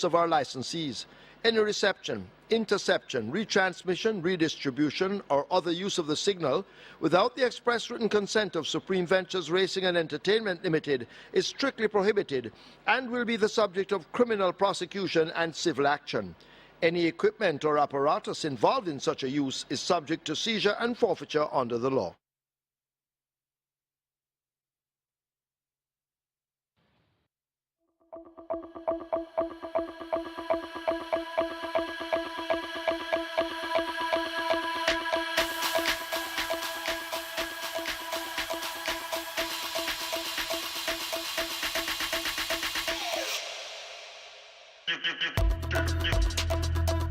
interests of our licensees. Any reception, interception, retransmission, redistribution, or other use of the signal without the express written consent of Supreme Ventures Racing and Entertainment Limited is strictly prohibited and will be the subject of criminal prosecution and civil action. Any equipment or apparatus involved in such a use is subject to seizure and forfeiture under the law.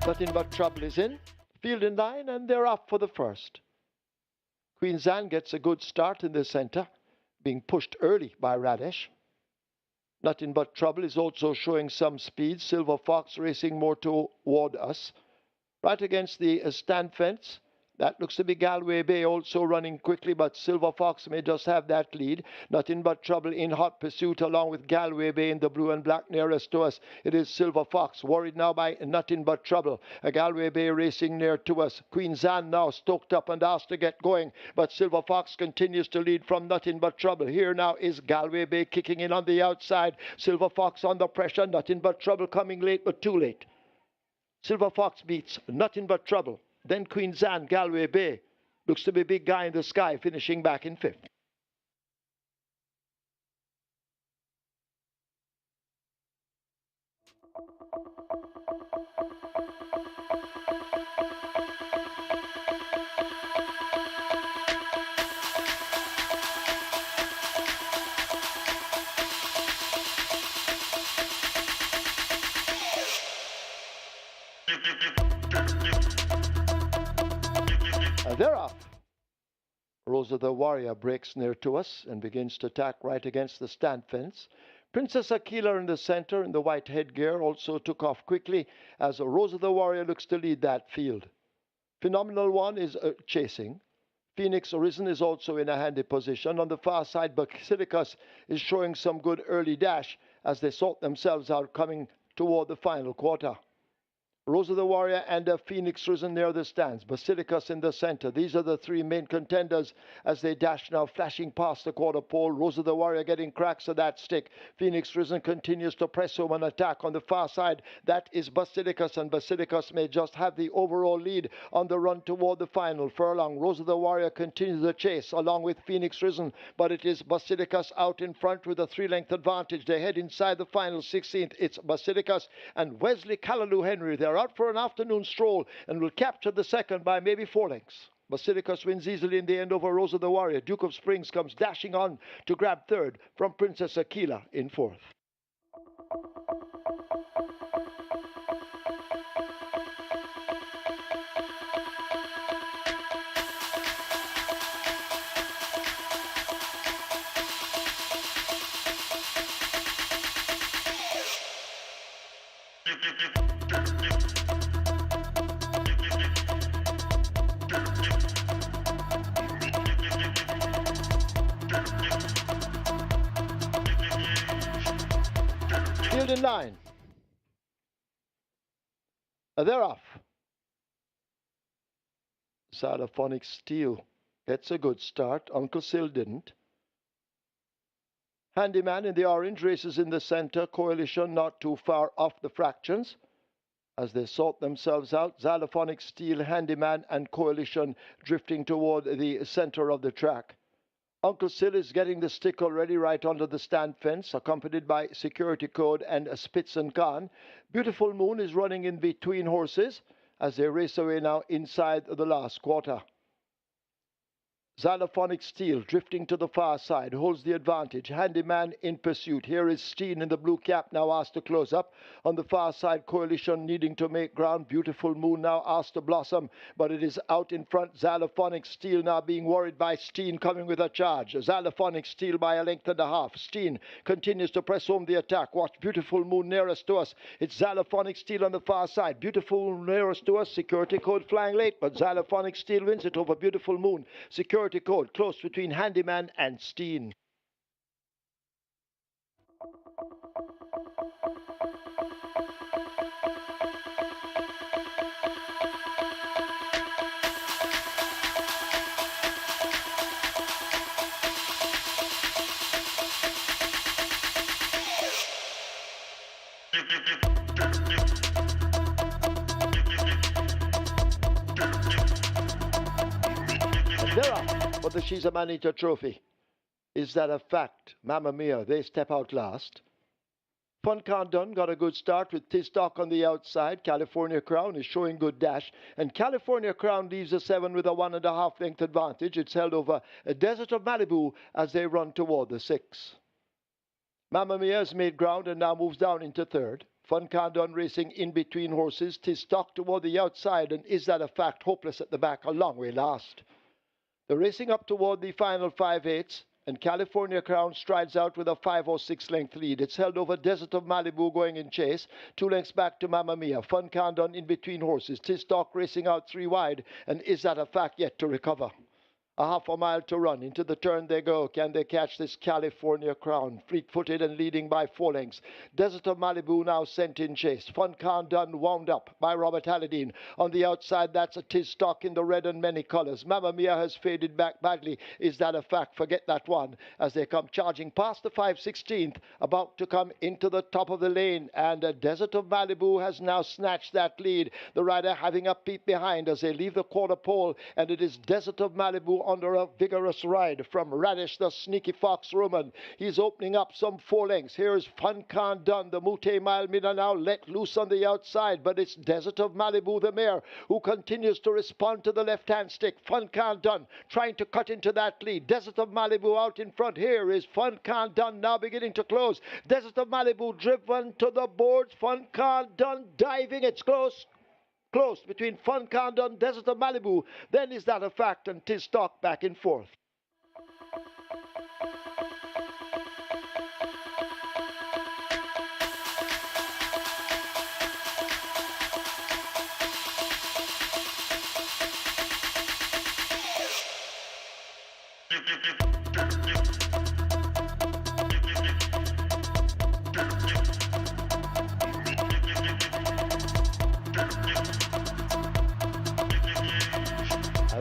Nothing but trouble is in. Field in line, and they're off for the first. Queen's Anne gets a good start in the center, being pushed early by Radesh. Nothing but trouble is also showing some speed. Silver Fox racing more toward us. Right against the stand fence. That looks to be Galway Bay also running quickly, but Silver Fox may just have that lead. Nothing but trouble in hot pursuit along with Galway Bay in the blue and black nearest to us. It is Silver Fox, worried now by Nothing But Trouble. Galway Bay racing near to us. Queen's Anne now stoked up and asked to get going, but Silver Fox continues to lead from Nothing But Trouble. Here now is Galway Bay kicking in on the outside. Silver Fox under pressure. Nothing But Trouble coming late, but too late. Silver Fox beats Nothing But Trouble. Then Queen's Anne, Galway Bay. Looks to be Big Guy in the Sky, finishing back in fifth. They're off. Rosa the Warrior breaks near to us and begins to attack right against the stand fence. Princess Aquila in the center in the white headgear also took off quickly as Rosa the Warrior looks to lead that field. Phenomenal One is chasing. Phoenix Arisen is also in a handy position. On the far side, Basilicus is showing some good early dash as they sort themselves out coming toward the final quarter. Rosa the Warrior and Phoenix Risen near the stands. Basilicus in the center. These are the three main contenders as they dash now, flashing past the quarter pole. Rosa the Warrior getting cracks of that stick. Phoenix Risen continues to press home an attack on the far side. That is Basilicus, and Basilicus may just have the overall lead on the run toward the final furlong. Rosa the Warrior continues the chase along with Phoenix Risen, but it is Basilicus out in front with a 3-length advantage. They head inside the final 16th. It's Basilicus and Wesley Callaloo Henry. They're out for an afternoon stroll and will capture the second by maybe 4 lengths. Basilicus wins easily in the end over Rosa the Warrior. Duke of Springs comes dashing on to grab third from Princess Aquila in fourth. Field in line. They're off. Salaphonic Steel gets a good start. Uncle Sil didn't. Handyman in the orange races in the center. Coalition not too far off the fractions as they sort themselves out. Xylophonic Steel, Handyman, and Coalition drifting toward the center of the track. Uncle Sil is getting the stick already right under the stand fence, accompanied by Security Code and Spitz and Khan. Beautiful Moon is running in between horses as they race away now inside the last quarter. Xylophonic Steel drifting to the far side holds the advantage. Handyman in pursuit. Here is Steen in the blue cap now asked to close up. On the far side, Coalition needing to make ground. Beautiful Moon now asked to blossom, but it is out in front. Xylophonic Steel now being worried by Steen coming with a charge. Xylophonic Steel by a length and a half. Steen continues to press home the attack. Watch Beautiful Moon nearest to us. It's Xylophonic Steel on the far side. Beautiful Moon nearest to us. Security Code flying late, but Xylophonic Steel wins it over Beautiful Moon. Security Code close between Handyman and Steen. There are for the She's a Man-Eater Trophy. Is that a fact? Mamma Mia, they step out last. Fun Can't Done got a good start with Tistock on the outside. California Crown is showing good dash. And California Crown leaves the 7 with a 1.5 length advantage. It's held over a Desert of Malibu as they run toward the 6. Mamma Mia has made ground and now moves down into third. Fun Can't Done racing in between horses. Tistock toward the outside. And Is That a Fact? Hopeless at the back, a long way last. They're racing up toward the final 5/8. And California Crown strides out with a 5 or 6 length lead. It's held over Desert of Malibu going in chase. 2 lengths back to Mamma Mia. Fun Can't Done in between horses. Tistock racing out 3 wide. And Is That a Fact? Yet to recover. A half a mile to run. Into the turn they go. Can they catch this California Crown? Fleet-footed and leading by 4 lengths. Desert of Malibu now sent in chase. Fun Can't Done wound up by Robert Halladine. On the outside, that's a Tistock in the red and many colors. Mamma Mia has faded back badly. Is That a Fact? Forget that one. As they come charging past the 5/16th, about to come into the top of the lane. And Desert of Malibu has now snatched that lead. The rider having a peep behind as they leave the quarter pole. And it is Desert of Malibu under a vigorous ride from Radish, the sneaky fox Roman. He's opening up some 4 lengths. Here's Fun Can't Done. The multi-mile minute now let loose on the outside, but it's Desert of Malibu, the mare, who continues to respond to the left-hand stick. Fun Can't Done trying to cut into that lead. Desert of Malibu out in front. Here is Fun Can't Done now beginning to close. Desert of Malibu driven to the boards. Fun Can't Done diving. It's close. Close between Fun Can't Done, Desert of Malibu. Then Is That a Fact? And Tistock back and forth.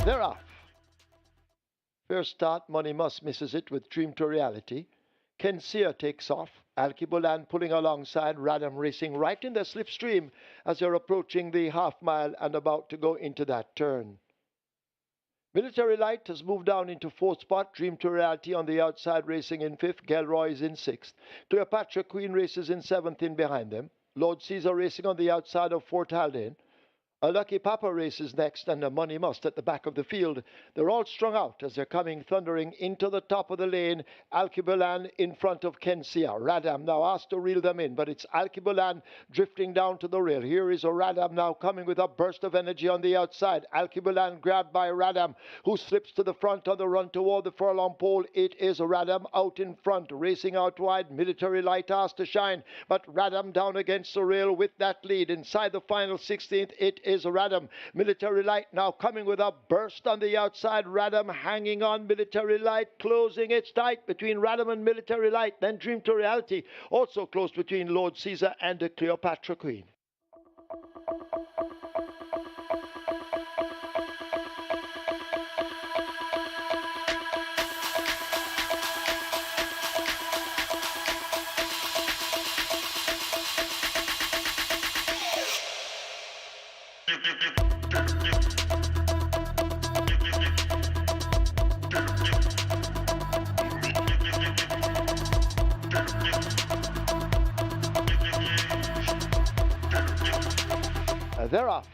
They're off. First start, Money Must misses it with Dream to Reality. Ken Sear takes off. Alkebulan pulling alongside. Radam racing right in the slipstream as they're approaching the half mile and about to go into that turn. Military Light has moved down into 4th spot. Dream to Reality on the outside racing in 5th. Gelroy is in 6th. Cleopatra Queen races in 7th in behind them. Lord Caesar racing on the outside of Fort Haldane. A Lucky Papa races next, and a Money Must at the back of the field. They're all strung out as they're coming thundering into the top of the lane. Alkebulan in front of Kensia. Radam now asked to reel them in, but it's Alkebulan drifting down to the rail. Here is a Radam now coming with a burst of energy on the outside. Alkebulan grabbed by Radam, who slips to the front on the run toward the furlong pole. It is Radam out in front, racing out wide. Military Light asked to shine, but Radam down against the rail with that lead. Inside the final 16th, it is Radam. Military Light now coming with a burst on the outside. Radam hanging on. Military Light closing. It's tight between Radam and Military Light. Then Dream to Reality also close between Lord Caesar and the Cleopatra Queen. They're off.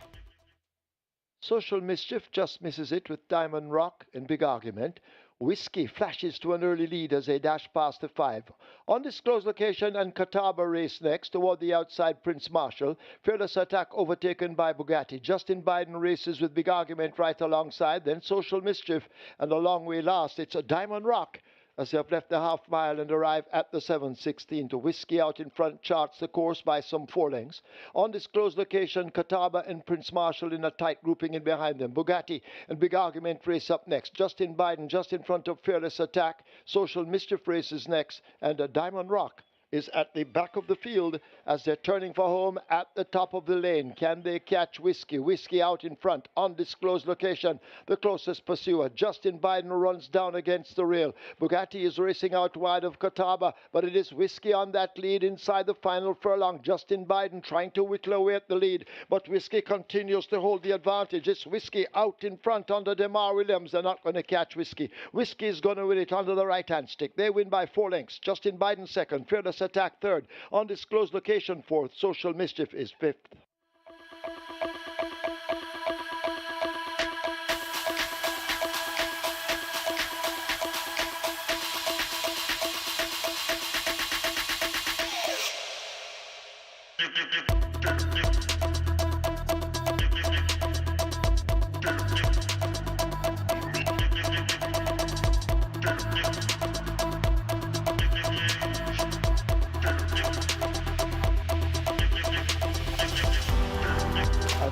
Social Mischief just misses it with Diamond Rock and Big Argument. Whiskey flashes to an early lead as they dash past the 5. Undisclosed Location and Catawba race next toward the outside Prince Marshall. Fearless Attack overtaken by Bugatti. Justin Biden races with Big Argument right alongside. Then Social Mischief, and a long way last it's a Diamond Rock as they have left the half mile and arrive at the 7:16. To Whiskey out in front charts the course by some 4 lengths. Undisclosed Location, Catawba and Prince Marshall in a tight grouping in behind them. Bugatti and Big Argument race up next. Justin Biden just in front of Fearless Attack. Social Mischief races next, and a Diamond Rock is at the back of the field as they're turning for home at the top of the lane. Can they catch Whiskey? Whiskey out in front, undisclosed location. The closest pursuer, Justin Biden, runs down against the rail. Bugatti is racing out wide of Catawba, but it is Whiskey on that lead inside the final furlong. Justin Biden trying to whittle away at the lead, but Whiskey continues to hold the advantage. It's Whiskey out in front under DeMar Williams. They're not going to catch Whiskey. Whiskey is going to win it under the right-hand stick. They win by 4 lengths. Justin Biden second. Fearless Attack third. Undisclosed location fourth. Social Mischief is fifth.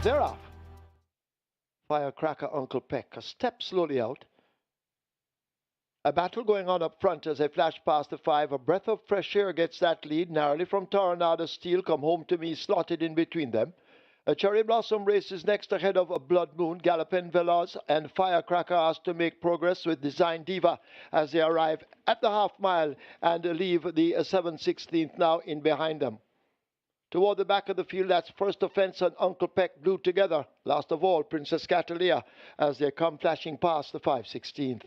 They're off. Firecracker Uncle Peck a step slowly out. A battle going on up front as they flash past the 5. A breath of fresh air gets that lead narrowly from Tornado Steel. Come Home to Me slotted in between them. A Cherry Blossom races next ahead of a Blood Moon, Gallopin Veloz, and Firecracker asked to make progress with Design Diva as they arrive at the half mile and leave the 7/16 now in behind them. Toward the back of the field, that's First Offense and Uncle Peck glued together. Last of all, Princess Catalina as they come flashing past the 5/16.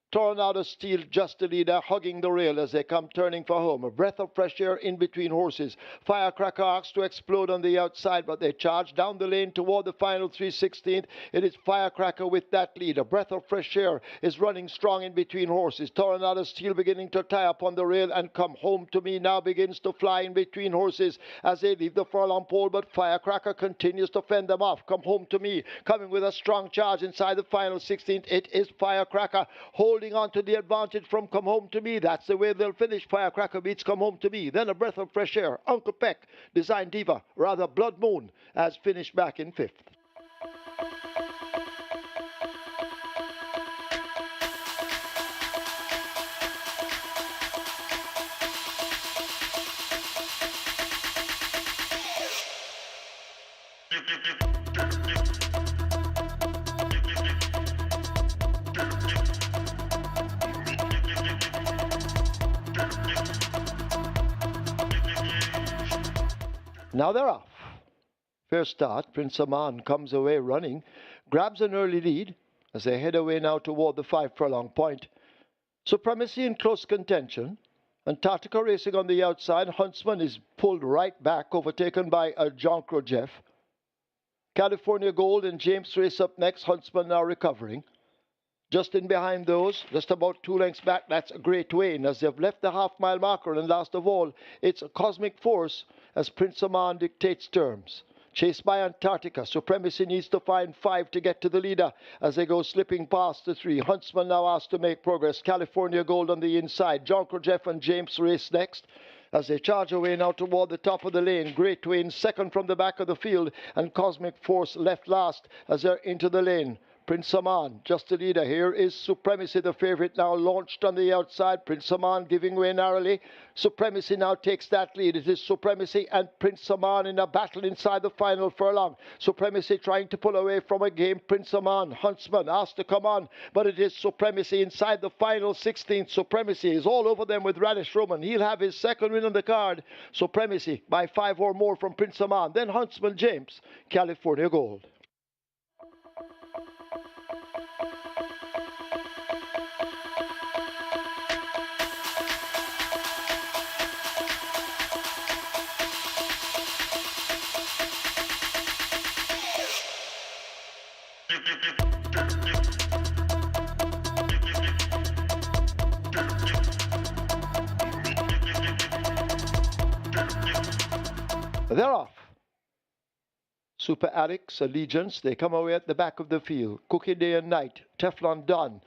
Tornado Steel just the leader, hugging the rail as they come turning for home. A breath of fresh air in between horses. Firecracker asks to explode on the outside, but they charge down the lane toward the final 3/16. It is Firecracker with that lead. A breath of fresh air is running strong in between horses. Tornado Steel beginning to tie up on the rail, and Come Home to Me now begins to fly in between horses as they leave the furlong pole, but Firecracker continues to fend them off. Come Home to Me coming with a strong charge inside the final 16th. It is Firecracker holding on to the advantage from Come Home to Me. That's the way they'll finish. Firecracker beats Come Home to Me. Then a breath of fresh air. Uncle Peck, Design Diva, rather Blood Moon, has finished back in 5th. Now they're off. Fair start. Prince Aman comes away running, grabs an early lead as they head away now toward the 5 furlong point. Supremacy in close contention. Antarctica racing on the outside. Huntsman is pulled right back, overtaken by Jonko Jeff. California Gold and James race up next. Huntsman now recovering. Just in behind those, just about 2 lengths back, that's a Great Wayne as they've left the half-mile marker. And last of all, it's a Cosmic Force as Prince Aman dictates terms. Chased by Antarctica, Supremacy needs to find 5 to get to the leader as they go slipping past the 3. Huntsman now asked to make progress. California Gold on the inside. Jonko Jeff and James race next as they charge away now toward the top of the lane. Great Wayne second from the back of the field, and Cosmic Force left last as they're into the lane. Prince Aman, just the leader. Here is Supremacy, the favorite, now launched on the outside. Prince Aman giving way narrowly. Supremacy now takes that lead. It is Supremacy and Prince Aman in a battle inside the final furlong. Supremacy trying to pull away from a game. Prince Aman, Huntsman asked to come on, but it is Supremacy inside the final 16th. Supremacy is all over them with Radish Roman. He'll have his second win on the card. Supremacy by 5 or more from Prince Aman. Then Huntsman, James, California Gold. They're off. Super Addicts, Allegiance, they come away at the back of the field. Cookie Day and Night, Teflon Don,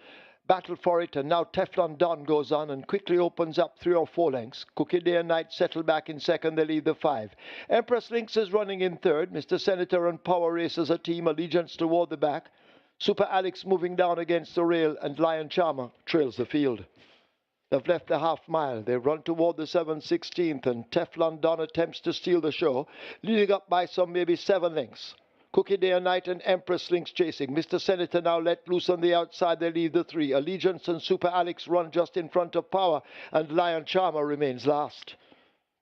battle for it, and now Teflon Don goes on and quickly opens up 3 or 4 lengths. Cookie Day and Night settle back in second, they lead the 5. Empress Lynx is running in third. Mr. Senator and Power Racers a team, Allegiance toward the back. Super Addicts moving down against the rail, and Lion Charmer trails the field. They've left the half mile. They run toward the 7/16th, and Teflon Don attempts to steal the show, leading up by some maybe 7 lengths. Cookie Day and Night and Empress Links chasing. Mr. Senator now let loose on the outside. They leave the 3. Allegiance and Super Alex run just in front of Power, and Lion Charmer remains last.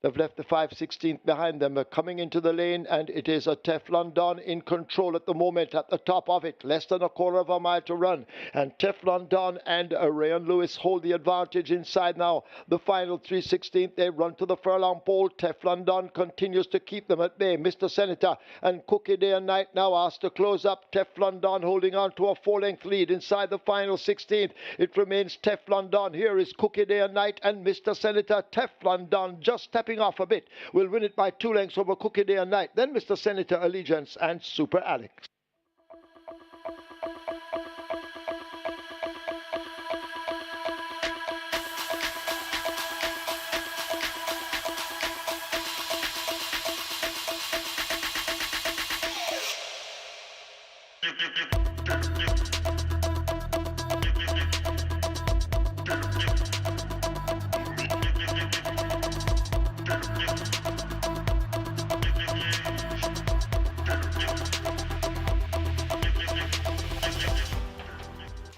They've left the 5/16th behind them. They're coming into the lane, and it is a Teflon Don in control at the moment at the top of it. Less than a quarter of a mile to run. And Teflon Don and Rayon Lewis hold the advantage inside now. The final 3/16th, they run to the furlong pole. Teflon Don continues to keep them at bay. Mr. Senator and Cookie Day and Night now asked to close up. Teflon Don holding on to a 4-length lead inside the final 16th. It remains Teflon Don. Here is Cookie Day and Night and Mr. Senator. Teflon Don just stepping off a bit, will win it by 2 lengths over Cookie Day and Night. Then Mr. Senator, Allegiance, and Super Alex.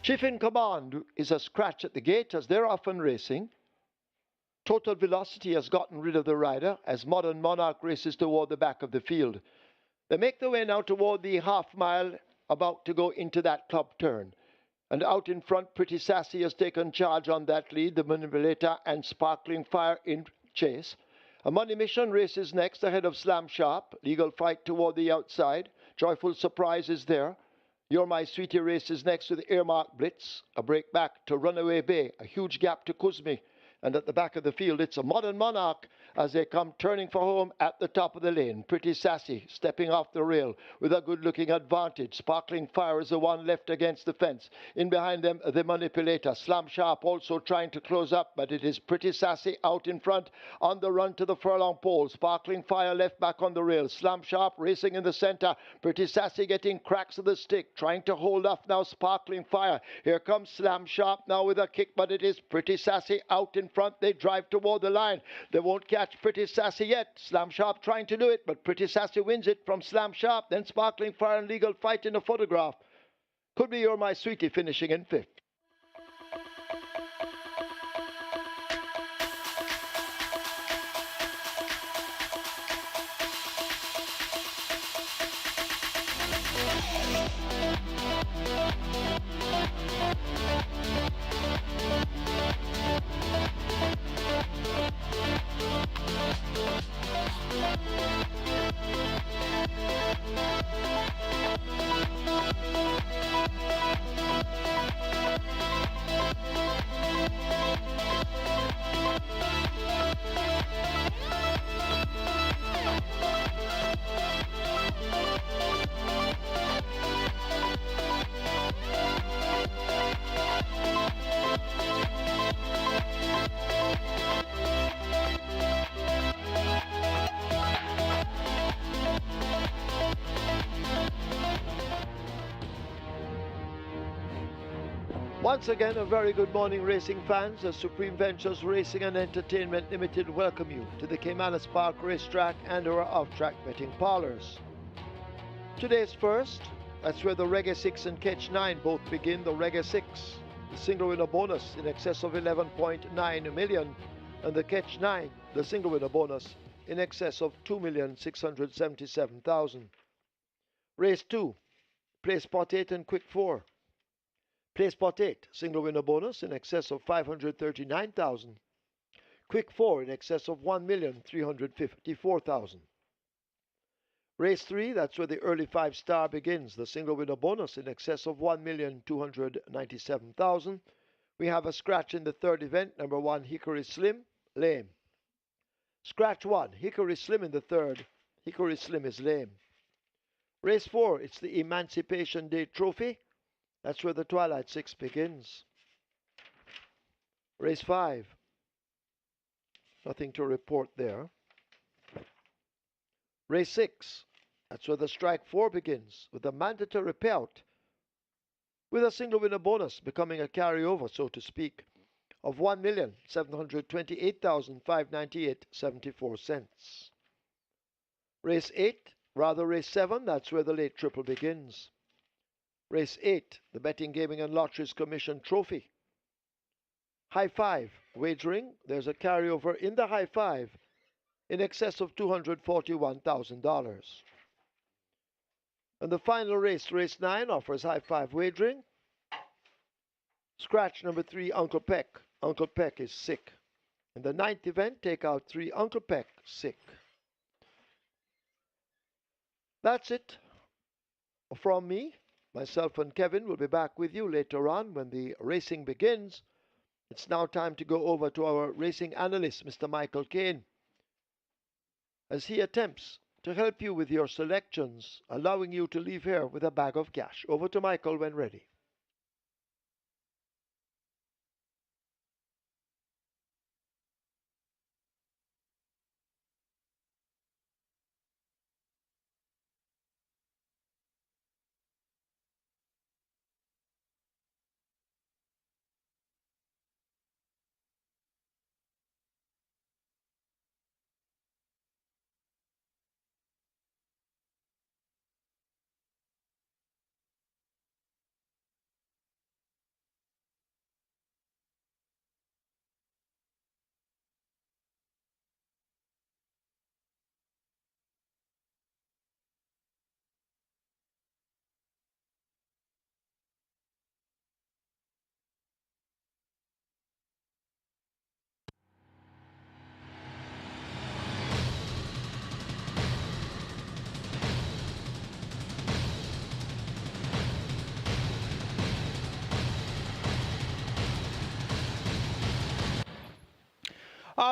Chief in Command is a scratch at the gate, as they're often racing. Total Velocity has gotten rid of the rider as Modern Monarch races toward the back of the field. They make their way now toward the half mile, about to go into that club turn. And out in front, Pretty Sassy has taken charge on that lead. The Manipulator and Sparkling Fire in chase. A Money Mission races next ahead of Slam Sharp. Legal Fight toward the outside. Joyful Surprise is there. You're My Sweetie races next with Earmark Blitz. A break back to Runaway Bay. A huge gap to Kuzmi. And at the back of the field, it's a Modern Monarch as they come turning for home at the top of the lane. Pretty Sassy stepping off the rail with a good-looking advantage. Sparkling Fire is the one left against the fence. In behind them, the Manipulator. Slam Sharp also trying to close up, but it is Pretty Sassy out in front on the run to the furlong pole. Sparkling Fire left back on the rail. Slam Sharp racing in the center. Pretty Sassy getting cracks of the stick, trying to hold off now Sparkling Fire. Here comes Slam Sharp now with a kick, but it is Pretty Sassy out in front. They drive toward the line. They won't catch Pretty Sassy yet. Slam Sharp trying to do it, but Pretty Sassy wins it from Slam Sharp. Then Sparkling Fire and Legal Fight in a photograph. Could be You're My Sweetie finishing in 5th. Once again, a very good morning, racing fans. As Supreme Ventures Racing and Entertainment Limited welcome you to the Caymanas Park Racetrack and our off-track betting parlors. Today's first, that's where the Reggae 6 and Catch 9 both begin. The Reggae 6, the single winner bonus in excess of 11.9 million, and the Catch 9, the single winner bonus in excess of 2,677,000. Race 2, play spot 8 and quick 4. Play spot 8, single winner bonus in excess of 539,000. Quick 4 in excess of 1,354,000. Race 3, that's where the early 5-star begins. The single winner bonus in excess of 1,297,000. We have a scratch in the third event. Number 1, Hickory Slim, lame. Scratch 1, Hickory Slim in the third. Hickory Slim is lame. Race 4, it's the Emancipation Day Trophy. That's where the Twilight 6 begins. Race 5. Nothing to report there. Race 6. That's where the Strike 4 begins, with a mandatory payout, with a single winner bonus becoming a carryover, so to speak. of 1,728,598.74 cents. Race 8, rather race 7, that's where the late triple begins. Race 8, the Betting, Gaming and Lotteries Commission Trophy. High 5, wagering, there's a carryover in the high 5 in excess of $241,000. And the final race, race 9, offers high 5 wagering. Scratch number 3, Uncle Peck. Uncle Peck is sick. In the 9th event, take out 3, Uncle Peck, sick. That's it from me. Myself and Kevin will be back with you later on when the racing begins. It's now time to go over to our racing analyst, Mr. Michael Kane, as he attempts to help you with your selections, allowing you to leave here with a bag of cash. Over to Michael when ready.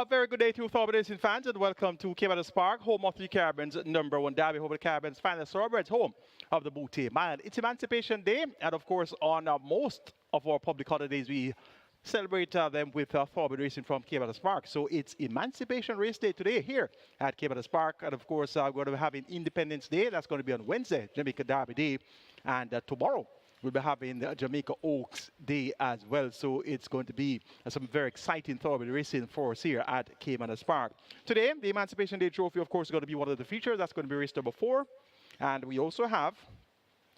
Very good day to Thorpe Racing fans, and welcome to Caymanas Park, home of the Caribbean's #1 derby, home of the Caribbean's finest thoroughbreds, home of the Booty Mile. It's Emancipation Day, and of course, on most of our public holidays, we celebrate them with Thorpe Racing from Caymanas Park. So it's Emancipation Race Day today here at Caymanas Park, and of course, we're going to be having Independence Day. That's going to be on Wednesday, Jamaica Derby Day, and tomorrow we'll be having Jamaica Oaks Day as well. So it's going to be some very exciting thoroughbred racing for us here at Caymanas Park. Today, the Emancipation Day Trophy, of course, is going to be one of the features. That's going to be race number 4. And we also have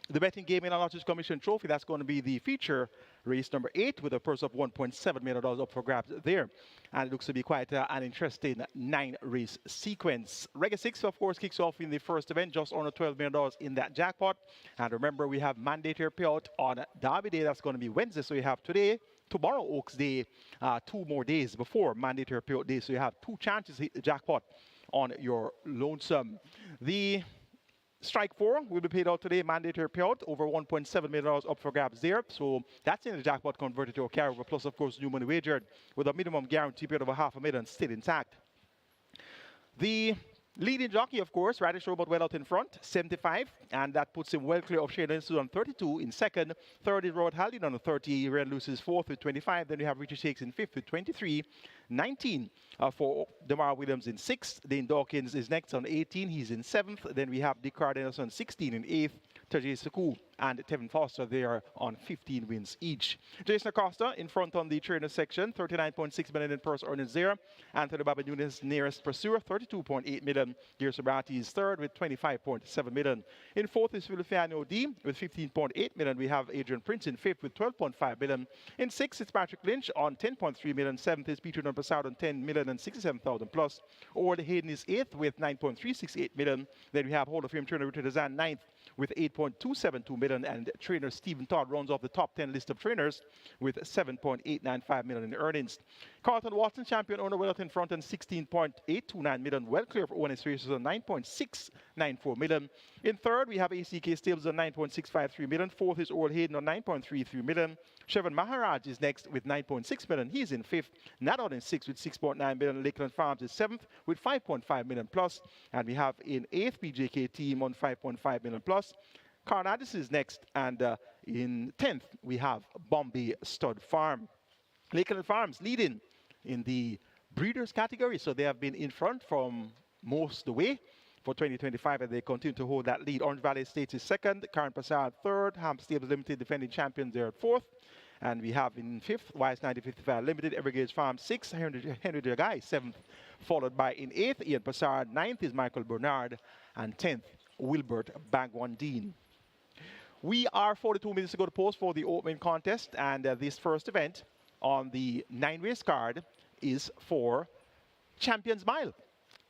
the Betting, Gaming and Lotteries Commission Trophy. That's going to be the feature race number 8 with a purse of $1.7 million up for grabs there. And it looks to be quite an interesting 9-race sequence. Reggae 6, of course, kicks off in the first event, just under $12 million in that jackpot. And remember, we have mandatory payout on Derby Day. That's going to be Wednesday. So you have today, tomorrow, Oaks Day, 2 more days before mandatory payout day. So you have 2 chances to hit the jackpot on your lonesome. The Strike 4 will be paid out today, mandatory payout, over $1.7 million up for grabs there. So that's in the jackpot converted to a carryover, plus, of course, new money wagered with a minimum guarantee payout of $500,000 still intact. The leading jockey, of course, Radish Robot well out in front, 75, and that puts him well clear of Shane Institute on 32 in second. Third is Robert Haldane on 30. Red Lucis fourth with 25. Then we have Richard Shakes in fifth with 23. 19 for Demar Williams in sixth. Dane Dawkins is next on 18. He's in seventh. Then we have Dick Cardenas on 16 in eighth. Tajay Saku and Tevin Foster there on 15 wins each. Jason Acosta in front on the trainer section, 39.6 million in purse earnings there. Anthony Baba Nunes nearest pursuer, 32.8 million. Dear Sabrati is third with 25.7 million. In fourth is Filipiano D with 15.8 million. We have Adrian Prince in fifth with 12.5 million. In sixth, it's Patrick Lynch on 10.3 million. Seventh is Peter Numpasad on 10 million and 67,000 plus. Ord Hayden is eighth with 9.368 million. Then we have Hall of Fame trainer Richard Azan ninth with 8.272 million, and trainer Stephen Todd rounds off the top 10 list of trainers with 7.895 million in earnings. Carlton Watson, champion owner, well out in front and 16.829 million, well clear for ONS races on 9.694 million. In third, we have ACK Stables on 9.653 million. Fourth is Old Hayden on 9.33 million. Shevan Maharaj is next with 9.6 million. He's in fifth. Nadon in sixth with 6.9 million. Lakeland Farms is seventh with 5.5 million plus. And we have in eighth BJK team on 5.5 million plus. Carnadis is next, and in 10th we have Bombay Stud Farm. Lakeland Farms leading in the breeders category, so they have been in front from most of the way for 2025, and they continue to hold that lead. Orange Valley Estates is second, Karen Passard third, Ham Stables Limited defending champions there at fourth, And we have in 5th, Wise 9055 Limited, Evergage Farm 6, Henry Jagai 7th, followed by in 8th, Ian Passard, 9th is Michael Bernard, and 10th, Wilbert Bagwan Dean. We are 42 minutes to go to post for the opening contest, and this first event on the 9-race card is for Champions Mile.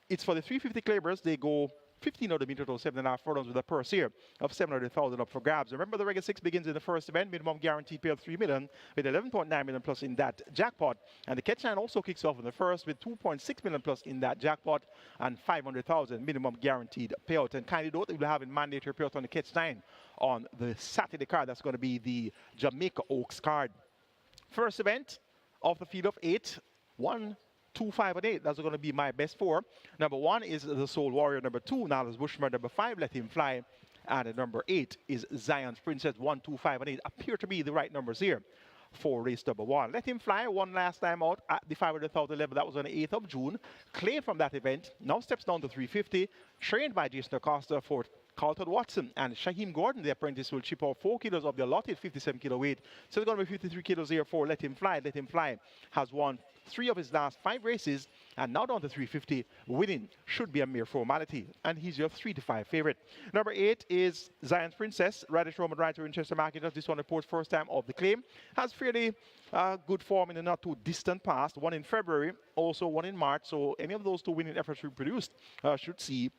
It's for the 350 claimers. They go 15 of the meter to 7.5 furlongs with a purse here of 700,000 up for grabs. Remember, the regular 6 begins in the first event, minimum guaranteed pay of 3 million with 11.9 million plus in that jackpot. And the catch line also kicks off in the first with 2.6 million plus in that jackpot and 500,000 minimum guaranteed payout. And kindly note that we'll have a mandatory payout on the catch line on the Saturday card. That's going to be the Jamaica Oaks card. First event of the field of 8, 1, 2, 5, and 8. That's going to be my best 4. Number 1 is the Soul Warrior. Number 2, Nala's Bushman. Number 5, Let Him Fly. And number 8 is Zion's Princess. 1, 2, 5, and 8 appear to be the right numbers here for race number 1. Let Him Fly won last time out at the 500,000 level. That was on the 8th of June. Claim from that event. Now steps down to 350. Trained by Jason Acosta for Carlton Watson and Shaheem Gordon, the apprentice, will chip off 4 kilos of the allotted 57 kilo weight. So there's going to be 53 kilos here for Let Him Fly. Let Him Fly has won 3 of his last 5 races and now down to 350. Winning should be a mere formality, and he's your 3 to 5 favorite. Number 8 is Zion's Princess. Radish Roman Rider in Chester Market. This one reports first time of the claim. Has fairly good form in the not too distant past. One in February, also one in March. So any of those 2 winning efforts reproduced should see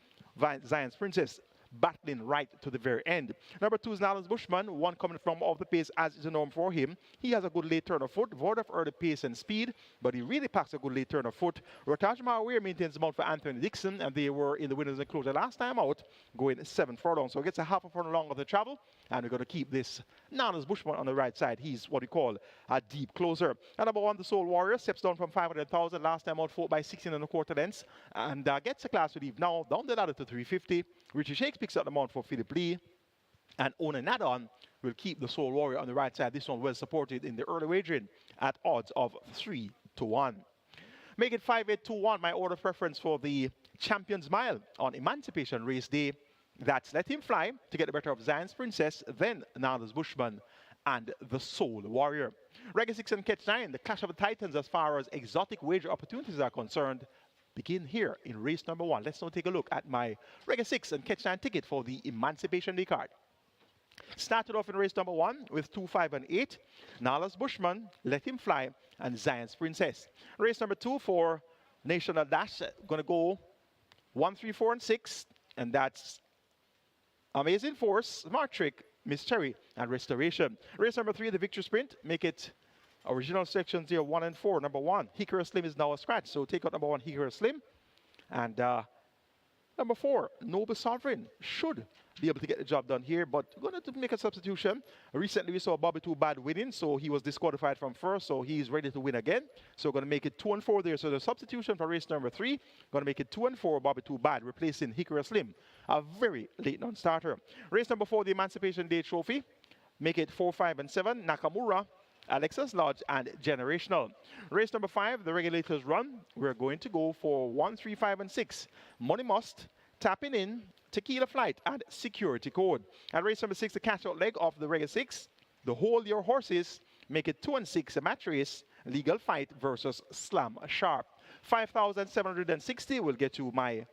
Zion's Princess battling right to the very end. Number 2 is Nala's Bushman, one coming from off the pace as is a norm for him. He has a good late turn of foot, void of early pace and speed, but he really packs a good late turn of foot. Rotage Mawir maintains the mount for Anthony Dixon, and they were in the winners enclosure last time out, going 7 furlongs. So it gets a half a furlong longer to travel, and we're going to keep this Nala's Bushman on the right side. He's what we call a deep closer. And number 1, the Soul Warrior, steps down from 500,000 last time out, 4 by 16 and a quarter lengths, and gets a class relief now, down the ladder to 350. Richie Shakes picks up the mount for Philip Lee, and Ona Nadon will keep the Soul Warrior on the right side. This one well supported in the early wagering at odds of 3 to 1. Make it 5-8-2-1, my order preference for the Champions Mile on Emancipation Race Day. That's Let Him Fly to get the better of Zion's Princess, then Nala's Bushman, and the Soul Warrior. Reggae 6 and Catch 9, the clash of the titans as far as exotic wager opportunities are concerned, begin here in race number 1. Let's now take a look at my Reggae 6 and Catch 9 ticket for the Emancipation Day card. Started off in race number 1 with 2, 5, and 8. Nala's Bushman, Let Him Fly, and Zion's Princess. Race number 2 for National Dash, going to go 1, 3, 4, and 6. And that's Amazing Force, Smart Trick, Miss Cherry, and Restoration. Race number 3, the Victory Sprint. Make it original sections here, 1 and 4. Number 1, Hickory Slim is now a scratch. So take out number 1, Hickory Slim. And number 4, Noble Sovereign should be able to get the job done here, but we're going to make a substitution. Recently, we saw Bobby Too Bad winning, so he was disqualified from first, so he's ready to win again. So we're going to make it 2 and 4 there. So the substitution for race number 3, going to make it 2 and 4, Bobby Too Bad, replacing Hickory Slim, a very late non-starter. Race number 4, the Emancipation Day Trophy. Make it 4, 5, and 7, Nakamura, Alexis Lodge, and Generational. Race number 5, the Regulators Run. We're going to go for 1, 3, 5, and 6. Money Must, Tapping In, Tequila Flight, and Security Code. And race number 6, the catch-out leg of the Reggae 6. The Hold Your Horses. Make it 2 and 6, a match race. Legal Fight versus Slam Sharp. 5,760 will get you my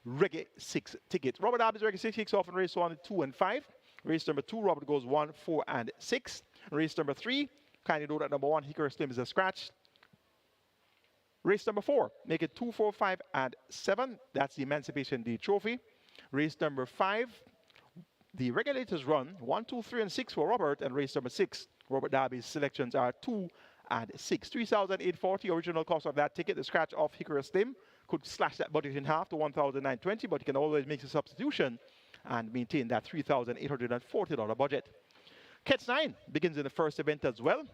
Reggae 6 ticket. Robert Darby's Reggae 6 kicks off in race 1, 2, and 5. Race number 2, Robert goes 1, 4, and 6. Race number 3, kindly know that number 1, Hickory Slim, is a scratch. Race number 4, make it 2, 4, 5, and 7. That's the Emancipation Day Trophy. Race number 5, the Regulators Run, 1, 2, 3, and 6 for Robert. And race number 6, Robert Darby's selections are 2 and 6. 3,840 original cost of that ticket. The scratch off Hickory Slim could slash that budget in half to 1,920, but you can always make a substitution and maintain that $3,840 budget. Catch 9 begins in the first event as well.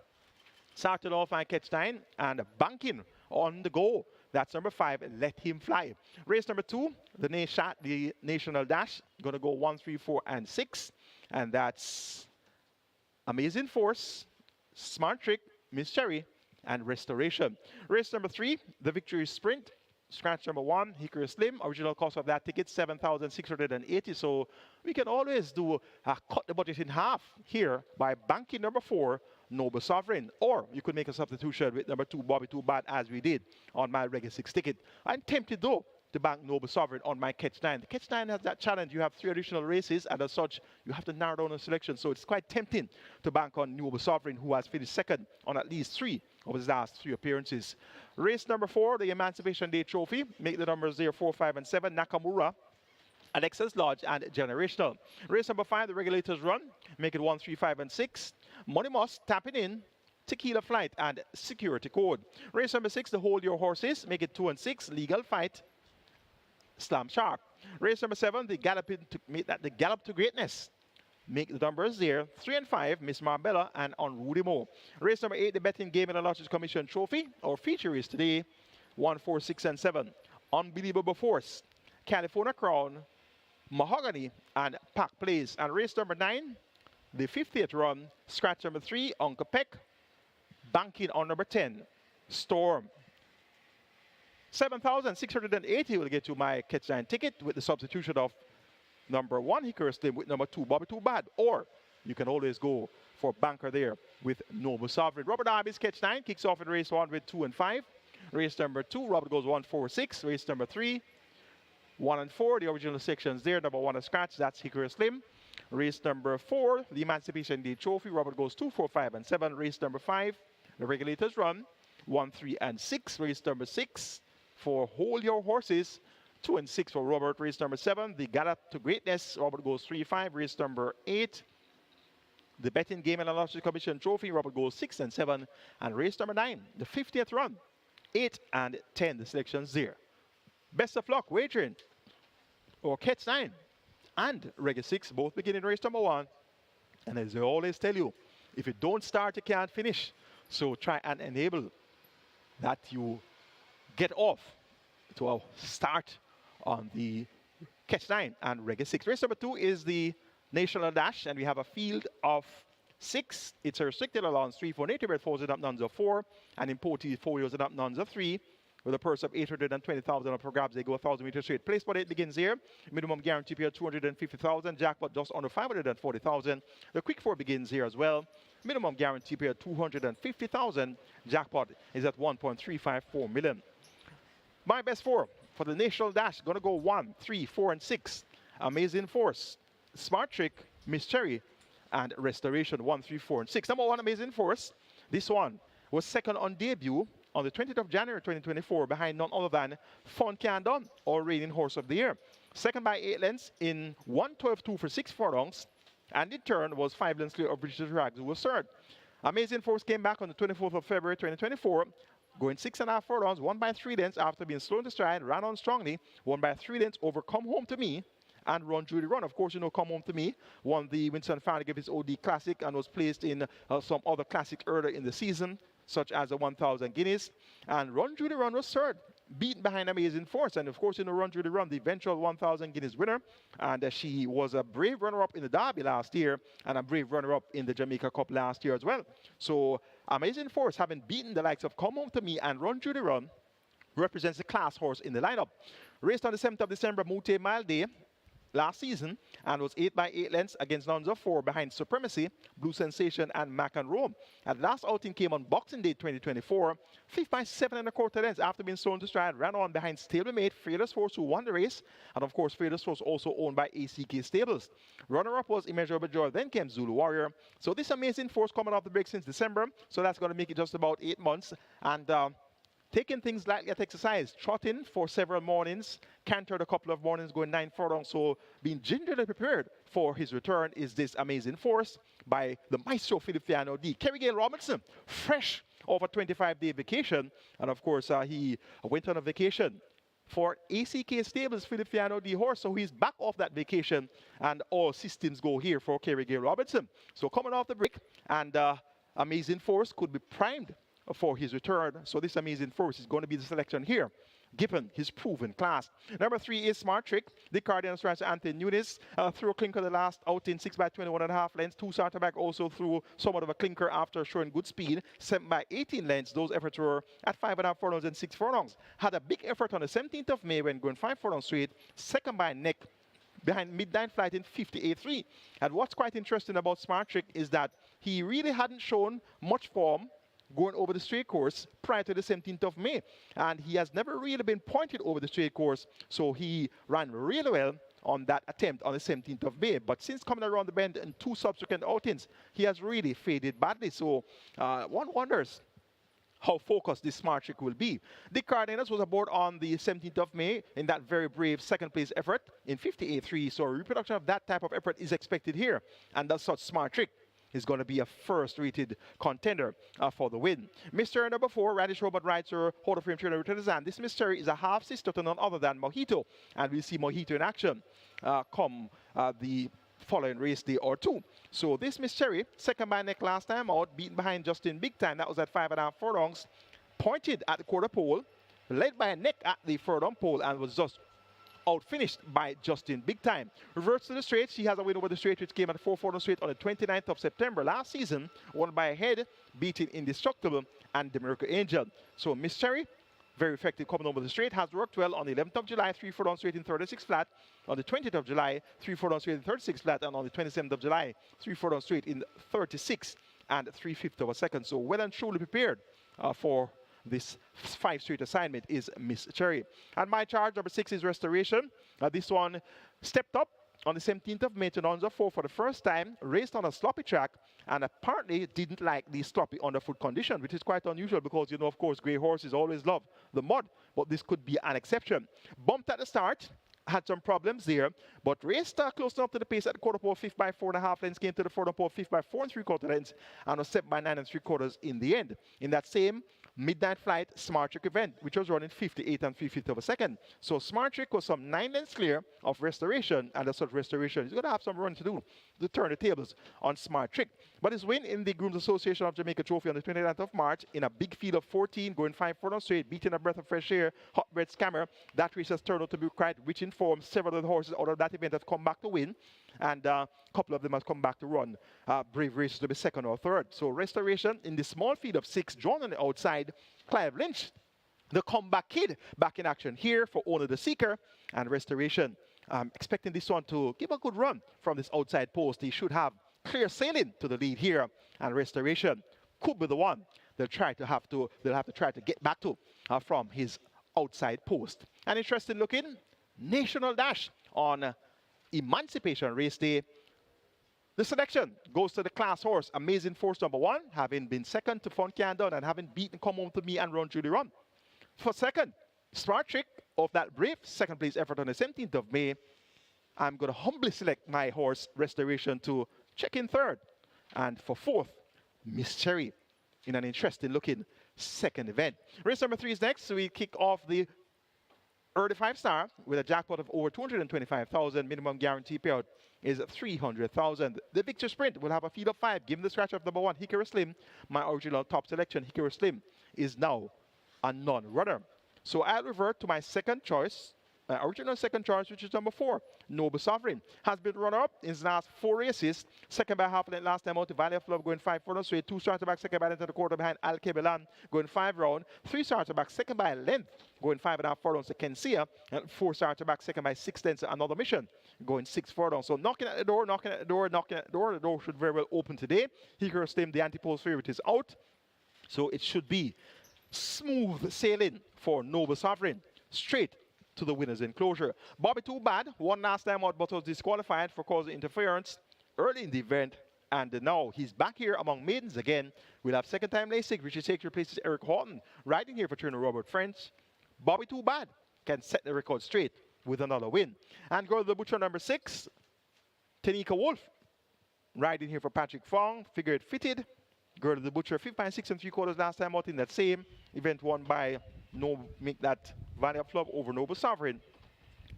Started off on Catch 9 and banking on the go. That's number 5, Let Him Fly. Race number 2, the National Dash, going to go 1, 3, 4, and 6. And that's Amazing Force, Smart Trick, Miss Cherry, and Restoration. Race number 3, the Victory Sprint. Scratch number 1, Hickory Slim. Original cost of that ticket, 7,680. So we can always do cut the budget in half here by banking number 4, Noble Sovereign. Or you could make a substitution with number 2, Bobby Too Bad, as we did on my Reggae 6 ticket. I'm tempted though to bank Noble Sovereign on my Catch 9. The Catch 9 has that challenge. You have 3 additional races, and as such, you have to narrow down the selection. So it's quite tempting to bank on Noble Sovereign, who has finished second on at least 3 of his last 3 appearances. Race number 4, the Emancipation Day Trophy. Make the numbers there 4, 5, and 7. Nakamura, Alexa's Lodge, and Generational. Race number 5, the Regulators Run. Make it 1, 3, 5, and 6. Money Must, Tapping In, Tequila Flight, and Security Code. Race number 6, the Hold Your Horses. Make it 2 and 6. Legal Fight, Slam Sharp. Race number 7, the Gallop to Greatness. Make the numbers there 3 and 5, Miss Marbella and Unruly Mo. Race number 8, the Betting Game and the Lotteries Commission Trophy. Our feature is today 1, 4, 6, and 7. Unbelievable Force, California Crown, Mahogany, and Pack Plays. And race number 9, the 50th run, scratch number 3, Uncle Peck, banking on number 10, Storm. 7,680 will get you my Catch 9 ticket with the substitution of number 1, Hickory Slim, with number 2, Bobby Too Bad. Or you can always go for banker there with Noble Sovereign. Robert Darby's Catch 9 kicks off in race 1 with 2 and 5. Race number 2, Robert goes 1, 4, 6. Race number 3, 1 and 4, the original sections there. Number 1 a scratch, that's Hickory Slim. Race number 4, the Emancipation Day Trophy. Robert goes 2, 4, 5, and 7. Race number 5, the Regulators Run. 1, 3, and 6. Race number 6 for Hold Your Horses. 2 and 6 for Robert. Race number 7, the Gallop to Greatness. Robert goes 3, 5. Race number 8, the Betting Game and the Lottery Commission Trophy. Robert goes 6 and 7. And race number 9, the 50th run. 8 and 10, the selections there. Best of luck wagering or Catch 9 and Reggae 6 both begin in race number 1. And as I always tell you, if you don't start, you can't finish. So try and enable that you get off to a start on the Catch 9 and Reggae 6. Race number 2 is the National Dash, and we have a field of 6. It's a restricted allowance 3 for native bred 4s and up nuns of 4, and imported 4 years and up nuns of 3. With a purse of 820,000 up for grabs, they go 1,000 meters straight. Place for it begins here. Minimum guarantee period 250,000. Jackpot just under 540,000. The quick 4 begins here as well. Minimum guarantee period 250,000. Jackpot is at 1.354 million. My best 4 for the National Dash, gonna go 1, 3, 4, and 6. Amazing Force, Smart Trick, Miss Cherry, and Restoration 1, 3, 4, and 6. Number 1, Amazing Force. This one was second on debut on the 20th of January 2024 behind none other than Fun Can Done, or reigning horse of the year. Second by 8 lengths in 1:12.2 for 6 furlongs, and in turn was 5 lengths clear of British Rags, who was third. Amazing Force came back on the 24th of February 2024, going 6.5 furlongs, won by 3 lengths after being slow to stride, ran on strongly, won by 3 lengths over Come Home to Me and Run Judy Run. Of course, you know Come Home to Me won the Winston Farragut his OD Classic and was placed in some other classics earlier in the season, such as the 1,000 Guineas. And Run Judy Run was third, beaten behind Amazing Force. And of course, you know Run Judy Run, the eventual 1,000 Guineas winner. And she was a brave runner-up in the Derby last year and a brave runner-up in the Jamaica Cup last year as well. So Amazing Force, having beaten the likes of Come Home to Me and Run Judy Run, represents the class horse in the lineup. Raced on the 7th of December, Mute Mile Day last season, and was 8 by 8 lengths against nuns of 4 behind Supremacy, Blue Sensation, and Mac and Rome. And last outing came on Boxing Day 2024, 5th by 7.25 lengths after being slow to stride, ran on behind stablemate Fearless Force, who won the race, and of course Fearless Force also owned by ACK Stables. Runner-up was Immeasurable Joy, then came Zulu Warrior. So this Amazing Force coming off the break since December, so that's going to make it just about 8 months. And taking things lightly at exercise, trotting for several mornings, cantered a couple of mornings, going 9 furlongs. So being gingerly prepared for his return is this Amazing Force by the Maestro Philip D. Kerry Gale Robinson, fresh off a 25-day vacation. And of course, he went on a vacation for ACK Stables Philip D horse. So he's back off that vacation, and all systems go here for Kerry Gale Robinson. So coming off the break, and Amazing Force could be primed for his return. So this Amazing Force is going to be the selection here, given his proven class. Number 3 is Smart Trick. The Cardian Strands Anthony Nunes threw a clinker the last outing, 6 by 21.5 lengths. 2 starter back also threw somewhat of a clinker after showing good speed, 7 by 18 lengths. Those efforts were at 5.5 furlongs and 6 furlongs. Had a big effort on the 17th of May when going 5 furlongs straight, second by neck behind Midnight Flight in 58.3. And what's quite interesting about Smart Trick is that he really hadn't shown much form going over the straight course prior to the 17th of May. And he has never really been pointed over the straight course, so he ran really well on that attempt on the 17th of May. But since coming around the bend in 2 subsequent outings, he has really faded badly. So one wonders how focused this Smart Trick will be. Dick Cardenas was aboard on the 17th of May in that very brave second place effort in 58.3. So a reproduction of that type of effort is expected here. And that's such Smart Trick is going to be a first-rated contender for the win. Mystery number 4, Radish Robot Rider, Hall of Fame trainer Richard Zan. This Mystery is a half-sister to none other than Mojito, and we'll see Mojito in action come the following race day or 2. So this Mystery, second by neck last time out, beaten behind Justin Big Time. That was at 5.5 furlongs, pointed at the quarter pole, led by a neck at the furlong pole, and was just outfinished by Justin Big Time. Reverts to the straight. She has a win over the straight, which came at 4 furlong straight on the 29th of September last season, won by a head, beating Indestructible and the Miracle Angel. So Miss Cherry, very effective coming over the straight, has worked well on the 11th of July, 3 furlong straight in 36 flat, on the 20th of July, 3 furlong straight in 36 flat, and on the 27th of July, 3 furlong straight in 36 and 3/5 of a second. So well and truly prepared for this 5 straight assignment is Miss Cherry. And my charge, number 6, is Restoration. This one stepped up on the 17th of May to Nonza 4 for the first time, raced on a sloppy track, and apparently didn't like the sloppy underfoot condition, which is quite unusual because, you know, of course, grey horses always love the mud, but this could be an exception. Bumped at the start, had some problems there, but raced close enough to the pace at the quarter pole, 5th by 4.5 lengths, came to the furlong pole, 5th by 4 3/4 lengths, and was 7th by 9 3/4 in the end. In that same Midnight Flight Smart Trick event, which was running 58 and 3/5 of a second. So Smart Trick was some 9 lengths clear of Restoration, and that's what Restoration is going to have some run to do to turn the tables on Smart Trick. But his win in the Grooms Association of Jamaica Trophy on the 29th of March in a big field of 14, going 5 furlongs straight, beating a breath of fresh air, hot bread scammer. That race has turned out to be quite rich in form. Several of the horses out of that event have come back to win, and a couple of them have come back to run brave races to be second or third. So Restoration in the small field of 6, drawn on the outside, Clive Lynch, the comeback kid, back in action here for Owner the Seeker, and Restoration. Expecting this one to give a good run from this outside post. He should have clear sailing to the lead here, and Restoration could be the one they'll have to try to get back to from his outside post. An interesting looking National Dash on Emancipation race day. The selection goes to the class horse, Amazing Force number 1, having been second to Fun Can Done and having beaten Come Home to Me and Run Judy Run. For second, Smart Trick of that brave second place effort on the 17th of May. I'm going to humbly select my horse, Restoration, to check in third. And for fourth, Miss Cherry in an interesting looking second event. Race number 3 is next. So we kick off the early 5-star with a jackpot of over 225,000. Minimum guarantee payout is 300,000. The Victor Sprint will have a field of 5. Given the scratch of number 1, Hickory Slim, my original top selection, Hickory Slim, is now a non-runner. So I'll revert to my second choice, my original second choice, which is number 4, Noble Sovereign. Has been runner-up in his last 4 races. Second by half length last time out to Valley of Love, going 5 furlongs straight. 2 starter back, second by length at the quarter behind Al Kebelan, going 5 round. 3 starter back, second by length, going 5.5 furlongs to Kensia. And 4 starter back, second by 6 lengths to Another Mission, going 6 furlongs. So knocking at the door, knocking at the door, knocking at the door. The door should very well open today. Hickory Slim, the anti-post favorite, is out. So it should be smooth sailing for Noble Sovereign, straight to the winner's enclosure. Bobby Too Bad won last time out, but was disqualified for causing interference early in the event, and now he's back here among maidens again. We'll have second time Lasik, Richie Sake replaces Eric Horton, riding here for trainer Robert French. Bobby Too Bad can set the record straight with another win. And Girl the Butcher number 6, Tanika Wolf, riding here for Patrick Fong, figure it fitted. Girl the Butcher, 5 by 6 3/4 last time out in that same event, won by make that Valley of Love over Noble Sovereign,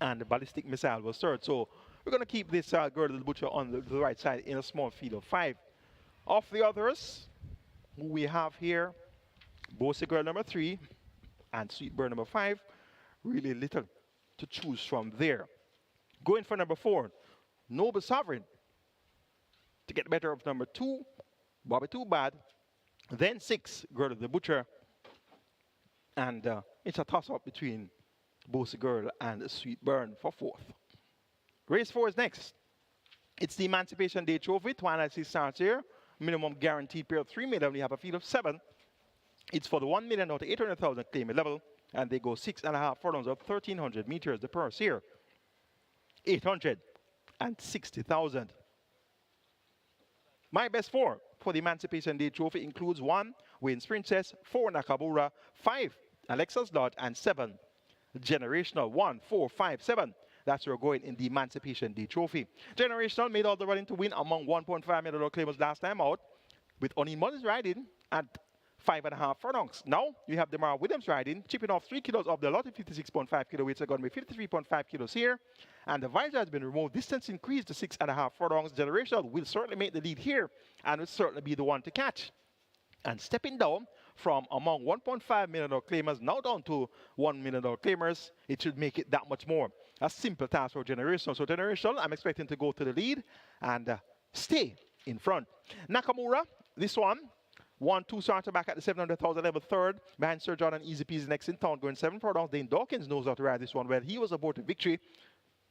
and the Ballistic Missile was third. So we're going to keep this Girl the Butcher on the right side in a small field of 5. Of the others, who we have here, Bossy Girl number 3 and Sweet Bird number 5, really little to choose from there. Going for number 4, Noble Sovereign, to get the better of number 2, Bobby Too Bad, then 6, Girl the Butcher, and it's a toss-up between Bossy Girl and Sweet Burn for 4th. Race 4 is next. It's the Emancipation Day Trophy. Twilight 6 starts here. Minimum guaranteed pair of 3 million. We have a field of 7. It's for the 1 million out of 800,000 claiming level. And they go 6.5 furlongs of 1,300 meters. The purse here, 860,000. My best 4 for the Emancipation Day Trophy includes 1 Wayne's Princess, 4 Nakamura, 5 Alexa's Lodge, and 7 Generational. 1, 4, 5, 7. That's where we're going in the Emancipation Day Trophy. Generational made all the running to win among 1.5 million claimers last time out, with only Mother's riding at 5.5 furlongs. Now you have Demar Williams riding, chipping off 3 kilos of the lot of 56.5 kilo weights are going to be 53.5 kilos here. And the visor has been removed. Distance increased to 6.5 furlongs. Generational will certainly make the lead here and will certainly be the one to catch. And stepping down from among 1.5 million claimers now down to 1 million claimers, it should make it that much more. A simple task for Generational. So Generational, I'm expecting to go to the lead and stay in front. Nakamura, this one, 1-2 starter back at the 700,000 level, third behind Sir John and Easy Peasy next in town, going 7 furlongs. Dane Dawkins knows how to ride this one well. He was aboard to victory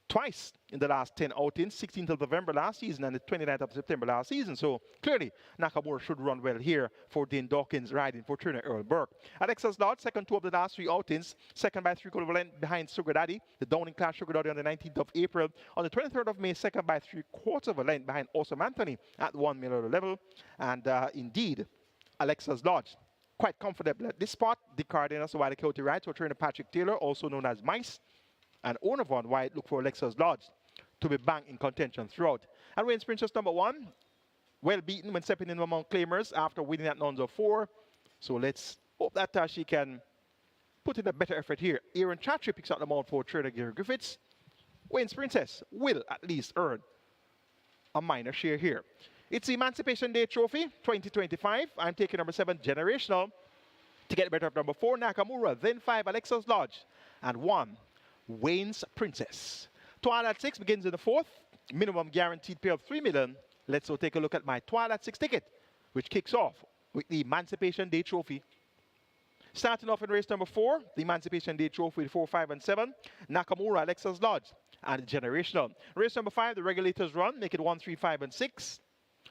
twice in the last 10 outings, 16th of November last season and the 29th of September last season. So clearly, Nakamura should run well here for Dane Dawkins riding for trainer Earl Burke. Alexa's Lodge, second 2 of the last 3 outings, second by 3/4 length behind Sugar Daddy, the Downing class Sugar Daddy on the 19th of April. On the 23rd of May, second by 3/4 length behind Awesome Anthony at 1 million level. And indeed, Alexa's Lodge, quite comfortable at this spot. The Cardenas while the Coyote rides for trainer Patrick Taylor, also known as Mice, and owner Von White look for Alexa's Lodge to be bang in contention throughout. And Wayne's Princess number 1, well beaten when stepping in among claimers after winning at nuns of 4. So let's hope that she can put in a better effort here. Aaron Chatry picks up the mount for trainer Gary Griffiths. Wayne's Princess will at least earn a minor share here. It's the Emancipation Day Trophy 2025. I'm taking number 7, Generational, to get better of number 4, Nakamura, then 5, Alexa's Lodge, and 1, Wayne's Princess. Twilight 6 begins in the 4th. Minimum guaranteed pair of 3 million. Let's so take a look at my Twilight 6 ticket, which kicks off with the Emancipation Day Trophy. Starting off in race number 4, the Emancipation Day Trophy, 4, 5, and 7, Nakamura, Alexa's Lodge, and Generational. Race number 5, the regulators run, make it 1, 3, 5, and 6.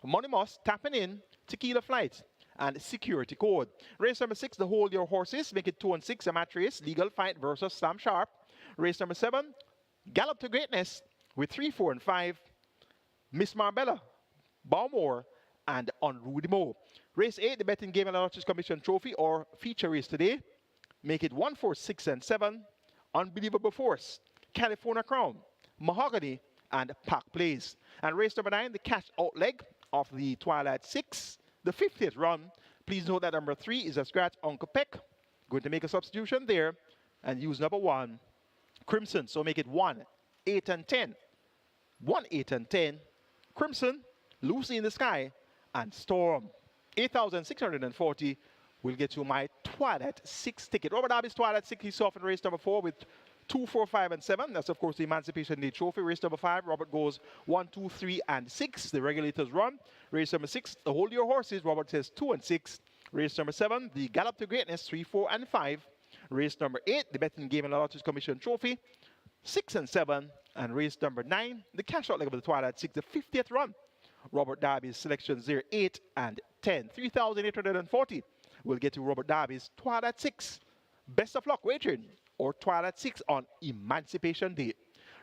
Money Moss, Tapping In, Tequila Flight, and Security Code. Race number 6, the Hold Your Horses, make it 2 and 6, a match race, Legal Fight versus Slam Sharp. Race number 7, Gallop to Greatness with 3, 4, and 5, Miss Marbella, Balmore, and Unruly Mo. Race 8, the Betting Game and Lotteries Commission Trophy or feature race today, make it 1, 4, 6, and 7, Unbelievable Force, California Crown, Mahogany, and Park Place. And race number 9, the cash out leg of the Twilight 6, the 50th run. Please note that number 3 is a scratch Uncle Peck. Going to make a substitution there and use number 1, Crimson. So make it 1, 8, and 10. 1, 8, and 10. Crimson, Lucy in the Sky, and Storm. 8,640 will get you my Twilight 6 ticket. Robert Darby's Twilight 6, he's off in race number 4 with 2, 4, 5, and 7. That's, of course, the Emancipation Day Trophy. Race number 5, Robert goes 1, 2, 3, and 6. The regulators run. Race number 6, the Hold Your Horses. Robert says 2 and 6. Race number 7, the Gallop to Greatness, 3, 4, and 5. Race number 8, the Betting Game and Lotteries Commission Trophy, 6 and 7. And race number 9, the cash out leg of the Twilight 6, the 50th run. Robert Darby's selections there, 8 and 10. 3,840 will get to Robert Darby's Twilight 6. Best of luck wagering or Twilight 6 on Emancipation Day.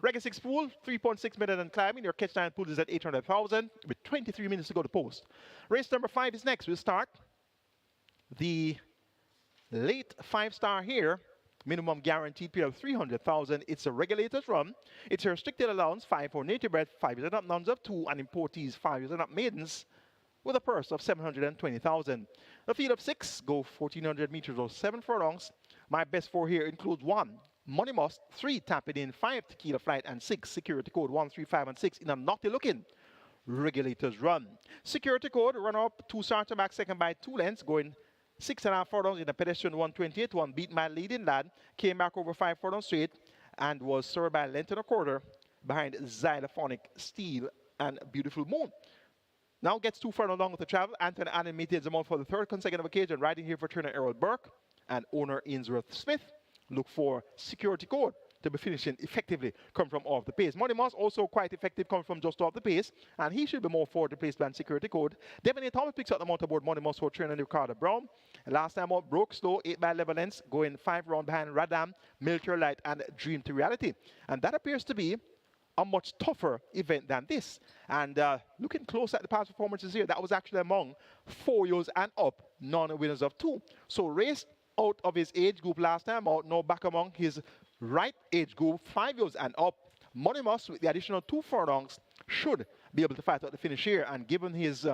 Reggae 6 pool, 3.6 million and climbing. Your catch 9 pool is at 800,000 with 23 minutes to go to post. Race number 5 is next. We'll start the late 5-star here. Minimum guaranteed pair of 300,000. It's a regulator's run. It's a restricted allowance, 5 for native bred, 5 years and up, nuns of 2, and importees, 5 years and up, maidens, with a purse of 720,000. The field of 6 go 1,400 meters or 7 furlongs. My best 4 here includes 1, Money Must, 3, Tap It In, 5, Tequila Flight, and 6, Security Code, 1, 3, 5, and 6 in a naughty looking regulators run. Security Code, run up 2 starter back, second by 2 lengths, going 6.5 furlongs in a pedestrian 128, 1 beat my leading lad, came back over 5 furlongs straight, and was served by a length and a quarter behind Xylophonic Steel and Beautiful Moon. Now gets 2 furlongs long with the travel. Anthony Allen maintains them on for the 3rd consecutive occasion, riding here for trainer Errol Burke and owner Ainsworth Smith. Look for Security Code to be finishing effectively come from off the pace. Money Moss also quite effective coming from just off the pace, and he should be more forward to place than Security Code. Devin Thomas picks up the motorboard. Money Moss for trainer Ricardo Brown. And last time out, broke slow, 8 by 11 lengths, going 5 round behind Radam, Military Light, and Dream to Reality. And that appears to be a much tougher event than this. And looking close at the past performances here, that was actually among 4 years and up, non-winners of 2. So raced out of his age group last time out, now back among his right age group, 5 years and up. Money Moss, with the additional 2 furlongs, should be able to fight out the finish here. And given his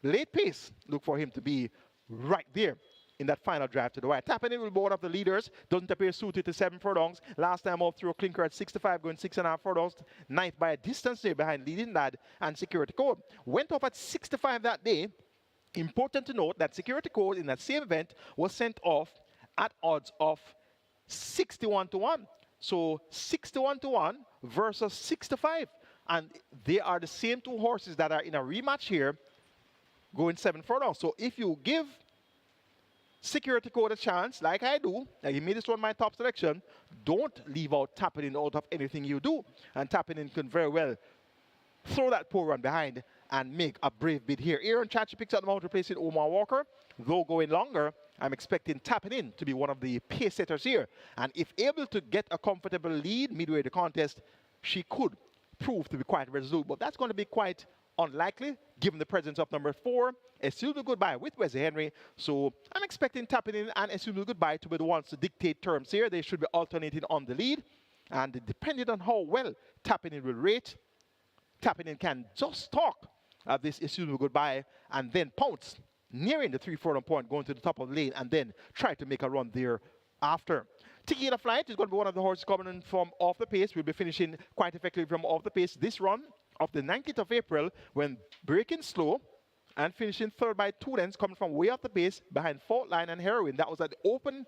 late pace, look for him to be right there in that final drive to the wire. Tapping in with one of the leaders, doesn't appear suited to 7 furlongs. Last time off through a clinker at 65, going 6.5 furlongs. 9th by a distance there behind Leading Lad and Security Code. Went off at 65 that day. Important to note that Security Code in that same event was sent off at odds of 61 to 1. So 61 to 1 versus 65. And they are the same 2 horses that are in a rematch here, going 7 furlongs. So if you give Security Code a chance, like I do, and you made this one my top selection, don't leave out Tapping In out of anything you do. And Tapping In can very well throw that poor run behind and make a brave bid here. Aaron Chachi picks up the mount, replacing Omar Walker. Though going longer, I'm expecting Tapping In to be one of the pace setters here. And if able to get a comfortable lead midway the contest, she could prove to be quite resolute. But that's going to be quite unlikely, given the presence of number 4, Assume Goodbye with Wesley Henry. So I'm expecting Tapping In and Assume Goodbye to be the ones to dictate terms here. They should be alternating on the lead. And depending on how well Tapping In will rate, Tapping In can just talk at this Assume Goodbye and then pounce nearing the 3 furlong point, going to the top of the lane, and then try to make a run there after. Tequila Flight is going to be one of the horses coming in from off the pace. We'll be finishing quite effectively from off the pace this run of the 19th of April, when breaking slow and finishing 3rd by 2 lengths, coming from way off the pace behind Fault Line and Heroin. That was at the open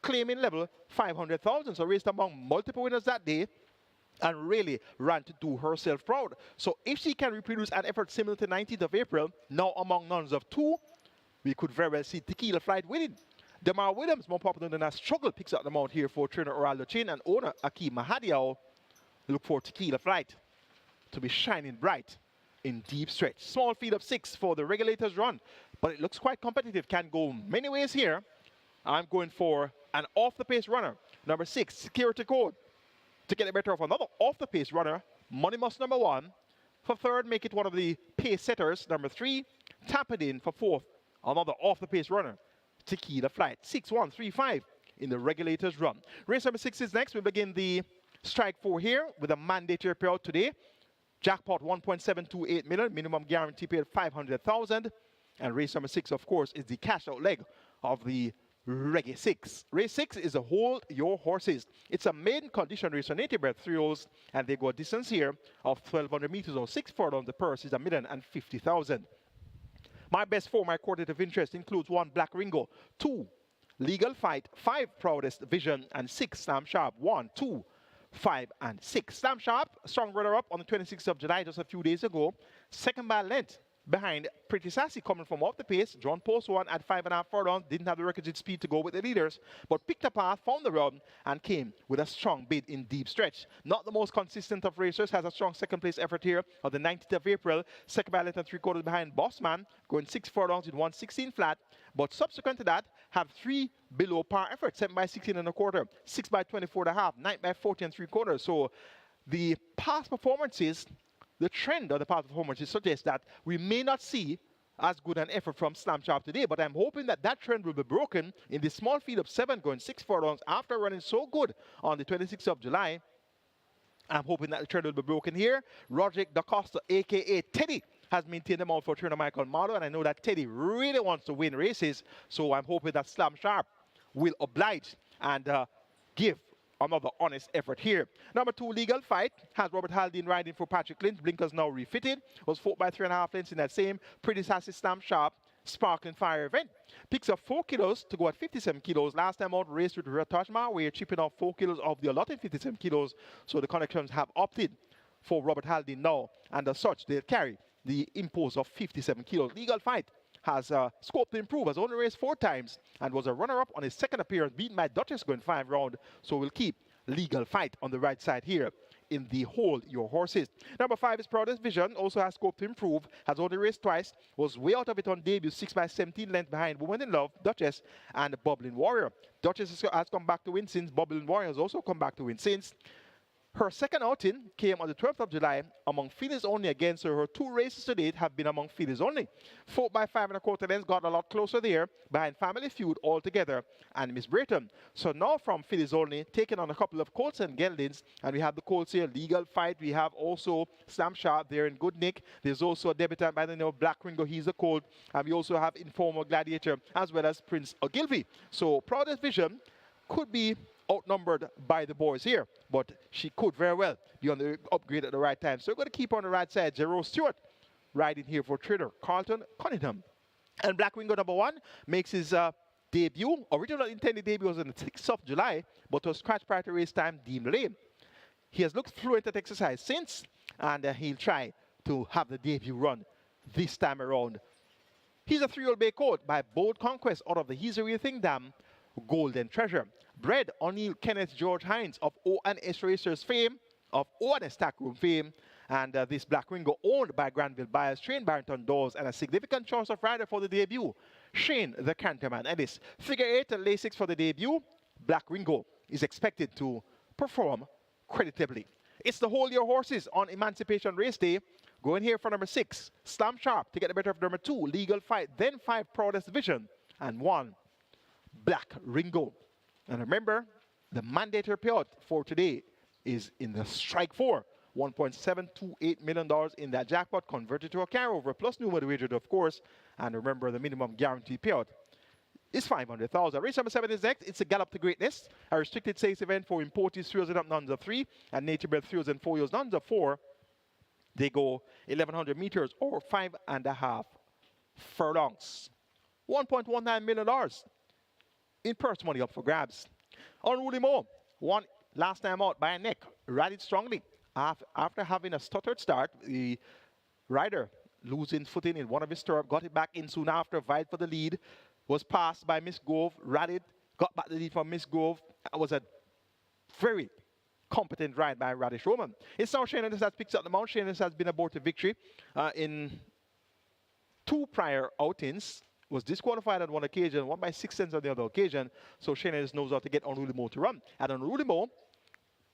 claiming level, 500,000. So raced among multiple winners that day and really ran to do herself proud. So if she can reproduce an effort similar to 19th of April, now among nuns of 2, we could very well see Tequila Flight winning. Demar Williams, more popular than a struggle, picks up the mount here for trainer Orlando Chin and owner Akeem Mahadiao. Look for Tequila Flight to be shining bright in deep stretch. Small field of 6 for the regulators run, but it looks quite competitive. Can go many ways here. I'm going for an off-the-pace runner. Number 6, Security Code. To get the better of another off-the-pace runner, Money Moss number 1. For 3rd, make it one of the pace setters. Number 3, Tapping In for 4th. Another off-the-pace runner, Tequila Flight. 6-1-3-5 in the regulators run. Race number 6 is next. We begin the strike 4 here with a mandatory payout today. Jackpot 1.728 million, minimum guarantee paid 500,000. And race number 6, of course, is the cash out leg of the Reggae 6. Race 6 is a Hold Your Horses. It's a maiden condition race on 80 bred 3-year-olds, and they go a distance here of 1,200 meters or 6 furlongs. The purse is $1,050,000. My best 4, my quartet of interest, includes 1, Black Ringo, 2, Legal Fight, 5, Proudest Vision, and 6, Slam Sharp, 1, 2, 5, and 6. Slam Sharp, strong runner-up on the 26th of July, just a few days ago. 2nd by length behind Pretty Sassy, coming from off the pace. John Post 1 at 5.5 furlongs, didn't have the requisite speed to go with the leaders, but picked a path, found the run, and came with a strong bid in deep stretch. Not the most consistent of racers, has a strong 2nd place effort here on the 19th of April. 2nd by length and 3/4 behind Bossman, going 6 furlongs in 1:16 flat. But subsequent to that, have 3 below par efforts, 7 by 16 1/4, 6 by 24 1/2, 9 by 40 3/4. So the past performances, the trend of the past performances suggests that we may not see as good an effort from Slam Sharp today, but I'm hoping that that trend will be broken in the small field of 7, going 6 furlongs after running so good on the 26th of July. I'm hoping that the trend will be broken here. Roderick Da Costa, a.k.a. Teddy, has maintained them out for trainer Michael Marlowe, and I know that Teddy really wants to win races, so I'm hoping that Slam Sharp will oblige and give another honest effort here. Number 2, Legal Fight, has Robert Haldane riding for Patrick Lynch. Blinkers now refitted. Was 4 by 3.5 lengths in that same Pretty Sassy Slam Sharp Sparkling Fire event. Picks up 4 kilos to go at 57 kilos. Last time out, raced with Ratajma, we're chipping off 4 kilos of the allotted 57 kilos. So the connections have opted for Robert Haldane now, and as such, they'll carry the impose of 57 kilos. Legal Fight has scope to improve, has only raced 4 times and was a runner-up on his 2nd appearance, beaten by Duchess going 5 round. So we'll keep Legal Fight on the right side here in the Hold Your Horses. Number 5 is Proudest Vision, also has scope to improve, has only raced twice, was way out of it on debut, 6 by 17 length behind Woman in Love, Duchess, and Bubbling Warrior. Duchess has come back to win since, Bubbling Warrior has also come back to win since. Her second outing came on the 12th of July among fillies only again, so her 2 races to date have been among fillies only. 4 by 5 1/4 lengths got a lot closer there behind Family Feud altogether and Miss Brayton. So now from fillies only, taking on a couple of colts and geldings, and we have the colts here, Legal Fight. We have also Slam Sharp there in good nick. There's also a debutant by the name of Black Ringo, he's a colt. And we also have Informer Gladiator as well as Prince Ogilvy. So Proudest Vision could be outnumbered by the boys here, but she could very well be on the upgrade at the right time. So we're going to keep her on the right side. Jerome Stewart riding here for trainer Carlton Cunningham. And Black Wingo number 1 makes his debut. Original intended debut was on the 6th of July, but was scratched prior to race time deemed lame. He has looked fluent at exercise since, and he'll try to have the debut run this time around. He's a 3-year-old bay colt by Bold Conquest out of the He's a Real Thing Dam Golden Treasure. Bred O'Neill Kenneth George Hines of O&S Racers fame, of O&S Tackroom fame, and this Black Ringo owned by Granville Byers, trained Barrington Dawes, and a significant choice of rider for the debut, Shane the Canterman Ellis. Figure 8 and lay 6 for the debut. Black Ringo is expected to perform creditably. It's the Hold Your Horses on Emancipation Race Day. Going here for number 6, Slam Sharp to get the better of number 2, Legal Fight, then 5, Proudest Vision, and 1, Black Ringo. And remember, the mandatory payout for today is in the Strike 4. $1.728 million in that jackpot converted to a carryover, plus new money wagered, of course. And remember, the minimum guaranteed payout is $500,000. Race number 7 is next. It's a Gallop to Greatness, a restricted stakes event for imported 3 years and up nuns of 3, and native bred 3 years and 4 years nuns of 4. They go 1,100 meters or 5.5 furlongs. $1.19 million in purse money up for grabs. Unruly Mo won last time out by a neck, rallied strongly. After having a stuttered start, the rider losing footing in one of his stirrups, got it back in soon after, vied for the lead, was passed by Miss Grove, rallied, got back the lead from Miss Grove. It was a very competent ride by Radish Roman. It's now Shannon has picked up the mount. Shannon has been aboard to victory in 2 prior outings. Was disqualified on one occasion, 1 by 6 cents on the other occasion. So Shannon knows how to get Unruly Mo to run. And Unruly Mo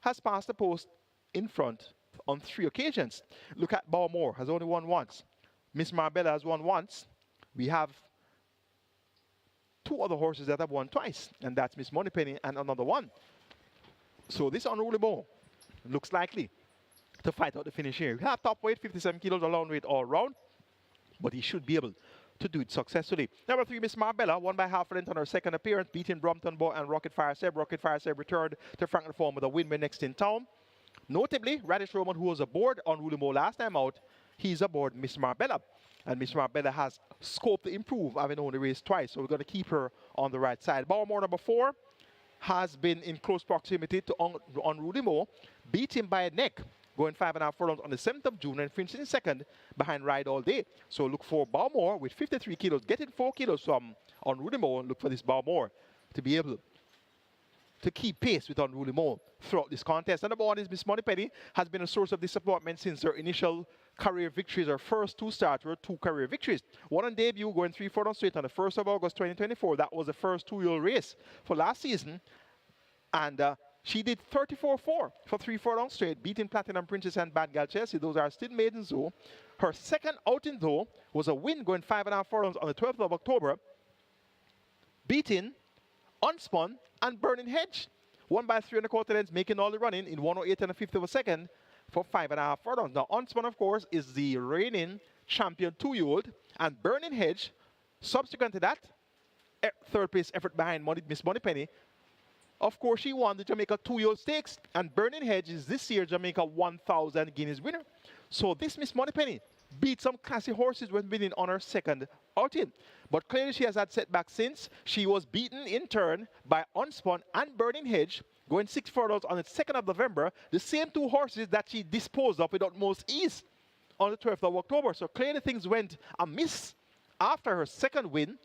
has passed the post in front on 3 occasions. Look at Balmore, has only won once. Miss Marbella has won once. We have 2 other horses that have won twice, and that's Miss Moneypenny and another one. So this Unruly Mo looks likely to fight out the finish here. We have top weight, 57 kilos, a long weight all round, but he should be able to do it successfully. Number 3, Miss Marbella, won by half a length on her second appearance, beating Brompton Boy and Rocket Fire Seb. Rocket Fire Seb returned to Franklin Farm with a win when next in town. Notably, Radish Roman, who was aboard Unruly Mo last time out, he's aboard Miss Marbella. And Miss Marbella has scope to improve, having only raced twice, so we're going to keep her on the right side. Balmore, number 4, has been in close proximity to Unruly Mo, beat him by a neck, going 5.5 furlongs on the 7th of June and finishing second behind Ride All Day. So look for Balmore with 53 kilos, getting 4 kilos from Unruly Mo. Look for this Balmore to be able to keep pace with Unruly Mo throughout this contest. And number 1 is Miss Moneypenny, has been a source of disappointment since her initial career victories. Her first 2 starts were 2 career victories. One on debut, going 3 furlongs straight on the 1st of August 2024. That was the first 2-year race for last season. And she did 34-4 for 3 furlongs straight, beating Platinum Princess and Bad Gal Chelsea. Those are still maidens though. Her second outing though was a win, going 5.5 furlongs on the 12th of October, beating Unspun and Burning Hedge. 1 by 3 1/4 lengths, making all the running in 1:08 and a fifth of a second for 5.5 furlongs. Now Unspun, of course, is the reigning champion 2-year-old, and Burning Hedge, subsequent to that, 3rd place effort behind Miss Moneypenny. Of course, she won the Jamaica 2-year-old stakes, and Burning Hedge is this year Jamaica 1,000 Guineas winner. So this Miss Moneypenny beat some classy horses when winning on her second outing. But clearly she has had setbacks since. She was beaten in turn by Unspun and Burning Hedge, going 6 furlongs on the 2nd of November, the same 2 horses that she disposed of with utmost ease on the 12th of October. So clearly things went amiss after her second win.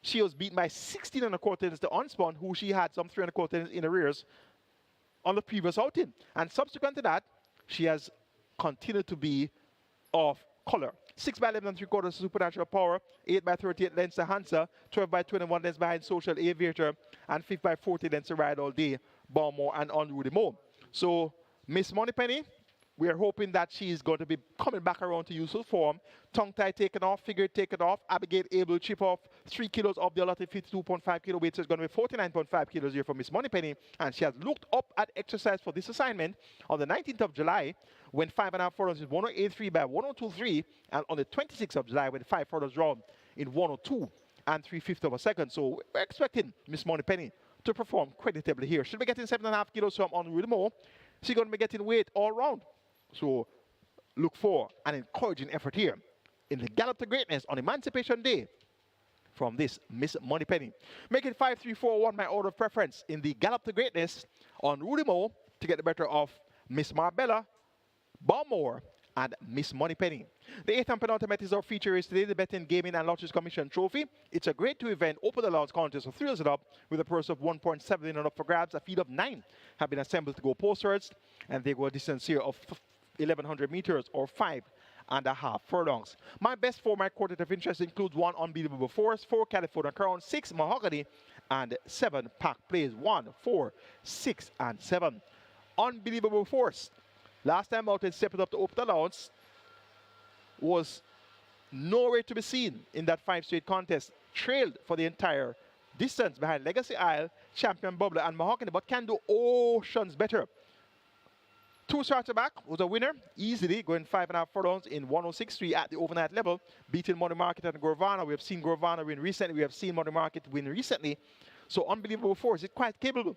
She was beaten by 16 1/4 lengths to Unspun, who she had some 3 1/4 lengths in arrears on the previous outing. And subsequent to that, she has continued to be off color. 6 by 11 and 3/4 Supernatural Power, 8 by 38 lengths to Hansa, 12 by 21 lengths behind Social Aviator, and 5 by 40 lengths to Ride All Day, Balmore and Unruly Mo. So Miss Moneypenny, we are hoping that she is going to be coming back around to useful form. Tongue tie taken off, figure taken off. Abigail able to chip off 3 kilos of the allotted 52.5 kilo weight, so it's going to be 49.5 kilos here for Miss Moneypenny. And she has looked up at exercise for this assignment on the 19th of July, when 5.5 furlongs is 108.3 by 102.3, and on the 26th of July, when 5 furlongs round in 102 and 3/5 of a second. So we're expecting Miss Moneypenny to perform creditably here. She'll be getting 7.5 kilos from Unruly Mo. She's going to be getting weight all round. So look for an encouraging effort here in the Gallop to Greatness on Emancipation Day from this Miss Moneypenny. Make it 5-3-4-1 my order of preference in the Gallop to Greatness on Rudy Mo to get the better of Miss Marbella, Balmore, and Miss Moneypenny. The 8th and penultimate is our feature race today, the Betting, Gaming and Lotteries Commission Trophy. It's a grade 2 event, open allowance contest, so thrills it up with a purse of 1.7 million up for grabs. A field of 9 have been assembled to go postwards, and they go a distance here of 1,100 meters or 5.5 furlongs. My best 4 my quartet of interest includes 1 Unbelievable Force, 4 California Crown, 6 Mahogany, and 7 Pack Plays 1, 4, 6, and 7. Unbelievable Force. Last time out, it stepped up to open allowance, was nowhere to be seen in that 5 straight contest. Trailed for the entire distance behind Legacy Isle, Champion Bubbler, and Mahogany, but can do oceans better. 2 starts back was a winner, easily going 5.5 furlongs in 106.3 at the overnight level, beating Money Market and Gorvana. We have seen Gorvana win recently. We have seen Money Market win recently. So Unbelievable Force is quite capable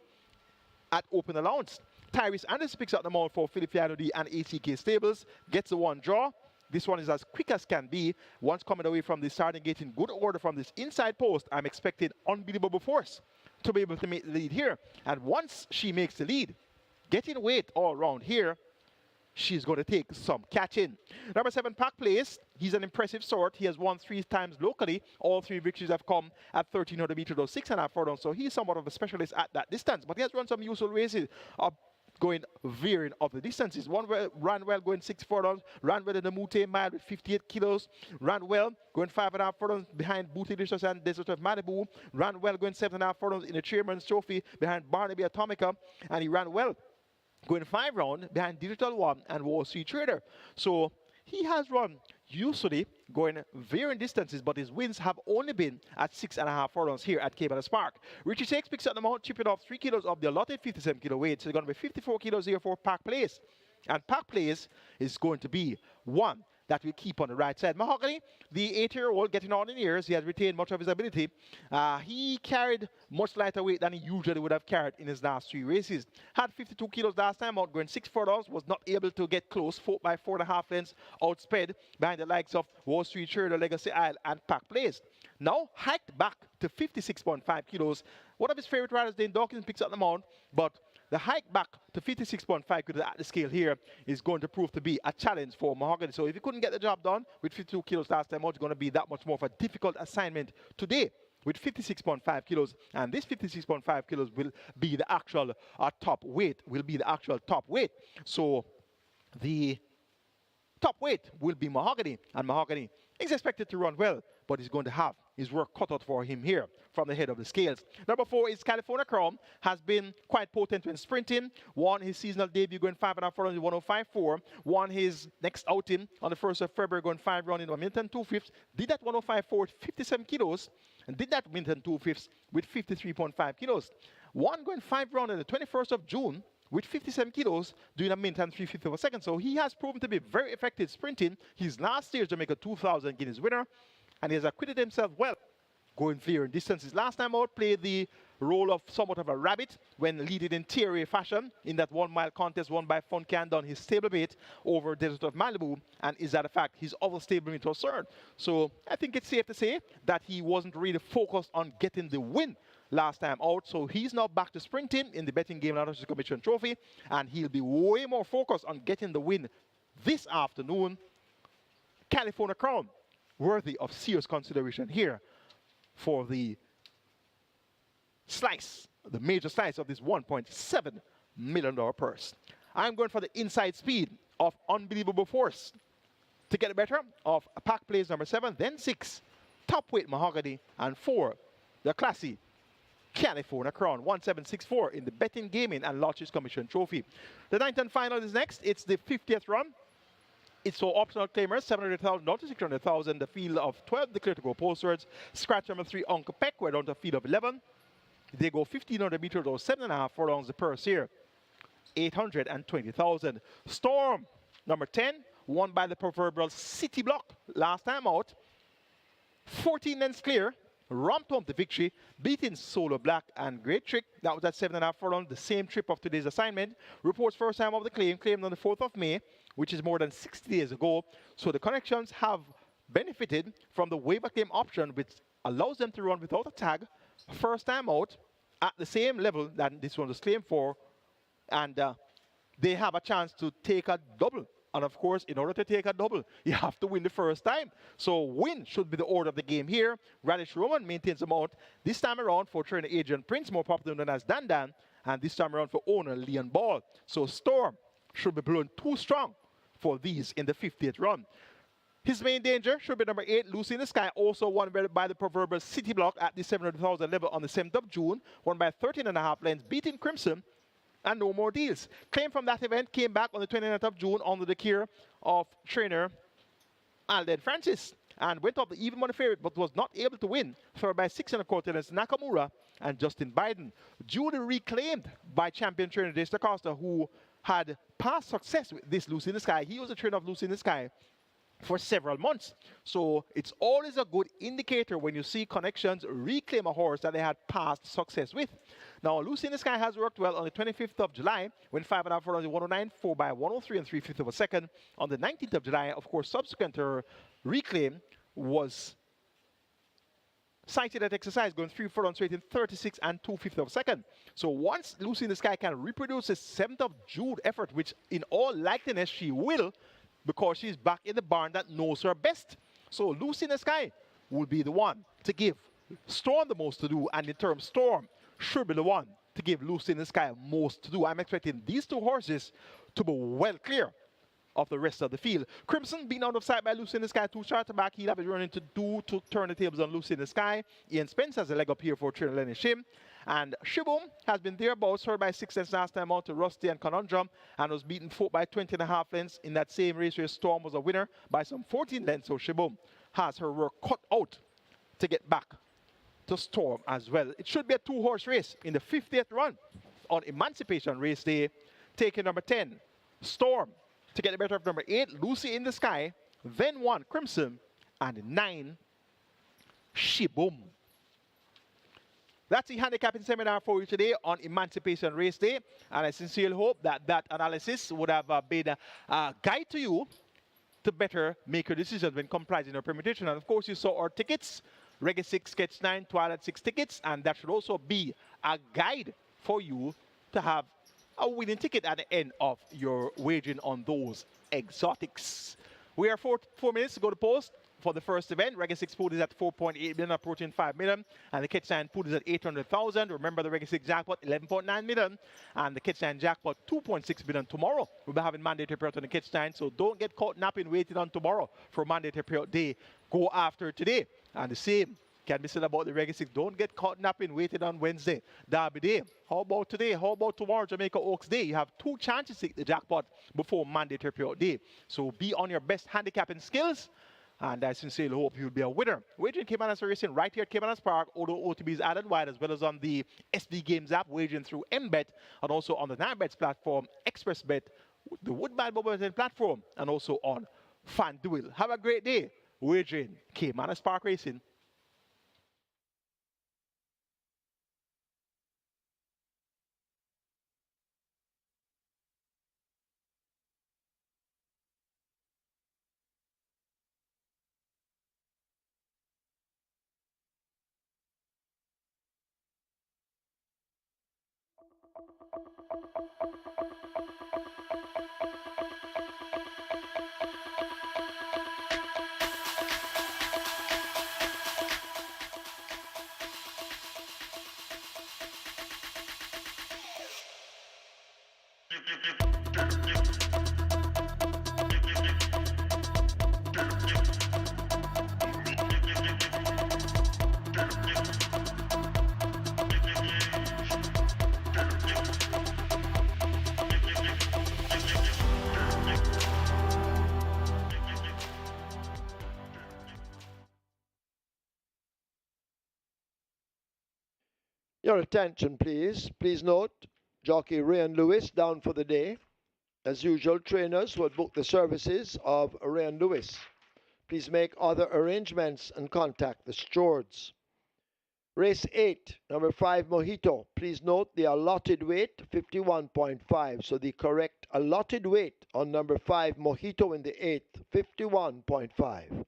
at open allowance. Tyrese Anderson picks up the mount for Philippiano D and ATK Stables, gets the 1 draw. This one is as quick as can be. Once coming away from the starting gate in good order from this inside post, I'm expecting Unbelievable Force to be able to make the lead here. And once she makes the lead, getting weight all around here, she's going to take some catching. Number 7, Pack Place. He's an impressive sort. He has won 3 times locally. All 3 victories have come at 1,300 meters or 6.5 furlongs. So he's somewhat of a specialist at that distance. But he has run some useful races going veering of the distances. One ran well going 6 furlongs, ran well in the Mute Mile with 58 kilos, ran well going 5.5 furlongs behind Bootylicious and Desert of Malibu, ran well going 7.5 furlongs in the Chairman's Trophy behind Barnaby Atomica, and he ran well going 5 round behind Digital One and Wall Street Trader. So he has run usually going varying distances, but his wins have only been at 6.5 furlongs here at Caymanas Park. Richie Shakes picks up the mount, chipping off 3 kilos of the allotted 57 kilo weight. So it's going to be 54 kilos here for Pack Place. And Pack Place is going to be one that we keep on the right side. Mahogany, the 8-year-old getting on in years, he has retained much of his ability. He carried much lighter weight than he usually would have carried in his last 3 races. Had 52 kilos last time out, going 6 furlongs, was not able to get close, 4 by 4.5 lengths outsped behind the likes of Wall Street Trader, Legacy Isle, and Pack Place. Now hiked back to 56.5 kilos. One of his favorite riders, Dane Dawkins, picks up the mount, but the hike back to 56.5 kilos at the scale here is going to prove to be a challenge for Mahogany. So if you couldn't get the job done with 52 kilos last time out, it's going to be that much more of a difficult assignment today with 56.5 kilos. And this 56.5 kilos will be the actual top weight, So the top weight will be Mahogany, and Mahogany is expected to run well, but he's going to have his work cut out for him here from the head of the scales. Number 4 is California Crown. Has been quite potent when sprinting. Won his seasonal debut going 5.5 furlongs in 105.4. Won his next outing on the 1st of February going 5 round in 1 minute and 2/5. Did that 105.4 with 57 kilos, and did that 1 minute and 2/5 with 53.5 kilos. Won going 5 round on the 21st of June with 57 kilos, doing 1 minute and 3/5 of a second. So he has proven to be very effective sprinting. His last year's Jamaica 2,000 Guineas winner, and he has acquitted himself well going varying distances. Last time out, played the role of somewhat of a rabbit when leading in teary fashion in that 1 mile contest won by Funcan on his stablemate over Desert of Malibu, and is that a fact his other stablemate was third. So I think it's safe to say that he wasn't really focused on getting the win last time out. So he's now back to sprinting in the Betting, Game and Lotteries Commission Trophy, and he'll be way more focused on getting the win this afternoon. California Crown, worthy of serious consideration here for the slice, the major slice of this 1.7 million purse. I'm going for the inside speed of Unbelievable Force to get the better of pack plays number 7, then 6, Top Weight Mahogany, and 4, the classy California Crown 1764 in the Betting, Gaming, and Lotteries Commission Trophy. The 9th and final is next. It's the 50th run. It's for optional claimers, 700,000 to 600,000. The field of 12 declared to go postwards. Scratch number 3, Uncle Peck, we're down to a field of 11. They go 1,500 meters or 7.5 furlongs. The purse here, 820,000. Storm number 10, won by the proverbial City Block last time out. 14 lengths clear. Romped home to victory, beating Solo Black and Great Trick. That was at 7.5 furlongs, the same trip of today's assignment. Reports first time of the claim, claimed on the 4th of May, which is more than 60 days ago. So the connections have benefited from the waiver claim option, which allows them to run without a tag, first time out, at the same level that this one was claimed for. And they have a chance to take a double. And of course, in order to take a double, you have to win the first time. So win should be the order of the game here. Radish Roman maintains the mount. This time around for trainer Adrian Prince, more popular known as Dan Dan. And this time around for owner Leon Ball. So Storm should be blown too strong for these in the 50th run. His main danger should be number 8, Lucy in the Sky, also won by the proverbial City Block at the 700,000 level on the 7th of June, won by 13.5 lengths, beating Crimson, and no more deals. Claim from that event came back on the 29th of June under the care of trainer Alden Francis and went up the even money favorite but was not able to win, followed by 6.25 lengths Nakamura and Justin Biden. Duly reclaimed by champion trainer Jace DaCosta, who had past success with this Lucy in the Sky. He was a trainer of Lucy in the Sky for several months. So it's always a good indicator when you see connections reclaim a horse that they had past success with. Now, Lucy in the Sky has worked well on the 25th of July, when 5.5 furlongs 109, 4 by 103 and 3/5 of a second. On the 19th of July, of course, subsequent to her reclaim, was cited at exercise, going 3 furlongs straight in 36 and 2/5 of a second. So once Lucy in the Sky can reproduce a 7th of June effort, which in all likeliness she will, because she's back in the barn that knows her best. So Lucy in the Sky will be the one to give Storm the most to do, and in terms Storm should be the one to give Lucy in the Sky most to do. I'm expecting these two horses to be well clear of the rest of the field. Crimson being out of sight by Lucy in the Sky, 2 starts back. He'll have it running to do to turn the tables on Lucy in the Sky. Ian Spence has a leg up here for trainer Lenny Shim. And Shiboom has been thereabouts, heard by 6 lengths last time out to Rusty and Conundrum, and was beaten by 20.5 lengths in that same race where Storm was a winner by some 14 lengths. So Shiboom has her work cut out to get back to Storm as well. It should be a 2-horse race in the 50th run on Emancipation Race Day. Taking number 10, Storm, to get the better of number 8, Lucy in the Sky, then 1, Crimson, and 9, Shiboom. That's the handicapping seminar for you today on Emancipation Race Day. And I sincerely hope that that analysis would have been a guide to you to better make your decisions when comprising your permutation. And of course, you saw our tickets, Reggae 6, Sketch 9, Twilight 6 tickets. And that should also be a guide for you to have a winning ticket at the end of your wagering on those exotics. We are 4 minutes to go to post for the first event. Reggae 6 pool is at 4.8 million, approaching 5 million. And the Catch 9 pool is at 800,000. Remember the Reggae 6 jackpot, 11.9 million. And the Catch 9 jackpot, 2.6 million tomorrow. We'll be having mandatory payout on the Catch 9. So don't get caught napping waiting on tomorrow for mandatory payout day. Go after today. And the same can be said about the Reggae 6. Don't get caught napping waiting on Wednesday, Derby Day. How about today? How about tomorrow, Jamaica Oaks Day? You have 2 chances to hit the jackpot before mandatory payout day. So be on your best handicapping skills. And I sincerely hope you'll be a winner. Wagering Caymanas racing right here at Caymanas Park. Although OTB is added wide, as well as on the SD Games app, wagering through MBet, and also on the 9bets platform, ExpressBet, the Woodbine Mobile platform, and also on FanDuel. Have a great day. Wagering Caymanas Park Racing. Your attention, please. Please note, jockey Ryan Lewis down for the day. As usual, trainers will book the services of Ryan Lewis. Please make other arrangements and contact the stewards. Race 8, number 5, Mojito. Please note the allotted weight, 51.5. So the correct allotted weight on number 5, Mojito in the 8th, 51.5.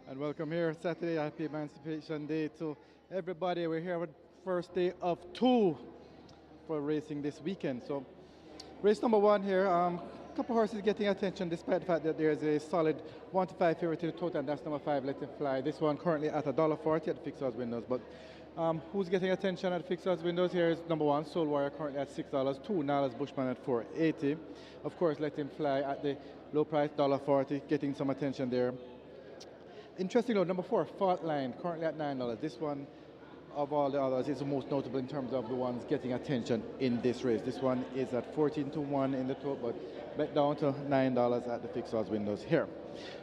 And welcome here, Saturday, Happy Emancipation Day to everybody. We're here on first day of 2 for racing this weekend. So race number 1 here, couple horses getting attention despite the fact that there's a solid 1 to 5 favorite in the total, and that's number 5, Let Him Fly. This one currently at $1.40 at the fixed odds windows. But who's getting attention at the fixed odds windows here is number 1, Soul Warrior, currently at $6, 2, Nalas Bushman at $4.80. Of course, Let Him Fly at the low price, $1.40, getting some attention there. Interesting note, number 4, Fault Line, currently at $9. This one of all the others is the most notable in terms of the ones getting attention in this race. This one is at 14 to 1 in the total, but bet down to $9 at the fixed odds windows here.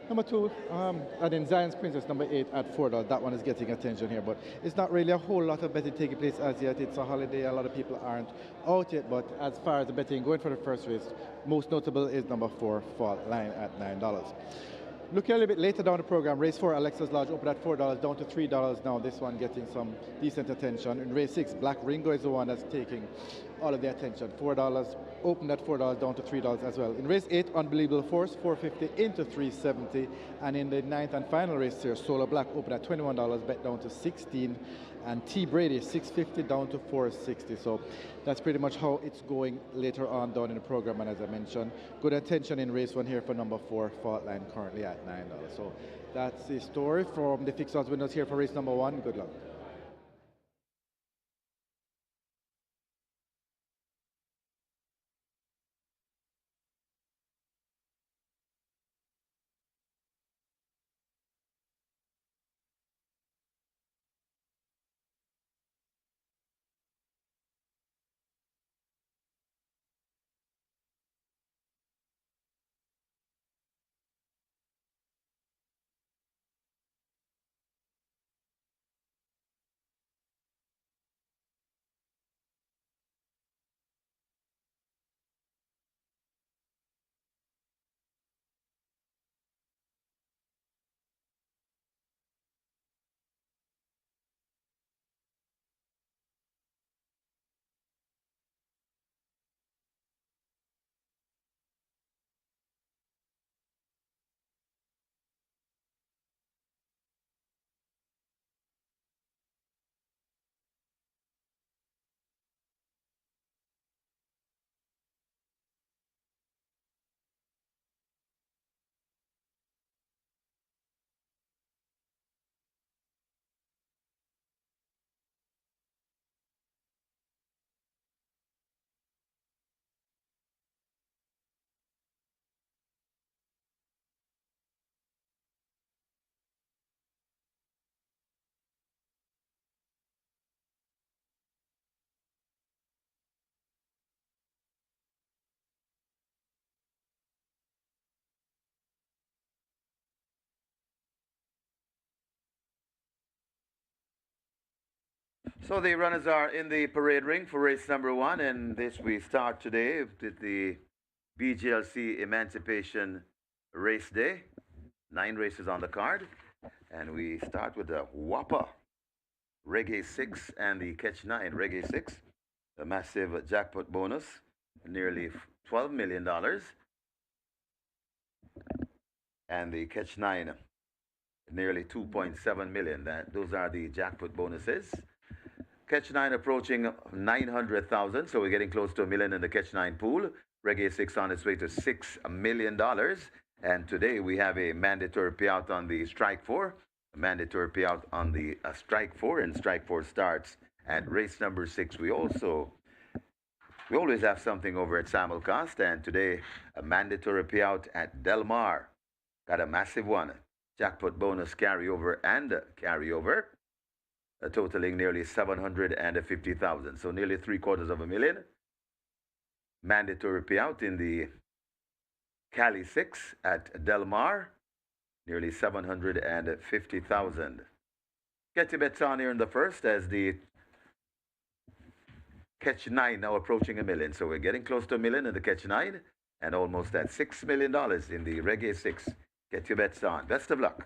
Number two, and then Zion's Princess, number 8 at $4. That one is getting attention here, but it's not really a whole lot of betting taking place as yet. It's a holiday, a lot of people aren't out yet, but as far as the betting going for the first race, most notable is number 4, Fault Line at $9. Looking a little bit later down the program, race 4, Alexa's Lodge, opened at $4, down to $3 now. This one getting some decent attention. In race 6, Black Ringo is the one that's taking all of the attention. $4, opened at $4, down to $3 as well. In race 8, Unbelievable Force, $4.50 into $3.70. And in the ninth and final race here, Solar Black opened at $21, bet down to $16. And T Brady, $6.50 down to $4.60. So that's pretty much how it's going later on down in the program. And as I mentioned, good attention in race 1 here for number 4, Fault Line, currently at $9. So that's the story from the fixed odds windows here for race number 1. Good luck. So the runners are in the parade ring for race number 1, and this we start today with the BGLC Emancipation Race Day. 9 races on the card, and we start with the Whopper Reggae 6 and the Catch 9 Reggae 6, a massive jackpot bonus, nearly $12 million, and the Catch 9 nearly 2.7 million. Those are the jackpot bonuses. Catch 9 approaching 900,000, so we're getting close to a million in the Catch 9 pool. Reggae 6 on its way to $6 million. And today we have a mandatory payout on the Strike 4. A mandatory payout on the Strike 4, and Strike 4 starts at race number 6. We always have something over at Simulcast, and today a mandatory payout at Del Mar. Got a massive one. Jackpot bonus carryover and carryover. Totaling nearly 750,000, so nearly $750,000. Mandatory payout in the Cali 6 at Del Mar, nearly 750,000. Get your bets on here in the first as the Catch 9 now approaching a million. So we're getting close to a million in the Catch 9 and almost at $6 million in the Reggae 6. Get your bets on. Best of luck.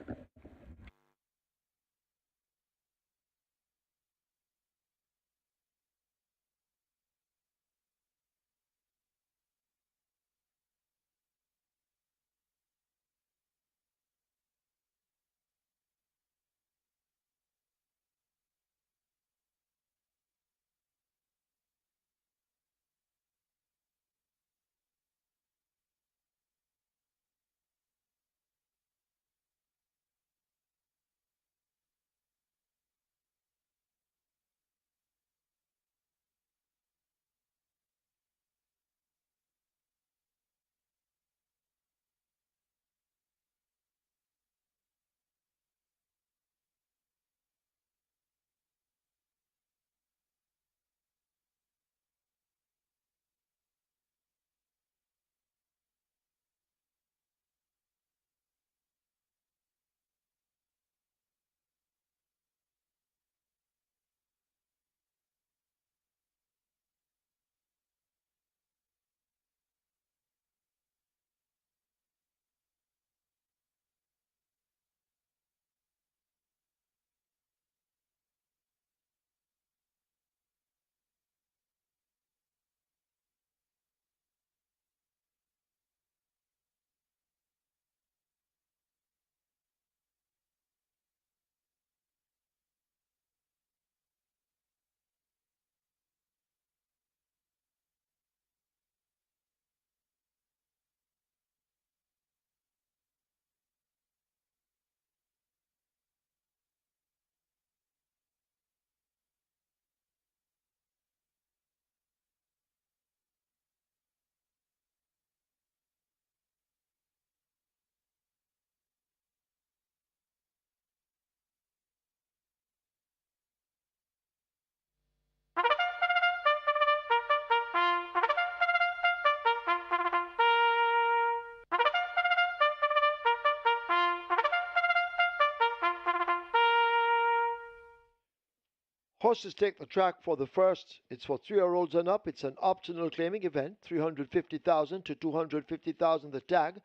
Horses take the track for the first. It's for 3-year-olds and up. It's an optional claiming event, 350,000 to 250,000 the tag.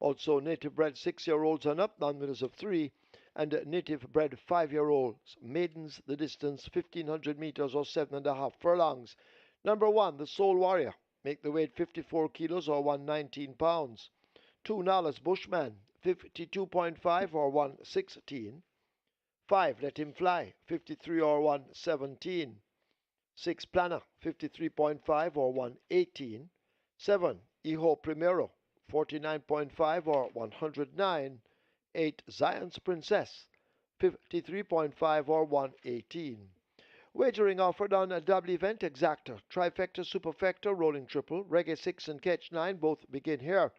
Also native bred 6-year-olds and up, non-winners of 3, and native bred 5-year-olds. Maidens, the distance 1,500 meters or 7.5 furlongs. Number 1, the Soul Warrior. Make the weight 54 kilos or 119 pounds. 2, Nala's Bushman, 52.5 or 116. 5, Let Him Fly, 53 or 117. 6, Planner, 53.5 or 118. 7, Hijo Primero, 49.5 or 109. 8, Zion's Princess, 53.5 or 118. Wagering offered on a double event exacta, trifecta, superfecta, rolling triple, Reggae 6 and Catch 9 both begin here.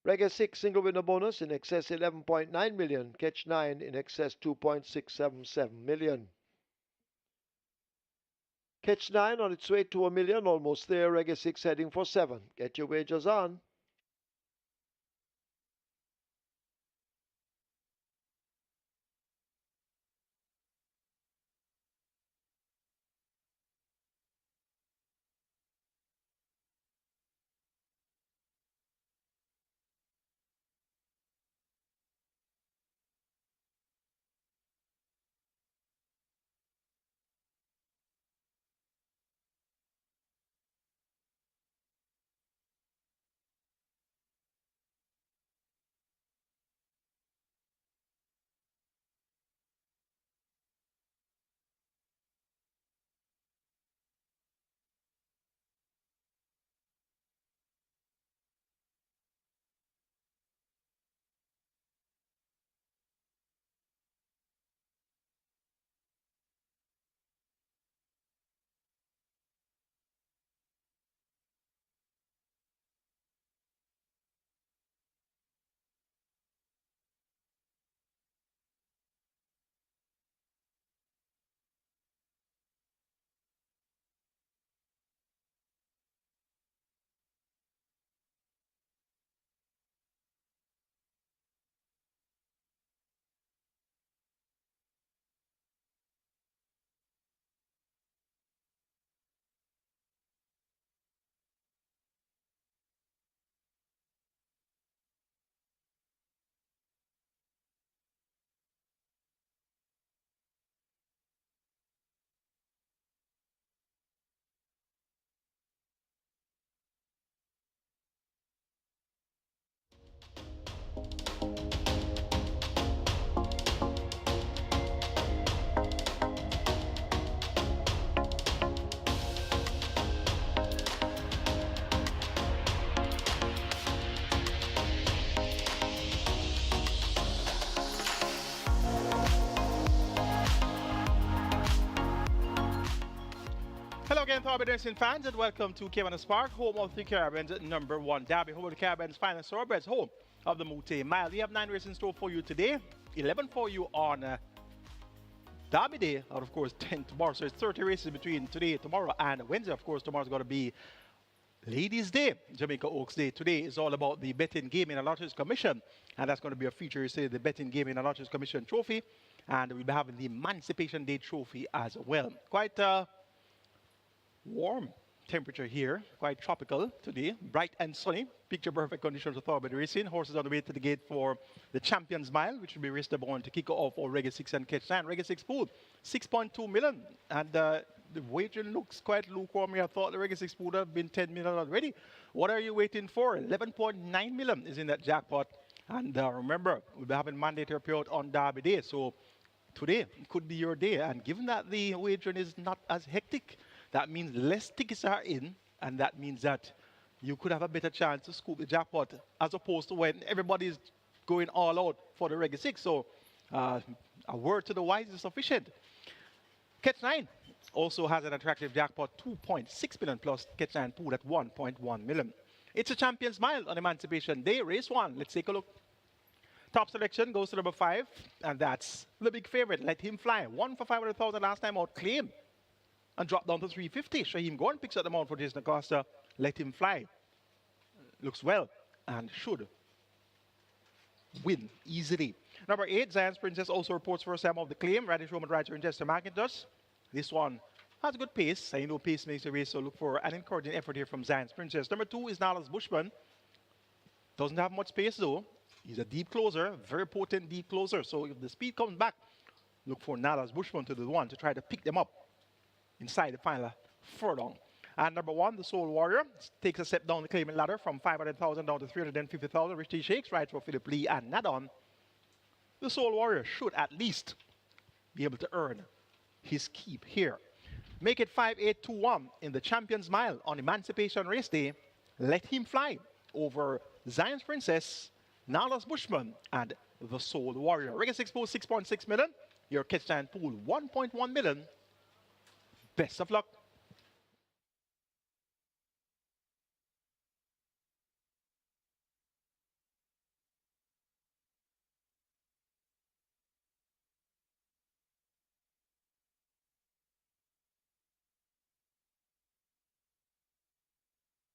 Reggae 6 single winner bonus in excess 11.9 million, Catch 9 in excess 2.677 million. Catch 9 on its way to a million, almost there. Reggae 6 heading for 7. Get your wagers on. Hello again, Thorby Racing fans, and welcome to Caymanas Park, home of the Caribbean's #1 Derby, home of the Caribbean's finest thoroughbreds, home of the Mute Mile. We have 9 races in store for you today, 11 for you on Derby Day, and of course 10 tomorrow. So it's 30 races between today, tomorrow, and Wednesday. Of course, tomorrow's going to be Ladies' Day, Jamaica Oaks Day. Today is all about the Betting Gaming and Lotteries Commission, and that's going to be a feature, you say, the Betting Gaming and Lotteries Commission trophy, and we'll be having the Emancipation Day trophy as well. Quite warm temperature here, quite tropical today, bright and sunny, picture perfect conditions for Thorby Racing. Horses on the way to the gate for the Champions Mile, which will be raced upon to kick off for Reggae 6 and Catch 9. Reggae 6 pool, 6.2 million, and the wagering looks quite lukewarm here. I thought the Reggae 6 pool would have been 10 million already. What are you waiting for? 11.9 million is in that jackpot. And remember, we'll be having mandatory payout on Derby Day, so today could be your day. And given that the wagering is not as hectic, that means less tickets are in, and that means that you could have a better chance to scoop the jackpot as opposed to when everybody's going all out for the Reggae 6. So a word to the wise is sufficient. Catch 9 also has an attractive jackpot, 2.6 million plus Catch 9 pool at 1.1 million. It's a Champions Mile on Emancipation Day, race 1. Let's take a look. Top selection goes to number 5, and that's the big favorite, Let Him Fly. 1 for 500,000 last time out, claim, and drop down to 350. Shaheem Gordon picks up the mount for Jason Acosta. Let Him Fly. Looks well and should win easily. Number 8, Zion's Princess also reports first time of the claim. Radish Roman rides her in Jester McIntosh. This one has good pace. I know pace makes a race, so look for an encouraging effort here from Zion's Princess. Number 2 is Nala's Bushman. Doesn't have much pace though. He's a deep closer, very potent deep closer. So if the speed comes back, look for Nala's Bushman to the one to try to pick them up inside the final furlong. And number 1, the Soul Warrior, takes a step down the claimant ladder from 500,000 down to 350,000. Richie Shakes, right for Philip Lee and Nadon. The Soul Warrior should at least be able to earn his keep here. Make it 5-8-2-1 in the Champions Mile on Emancipation Race Day. Let him fly over Zion's Princess, Nala's Bushman, and the Soul Warrior. Regular 6 pool 6.6 million. Your catch time pool 1.1 million. Best of luck.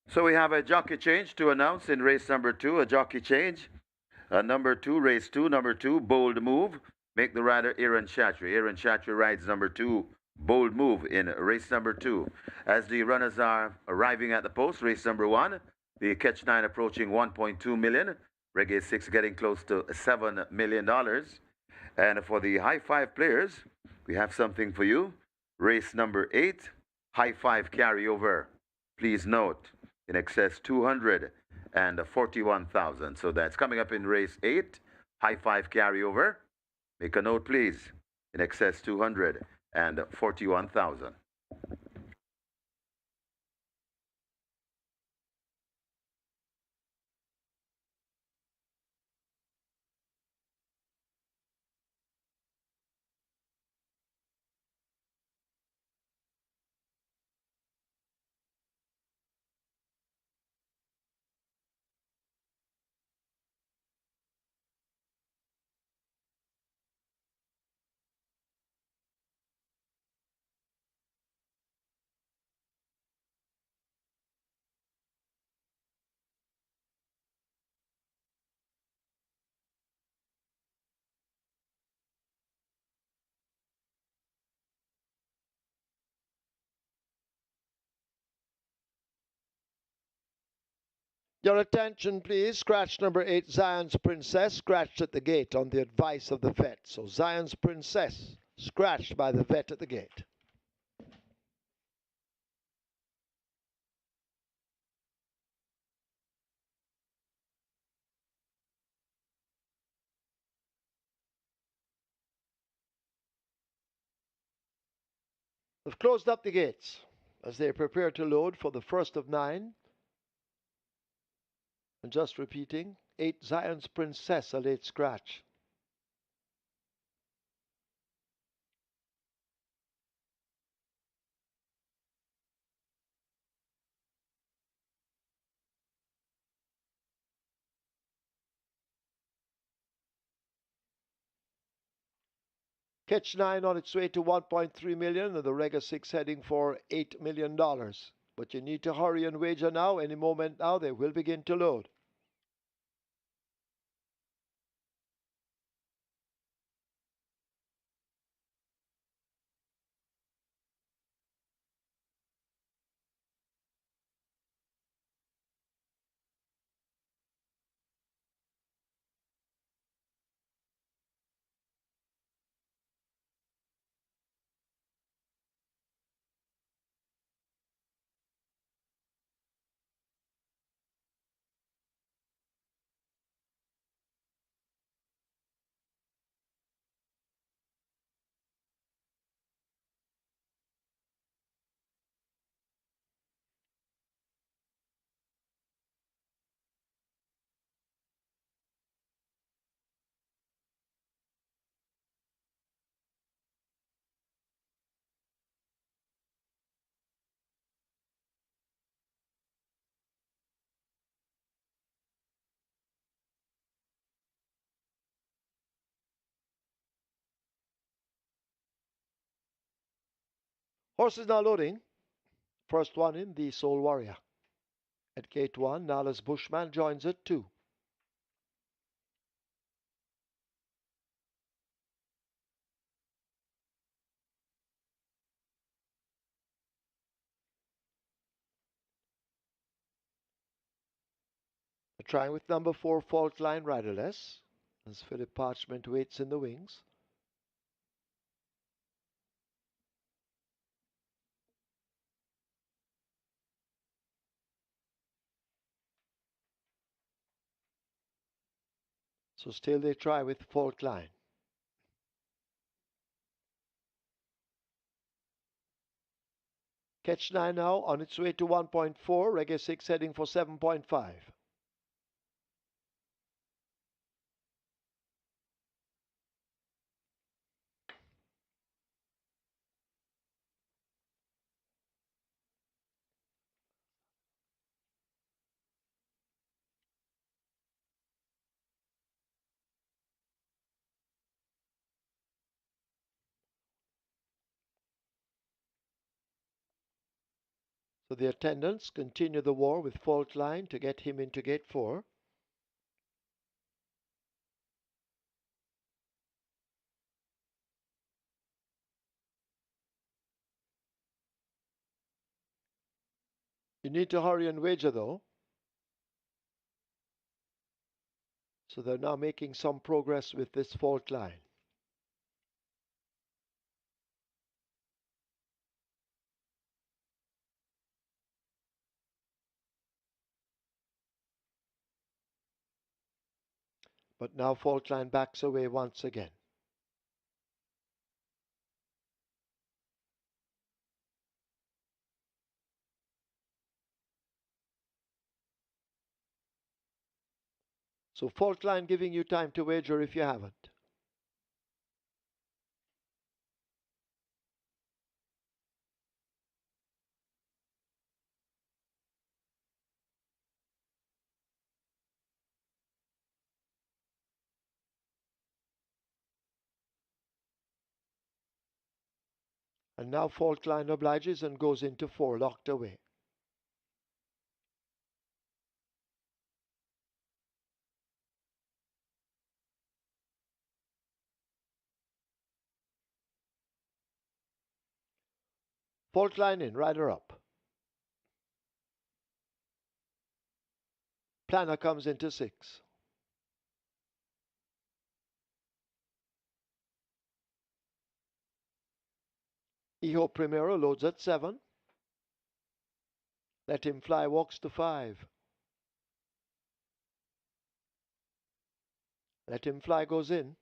So we have a jockey change to announce in race number 2, a jockey change. Number 2, race 2, number 2, Bold Move. Make the rider Aaron Chatry. Aaron Chatry rides number 2, Bold Move in race number 2. As the runners are arriving at the post, race number 1, the catch 9 approaching 1.2 million. Reggae 6 getting close to $7 million. And for the high 5 players, we have something for you. Race number 8, high 5 carryover. Please note, in excess 241,000. So that's coming up in race 8, high 5 carryover. Make a note, please. In excess 241,000. Your attention, please. Scratch number 8, Zion's Princess, scratched at the gate on the advice of the vet. So Zion's Princess, scratched by the vet at the gate. They've closed up the gates as they prepare to load for the first of 9. And just repeating, 8, Zion's Princess, a late scratch. Catch 9 on its way to 1.3 million and the Rega 6 heading for $8 million. But you need to hurry and wager now. Any moment now they will begin to load. Horses now loading. First one in, the Soul Warrior. At gate 1, Nala's Bushman joins at 2. Trying with number 4, Fault Line riderless, as Philip Parchment waits in the wings. So still they try with Fault Line. Catch 9 now on its way to 1.4, Reggae 6 heading for 7.5. So the attendants continue the war with Fault Line to get him into gate 4. You need to hurry and wager though. So they're now making some progress with this Fault Line. But now Fault Line backs away once again. So Fault Line giving you time to wager if you haven't. And now Fault Line obliges and goes into 4, locked away. Fault Line in, rider up. Planner comes into 6. Hijo Primero loads at 7. Let Him Fly walks to 5. Let Him Fly goes in.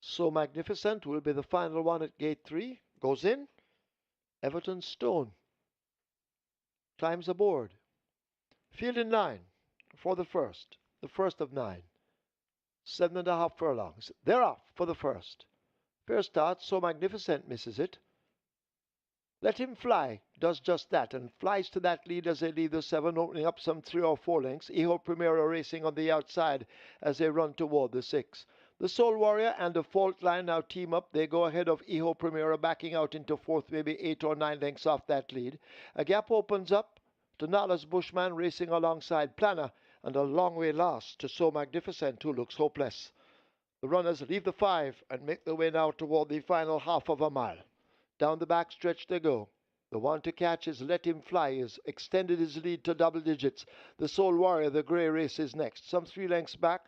So Magnificent will be the final one at gate 3. Goes in. Everton Stone climbs aboard. Field in 9 for the first of 9. 7.5 furlongs. They're off for the first. Fair start, So Magnificent misses it. Let Him Fly does just that and flies to that lead as they leave the 7, opening up some 3 or 4 lengths. Hijo Primero racing on the outside as they run toward the 6. The Soul Warrior and the Fault Line now team up. They go ahead of Hijo Primero, backing out into 4th, maybe 8 or 9 lengths off that lead. A gap opens up to Nala's Bushman racing alongside Planner, and a long way lost to So Magnificent, who looks hopeless. The runners leave the 5 and make their way now toward the final half of a mile. Down the back stretch they go. The one to catch is Let Him Fly, has extended his lead to double digits. The Soul Warrior, the grey race, is next. Some 3 lengths back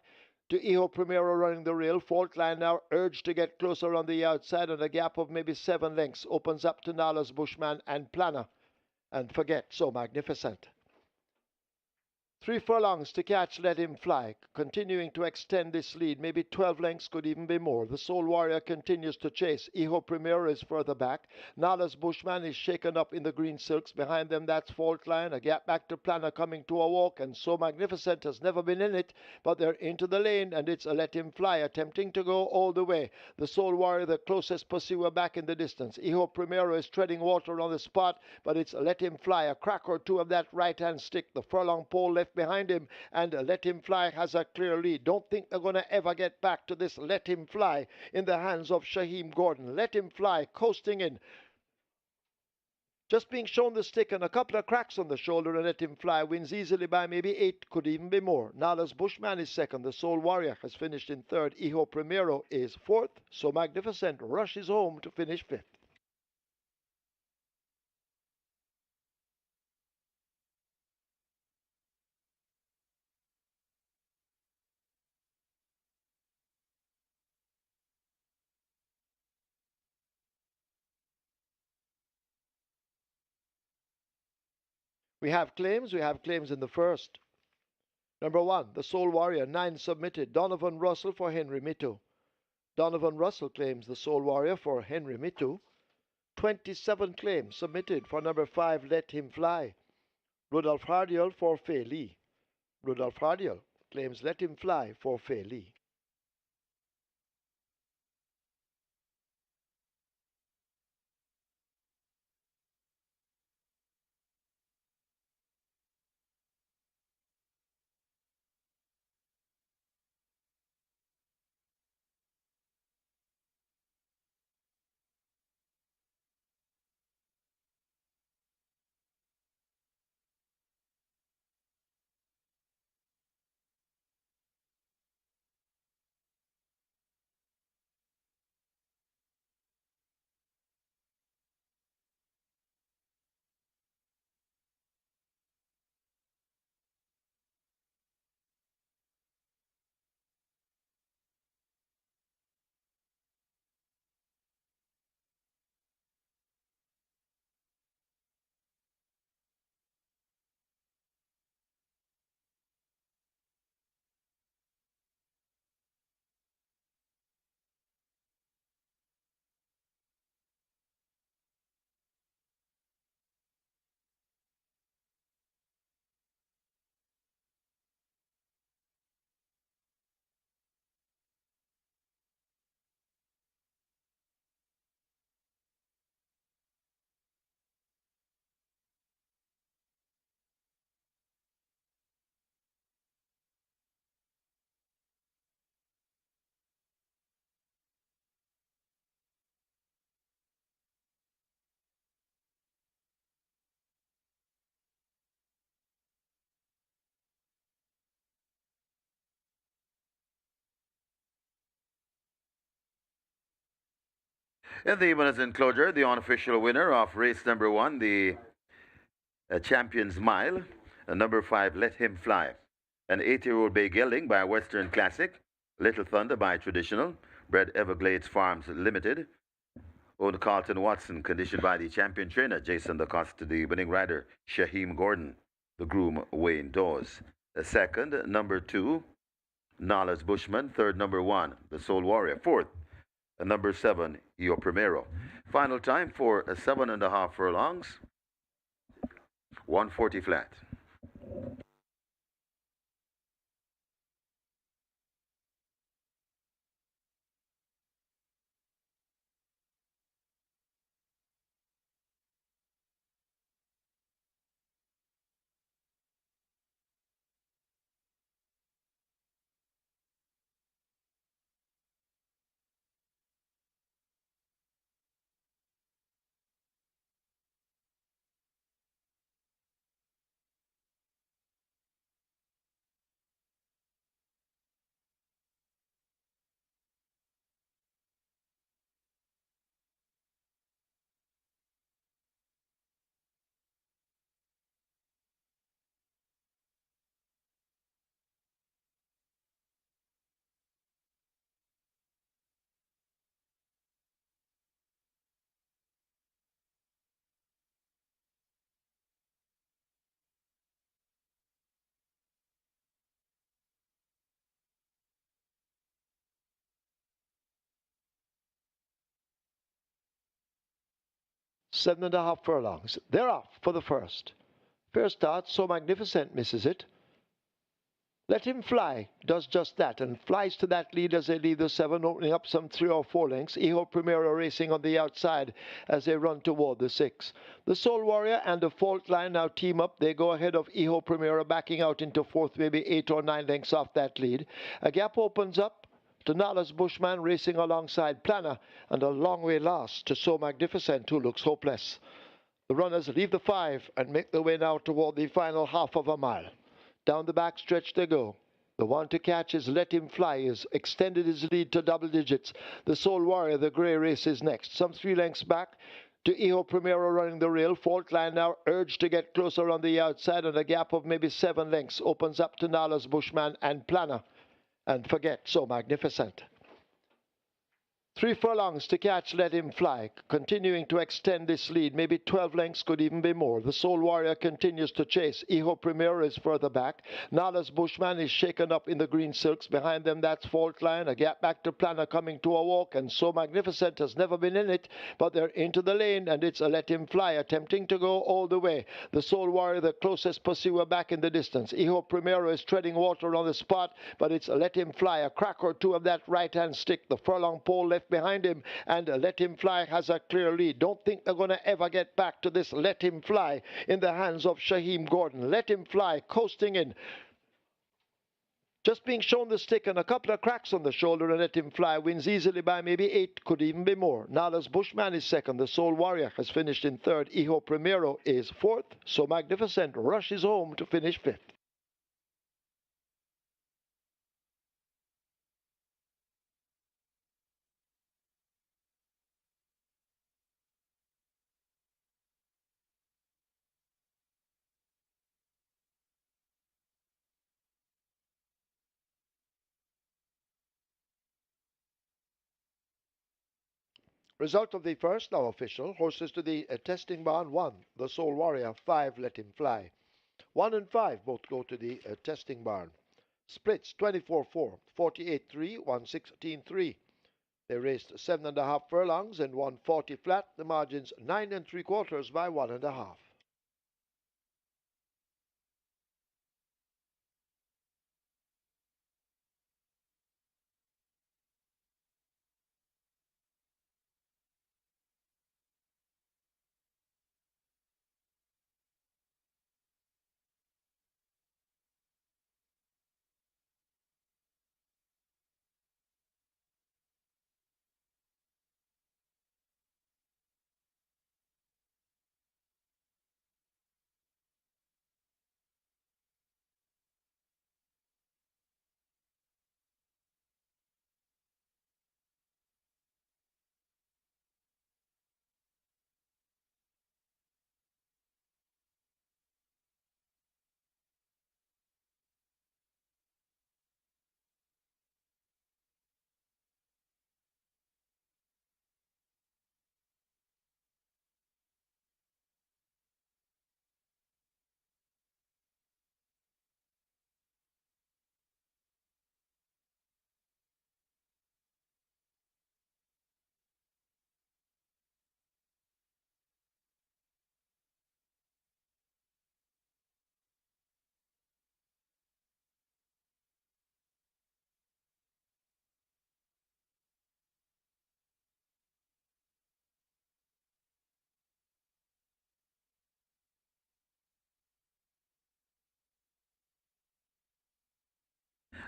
to Hijo Primero running the rail. Fault Line now urged to get closer on the outside, and a gap of maybe 7 lengths opens up to Nala's Bushman and Planner. And forget So Magnificent. 3 furlongs to catch Let Him Fly, continuing to extend this lead. Maybe 12 lengths, could even be more. The Soul Warrior continues to chase. Hijo Primero is further back. Nala's Bushman is shaken up in the green silks. Behind them, that's Fault Line. A gap back to Planner coming to a walk, and So Magnificent has never been in it, but they're into the lane, and it's a Let Him Fly attempting to go all the way. The Soul Warrior, the closest pursuer, back in the distance. Hijo Primero is treading water on the spot, but it's a Let Him Fly. A crack or 2 of that right-hand stick. The furlong pole left behind him, and Let Him Fly has a clear lead. Don't think they're going to ever get back to this Let Him Fly in the hands of Shaheem Gordon. Let Him Fly coasting in. Just being shown the stick and a couple of cracks on the shoulder, and Let Him Fly wins easily by maybe 8, could even be more. Nala's Bushman is second. The Soul Warrior has finished in 3rd. Hijo Primero is 4th. So Magnificent rushes home to finish 5th. We have claims in the first. Number 1, the Soul Warrior, 9 submitted. Donovan Russell for Henry Mitu. Donovan Russell claims the Soul Warrior for Henry Mitu. 27 claims submitted for number 5, Let Him Fly. Rudolph Hardiel for Fei Lee. Rudolph Hardiel claims Let Him Fly for Fei Lee. In the winners enclosure, the unofficial winner of race number 1, the Champions Mile, number 5, Let Him Fly. An 8-year-old bay gelding by Western Classic, Little Thunder by Traditional, bred Everglades Farms Limited, owned Carlton Watson, conditioned by the champion trainer Jason DeCosta, the winning rider Shaheem Gordon, the groom Wayne Dawes. The second, number 2, Nala's Bushman. Third, number 1, the Soul Warrior. Fourth, number 7, Io Primero. Final time for 7.5 furlongs, 140 flat. Seven and a half furlongs. They're off for the first. First start, So Magnificent misses it. Let Him Fly does just that and flies to that lead as they leave the 7, opening up some 3 or 4 lengths. Hijo Primero racing on the outside as they run toward the 6. The Soul Warrior and the Fault Line now team up. They go ahead of Hijo Primero, backing out into 4th, maybe 8 or 9 lengths off that lead. A gap opens up to Nala's Bushman racing alongside Planner, and a long way lost to So Magnificent, who looks hopeless. The runners leave the 5 and make their way now toward the final half of a mile. Down the back stretch they go. The one to catch is Let Him Fly, has extended his lead to double digits. The Soul Warrior, the grey race, is next. Some 3 lengths back to Hijo Primero running the rail. Fault Line now urged to get closer on the outside, and a gap of maybe 7 lengths opens up to Nala's Bushman and Planner. And forget So Magnificent. 3 furlongs to catch, let him fly, continuing to extend this lead. Maybe 12 lengths, could even be more. The Soul Warrior continues to chase. Hijo Primero is further back. Nala's Bushman is shaken up in the green silks. Behind them, that's Fault Line. A gap back to Planner coming to a walk, and So Magnificent has never been in it, but they're into the lane, and it's a Let Him Fly, attempting to go all the way. The Soul Warrior, the closest pursuer, back in the distance. Hijo Primero is treading water on the spot, but it's a Let Him Fly. A crack or two of that right-hand stick. The furlong pole left behind him, and Let Him Fly has a clear lead. Don't think they're going to ever get back to this Let Him Fly in the hands of Shaheem Gordon. Let Him Fly coasting in. Just being shown the stick and a couple of cracks on the shoulder, and Let Him Fly wins easily by maybe 8, could even be more. Nala's Bushman is second. The Soul Warrior has finished in third. Hijo Primero is fourth. So Magnificent rushes home to finish fifth. Result of the first, now official. Horses to the testing barn: 1, the Soul Warrior; 5, Let Him Fly. 1 and 5 both go to the testing barn. Splits: 24-4, 48-3, 116-3. They raced 7.5 furlongs and won 40 flat. The margins 9 3/4 by 1.5.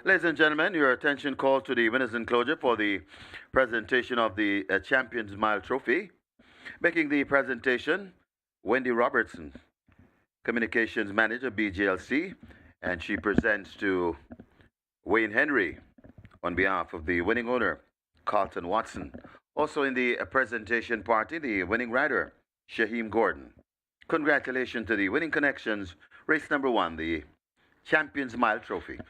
Ladies and gentlemen, your attention called to the winners enclosure for the presentation of the Champions Mile Trophy. Making the presentation, Wendy Robertson, Communications Manager, BGLC, and she presents to Wayne Henry on behalf of the winning owner, Carlton Watson. Also in the presentation party, the winning rider, Shaheem Gordon. Congratulations to the winning connections, race number 1, the Champions Mile Trophy.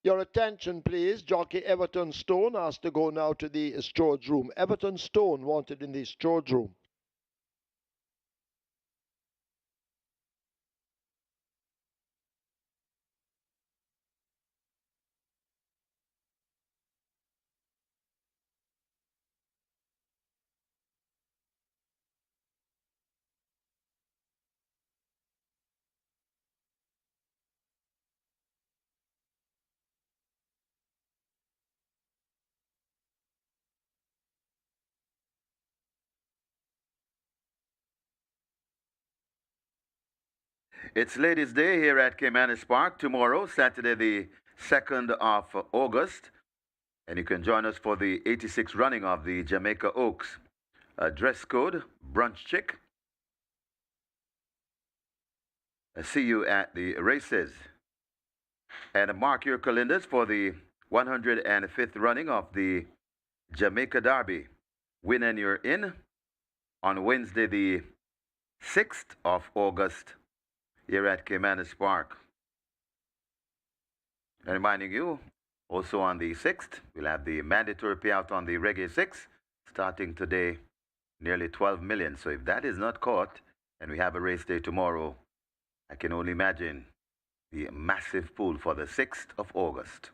Your attention, please. Jockey Everton Stone has to go now to the storage room. Everton Stone wanted in the storage room. It's Ladies' Day here at Caymanas Park tomorrow, Saturday, the 2nd of August. And you can join us for the 86th running of the Jamaica Oaks. Dress code, brunch chick. See you at the races. And mark your calendars for the 105th running of the Jamaica Derby. Win and you're in on Wednesday, the 6th of August, here at Caymanas Park. And reminding you, also on the 6th, we'll have the mandatory payout on the Reggae 6, starting today, nearly 12 million. So if that is not caught, and we have a race day tomorrow, I can only imagine the massive pool for the 6th of August.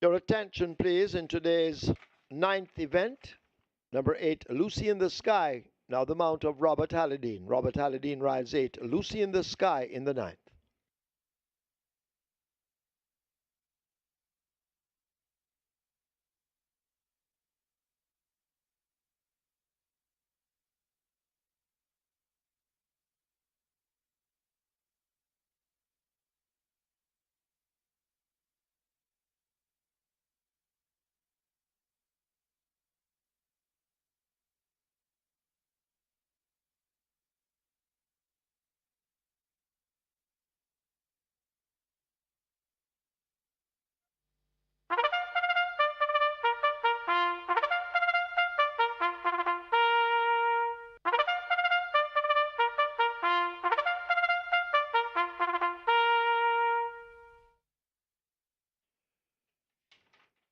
Your attention, please, in today's ninth event. Number 8, Lucy in the Sky. Now the mount of Robert Halladine. Robert Halladine rides 8, Lucy in the Sky in the ninth.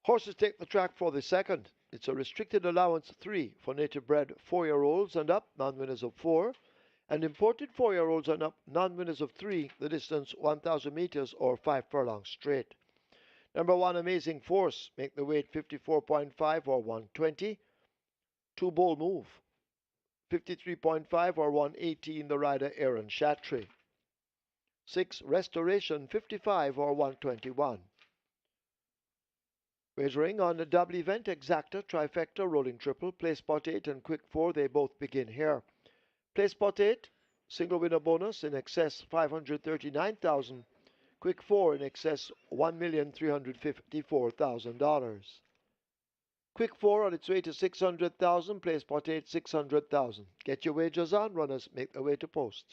Horses take the track for the second. It's a restricted allowance 3 for native bred 4-year-olds and up, non-winners of 4, and imported 4-year-olds and up, non-winners of 3, the distance 1,000 meters or 5 furlongs straight. Number 1, Amazing Force, make the weight 54.5 or 120. 2, Bold Move, 53.5 or 118, the rider Aaron Chattree. 6, Restoration, 55 or 121. Wagering on the double event, exacta, trifecta, rolling triple, play spot 8 and quick 4, they both begin here. Play spot 8, single winner bonus in excess 539,000, quick 4 in excess $1,354,000. Quick 4 on its way to 600,000, play spot 8, 600,000. Get your wagers on, runners make their way to post.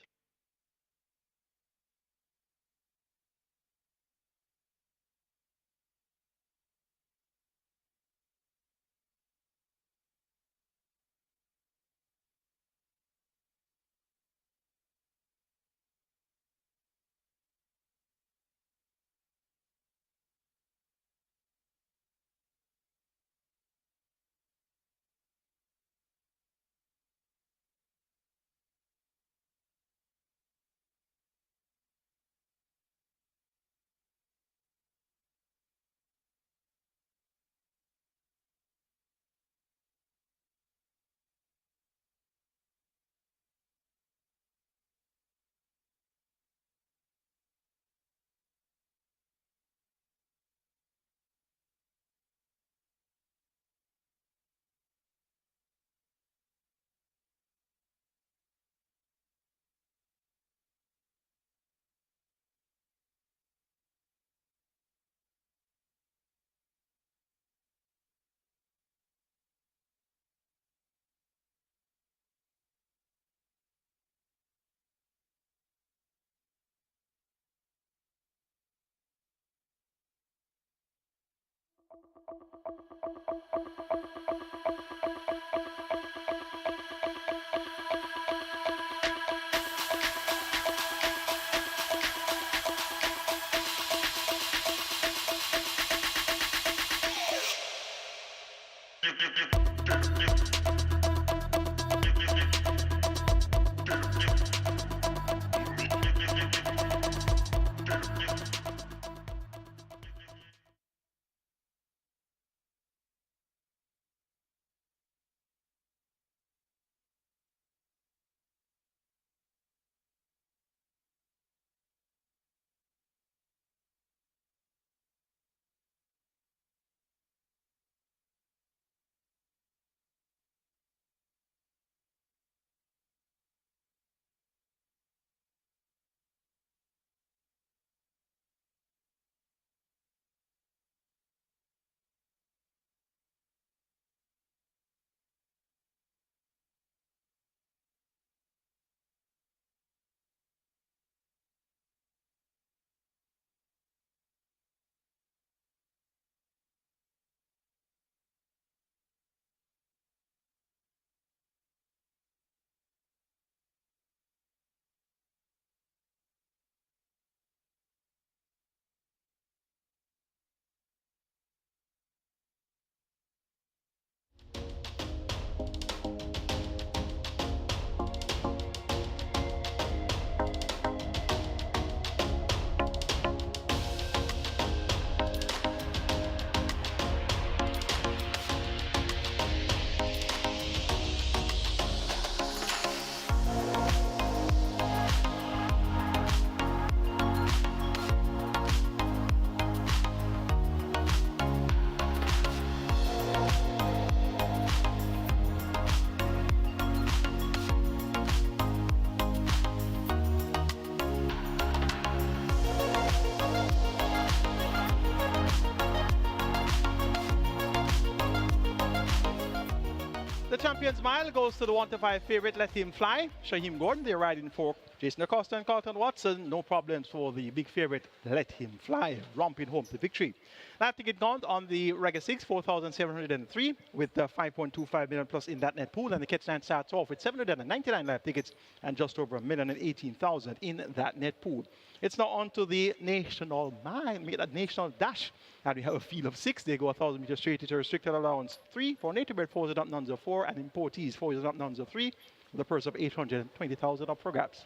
Champions Mile goes to the 1-5 favorite, Let Him Fly. Shaheem Gordon, they're riding for Jason Acosta and Carlton Watson. No problems for the big favorite, Let Him Fly, romping home to victory. Live ticket count on the Rega 6, 4,703 with 5.25 million plus in that net pool. And the Catch 9 starts off with 799 live tickets and just over 1,018,000 in that net pool. It's now on to the National Mile, National Dash. And we have a field of 6. They go 1,000 meters straight. It's a restricted allowance 3 for native bred fours and up nuns of 4 and importees fours and up nuns of 3 with a purse of 820,000 up for grabs.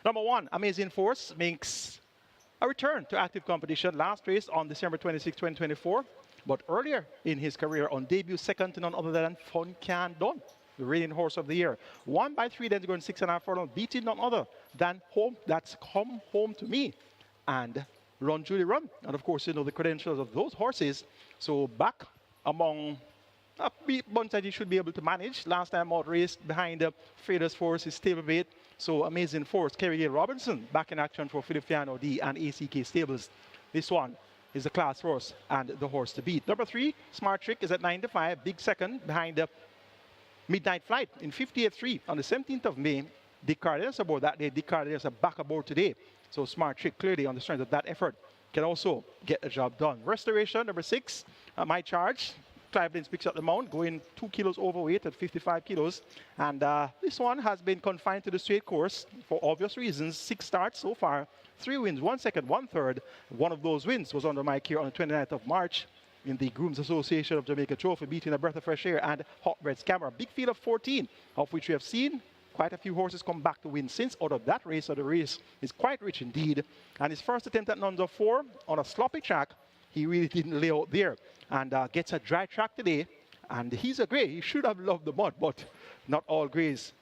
Number 1, Amazing Force makes a return to active competition. Last race on December 26, 2024. But earlier in his career on debut, second to none other than Fun Can Done, the reigning horse of the year. Won by 3 lengths going 6.5 furlongs, beating none other than Home That's Come Home to Me and Run Julie Run. And of course, you know the credentials of those horses. So back among a bunch that he should be able to manage. Last time out raced behind Freda's Force, his stablemate. So Amazing Force, Kerry Gale Robinson back in action for Philippe D and ACK Stables. This one is the class horse and the horse to beat. Number 3, Smart Trick is at 9-5, big second behind the Midnight Flight in 58.3 on the 17th of May. Dick Cardenas aboard that day. Dick Cardenas are back aboard today. So Smart Trick clearly on the strength of that effort can also get the job done. Restoration, number 6, My Charge. Clive Lynch picks up the mount, going 2 kilos overweight at 55 kilos. And this one has been confined to the straight course for obvious reasons. 6 starts so far, 3 wins, 1 second, 1 third. One of those wins was under my care on the 29th of March in the Grooms Association of Jamaica Trophy, beating a breath of fresh air and Hot Red's Camera. Big field of 14, of which we have seen quite a few horses come back to win since out of that race. So the race is quite rich indeed. And his first attempt at nuns of 4 on a sloppy track, he really didn't lay out there. And gets a dry track today. And he's a grey. He should have loved the mud, but not all greys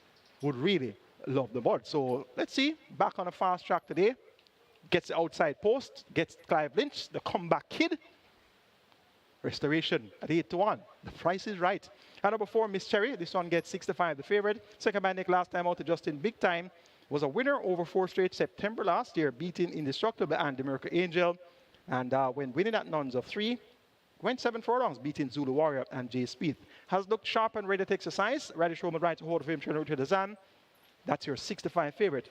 would really love the mud. So let's see. Back on a fast track today. Gets the outside post. Gets Clive Lynch, the comeback kid. Restoration at 8-1. The price is right. And number 4, Miss Cherry. This one gets 6-5, the favorite. Second by Nick last time out to Justin Big Time. Was a winner over 4 straight September last year, beating Indestructible and the Miracle Angel. And when winning at nuns of 3, went 7 furlongs, beating Zulu Warrior and Jay Speed. Has looked sharp and ready to exercise. Radish Roman rides a hold of him, turn to the Zan. That's your 6-5 favorite,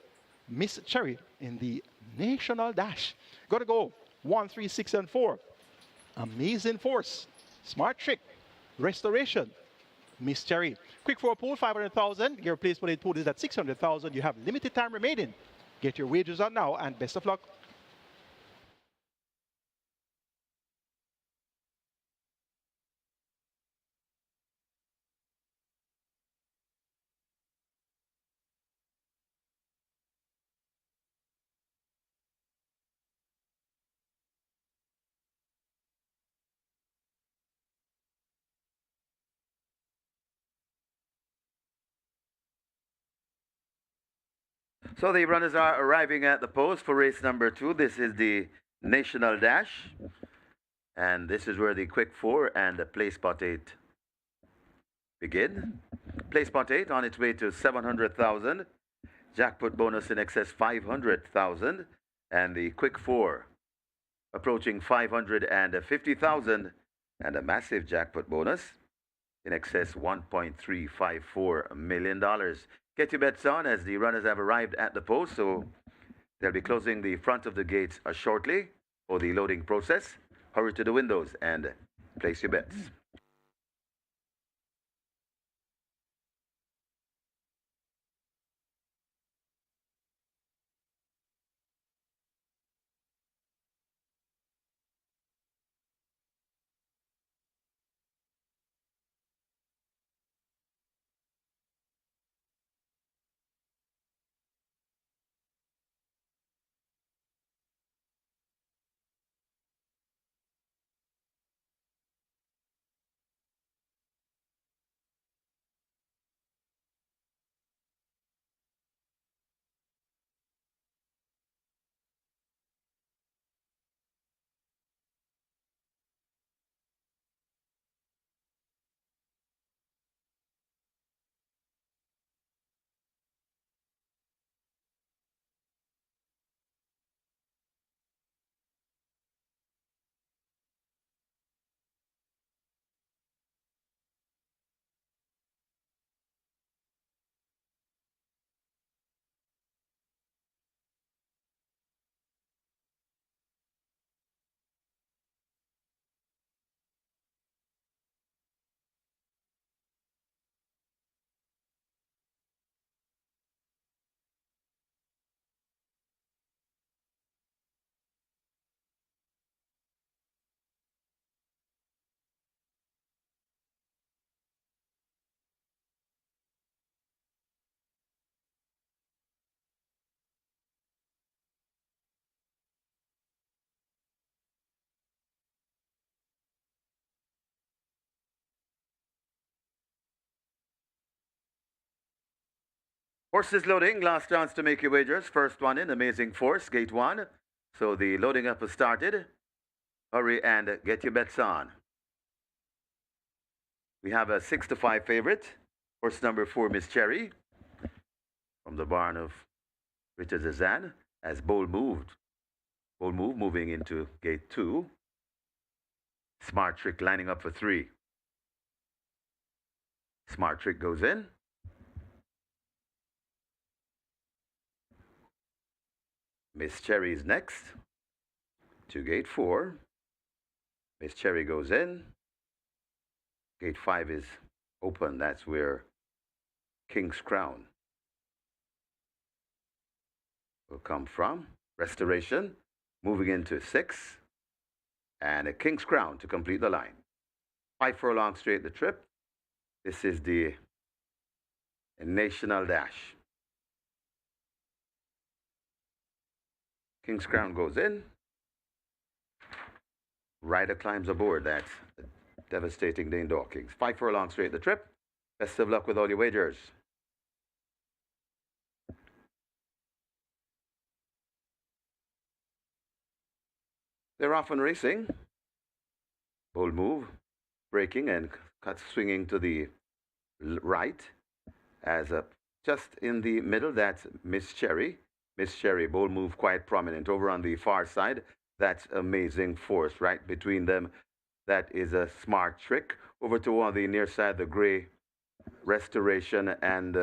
Miss Cherry in the National Dash. Got to go 1, 3, 6, and 4. Amazing Force, Smart Trick, Restoration, Miss Cherry. Quick for a pool, 500,000. Your place for pool is at 600,000. You have limited time remaining. Get your wagers on now and best of luck. So the runners are arriving at the post for race number 2. This is the National Dash. And this is where the Quick 4 and the Play Spot 8 begin. Play Spot 8 on its way to 700,000. Jackpot bonus in excess 500,000. And the Quick 4 approaching 550,000. And a massive jackpot bonus in excess $1.354 million. Get your bets on as the runners have arrived at the post, so they'll be closing the front of the gates shortly for the loading process. Hurry to the windows and place your bets. Horses loading, last chance to make your wagers. First one in, Amazing Force, gate 1. So the loading up has started. Hurry and get your bets on. We have a 6-5 favorite. Horse number 4, Miss Cherry, from the barn of Richard Zazan, as Bold Moved. Bold Move moving into gate 2. Smart Trick lining up for 3. Smart Trick goes in. Miss Cherry's next to gate 4. Miss Cherry goes in. Gate 5 is open. That's where King's Crown will come from. Restoration moving into 6. And a King's Crown to complete the line. 5 furlongs straight the trip. This is the National Dash. King's Crown goes in. Rider climbs aboard. That's devastating Dane Dawkins. 5 furlongs straight the trip. Best of luck with all your wagers. They're off and racing. Bold Move, braking and cut swinging to the right. As just in the middle, that's Miss Cherry. Miss Cherry, Bold Move, quite prominent. Over on the far side, that's Amazing Force. Right between them, that is a Smart Trick. Over to on the near side, the gray Restoration and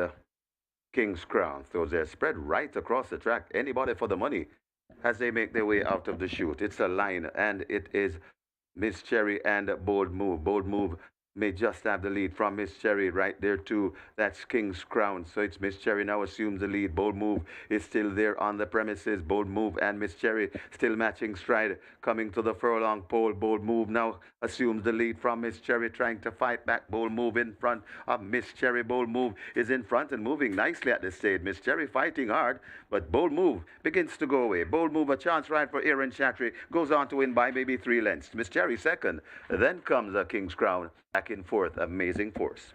King's Crown. So they're spread right across the track. Anybody for the money as they make their way out of the chute. It's a line, and it is Miss Cherry and Bold Move. Bold Move may just have the lead from Miss Cherry right there too. That's King's Crown. So it's Miss Cherry now assumes the lead. Bold Move is still there on the premises. Bold Move and Miss Cherry still matching stride. Coming to the furlong pole. Bold Move now assumes the lead from Miss Cherry, trying to fight back. Bold Move in front of Miss Cherry. Bold Move is in front and moving nicely at this stage. Miss Cherry fighting hard, but Bold Move begins to go away. Bold Move, a chance ride for Aaron Chatry, goes on to win by maybe 3 lengths. Miss Cherry second. Then comes a King's Crown. Back and forth, Amazing Force.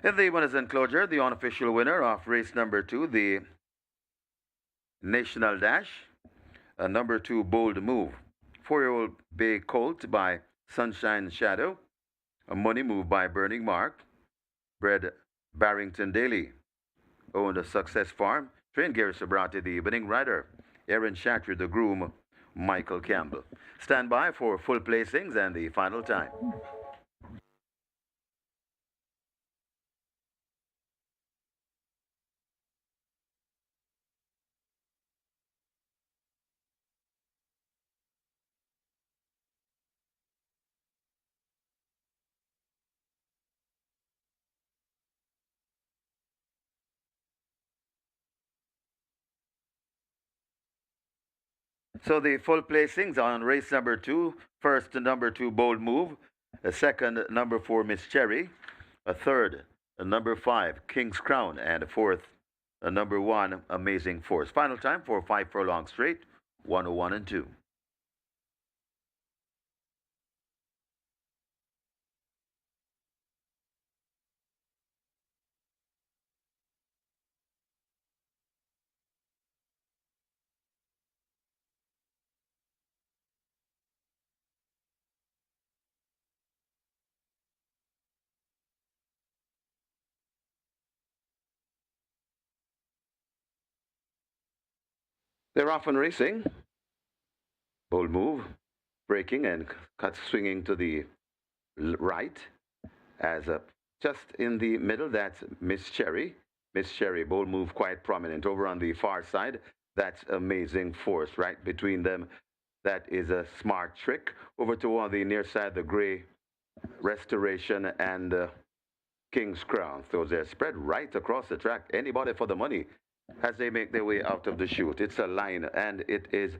In the winners enclosure, the unofficial winner of race number 2, the National Dash, number 2, Bold Move. 4-year-old Bay Colt by Sunshine Shadow. A Money Move by Burning Mark. Bred Barrington Daly. Owned a Success Farm. Trained Gary Sobrati, the winning rider. Aaron Shatry, the groom. Michael Campbell. Stand by for full placings and the final time. So the full placings on race number 2. First, number 2, Bold Move. A second, number 4, Miss Cherry. A third, number 5, King's Crown. And a fourth, number 1, Amazing Force. Final time for 5 furlongs straight, 101 and 2. They're off and racing. Bold Move, braking and cut swinging to the right. As just in the middle, that's Miss Cherry. Miss Cherry, Bold Move, quite prominent. Over on the far side, that's Amazing Force. Right between them, that is a Smart Trick. Over toward the near side, the gray Restoration and King's Crown. So they're spread right across the track. Anybody for the money as they make their way out of the chute. It's a line, and it is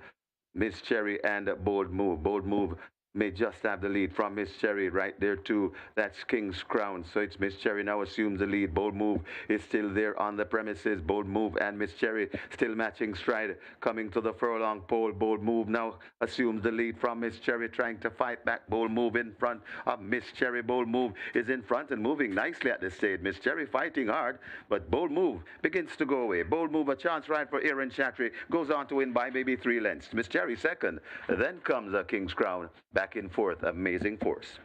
Miss Cherry and Bold Move. Bold Move may just have the lead from Miss Cherry right there too. That's King's Crown. So it's Miss Cherry now assumes the lead. Bold Move is still there on the premises. Bold Move and Miss Cherry still matching stride. Coming to the furlong pole. Bold Move now assumes the lead from Miss Cherry, trying to fight back. Bold Move in front of Miss Cherry. Bold Move is in front and moving nicely at this stage. Miss Cherry fighting hard, but Bold Move begins to go away. Bold Move, a chance ride for Aaron Shatry, goes on to win by maybe 3 lengths. Miss Cherry second. Then comes a King's Crown. Back and forth, Amazing Force.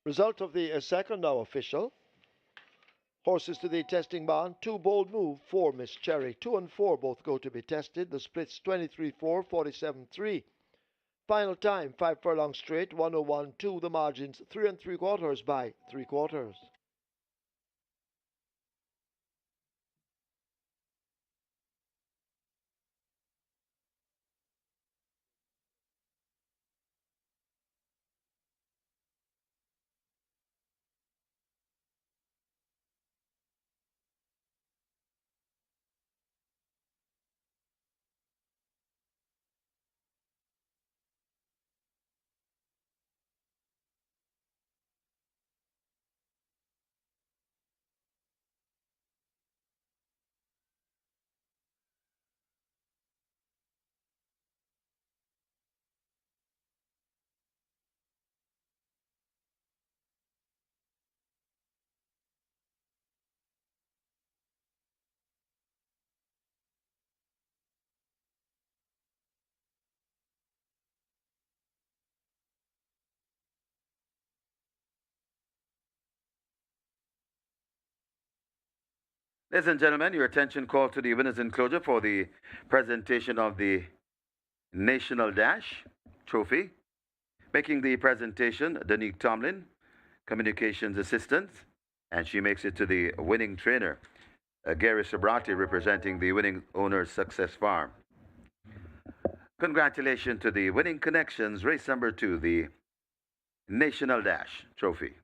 Result of the second now official. Horses to the testing barn. 2 Bold Move, 4 Miss Cherry. 2 and 4 both go to be tested. The split's 23-4, 47-3. Final time, 5 furlongs straight, 101-2. The margins 3 3/4 by 3/4. Ladies and gentlemen, your attention called to the winners enclosure for the presentation of the National Dash Trophy. Making the presentation, Danique Tomlin, Communications Assistant, and she makes it to the winning trainer, Gary Sobrati, representing the winning owner, Success Farm. Congratulations to the winning connections, race number 2, the National Dash Trophy.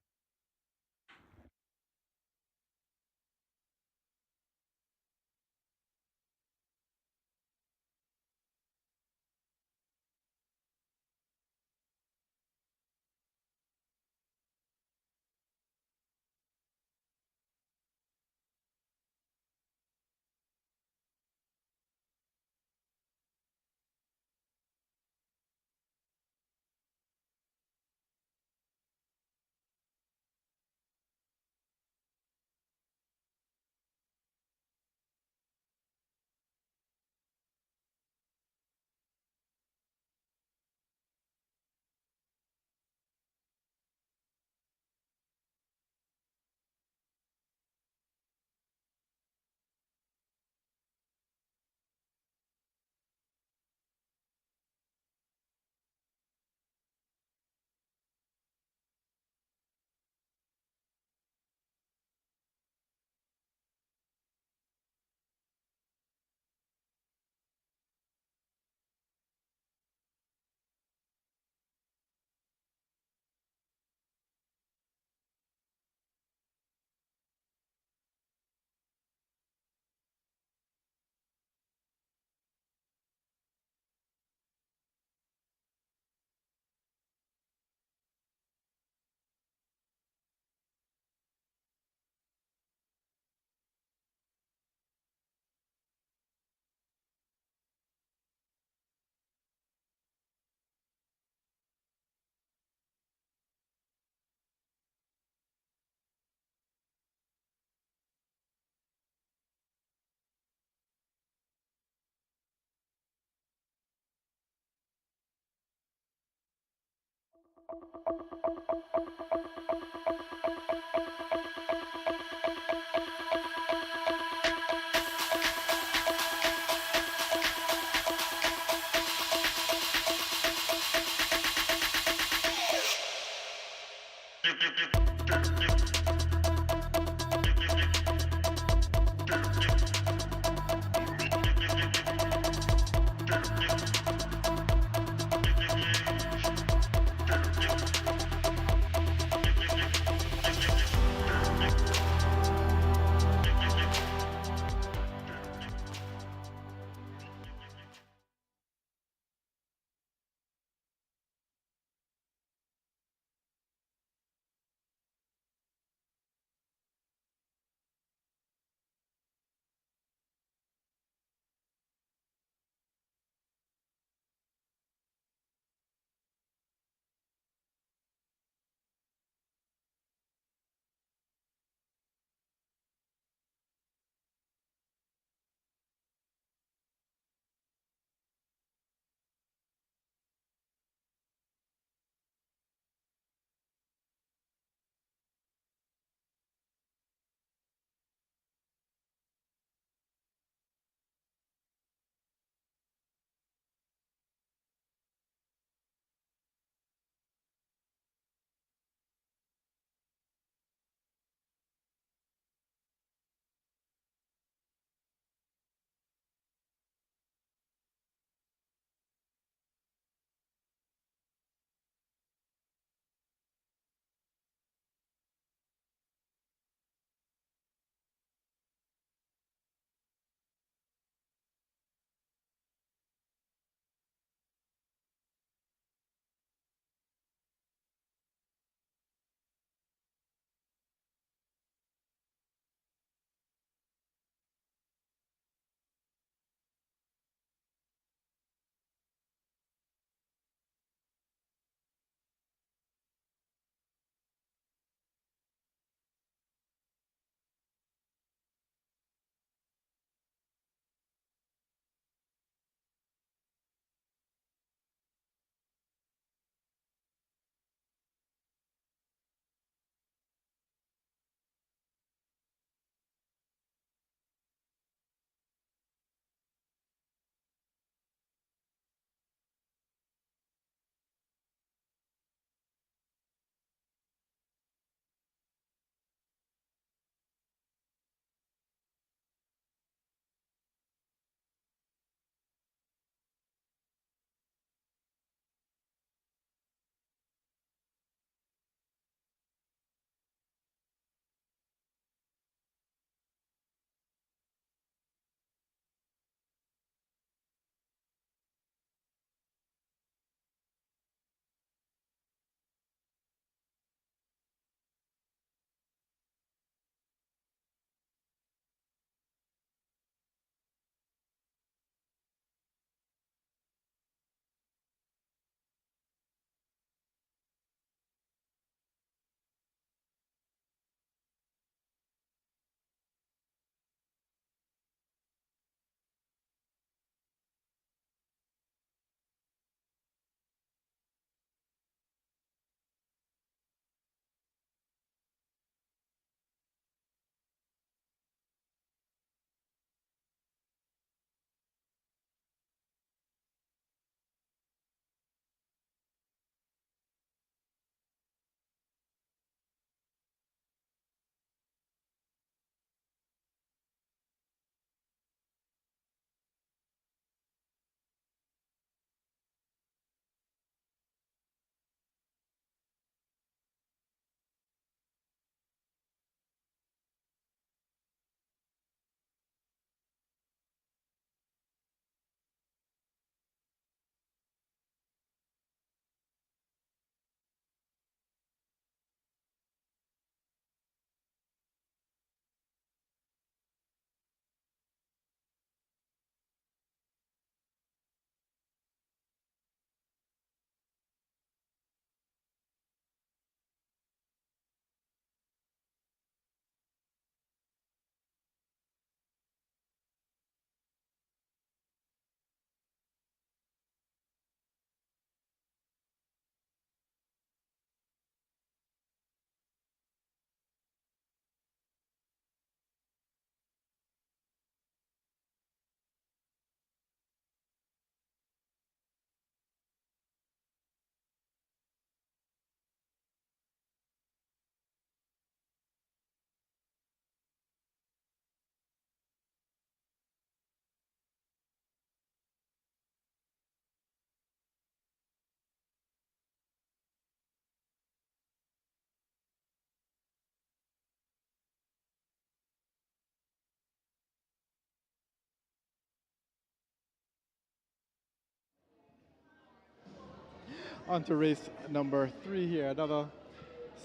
on to race number 3 here. Another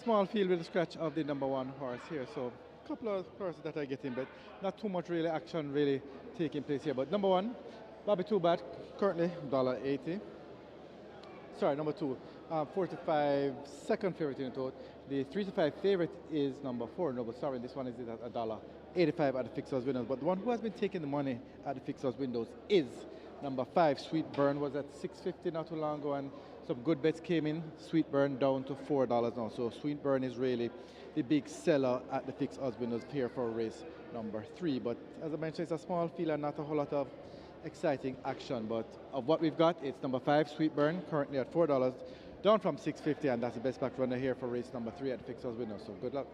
small field with a scratch of the number 1 horse here. So a couple of horses that are getting, but not too much really action really taking place here. But number 1, Bobby Too Bad, currently $1.80. Sorry, number 2, 45 second favorite in the total. The 3 to 5 favorite is number 4. No, but sorry, this one is at $1.85 at the fixers windows. But the one who has been taking the money at the fixers windows is number 5. Sweet Burn was at $6.50 not too long ago, and some good bets came in. Sweet Burn down to $4 now. So Sweet Burn is really the big seller at the fixers windows here for race number 3. But as I mentioned, it's a small field and not a whole lot of exciting action, but of what we've got, it's number 5, Sweet Burn, currently at $4, down from $6.50, and that's the best back runner here for race number 3 at the fixers window. So good luck.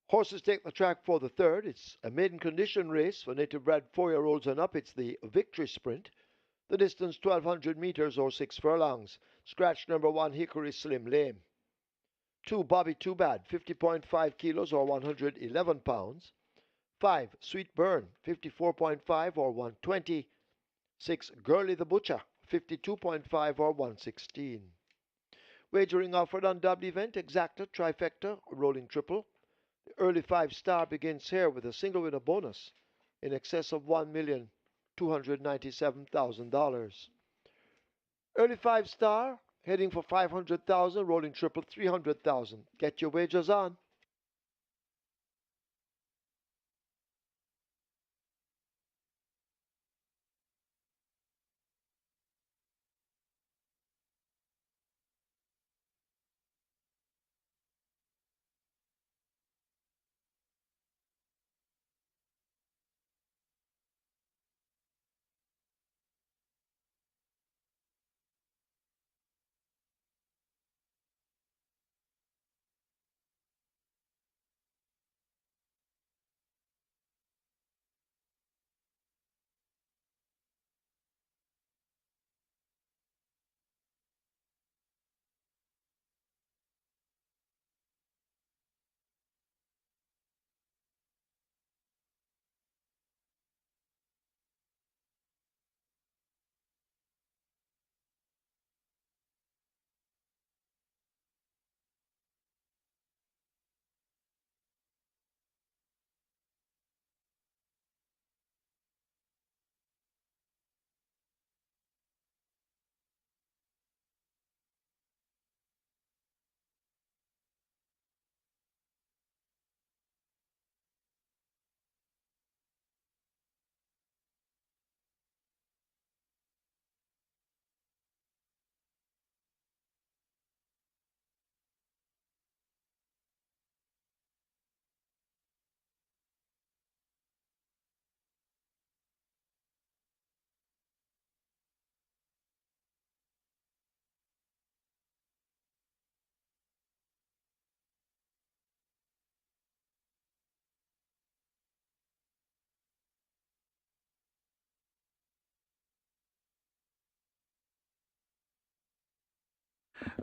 Horses take the track for the third. It's a maiden condition race for native bred 4-year-olds and up. It's the Victory Sprint. The distance 1200 meters or 6 furlongs. Scratch number 1, Hickory Slim Lame. 2, Bobby Too Bad, 50.5 kilos or 111 pounds. 5, Sweet Burn, 54.5 or 120. 6, Girly the Butcher, 52.5 or 116. Wagering offered on double event, exacta, trifecta, rolling triple. The early 5-star begins here with a single winner bonus in excess of $1,297,000. Early 5-star heading for 500,000, rolling triple 300,000. Get your wagers on.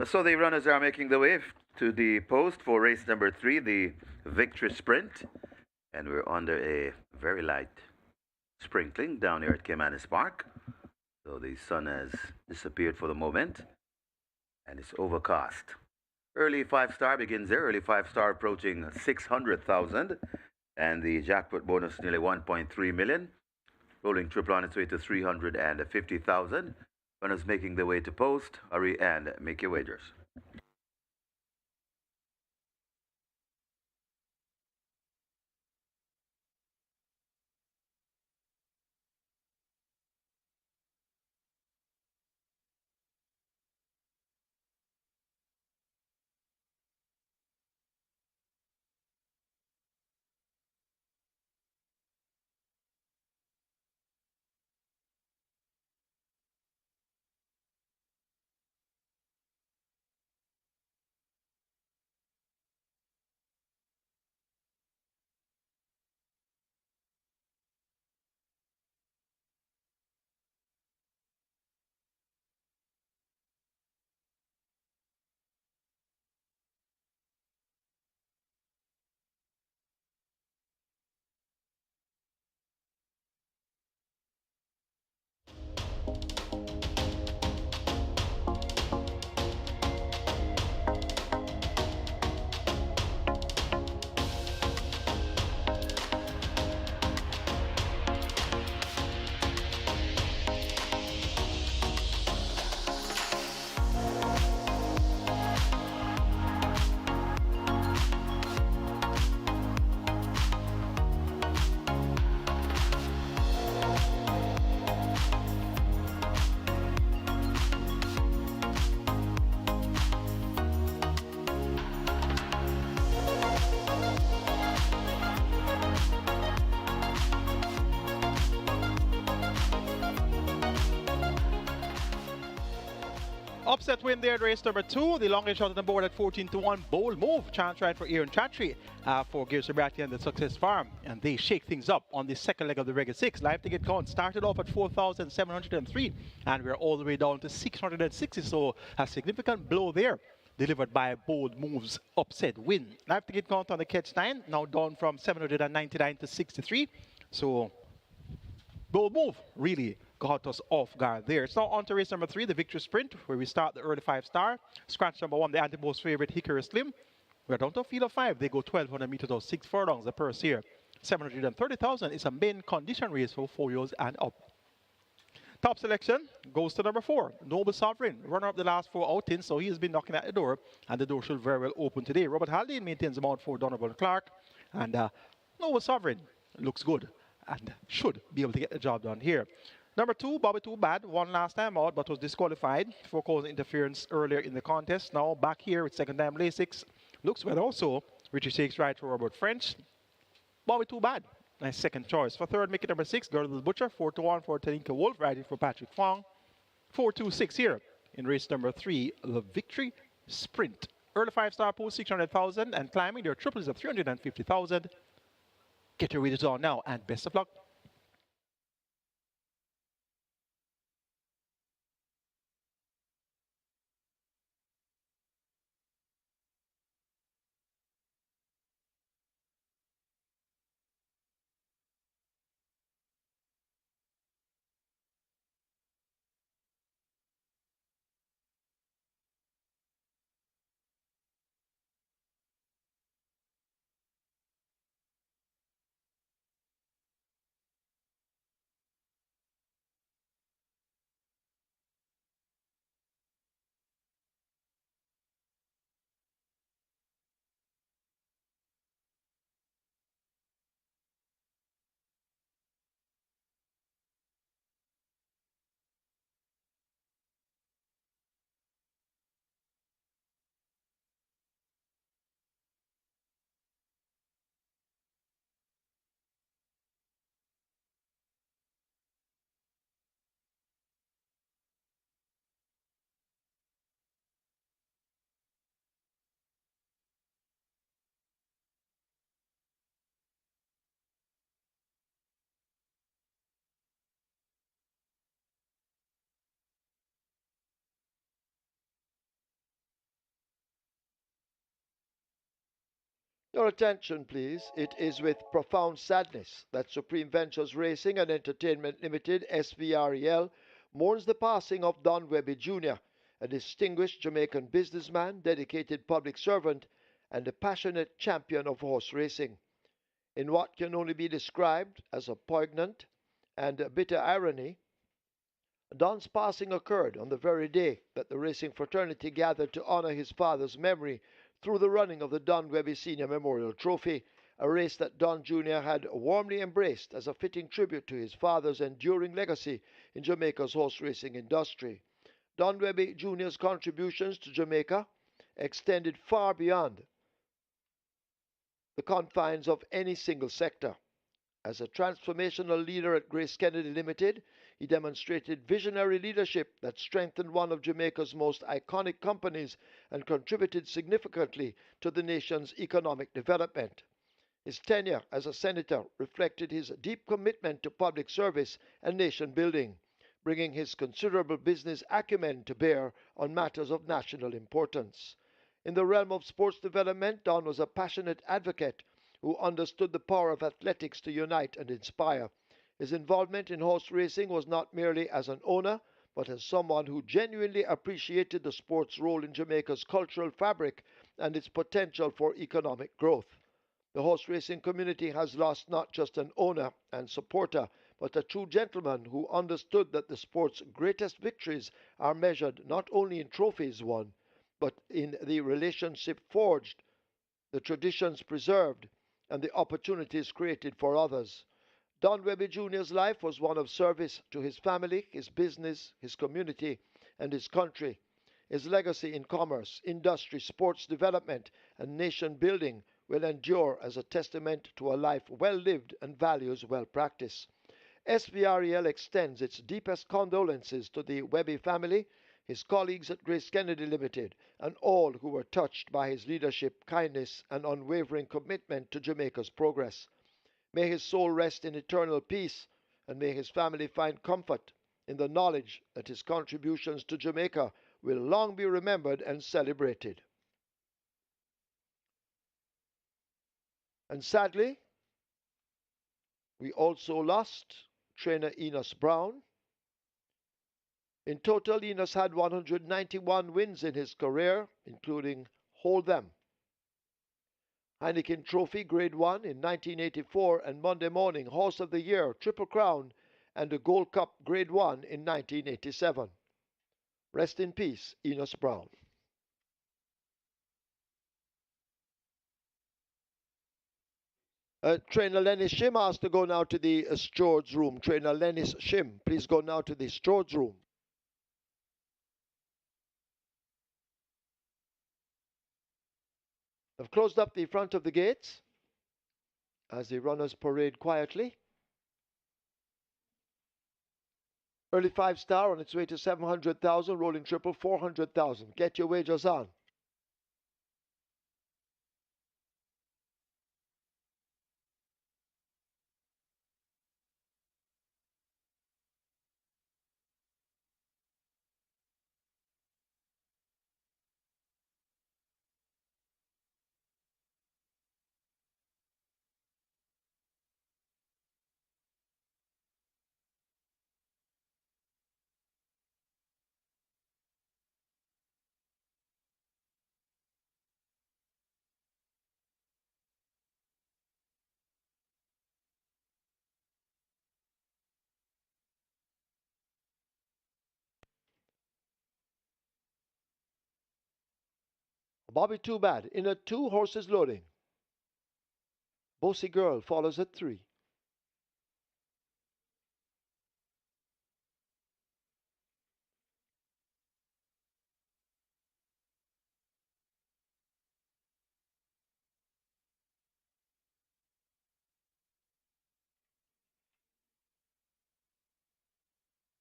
So the runners are making the way to the post for race number 3, the Victory Sprint. And we're under a very light sprinkling down here at Caymanas Park. So the sun has disappeared for the moment and it's overcast. Early 5-star begins there. Early 5-star approaching 600,000. And the jackpot bonus nearly 1.3 million. Rolling triple on its way to 350,000. Runners making their way to post. Hurry and make your wagers. Upset win there, race number 2. The longest shot on the board at 14-1. Bold move. Chance right for Aaron Chatry for GR.II and the Success Farm. And they shake things up on the second leg of the Regular 6. Live ticket count started off at 4,703 and we're all the way down to 660. So a significant blow there, delivered by Bold Moves upset win. Live ticket count on the Catch 9 now down from 799 to 63. So Bold Move really got us off guard there. It's now on to race number 3, the Victory Sprint, where we start the early 5-star. Scratch number 1, the anti-post favorite Hickory Slim. We're down to a field of 5. They go 1,200 meters or 6 furlongs. The purse here, 730,000. It's a main condition race for 4-year-olds and up. Top selection goes to number 4, Noble Sovereign. Runner up the last 4 outings, so he has been knocking at the door, and the door should very well open today. Robert Haldane maintains the mount for Donovan Clark, and Noble Sovereign looks good and should be able to get the job done here. Number 2, Bobby Too Bad, won last time out but was disqualified for causing interference earlier in the contest. Now back here with second time Lasix. Looks well also. Richie Shakes right for Robert French. Bobby Too Bad, nice second choice. For third, make it number 6, Girdle the Butcher, 4-1 for Tanika Wolf, riding for Patrick Fong. 4-2-6 here in race number 3, the Victory Sprint. Early 5-star pool, 600,000, and climbing their triples of 350,000. Get your readers on now, and best of luck. Your attention, please. It is with profound sadness that Supreme Ventures Racing and Entertainment Limited, SVREL, mourns the passing of Don Webby Jr., a distinguished Jamaican businessman, dedicated public servant, and a passionate champion of horse racing. In what can only be described as a poignant and a bitter irony, Don's passing occurred on the very day that the racing fraternity gathered to honor his father's memory through the running of the Don Webby Senior Memorial Trophy, a race that Don Jr. had warmly embraced as a fitting tribute to his father's enduring legacy in Jamaica's horse racing industry. Don Webby Jr.'s contributions to Jamaica extended far beyond the confines of any single sector. As a transformational leader at Grace Kennedy Limited, he demonstrated visionary leadership that strengthened one of Jamaica's most iconic companies and contributed significantly to the nation's economic development. His tenure as a senator reflected his deep commitment to public service and nation building, bringing his considerable business acumen to bear on matters of national importance. In the realm of sports development, Don was a passionate advocate who understood the power of athletics to unite and inspire. His involvement in horse racing was not merely as an owner, but as someone who genuinely appreciated the sport's role in Jamaica's cultural fabric and its potential for economic growth. The horse racing community has lost not just an owner and supporter, but a true gentleman who understood that the sport's greatest victories are measured not only in trophies won, but in the relationship forged, the traditions preserved, and the opportunities created for others. Don Webby Jr.'s life was one of service to his family, his business, his community, and his country. His legacy in commerce, industry, sports development, and nation building will endure as a testament to a life well lived and values well practiced. SVREL extends its deepest condolences to the Webby family, his colleagues at Grace Kennedy Limited, and all who were touched by his leadership, kindness, and unwavering commitment to Jamaica's progress. May his soul rest in eternal peace, and may his family find comfort in the knowledge that his contributions to Jamaica will long be remembered and celebrated. And sadly, we also lost trainer Enos Brown. In total, Enos had 191 wins in his career, including Hold Them, Heineken Trophy Grade 1 in 1984, and Monday Morning Horse of the Year, Triple Crown, and the Gold Cup Grade 1 in 1987. Rest in peace, Enos Brown. Trainer Lenny Shim asked to go now to the stewards room. Trainer Lenny Shim, please go now to the stewards room. They've closed up the front of the gates as the runners parade quietly. Early 5-star on its way to 700,000, rolling triple 400,000. Get your wagers on. Bobby Too Bad in a 2 horses loading. Bossy Girl follows at 3.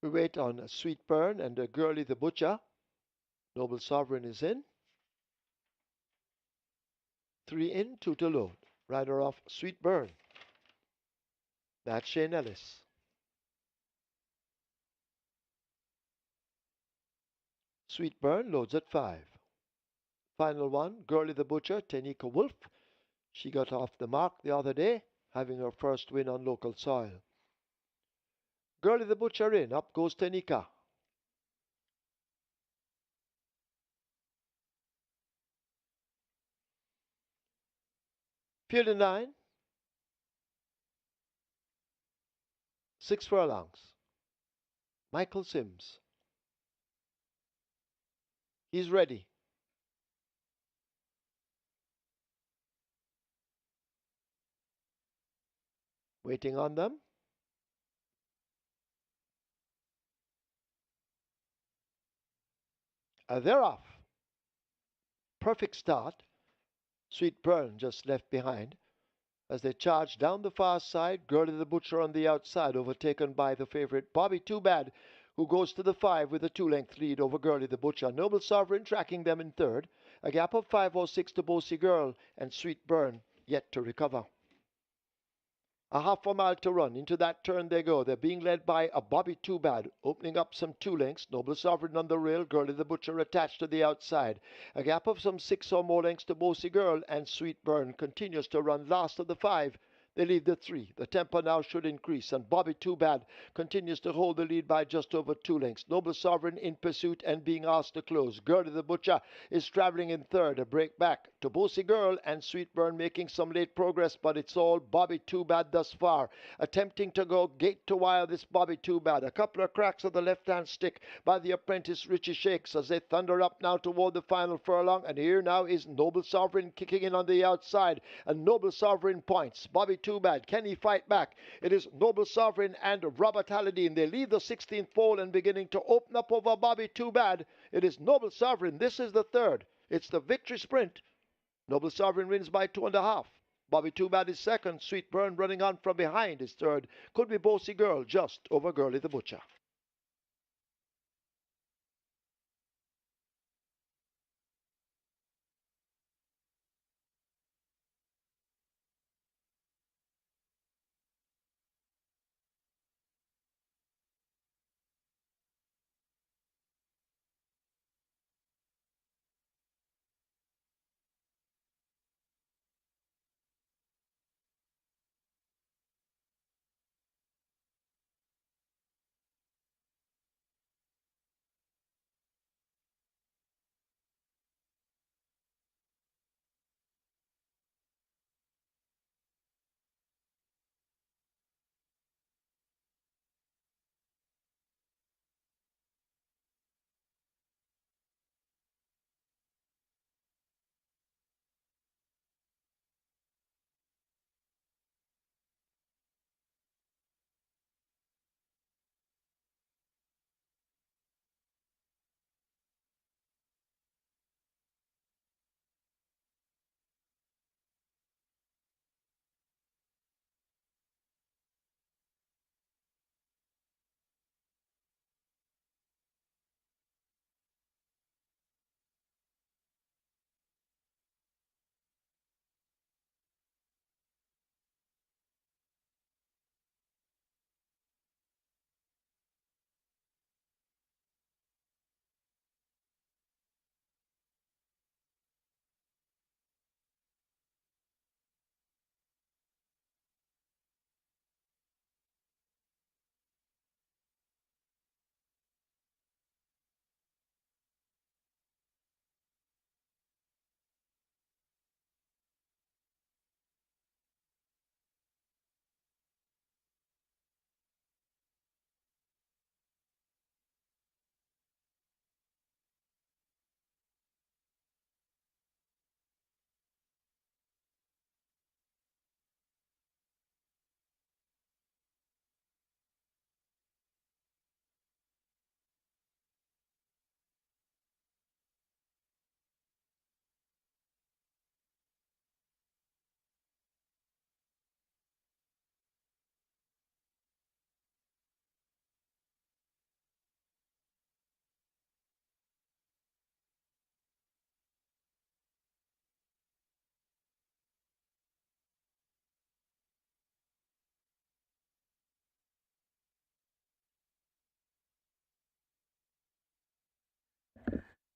We wait on Sweet Burn and Girlie the Butcher. Noble Sovereign is in. 3 in, 2 to load. Rider off Sweet Burn. That's Shane Ellis. Sweet Burn loads at 5. Final one, Girlie the Butcher, Tenika Wolf. She got off the mark the other day, having her first win on local soil. Girlie the Butcher in, up goes Tenika. Field in 9. 6 furlongs. Michael Sims. He's ready. Waiting on them. They're off. Perfect start. Sweet Burn just left behind. As they charge down the far side, Girlie the Butcher on the outside, overtaken by the favorite Bobby Too Bad, who goes to the 5 with a 2-length lead over Girlie the Butcher. Noble Sovereign tracking them in third. A gap of 5 or 6 to Bossy Girl, and Sweet Burn yet to recover. A half a mile to run. Into that turn they go. They're being led by a Bobby Too Bad, opening up some 2 lengths. Noble Sovereign on the rail. Girlie the Butcher attached to the outside. A gap of some 6 or more lengths to Bossy Girl, and Sweet Burn continues to run last of the 5. They leave the 3. The tempo now should increase, and Bobby Too Bad continues to hold the lead by just over 2 lengths. Noble Sovereign in pursuit and being asked to close. Girlie the Butcher is traveling in third. A break back to Bossy Girl, and Sweet Burn making some late progress, but it's all Bobby Too Bad thus far. Attempting to go gate to wire, this Bobby Too Bad. A couple of cracks of the left-hand stick by the apprentice Richie Shakes as they thunder up now toward the final furlong, and here now is Noble Sovereign kicking in on the outside, and Noble Sovereign points. Bobby Too Bad, can he fight back? It is Noble Sovereign and Robert Halladine. They leave the 16th pole and beginning to open up over Bobby Too Bad. It is Noble Sovereign. This is the third. It's the victory sprint. Noble Sovereign wins by 2.5. Bobby Too Bad is second. Sweet Burn running on from behind is third. Could be Bossy Girl just over Girlie the Butcher.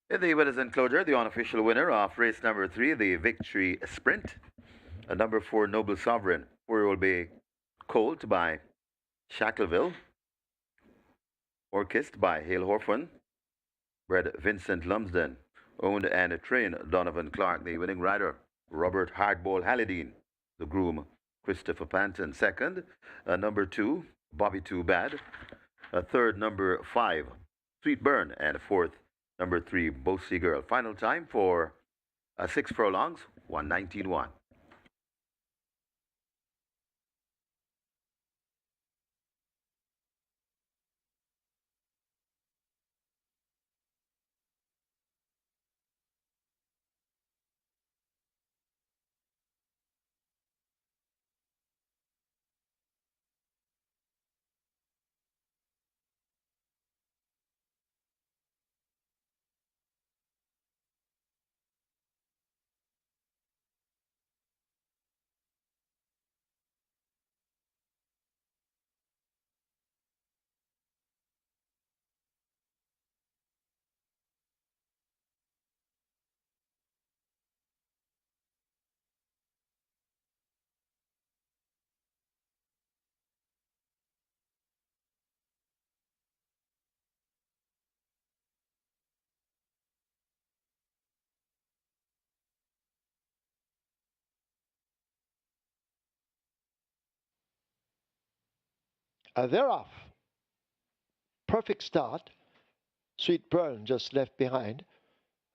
In the winners enclosure, the unofficial winner of race number 3, the Victory Sprint, number 4, Noble Sovereign, 4-year-old bay colt by Shackleville, Orchist by Hale Horfun, bred Vincent Lumsden, owned and trained Donovan Clark, the winning rider, Robert Hardball Halidine, the groom, Christopher Panton, second, number 2, Bobby Too Bad, third, number 5, Sweet Burn, and fourth, number 3, Bossy Girl. Final time for 6 furlongs, 119.1. They're off. Perfect start. Sweet Burn just left behind.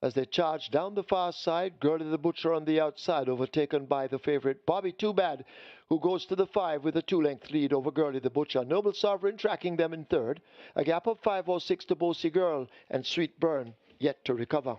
As they charge down the far side, Gertie the Butcher on the outside, overtaken by the favorite Bobby Too Bad, who goes to the 5 with a 2-length lead over Gertie the Butcher. Noble Sovereign tracking them in third. A gap of 5 or 6 to Bossy Girl, and Sweet Burn yet to recover.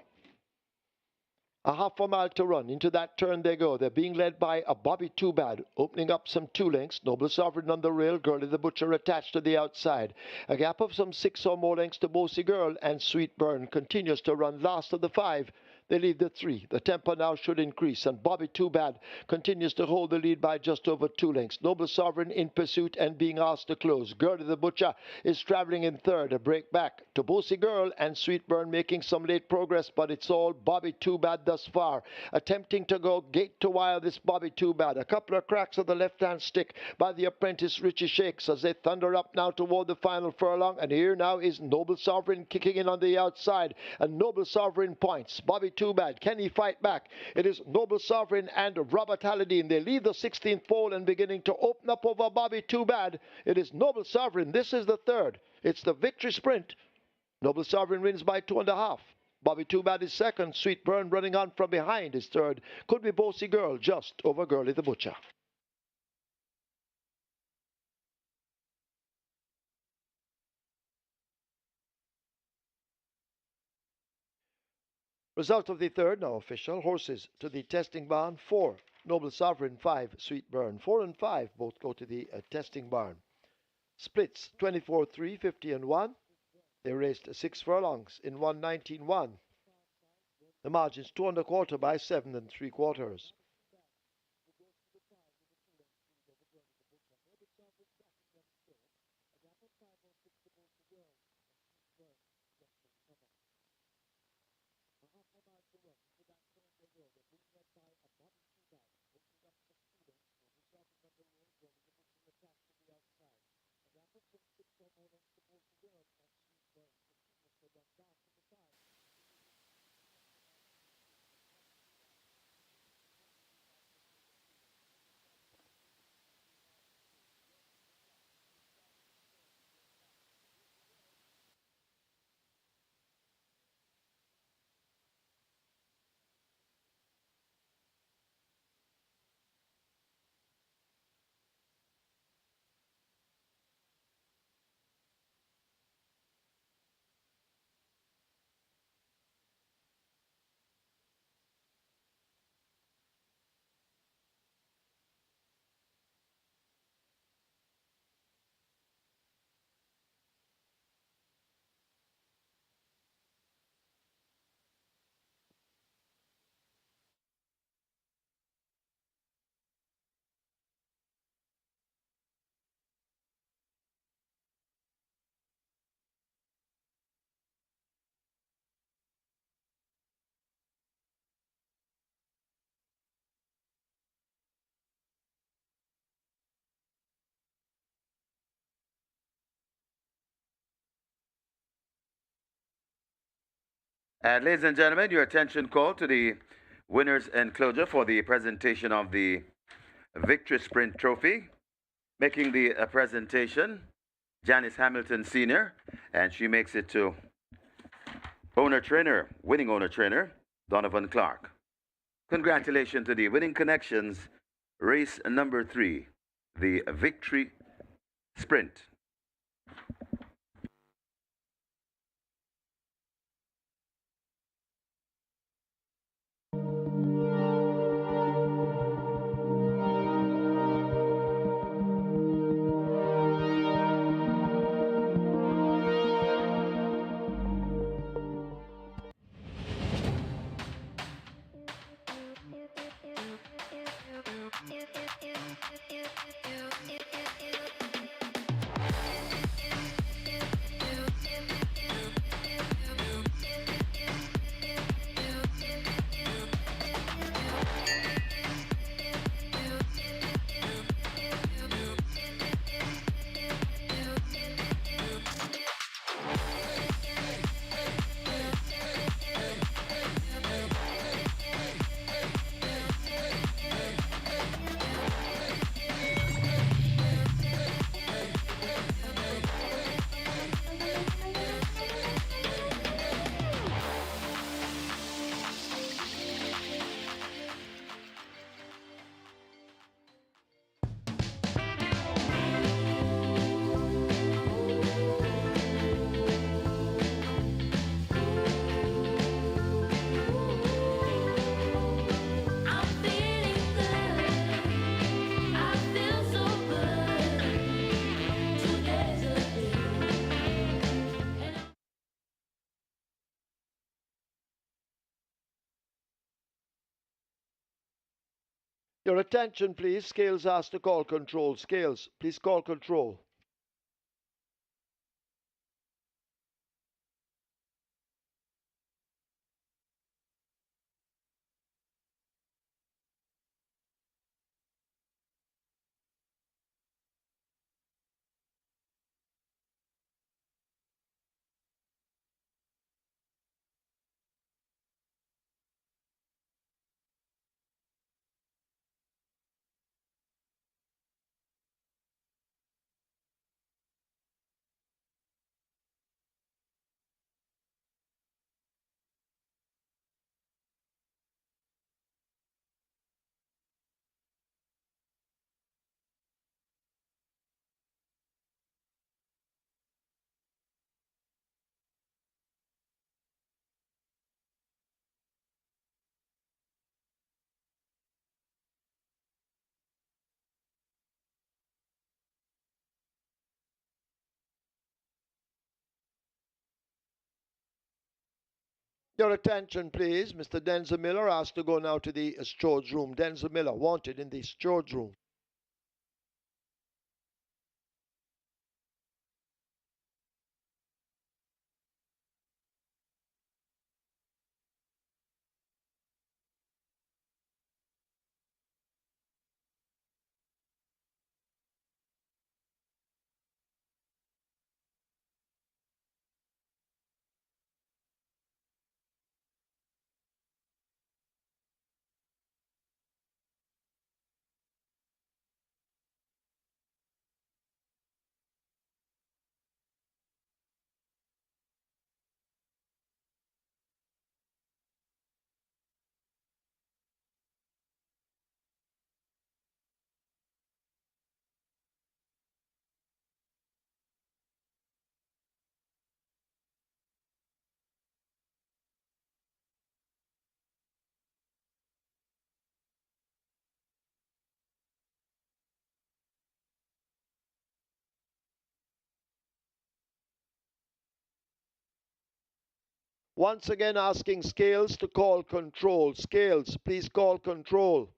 A half a mile to run. Into that turn they go. They're being led by a Bobby Too Bad, opening up some 2 lengths. Noble Sovereign on the rail. Girlie the Butcher attached to the outside. A gap of some 6 or more lengths to Bossy Girl, and Sweet Burn continues to run last of the 5. They leave the 3. The tempo now should increase, and Bobby Too Bad continues to hold the lead by just over 2 lengths. Noble Sovereign in pursuit and being asked to close. Gertie the Butcher is traveling in third. A break back to Bossy Girl, and Sweet Burn making some late progress, but it's all Bobby Too Bad thus far. Attempting to go gate to wire, this Bobby Too Bad. A couple of cracks of the left-hand stick by the apprentice Richie Shakes as they thunder up now toward the final furlong, and here now is Noble Sovereign kicking in on the outside, and Noble Sovereign points. Bobby Too Bad, can he fight back? It is Noble Sovereign and Robert Halidine. They leave the 16th pole and beginning to open up over Bobby Too Bad. It is Noble Sovereign. This is the third. It's the Victory Sprint. Noble Sovereign wins by 2.5. Bobby Too Bad is second. Sweet Burn running on from behind is third. Could be Bossy Girl just over Girlie the Butcher. Result of the third now official. Horses to the testing barn. 4. Noble Sovereign. 5. Sweet Burn. 4 and 5 both go to the testing barn. Splits 24-3, 50 and 1. They raced 6 furlongs in 119.1. The margin's 2.25 by 7 3/4. And ladies and gentlemen, your attention call to the winners enclosure for the presentation of the Victory Sprint Trophy. Making the presentation, Janice Hamilton Sr., and she makes it to winning owner trainer, Donovan Clark. Congratulations to the winning connections, race number 3, the Victory Sprint. Your attention, please. Scales asked to call control. Scales, please call control. Your attention, please. Mr. Denzel Miller asked to go now to the storage room. Denzel Miller wanted in the storage room. Once again asking Scales to call control. Scales, please call control.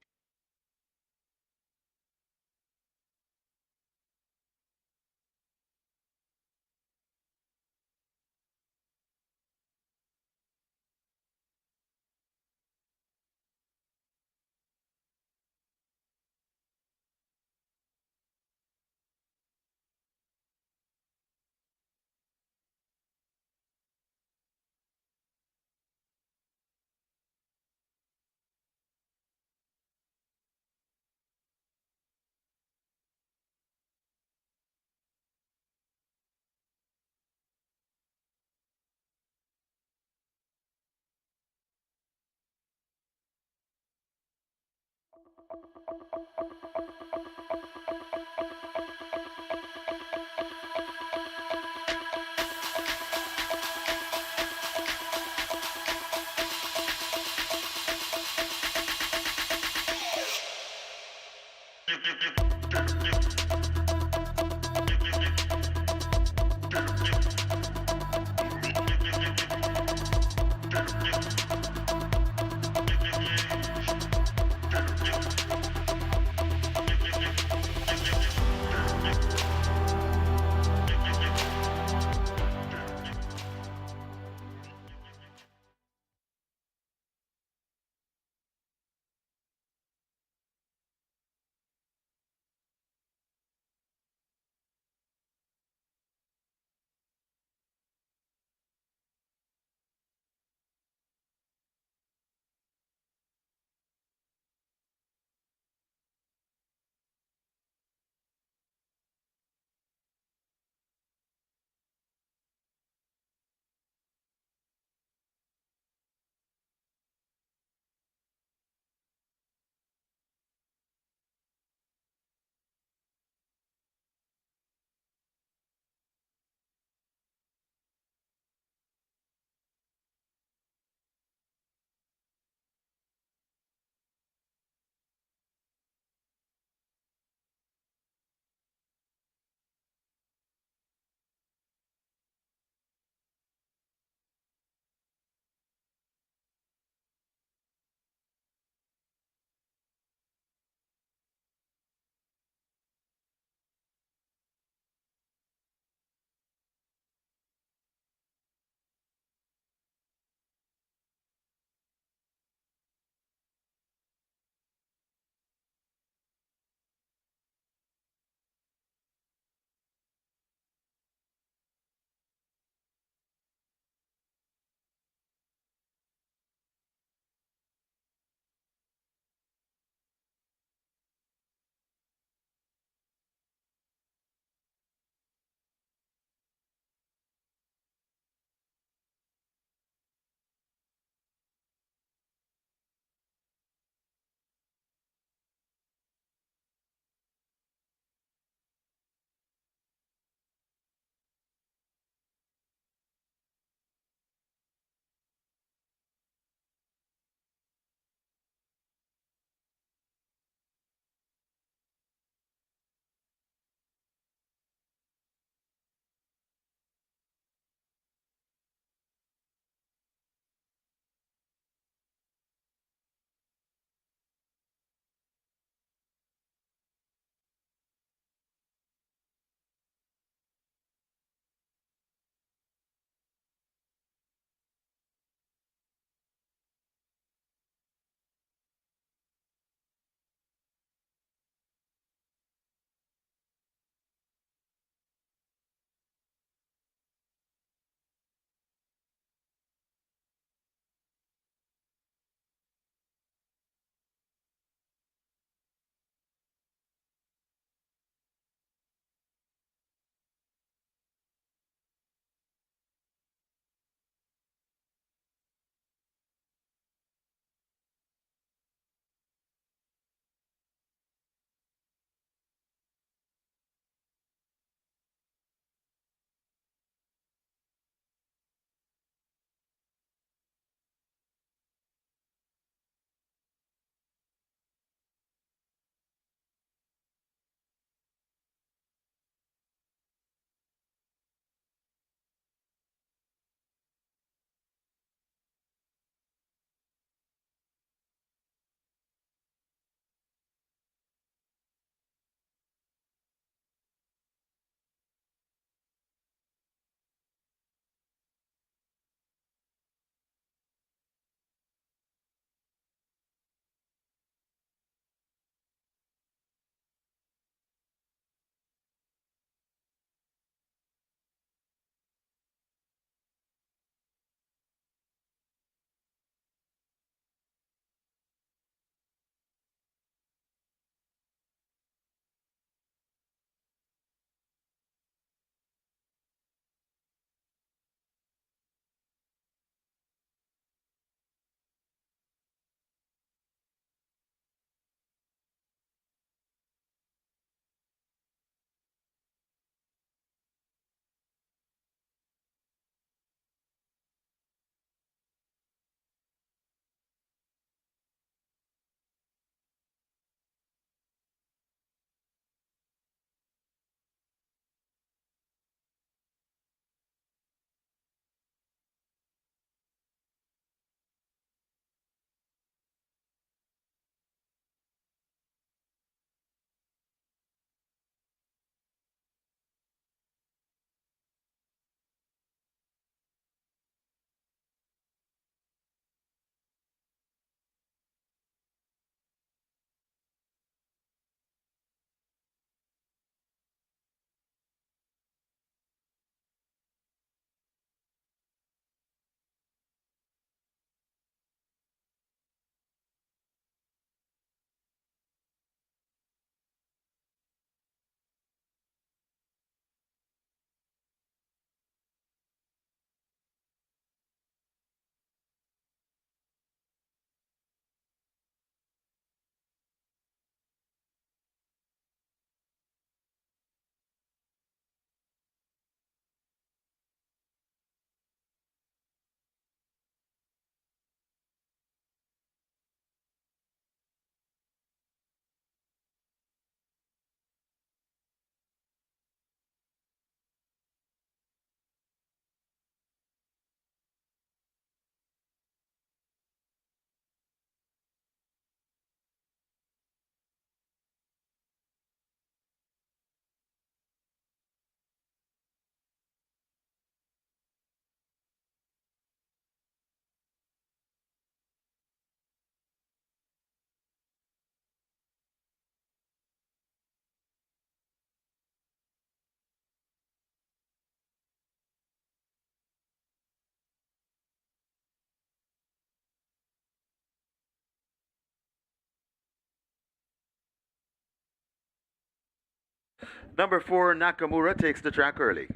Number 4, Nakamura takes the track early.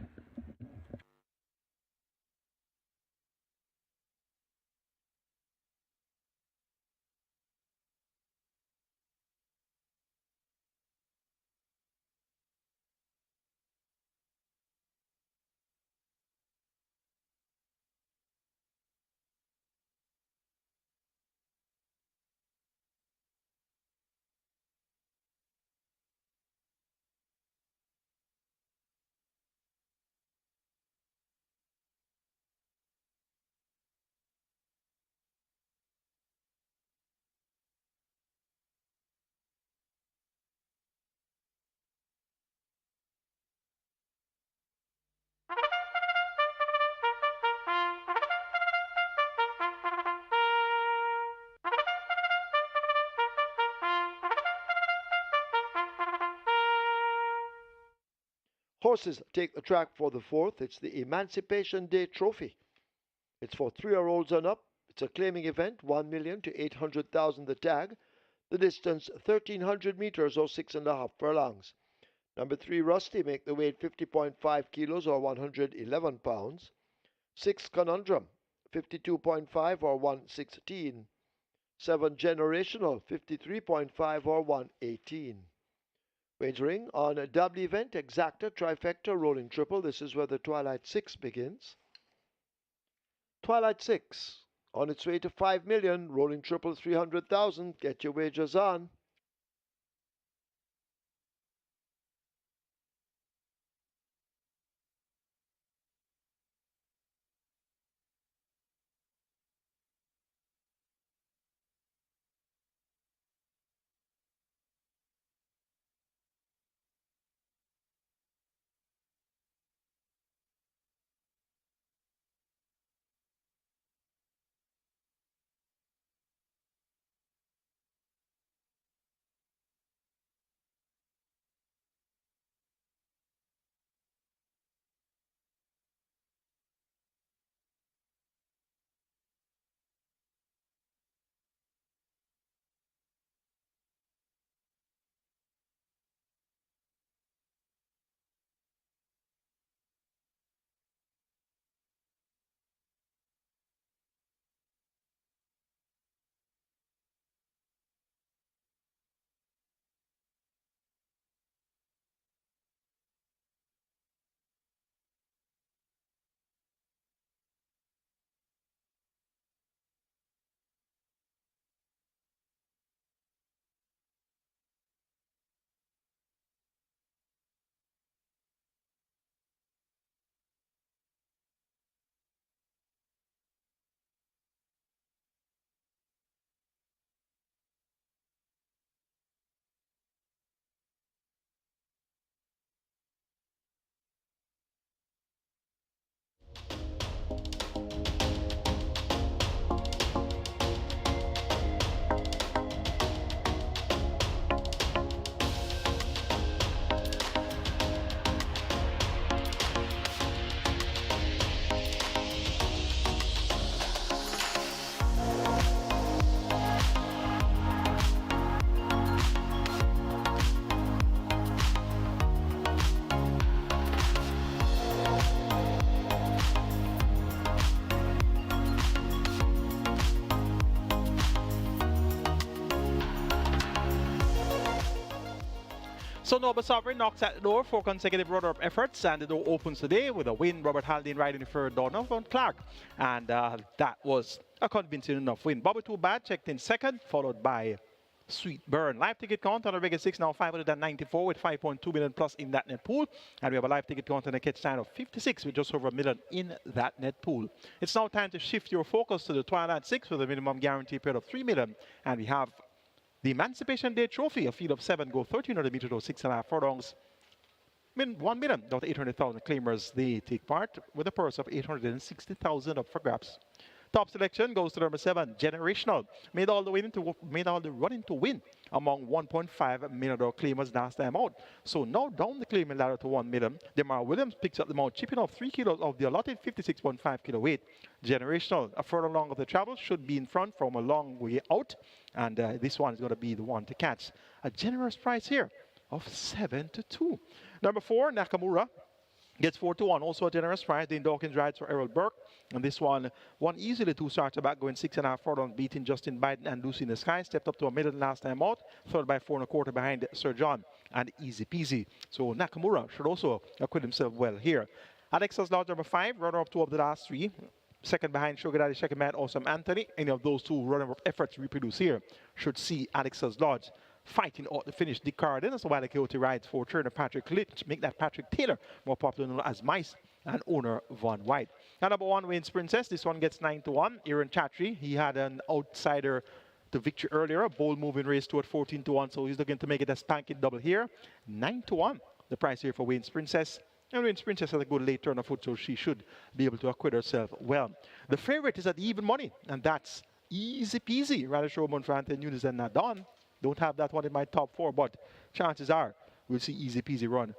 Horses take the track for the 4th. It's the Emancipation Day Trophy. It's for 3-year-olds and up. It's a claiming event, 1 million to 800,000 the tag. The distance 1,300 meters or 6.5 furlongs. Number 3, Rusty, make the weight 50.5 kilos or 111 pounds. 6, Conundrum, 52.5 or 116. 7, Generational, 53.5 or 118. Wagering on a double event, exacta, trifecta, rolling triple. This is where the Twilight 6 begins. Twilight 6, on its way to 5 million, rolling triple 300,000. Get your wagers on. So Noble Sovereign knocks at the door for consecutive runner-up efforts, and the door opens today with a win. Robert Haldane riding the third Donovan Clark, and that was a convincing enough win. Bobby Too Bad checked in second, followed by Sweet Burn. Live ticket count on the regular 6 now 594 with 5.2 million plus in that net pool, and we have a live ticket count on the catch line of 56 with just over a million in that net pool. It's now time to shift your focus to the Twilight 6 with a minimum guarantee period of 3 million, and we have the Emancipation Day Trophy, a field of 7, go 1,300 meters or 6.5 furlongs. 1 million, not 800,000 claimers. They take part with a purse of 860,000 up for grabs. Top selection goes to number 7, Generational. Made all the running to win among 1.5 million claimers last time out. So now down the claiming ladder to 1 million. Demar Williams picks up the mount, chipping off 3 kilos of the allotted 56.5 kilo weight. Generational, a further along of the travel, should be in front from a long way out. And this one is going to be the one to catch. A generous price here of 7 to 2. Number 4, Nakamura. Gets 4-1, also a generous price. Dane Dawkins rides for Errol Burke. And this one won easily 2 starts back, going 6.5 furlongs, beating Justin Biden and Lucy in the Sky. Stepped up to a million last time out, followed by 4.25 behind Sir John and Easy Peasy. So Nakamura should also acquit himself well here. Alexa's Lodge number 5, runner up 2 of the last 3. Second behind Sugar Daddy, second man Awesome Anthony. Any of those 2 runner-up efforts reproduce here should see Alexa's Lodge fighting out the finish. Dick Carden, as Wiley Coyote rides for trainer Patrick Litch, make that Patrick Taylor more popular known as Mice, and owner Von White. And number 1 wins Princess. This one gets 9-1. Aaron Chatry, he had an outsider to victory earlier, a bold moving race to at 14-1, so he's looking to make it a spanking double here. 9-1, the price here for Wayne's Princess. And Wayne's Princess has a good late turn of foot, so she should be able to acquit herself well. The favorite is at even money, and that's Easy Peasy. Radish Roman, Frante, Nunes, and Nadon. Don't have that one in my top 4, but chances are we'll see Easy Peasy run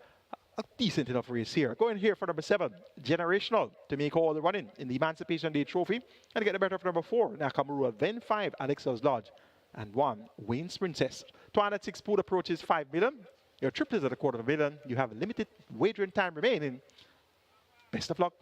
a decent enough race here. Going here for number 7, Generational, to make all the running in the Emancipation Day Trophy. And get the better for number 4, Nakamura. Then 5, Alexa's Lodge. And 1, Wayne's Princess. Twilight 6 pool approaches 5 million. Your trip is at $250,000. You have a limited wagering time remaining. Best of luck.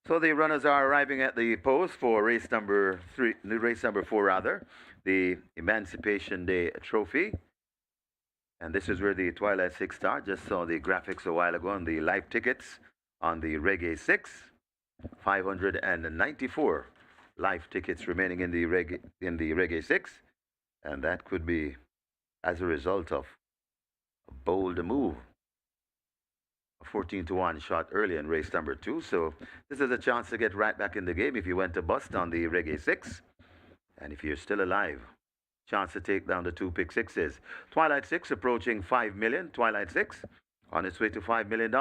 So the runners are arriving at the post for race number 4 rather, the Emancipation Day Trophy. And this is where the Twilight 6 start. Just saw the graphics a while ago on the live tickets on the Reggae 6. 594 live tickets remaining in the Reggae 6. And that could be as a result of a bold move. 14-1 shot early in race number 2. So this is a chance to get right back in the game if you went to bust on the Reggae 6. And if you're still alive, chance to take down the 2 pick 6s. Twilight 6 approaching 5 million. Twilight 6 on its way to $5 million.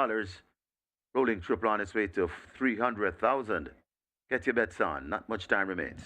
Rolling triple on its way to 300,000. Get your bets on. Not much time remains.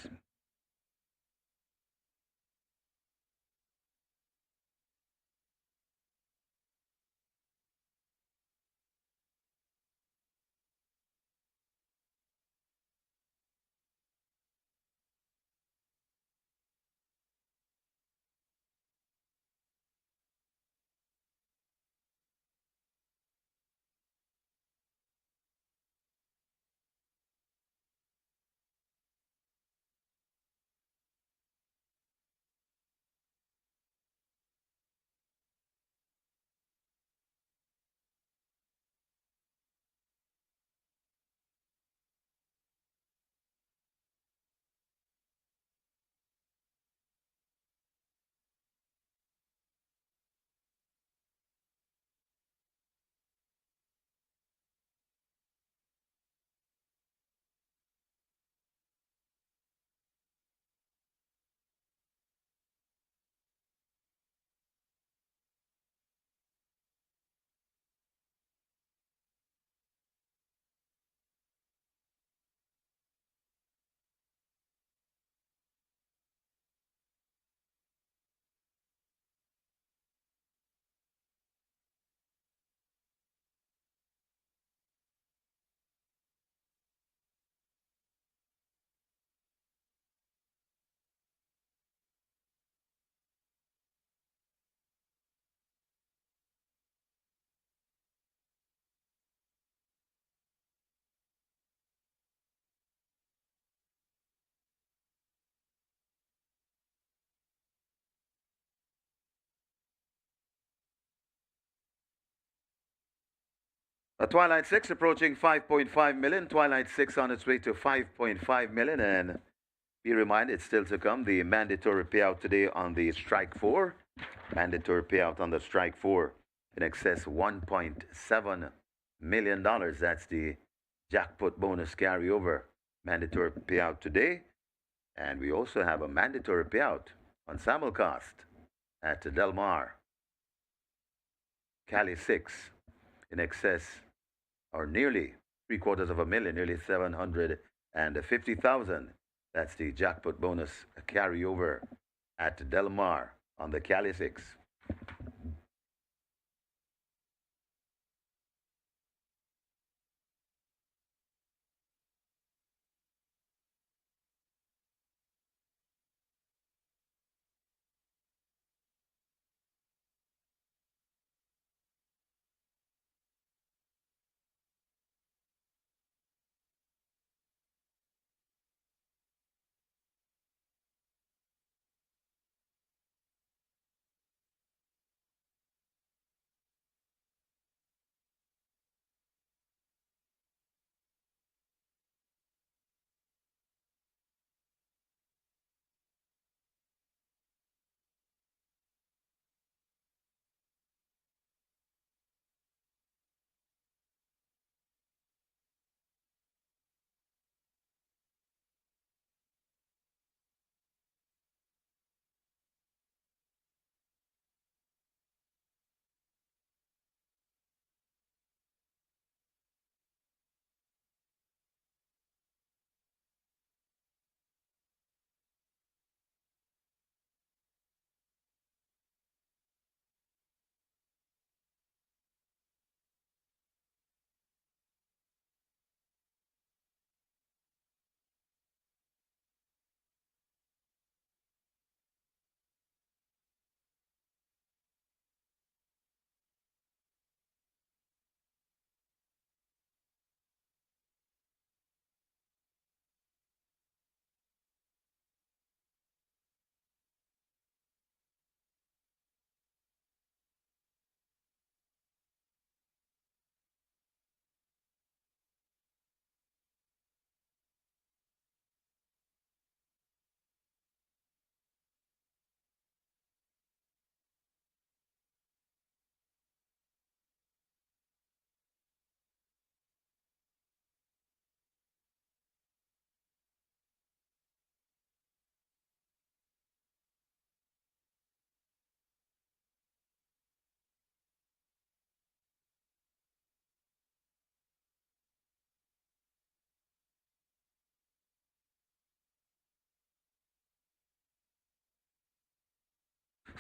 Twilight 6 approaching 5.5 million. Twilight 6 on its way to 5.5 million. And be reminded, it's still to come. The mandatory payout today on the Strike 4. Mandatory payout on the Strike 4 in excess $1.7 million. That's the jackpot bonus carryover mandatory payout today. And we also have a mandatory payout on simulcast at Del Mar, Cali 6, in excess or nearly $750,000, nearly 750,000. That's the jackpot bonus carryover at Del Mar on the Cali 6.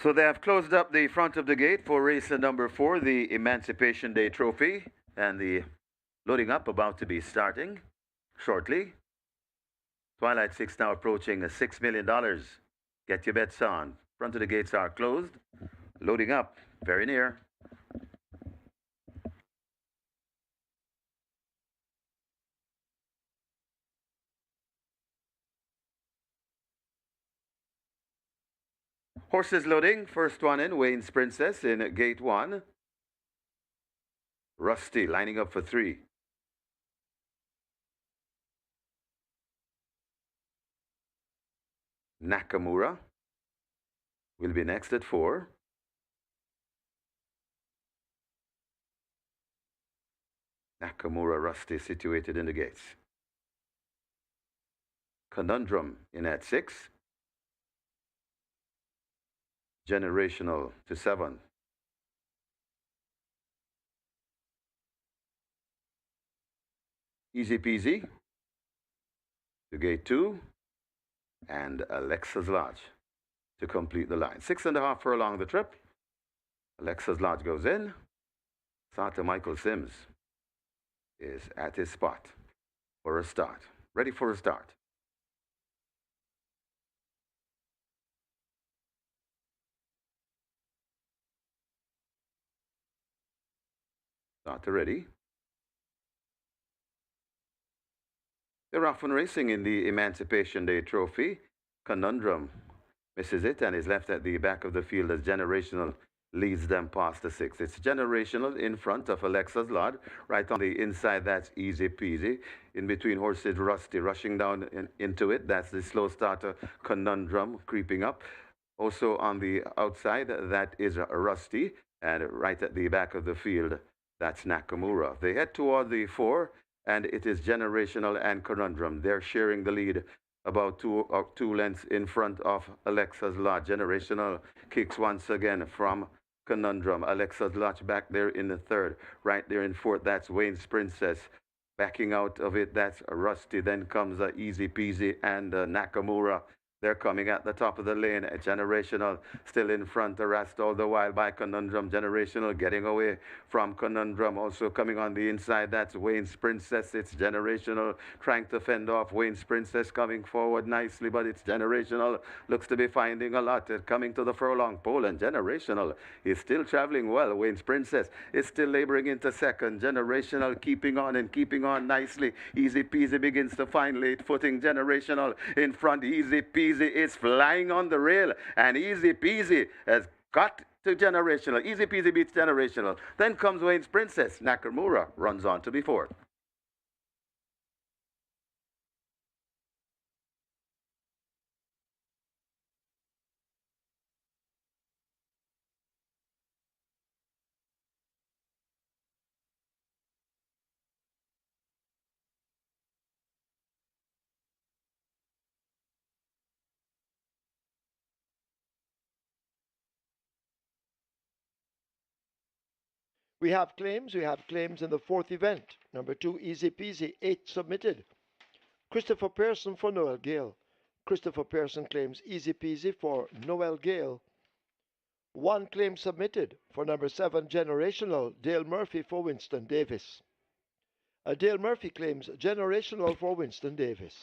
So they have closed up the front of the gate for race number 4, the Emancipation Day Trophy, and the loading up about to be starting shortly. Twilight 6 now approaching $6 million. Get your bets on. Front of the gates are closed. Loading up, very near. Horses loading. First one in, Wayne's Princess in gate 1. Rusty lining up for 3. Nakamura will be next at 4. Nakamura Rusty situated in the gates. Conundrum in at 6. Generational to 7. Easy peasy to gate 2. And Alexa's Lodge to complete the line. 6.5 furlong the trip. Alexa's Lodge goes in. Santa Michael Sims is at his spot for a start. Ready for a start. Starter ready. They're off and racing in the Emancipation Day Trophy. Conundrum misses it and is left at the back of the field as Generational leads them past the 6. It's Generational in front of Alexa's Lodge. Right on the inside, that's Easy Peasy. In between horses, Rusty rushing down into it. That's the slow starter, Conundrum, creeping up. Also on the outside, that is Rusty. And right at the back of the field, that's Nakamura. They head toward the 4, and it is Generational and Conundrum. They're sharing the lead about two lengths in front of Alexa's Lot. Generational kicks once again from Conundrum. Alexa's Lot back there in the 3rd. Right there in 4th, that's Wayne's Princess. Backing out of it, that's Rusty. Then comes Easy Peasy and Nakamura. They're coming at the top of the lane. Generational still in front, harassed all the while by Conundrum. Generational getting away from Conundrum. Also coming on the inside, that's Wayne's Princess. It's Generational trying to fend off Wayne's Princess, coming forward nicely, but it's Generational. Looks to be finding a lot. Coming to the furlong pole, and Generational is still traveling well. Wayne's Princess is still laboring into 2nd. Generational keeping on and keeping on nicely. Easy Peasy begins to find late footing. Generational in front. Easy Peasy is flying on the rail, and Easy Peasy has got to Generational. Easy Peasy beats Generational. Then comes Wayne's Princess. Nakamura runs on to be 4th. We have claims. We have claims in the 4th event. Number 2, Easy Peasy, 8 submitted. Christopher Pearson for Noel Gale. Christopher Pearson claims Easy Peasy for Noel Gale. 1 claim submitted for number 7, Generational, Dale Murphy for Winston Davis. Dale Murphy claims Generational for Winston Davis.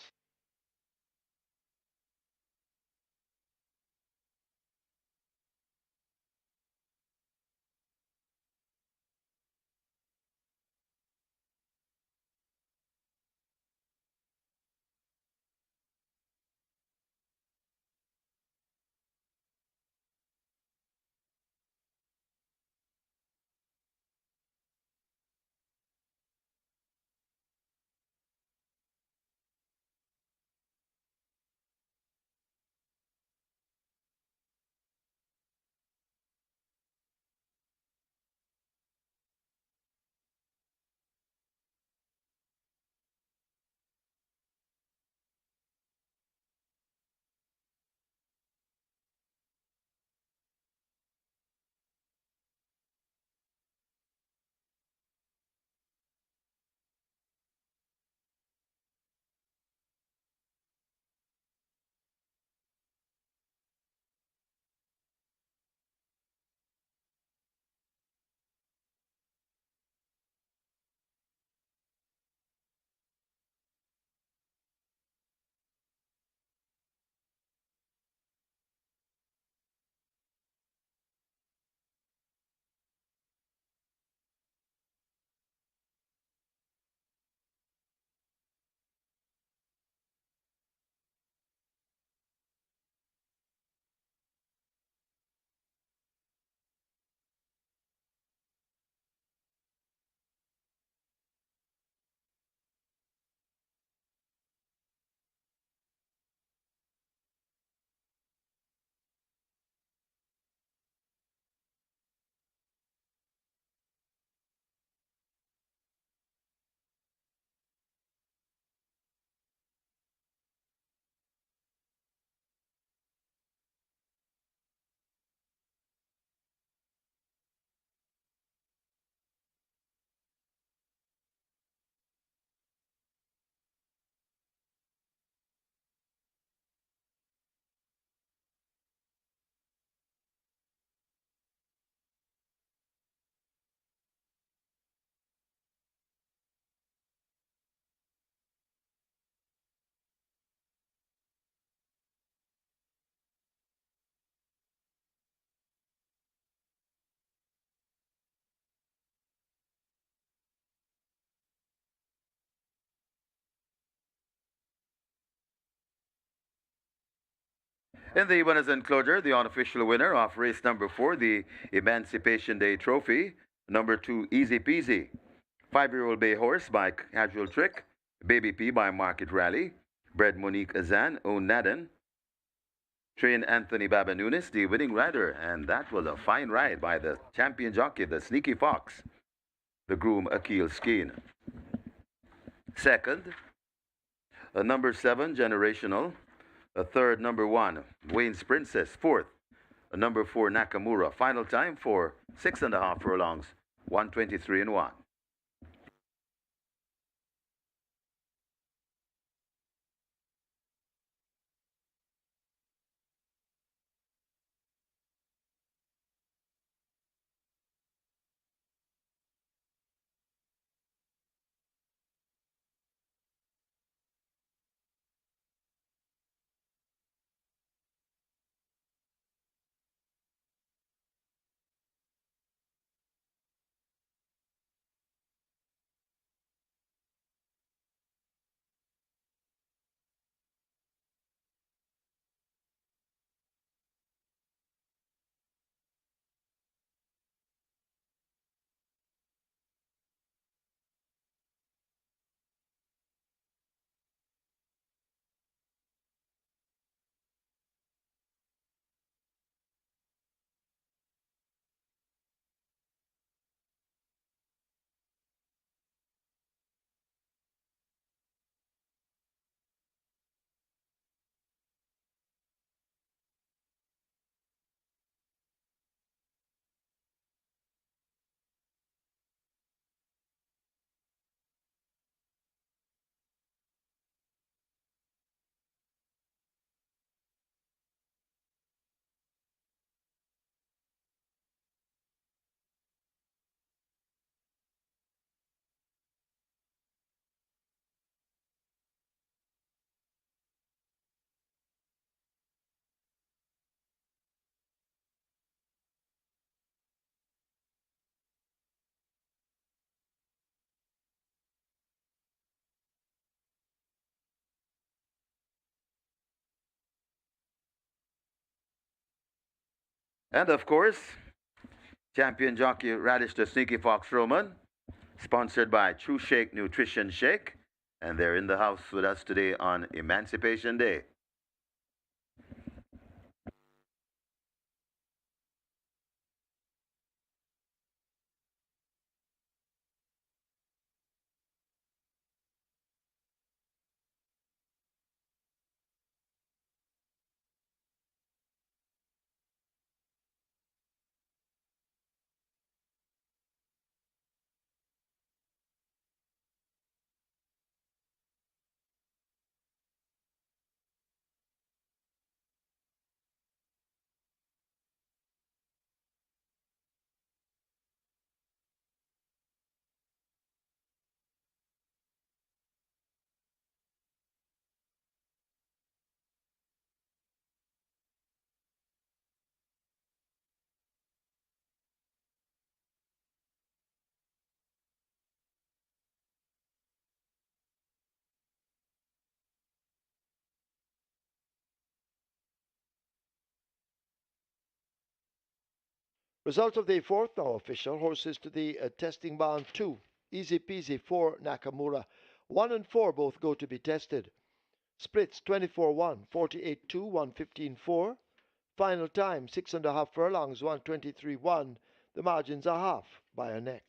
In the winners enclosure, the unofficial winner of race number 4, the Emancipation Day Trophy, number 2, Easy Peasy. 5-year-old bay horse by Casual Trick, Baby P by Market Rally, bred Monique Azan, O'Naden. trained Anthony Babanunis, the winning rider, and that was a fine ride by the champion jockey, the Sneaky Fox, the groom Akil Skeen. Second, a number 7, Generational. A third, number 1, Wayne's Princess. Fourth, a number 4, Nakamura. Final time for 6.5 furlongs, 123 and 1. And of course, champion jockey Radish the Sneaky Fox Roman, sponsored by True Shake Nutrition Shake. And they're in the house with us today on Emancipation Day. Result of the fourth now official. Horses to the testing bound 2. Easy peasy 4 Nakamura. 1 and 4 both go to be tested. Splits 24-1, 48-2, 115-4. Final time 6.5 furlongs, 123-1. The margins are half by a neck.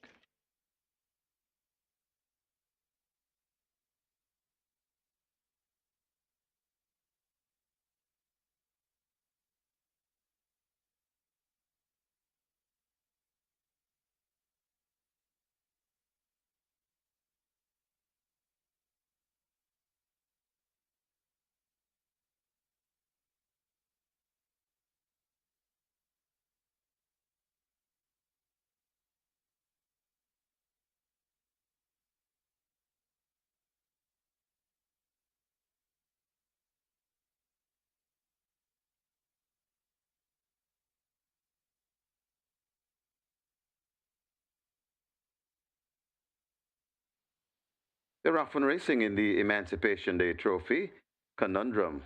They're off and racing in the Emancipation Day Trophy. Conundrum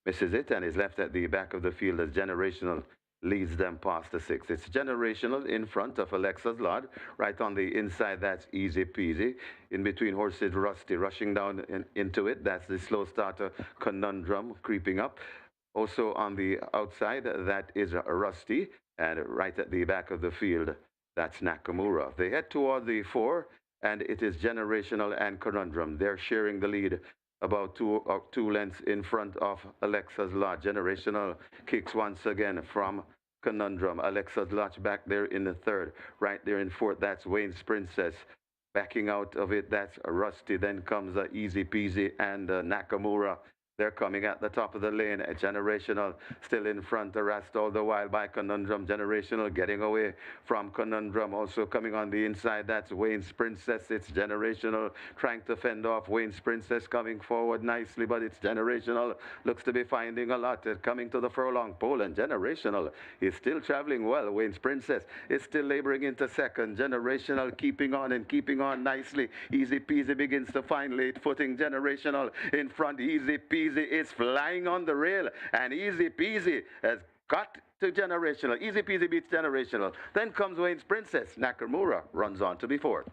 misses it and is left at the back of the field as Generational leads them past the 6. It's Generational in front of Alexa's Lord. Right on the inside, that's Easy Peasy. In between horses, Rusty rushing down into it. That's the slow starter, Conundrum, creeping up. Also on the outside, that is Rusty. And right at the back of the field, that's Nakamura. They head toward the 4, and it is Generational and Conundrum. They're sharing the lead about two lengths in front of Alexa's Lot. Generational kicks once again from Conundrum. Alexa's Lot back there in the 3rd. Right there in 4th, that's Wayne's Princess. Backing out of it, that's Rusty. Then comes Easy Peasy and Nakamura. They're coming at the top of the lane. Generational still in front, harassed all the while by Conundrum. Generational getting away from Conundrum. Also coming on the inside, that's Wayne's Princess. It's Generational trying to fend off Wayne's Princess, coming forward nicely, but it's Generational. Looks to be finding a lot. Coming to the furlong pole, and Generational is still traveling well. Wayne's Princess is still laboring into 2nd. Generational keeping on and keeping on nicely. Easy Peasy begins to find late footing. Generational in front. Easy Peasy is flying on the rail, and Easy Peasy has got to Generational. Easy Peasy beats Generational. Then comes Wayne's Princess. Nakamura runs on to be 4th.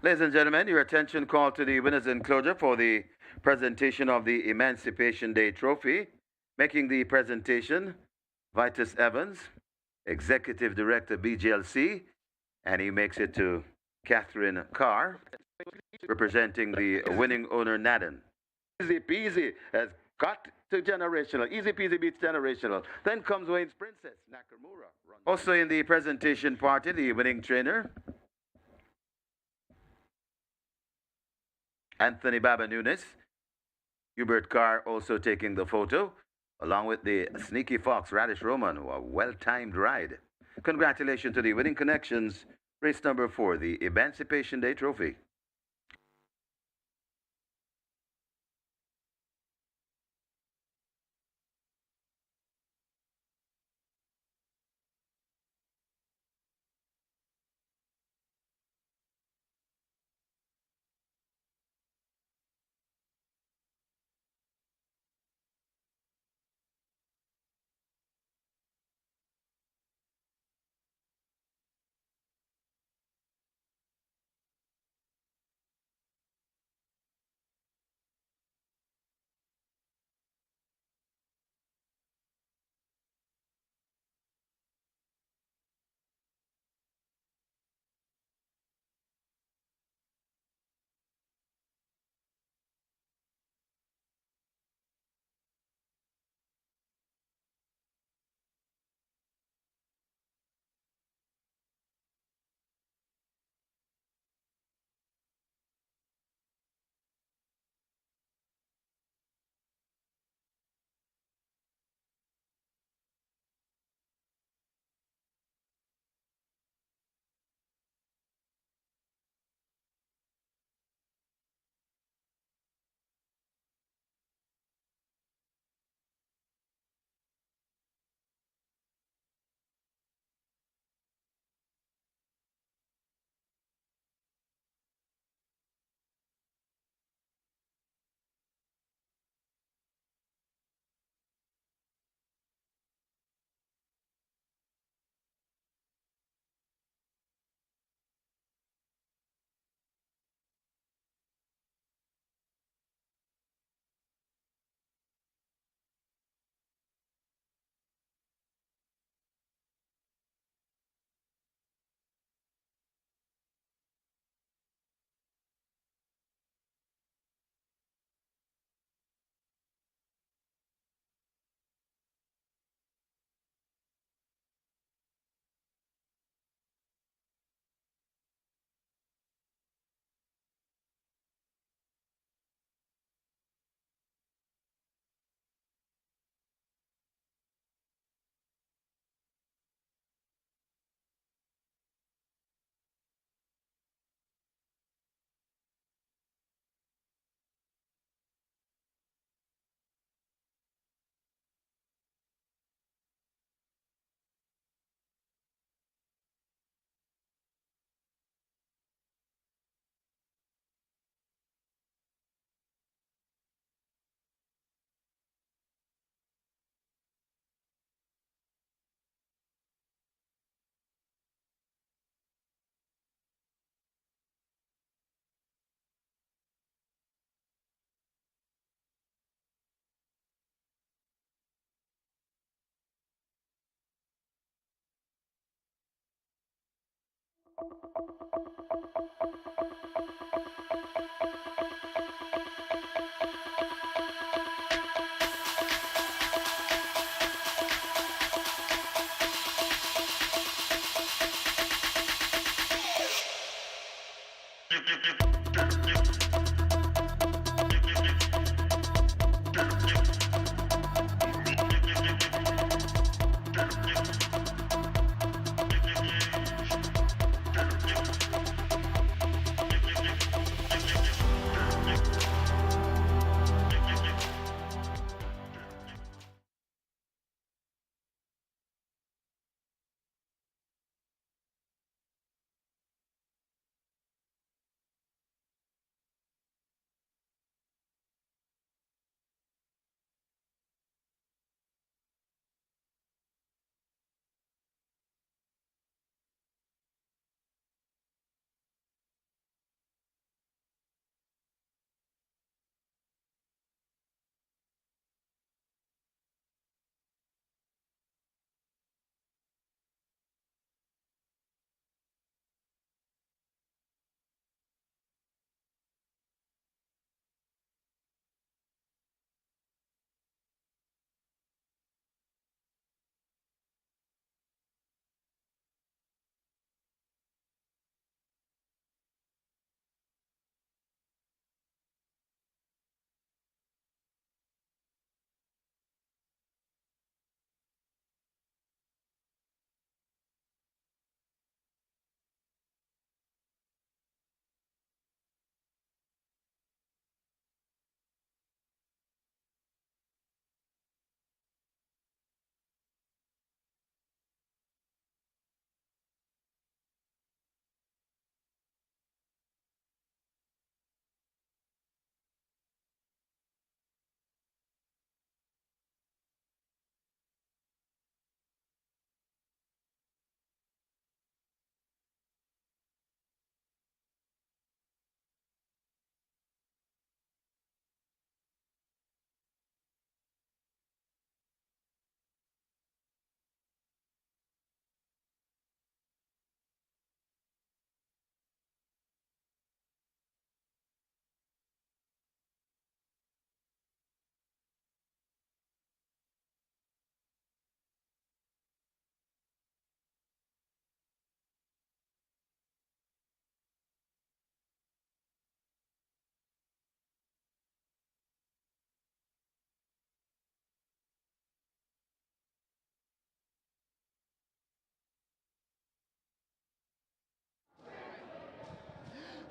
Ladies and gentlemen, your attention called to the winners enclosure for the presentation of the Emancipation Day Trophy. Making the presentation, Vitus Evans, Executive Director BGLC, and he makes it to Catherine Carr, representing the winning owner Naden. Easy Peasy has got to Generational. Easy Peasy beats Generational. Then comes Wayne's Princess, Nakamura. Also in the presentation party, the winning trainer, Anthony Baba Nunes. Hubert Carr also taking the photo, along with the Sneaky Fox, Radish Roman, a well-timed ride. Congratulations to the winning connections. Race number 4, the Emancipation Day Trophy.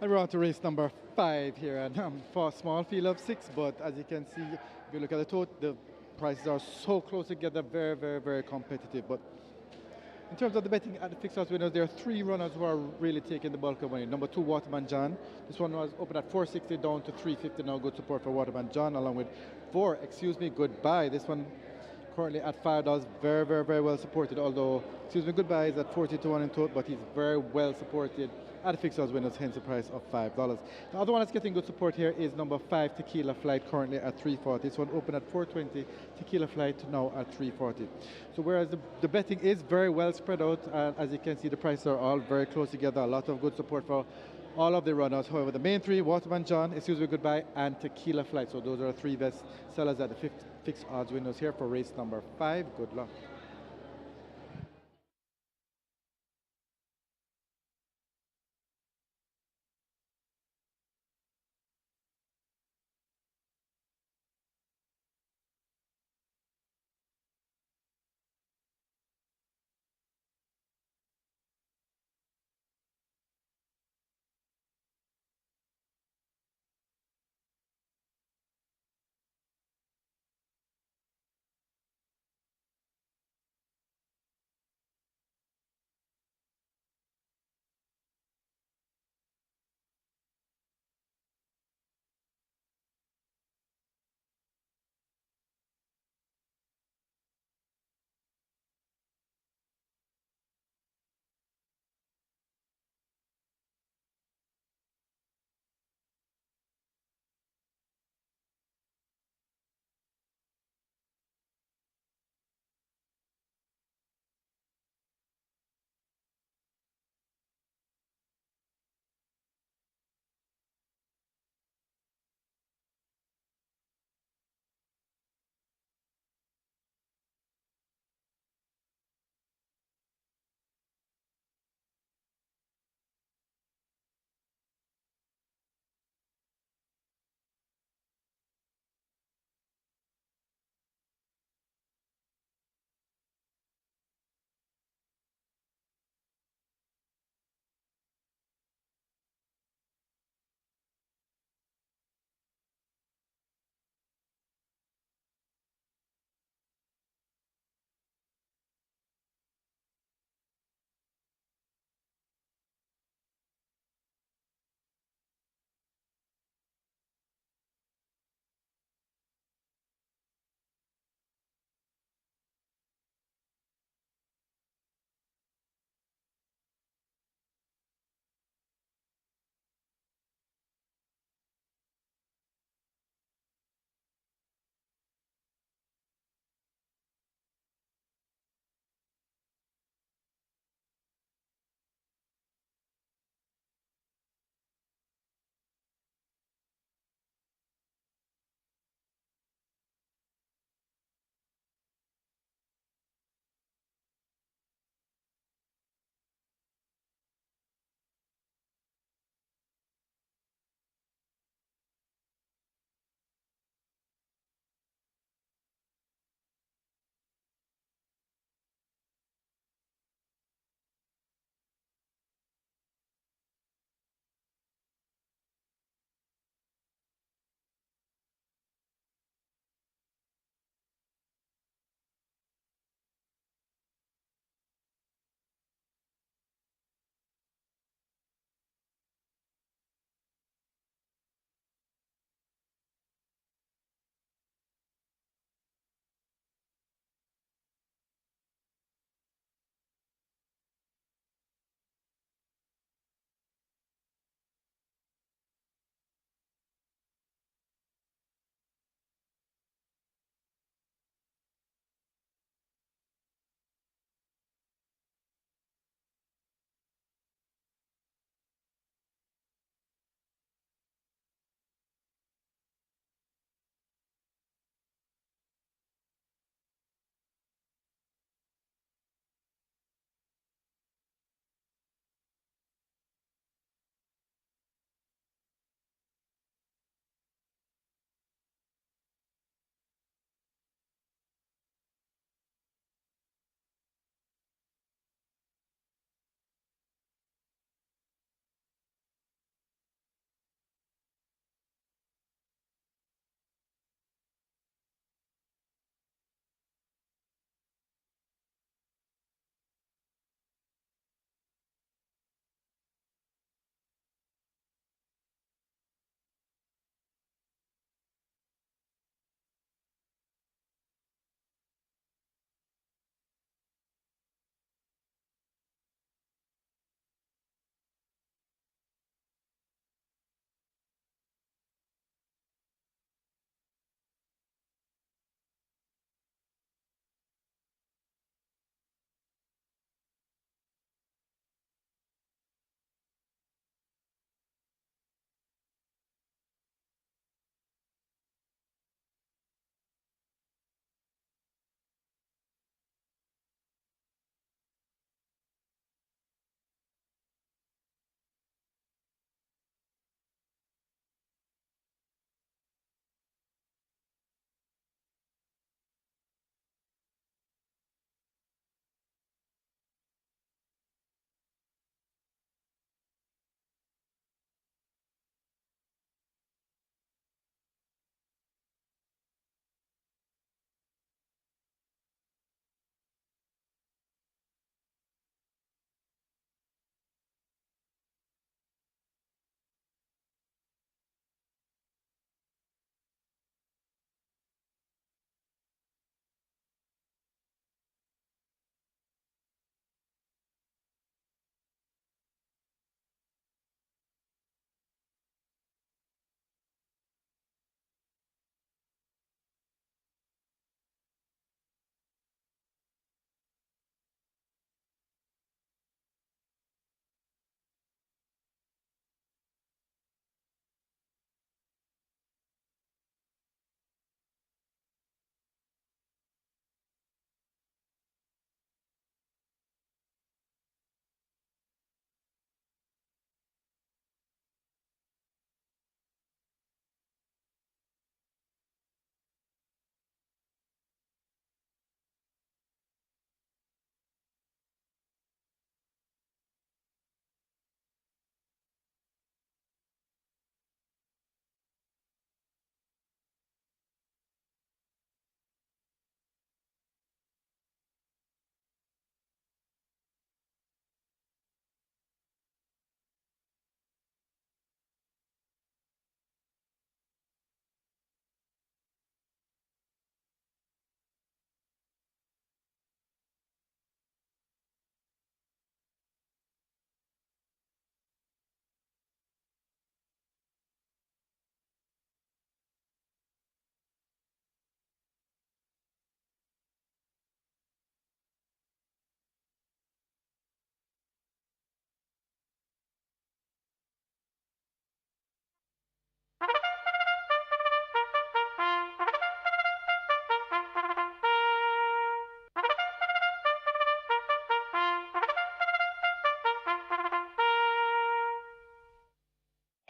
And we're on to race number 5 here, and for a small field of 6, but as you can see, if you look at the total, the prices are so close together, very, very, very competitive. But in terms of the betting at the fixed odds winners, there are 3 runners who are really taking the bulk of money. Number 2, Waterman John. This one was open at 460 down to 350 now. Good support for Waterman John, along with 4, excuse me, Goodbye. This one currently at $5, very, very, very well supported. Although, excuse me, Goodbye is at 40-1 in total, but he's very well supported at the fixed odds winners, hence the price of $5. The other one that's getting good support here is number 5, Tequila Flight, currently at 340. This one opened at 420. Tequila Flight now at 340. So whereas the betting is very well spread out, as you can see, the prices are all very close together. A lot of good support for all of the runners. However, the main 3, Waterman John, excuse me, Goodbye, and Tequila Flight. So those are the 3 best sellers at the fixed odds winners here for race number 5. Good luck.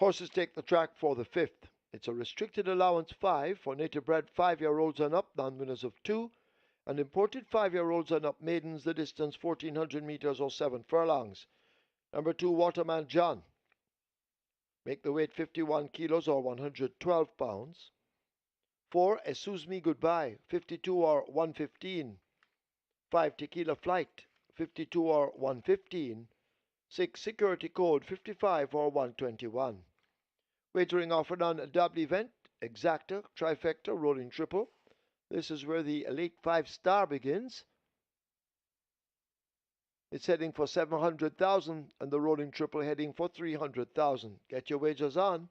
Horses take the track for the 5th. It's a restricted allowance 5 for native bred 5-year-olds and up, non-winners of 2, and imported 5-year-olds and up maidens, the distance 1400 meters or 7 furlongs. Number 2, Waterman John. Make the weight 51 kilos or 112 pounds. 4, Excuse Me Goodbye, 52 or 115. 5, Tequila Flight, 52 or 115. 6, Security Code, 55 or 121. Wagering offered on a double event, exacta, trifecta, rolling triple. This is where the Elite 5 Star begins. It's heading for 700,000 and the rolling triple heading for 300,000. Get your wagers on.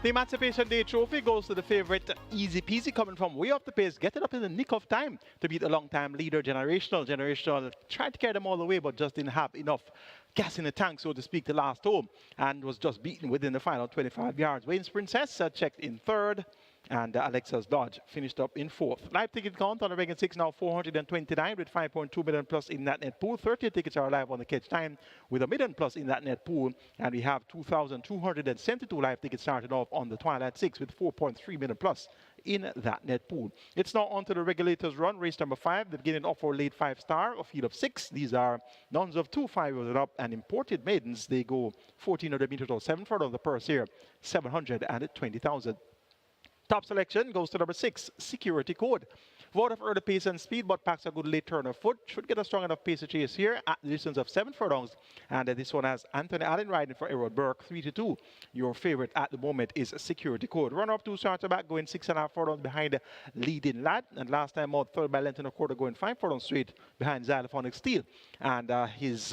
The Emancipation Day trophy goes to the favorite Easy Peasy, coming from way off the pace, getting up in the nick of time to beat a long-time leader, Generational. Generational tried to carry them all the way, but just didn't have enough gas in the tank, so to speak, the last home, and was just beaten within the final 25 yards. Wayne's Princess checked in third, and Alexa's Dodge finished up in fourth. Live ticket count on the Reagan 6 now 429 with 5.2 million plus in that net pool. 30 tickets are live on the catch time with a million plus in that net pool. And we have 2,272 live tickets started off on the Twilight 6 with 4.3 million plus in that net pool. It's now on to the regulators run, race number 5, the beginning of our late 5-star, a field of 6. These are nuns of 2, 5-years and up, and imported maidens. They go 1,400 meters or 7 further of the purse here, 720,000. Top selection goes to number 6, Security Code. Vote of early pace and speed, but packs a good late turn of foot. Should get a strong enough pace to chase here at the distance of 7 furlongs. And this one has Anthony Allen riding for Errol Burke, 3-2. Your favorite at the moment is Security Code. Runner up 2 starts back, going 6.5 furlongs behind Leading Lad. And last time out, third by length and a quarter, going 5 furlongs straight behind Xylophonic Steel. And his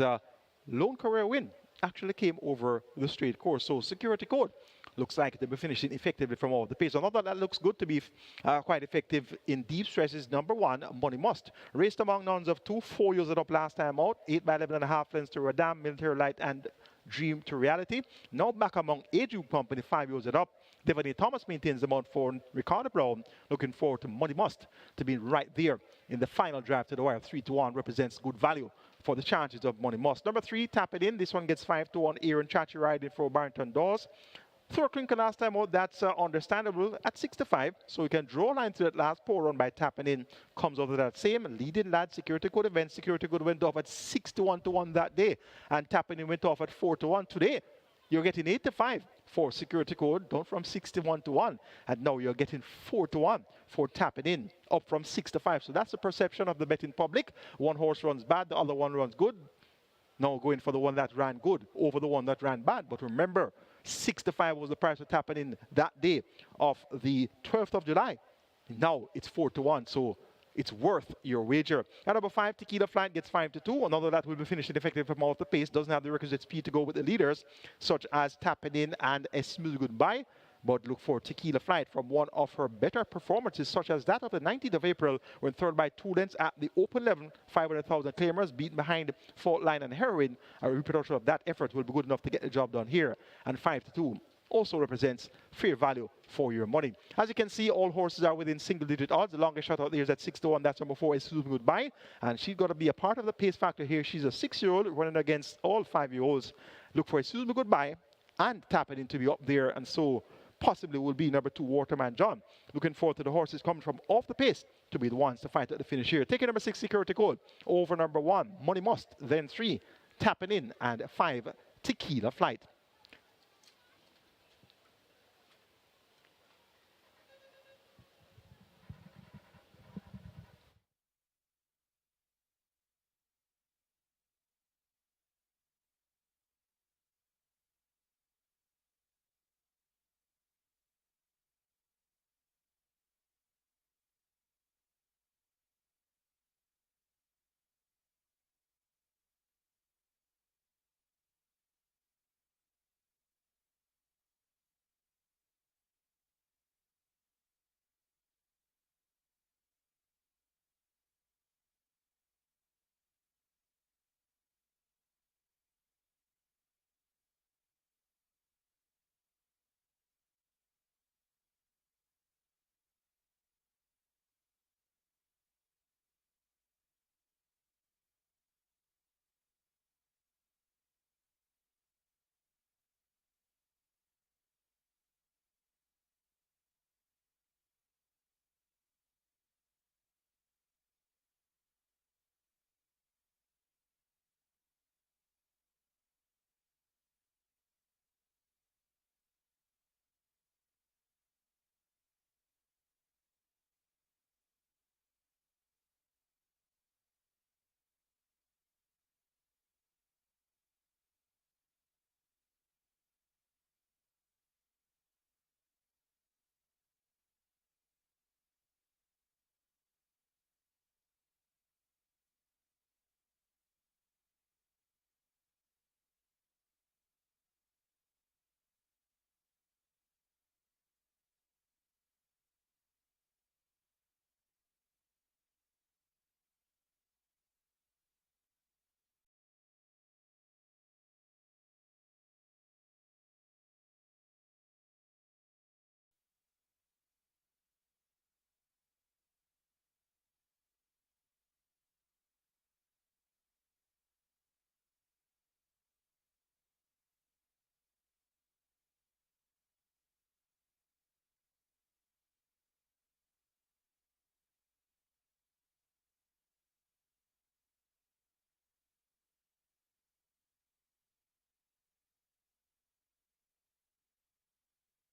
lone career win actually came over the straight course. So Security Code looks like they'll be finishing effectively from all the pace. Another that looks good to be quite effective in deep stretches, number 1, Money Must. Raced among nuns of 2, 4 years it up last time out, 8 by 11.5 lengths to Radam, Military Light, and Dream to Reality. Now back among Age Group Company, 5 years it up. Devontae Thomas maintains the mount for Ricardo Brown. Looking forward to Money Must to be right there in the final drive to the wire. 3-1 represents good value for the chances of Money Must. Number 3, Tap It In. This one gets 5-1. Aaron Chachi riding for Barrington Dawes. Thor Clinker last time out, that's understandable at 65. So you can draw a line to that last pour run by tapping in. Comes over that same Leading Lad, Security Code event. Security Code went off at 61-1 that day. And tapping in went off at 4-1 today. You're getting 8-5 for Security Code, down from 61-1. And now you're getting 4-1 for tapping in, up from 6-5. So that's the perception of the betting public. One horse runs bad, the other one runs good. Now going for the one that ran good over the one that ran bad. But remember, 6-5 was the price of tapping in that day of the 12th of July. Now it's 4-1, so it's worth your wager. At number 5, Tequila Flight gets 5-2. Another that will be finishing effective from off the pace. Doesn't have the requisite speed to go with the leaders, such as Tapping In and A Smooth Goodbye. But look for Tequila Flight from one of her better performances, such as that of the 19th of April, when third by 2 lengths at the Open 11, 500,000 claimers, beaten behind Fault Line and Heroin. A reproduction of that effort will be good enough to get the job done here. And 5-2 also represents fair value for your money. As you can see, all horses are within single-digit odds. The longest shot out there is at 6-1. That's number 4, is Susan Goodbye. And she's got to be a part of the pace factor here. She's a 6-year-old running against all 5-year-olds. Look for Susan Goodbye and Tap It In to be up there. And so possibly will be number 2, Waterman John. Looking forward to the horses coming from off the pace to be the ones to fight at the finish here. Taking number 6, Security Code, over number 1, Money Must, then 3, Tapping In, and 5, Tequila Flight.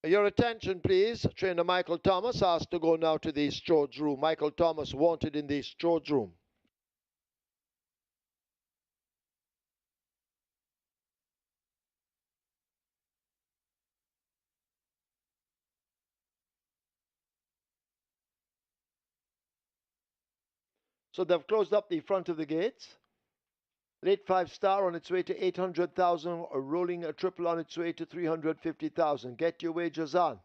Your attention, please. Trainer Michael Thomas asked to go now to the stewards room. Michael Thomas wanted in the stewards room. So they've closed up the front of the gates. Late 5-star on its way to 800,000, rolling a triple on its way to 350,000. Get your wagers on.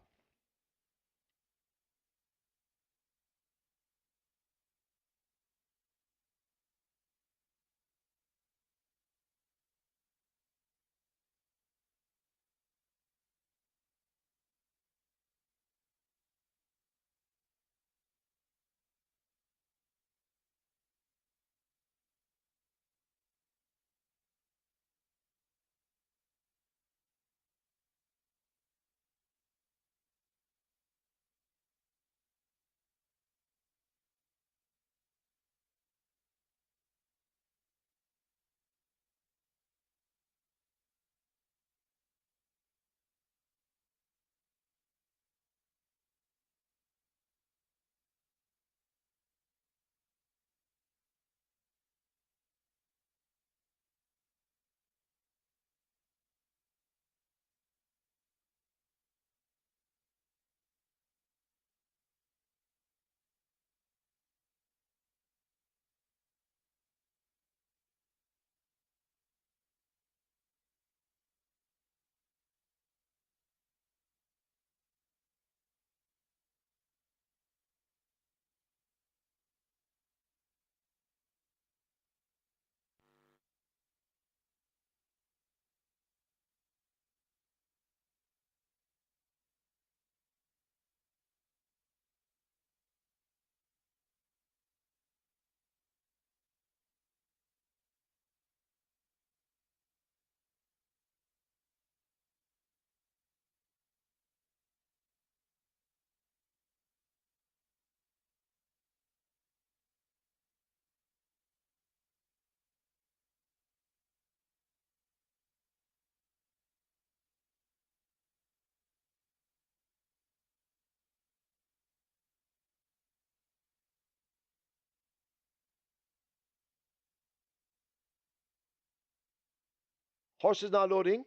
Horses now loading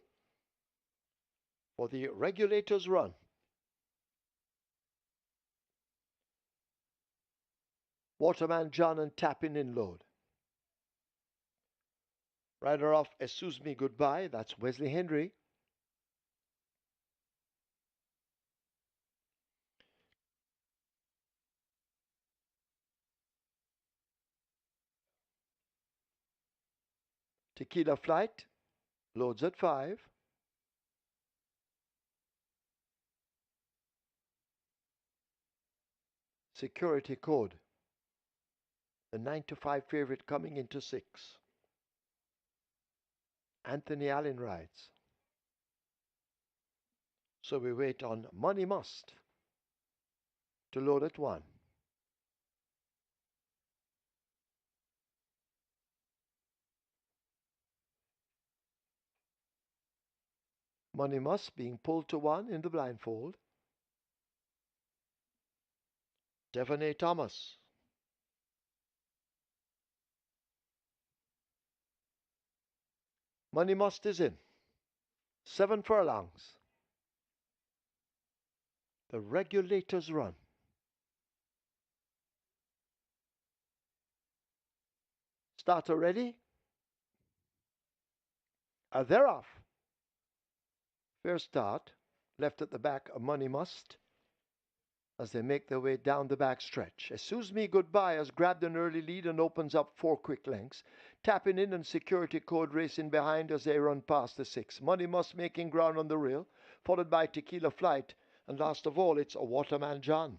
for the regulators run. Waterman John and Tapping in load. Rider off Excuse Me Goodbye. That's Wesley Henry. Tequila Flight loads at 5. Security Code. The 9-5 favorite coming into 6. Anthony Allen rides. So we wait on Money Must to load at 1. Money Must being pulled to 1 in the blindfold. Devon A. Thomas. Money Must is in. 7 furlongs. The regulators run. Starter ready? They're off. Fair start. Left at the back of Money Must as they make their way down the back stretch. Excuse Me Goodbye has grabbed an early lead and opens up 4 quick lengths. Tapping in and Security Code racing behind as they run past the 6. Money Must making ground on the rail, followed by Tequila Flight, and last of all, it's a Waterman John.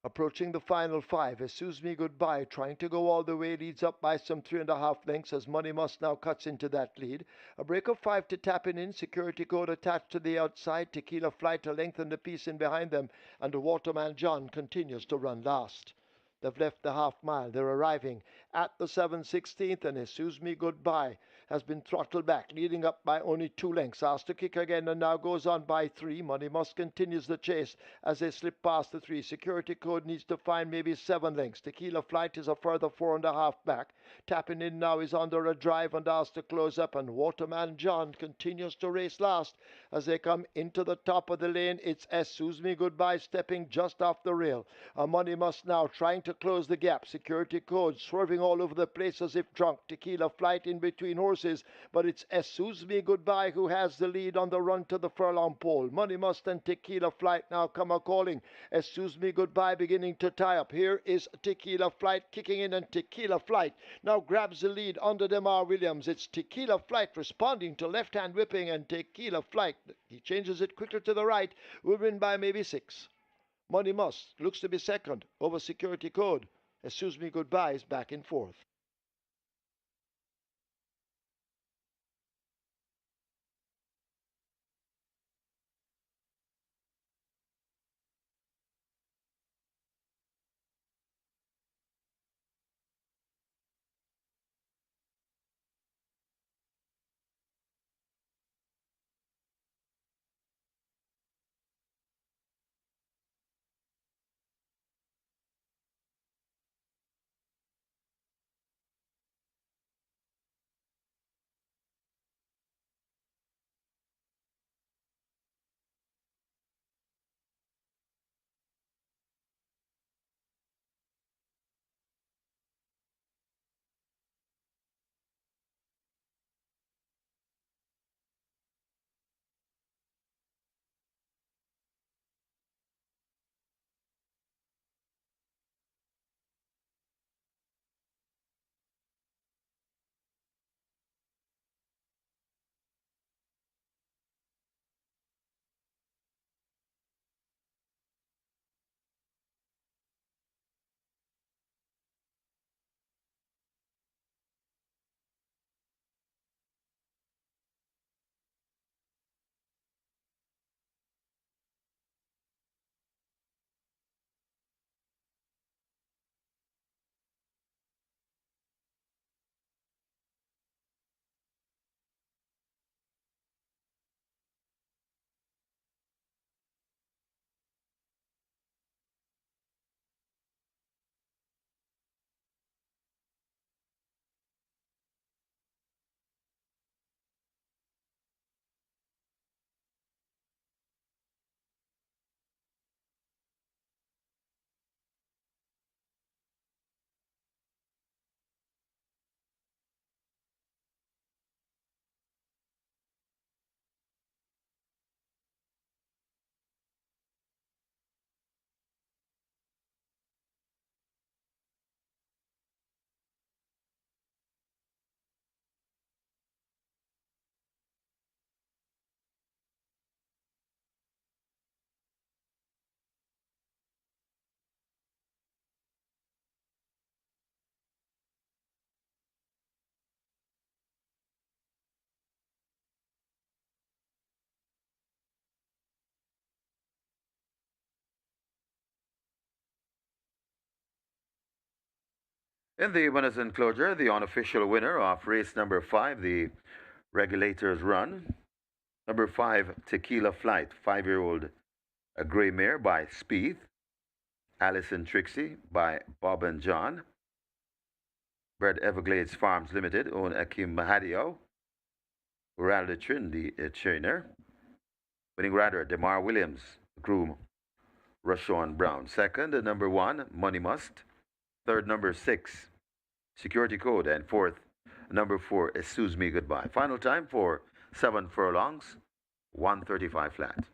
Approaching the final 5, Excuse Me Goodbye, trying to go all the way, leads up by some 3.5 lengths as Money Must now cuts into that lead. A break of 5 to Tapping in, Security Code attached to the outside, Tequila Flight a length and a piece in behind them, and the Waterman John continues to run last. They've left the half mile. They're arriving at the 7/16th, and Excuse Me Goodbye has been throttled back, leading up by only 2 lengths. Asked to kick again and now goes on by 3. Money Must continues the chase as they slip past the 3. Security Code needs to find maybe 7 lengths. Tequila Flight is a further 4.5 back. Tapping in now is under a drive and asked to close up, and Waterman John continues to race last as they come into the top of the lane. It's Excuse Me Goodbye stepping just off the rail. Money Must now trying to close the gap. Security Code swerving all over the place as if drunk. Tequila Flight in between horses, but it's Excuse Me Goodbye who has the lead on the run to the furlong pole. Money Must and Tequila Flight now come a calling. Excuse Me Goodbye beginning to tie up. Here is Tequila Flight kicking in, and Tequila Flight now grabs the lead under Demar Williams. It's Tequila Flight responding to left-hand whipping, and Tequila Flight, he changes it quicker to the right, will win by maybe 6. Money Must looks to be second over Security Code. Excuse Me Goodbye is back in fourth. In the winners enclosure, the unofficial winner of race number 5, the Regulators Run. Number 5, Tequila Flight, 5-year-old Grey Mare by Speed. Allison Trixie by Bob and John. Bred Everglades Farms Limited, own Akim Mahadio. Rally Trin, the trainer. Winning rider, Demar Williams. Groom, Rashawn Brown. Second, number 1, Money Must. Third, number 6, Security Code. And fourth, number 4, Excuse Me Goodbye. Final time for 7 furlongs, 135 flat.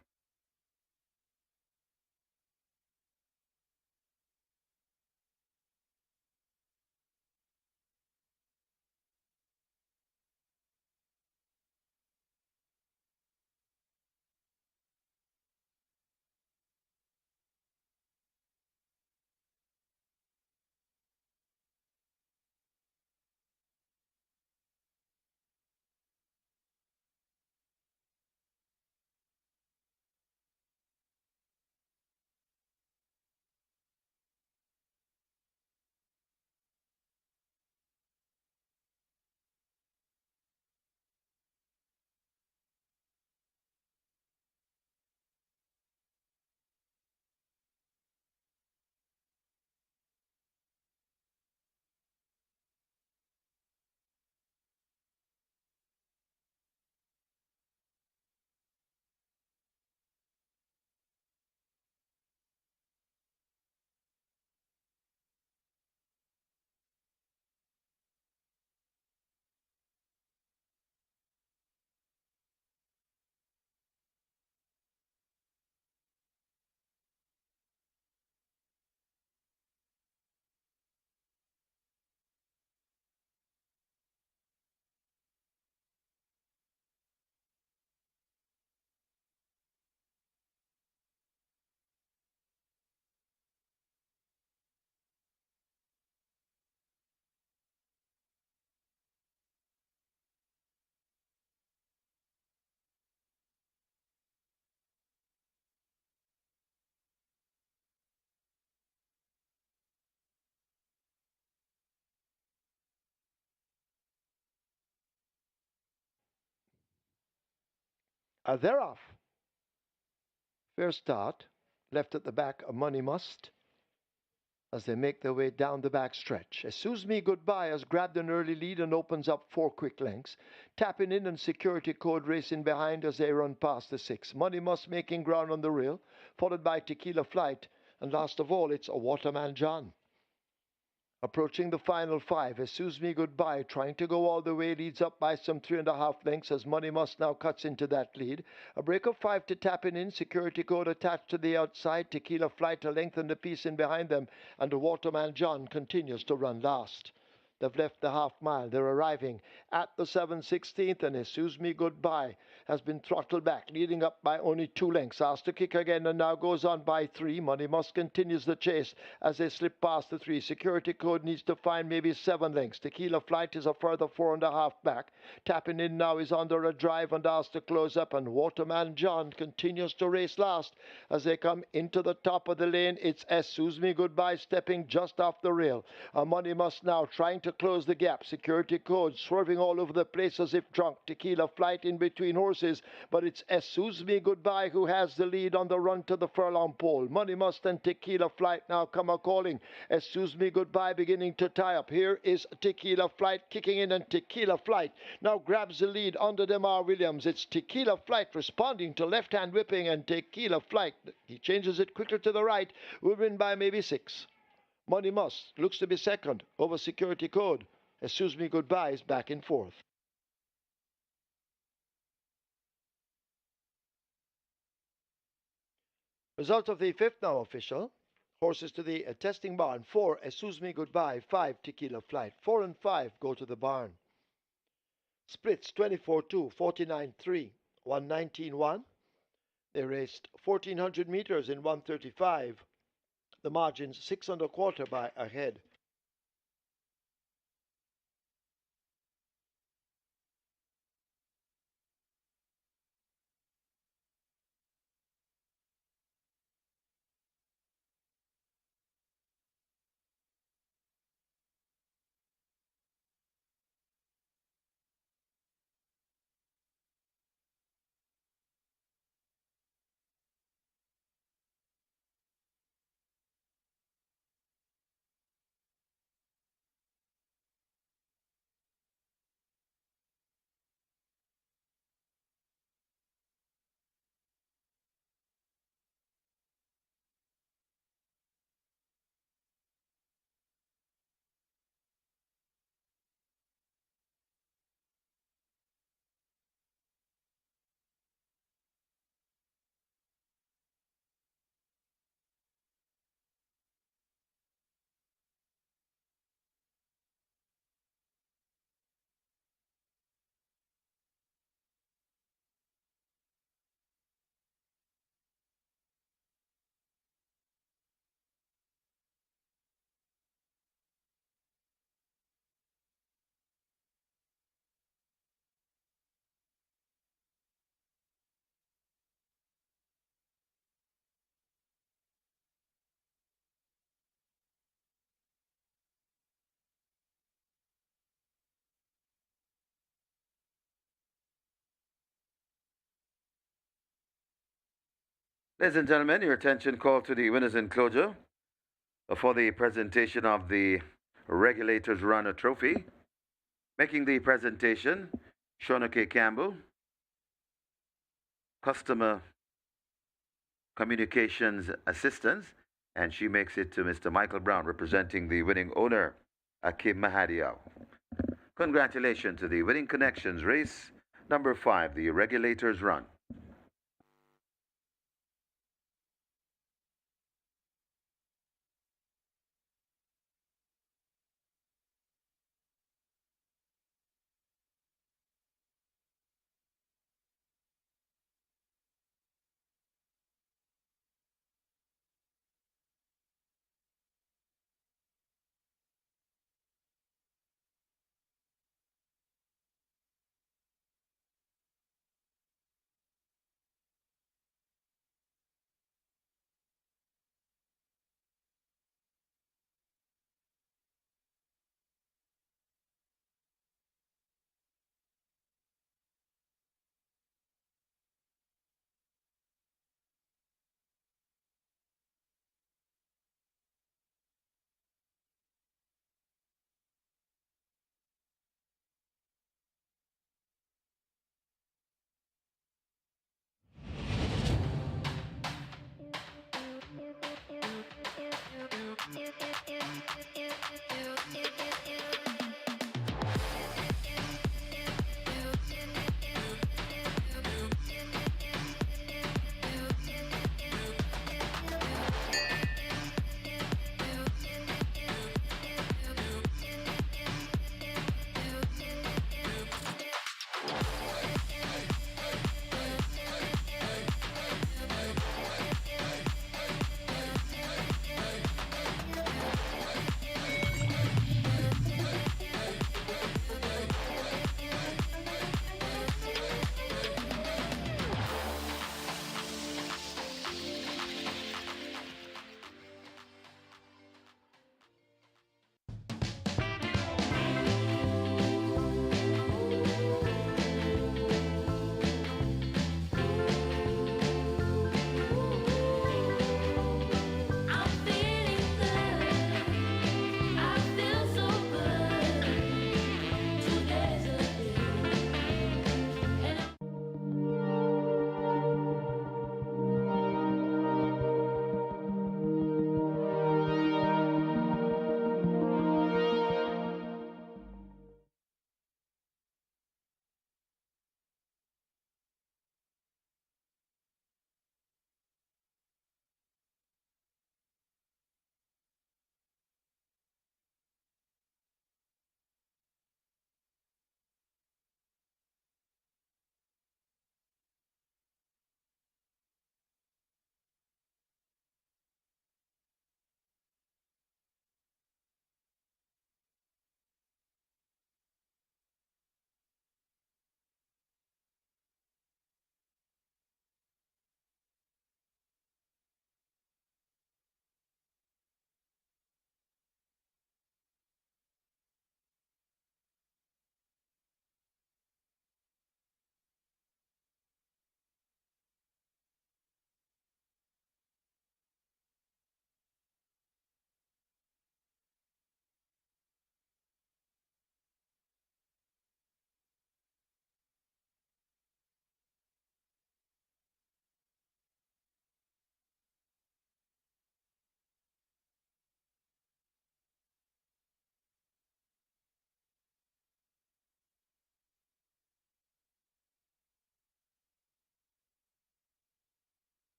They're off. Fair start. Left at the back, a Money Must as they make their way down the back stretch. Excuse Me Goodbye has grabbed an early lead and opens up 4 quick lengths. Tapping in and Security Code racing behind as they run past the 6. Money Must making ground on the rail, followed by Tequila Flight, and last of all, it's a Waterman John. Approaching the final 5, Excuse Me Goodbye, trying to go all the way, leads up by some 3.5 lengths as Money Must now cuts into that lead. A break of 5 to Tapping In, Security Code attached to the outside, Tequila Flight a length and a piece in behind them, and the Waterman John continues to run last. They've left the half mile. They're arriving at the 7/16th, and Excuse Me Goodbye has been throttled back, leading up by only 2 lengths. Asked to kick again and now goes on by 3. Money Must continues the chase as they slip past the 3. Security Code needs to find maybe 7 lengths. Tequila Flight is a further 4.5 back. Tapping In now is under a drive and asked to close up, and Waterman John continues to race last as they come into the top of the lane. It's Excuse Me Goodbye stepping just off the rail. Money Must now trying to close the gap. Security Code swerving all over the place as if drunk. Tequila Flight in between horses, but it's Excuse Me Goodbye who has the lead on the run to the furlong pole. Money Must and Tequila Flight now come a-calling. Excuse Me Goodbye beginning to tie up. Here is Tequila Flight kicking in, and Tequila Flight now grabs the lead under Demar Williams. It's Tequila Flight responding to left-hand whipping, and Tequila Flight, he changes it quicker to the right, will win by maybe 6. Money Must looks to be second over Security Code. Excuse Me Goodbye is back in 4th. Result of the 5th now official. Horses to the testing barn. 4, Excuse Me Goodbye. 5, Tequila Flight. 4 and 5 go to the barn. Splits 24-2, 49-3, 119-1. They raced 1,400 meters in 135. The margins 6 1/4 by a head. Ladies and gentlemen, your attention called to the winners enclosure for the presentation of the Regulators Runner Trophy. Making the presentation, Shona K. Campbell, Customer Communications Assistant, and she makes it to Mr. Michael Brown, representing the winning owner, Akim Mahadiao. Congratulations to the winning connections race number 5, the Regulators Run.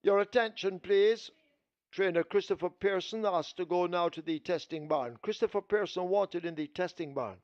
Your attention, please. Trainer Christopher Pearson asked to go now to the testing barn. Christopher Pearson wanted in the testing barn.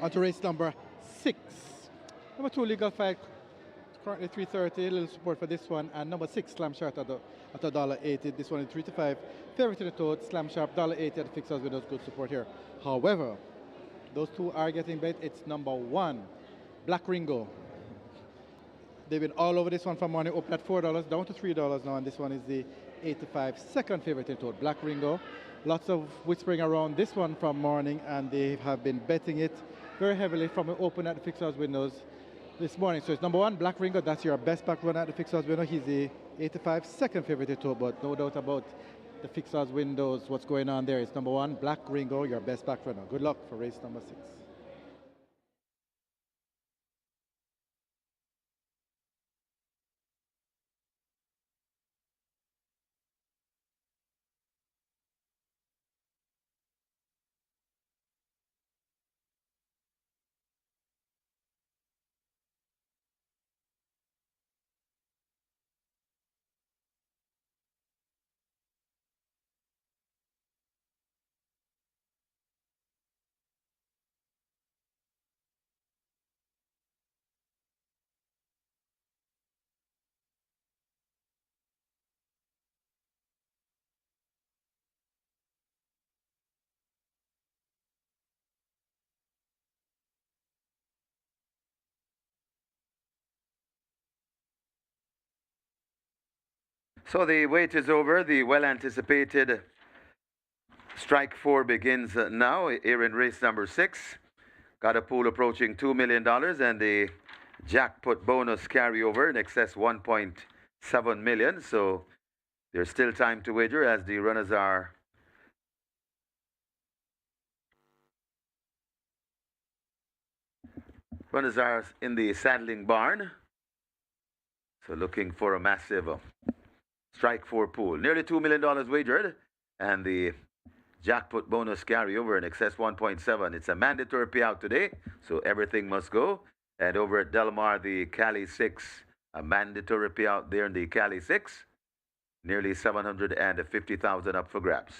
On to race number 6. Number 2, Legal Fight, currently 330. A little support for this one. And number 6, Slam Sharp at $1.80. This one is 3 to 5. Favorite to the toad, Slam Sharp, $1.80 at the fixers with those good support here. However, those two are getting bet. It's number 1, Black Ringo. They've been all over this one from morning, up at $4, down to $3 now, and this one is the 85 second favorite in total, Black Ringo. Lots of whispering around this one from morning, and they have been betting it very heavily from an open at the fixers windows this morning. So it's number 1, Black Ringo. That's your best back runner at the fixers window. He's the 85 second favorite in total, but no doubt about the fixers windows, what's going on there. It's number 1, Black Ringo, your best back runner. Good luck for race number 6. So the wait is over. The well-anticipated Strike 4 begins now here in race number 6. Got a pool approaching $2 million and the jackpot bonus carryover in excess $1.7 million. So there's still time to wager as the runners are in the saddling barn. So looking for a massive Strike 4 pool. Nearly $2 million wagered, and the jackpot bonus carryover in excess 1.7. It's a mandatory payout today, so everything must go. And over at Del Mar, the Cali 6, a mandatory payout there in the Cali 6, nearly 750,000 up for grabs.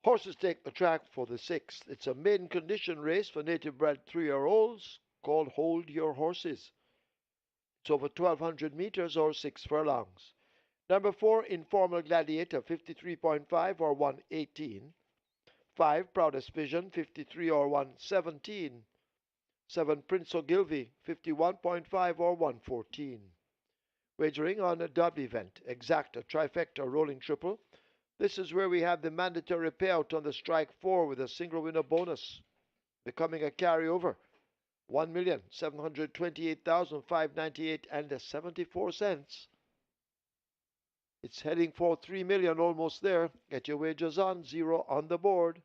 Horses take the track for the 6th. It's a maiden condition race for native bred 3-year-olds called Hold Your Horses. It's over 1,200 meters or 6 furlongs. Number 4, Informal Gladiator, 53.5 or 118. 5, Proudest Vision, 53 or 117. 7, Prince Ogilvy, 51.5 or 114. Wagering on a Derby event, exacta, trifecta, rolling triple. This is where we have the mandatory payout on the strike 4 with a single winner bonus, becoming a carryover. 1,728,598 and 74 cents. It's heading for 3 million, almost there. Get your wagers on, 0 on the board.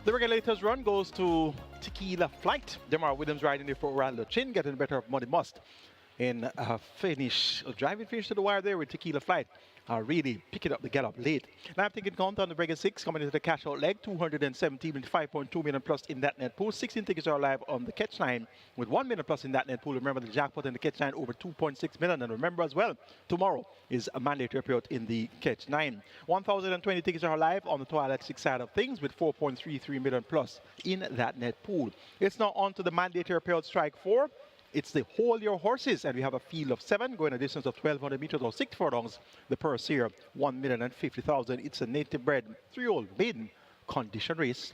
The regulators run goes to Tequila Flight. Demar Williams riding there for Orlando Chin, getting the better of Money Must in a finish, a driving finish to the wire there with Tequila Flight. Really picking up the gallop late. Now I'm taking count on the Breaker 6 coming into the cash out leg, 217.5.2 million plus in that net pool. 16 tickets are live on the catch line with 1 million plus in that net pool. Remember the jackpot in the catch line over 2.6 million. And remember as well, tomorrow is a mandatory payout in the catch 9. 1,020 tickets are live on the Twilight 6 side of things with 4.33 million plus in that net pool. It's now on to the mandatory payout strike 4. It's the Hold Your Horses, and we have a field of 7 going a distance of 1,200 meters or 6 furlongs. The purse here, 1,050,000. It's a native bred 3-year-old maiden condition race.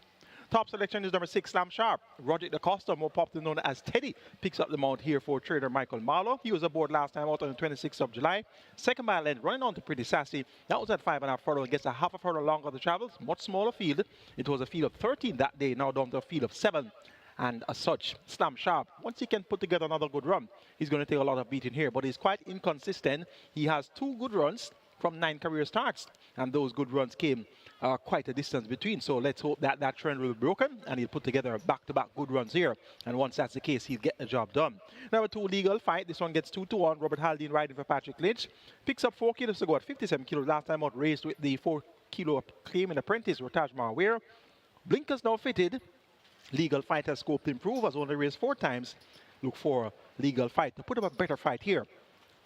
Top selection is number 6, Slam Sharp. Roger DaCosta, more popularly known as Teddy, picks up the mount here for trader Michael Marlowe. He was aboard last time out on the 26th of July. Second mile end, running on to Pretty Sassy. That was at 5.5 furlong. Gets a half a furlong longer to travel. Much smaller field. It was a field of 13 that day, now down to a field of 7. And as such, Slam Sharp, once he can put together another good run, he's going to take a lot of beating here. But he's quite inconsistent. He has 2 good runs from 9 career starts. And those good runs came quite a distance between. So let's hope that that trend will be broken and he'll put together back-to-back good runs here. And once that's the case, he'll get the job done. Number 2, Legal Fight. This one gets 2-1. Robert Haldane riding for Patrick Lynch. Picks up 4 kilos to go at 57 kilos. Last time out, raced with the 4 kilo claiming apprentice, Rotaj Marware. Blinkers now fitted. Legal Fight has scope to improve, has only raced 4 times. Look for Legal Fight to put up a better fight here.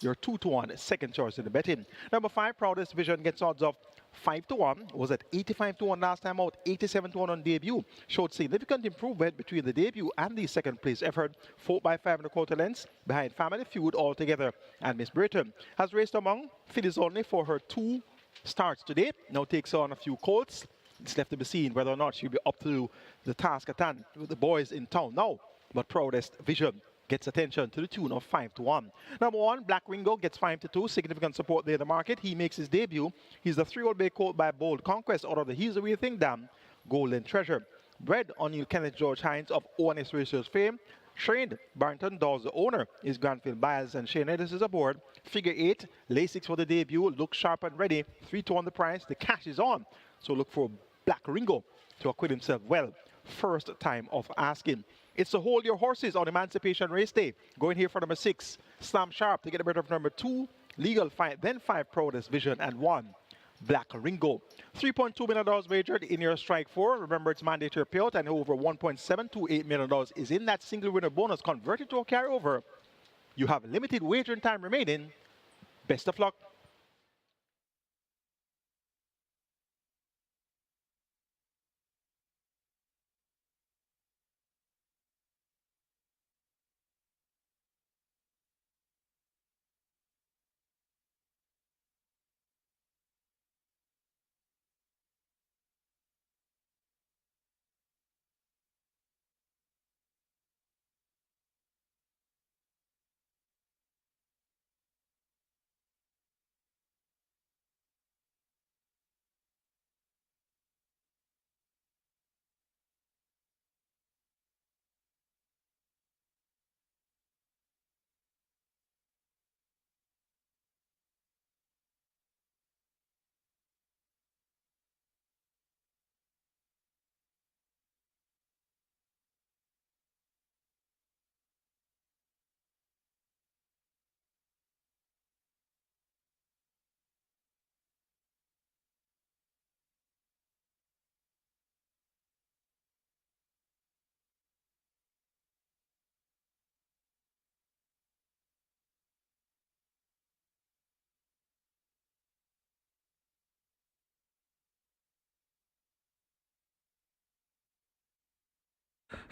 Your 2-1 second choice in the betting. Number 5, Proudest Vision gets odds of 5-1. Was at 85-1 last time out, 87-1 on debut. Showed significant improvement between the debut and the second place effort. 4 by 5 1/4 lengths behind Family Feud altogether. And Miss Britain has raced among fillies only for her 2 starts today. Now takes on a few colts. It's left to be seen whether or not she'll be up to the task at hand with the boys in town now. But Proudest Vision gets attention to the tune of 5-1. Number 1, Black Ringo gets 5-2. Significant support there in the market. He makes his debut. He's the 3-year-old bay colt by Bold Conquest out of the He's the Real Thing Dam Golden Treasure. Bred on New Kenneth George Hines of ONS Racers fame. Trained, Barrington Dawes, the owner, is Granfield Biles and Shane Edis is aboard. Figure 8, lay 6 for the debut, looks sharp and ready. 3-2 on the price, the cash is on. So look for Black Ringo to acquit himself well. First time of asking. It's to hold your horses on Emancipation Race Day. Going here for number 6, Slam Sharp to get a better of number 2, Legal Fight, then 5, Proudest Vision, and 1, Black Ringo. $3.2 million wagered in your strike 4. Remember, it's mandatory payout, and over $1.728 million is in that single winner bonus converted to a carryover. You have limited wagering time remaining. Best of luck.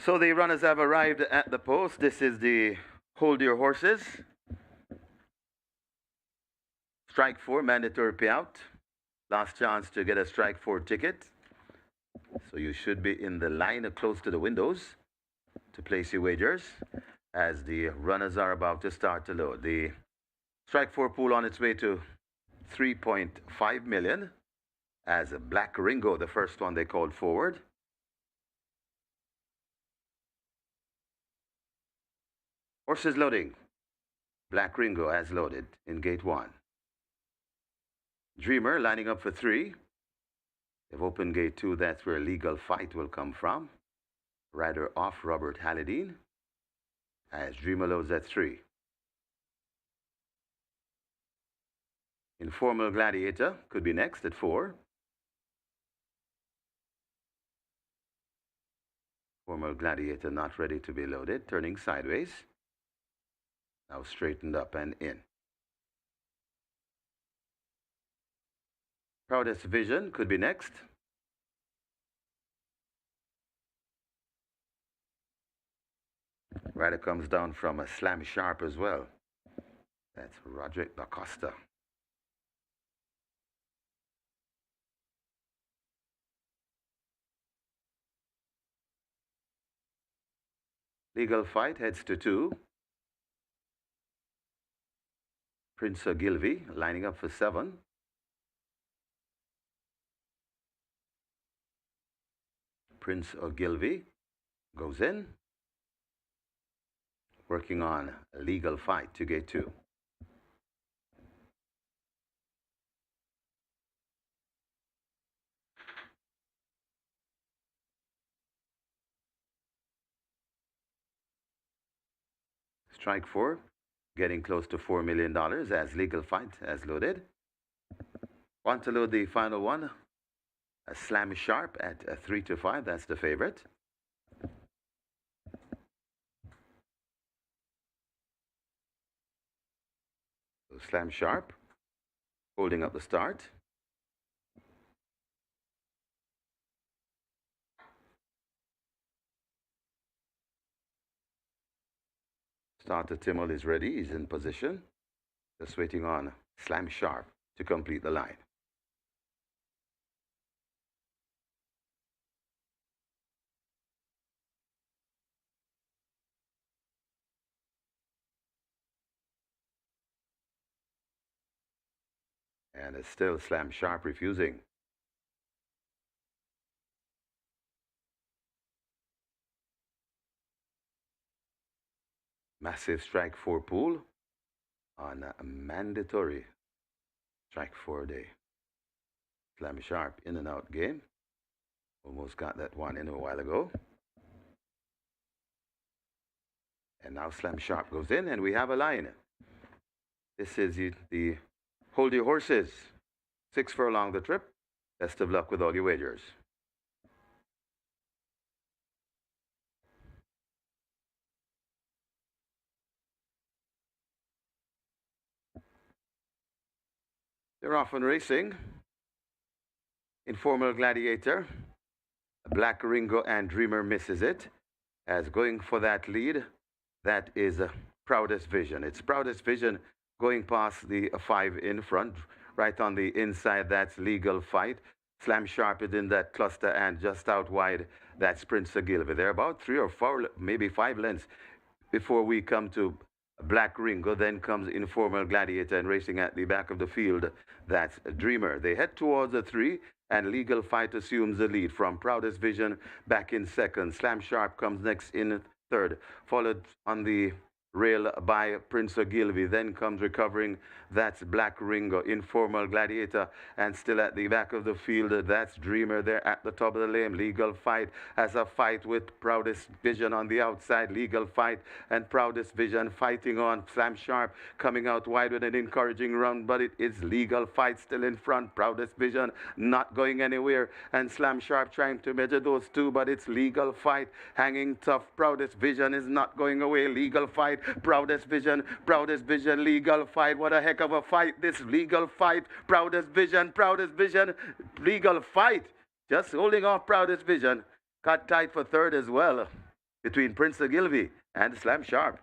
So the runners have arrived at the post. This is the Hold Your Horses. Strike 4, mandatory payout. Last chance to get a strike 4 ticket. So you should be in the line close to the windows to place your wagers as the runners are about to start to load. The strike 4 pool on its way to 3.5 million as a Black Ringo, the first one they called forward. Horses loading. Black Ringo has loaded in gate 1. Dreamer lining up for 3. They've opened gate 2. That's where Legal Fight will come from. Rider off, Robert Halladine. As Dreamer loads at 3. Informal Gladiator could be next at 4. Formal Gladiator not ready to be loaded, turning sideways. Now straightened up and in. Proudest Vision could be next. Rider comes down from a Slam Sharp as well. That's Roderick Acosta. Legal Fight heads to 2. Prince Ogilvy lining up for 7. Prince Ogilvy goes in. Working on a Legal Fight to gate 2. Strike 4, getting close to $4 million as Legal Fight has loaded. Want to load the final one? A Slam Sharp at 3-5, that's the favorite. So Slam Sharp, holding up the start. Starter Timmel is ready, he's in position. Just waiting on Slam Sharp to complete the line. And it's still Slam Sharp refusing. Massive strike 4 pool on a mandatory strike 4 day. Slam Sharp in and out game. Almost got that one in a while ago. And now Slam Sharp goes in and we have a line. This is the hold your horses. 6 furlong the trip. Best of luck with all your wagers. They're off and racing. Informal Gladiator. Black Ringo and Dreamer misses it. As going for that lead, that is Proudest Vision. It's Proudest Vision going past the 5 in front. Right on the inside, that's Legal Fight. Slam Sharp is in that cluster, and just out wide, that's Prince Ogilvy. They're about 3 or 4, maybe 5 lengths before we come to Black Ringo. Then comes Informal Gladiator, and racing at the back of the field, that's Dreamer. They head towards the 3, and Legal Fight assumes the lead from Proudest Vision back in second. Slam Sharp comes next in third, followed on the rail by Prince Ogilvy. Then comes recovering, that's Black Ringo. Informal Gladiator, and still at the back of the field, that's Dreamer. There at the top of the lane. Legal Fight has a fight with Proudest Vision on the outside. Legal Fight and Proudest Vision fighting on. Slam Sharp coming out wide with an encouraging run, but it is Legal Fight still in front. Proudest Vision not going anywhere, and Slam Sharp trying to measure those two, but it's Legal Fight hanging tough. Proudest Vision is not going away. Legal Fight, Proudest Vision, Legal Fight. What a heck of a fight, this Legal Fight. Proudest Vision, Legal Fight. Just holding off Proudest Vision. Cut tight for third as well between Prince Ogilvy and Slam Sharp.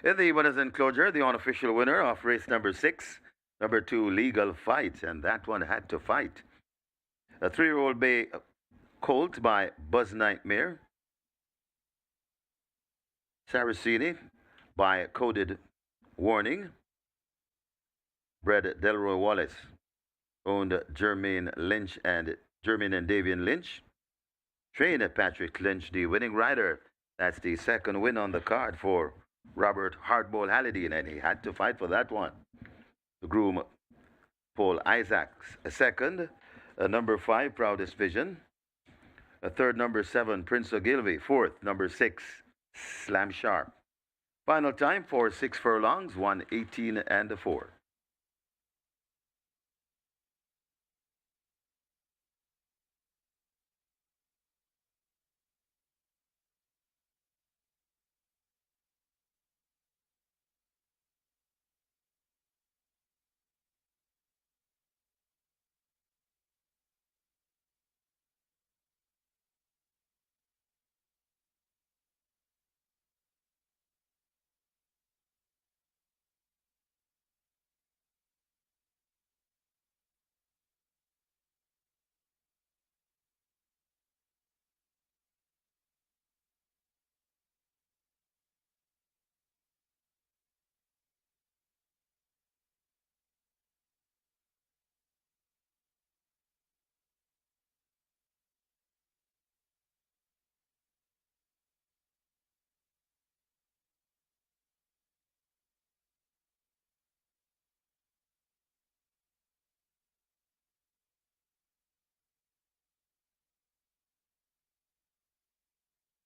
In the winners enclosure, the unofficial winner of race number 6, number 2, Legal Fight, and that one had to fight. A 3-year-old bay colt by Buzz Nightmare. Saraceni by Coded Warning. Bred Delroy Wallace. Owned Jermaine Lynch and Davian Lynch. Trained Patrick Lynch, the winning rider. That's the second win on the card for Robert Hardball Halliday, and he had to fight for that one. The groom, Paul Isaacs, a second. Number 5, Proudest Vision. A third, number 7, Prince Ogilvy. Fourth, number 6, Slam Sharp. Final time for 6 furlongs, 1:18 and 4.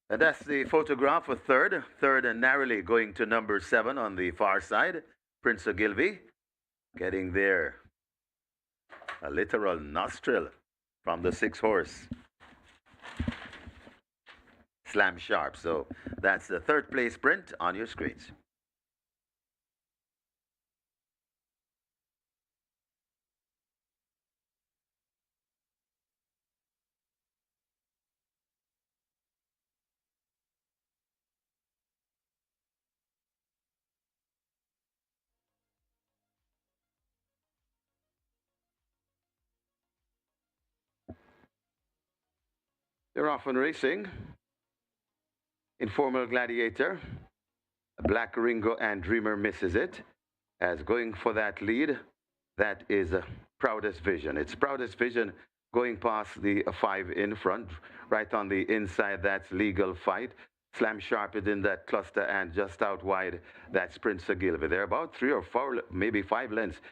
And that's the photograph of third. Third and narrowly going to number 7 on the far side. Prince Ogilvy getting there. A literal nostril from the 6 horse. Slam Sharp. So that's the third place print on your screens. They're off and racing. Informal Gladiator. Black Ringo and Dreamer misses it. As going for that lead, that is Proudest Vision. It's Proudest Vision going past the 5 in front. Right on the inside, that's Legal Fight. Slam Sharp is in that cluster, and just out wide, that's Prince Ogilvy. They're about 3 or 4, maybe 5 lengths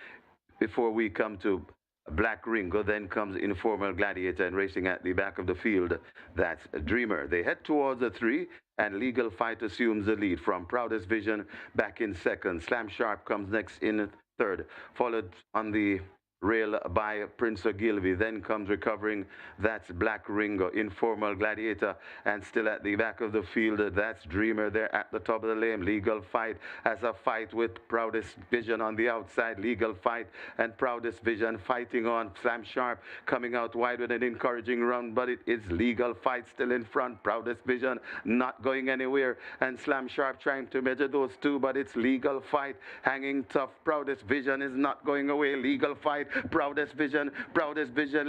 before we come to Black Ringo. Then comes Informal Gladiator, and racing at the back of the field, that's Dreamer. They head towards the 3, and Legal Fight assumes the lead from Proudest Vision back in second. Slam Sharp comes next in third, followed on the rail by Prince Ogilvy. Then comes recovering, that's Black Ringo. Informal Gladiator, and still at the back of the field, that's Dreamer there at the top of the lane. Legal Fight has a fight with Proudest Vision on the outside. Legal Fight and Proudest Vision fighting on. Slam Sharp coming out wide with an encouraging run, but it is Legal Fight still in front. Proudest Vision not going anywhere, and Slam Sharp trying to measure those two, but it's Legal Fight hanging tough. Proudest Vision is not going away. Legal Fight, Proudest Vision,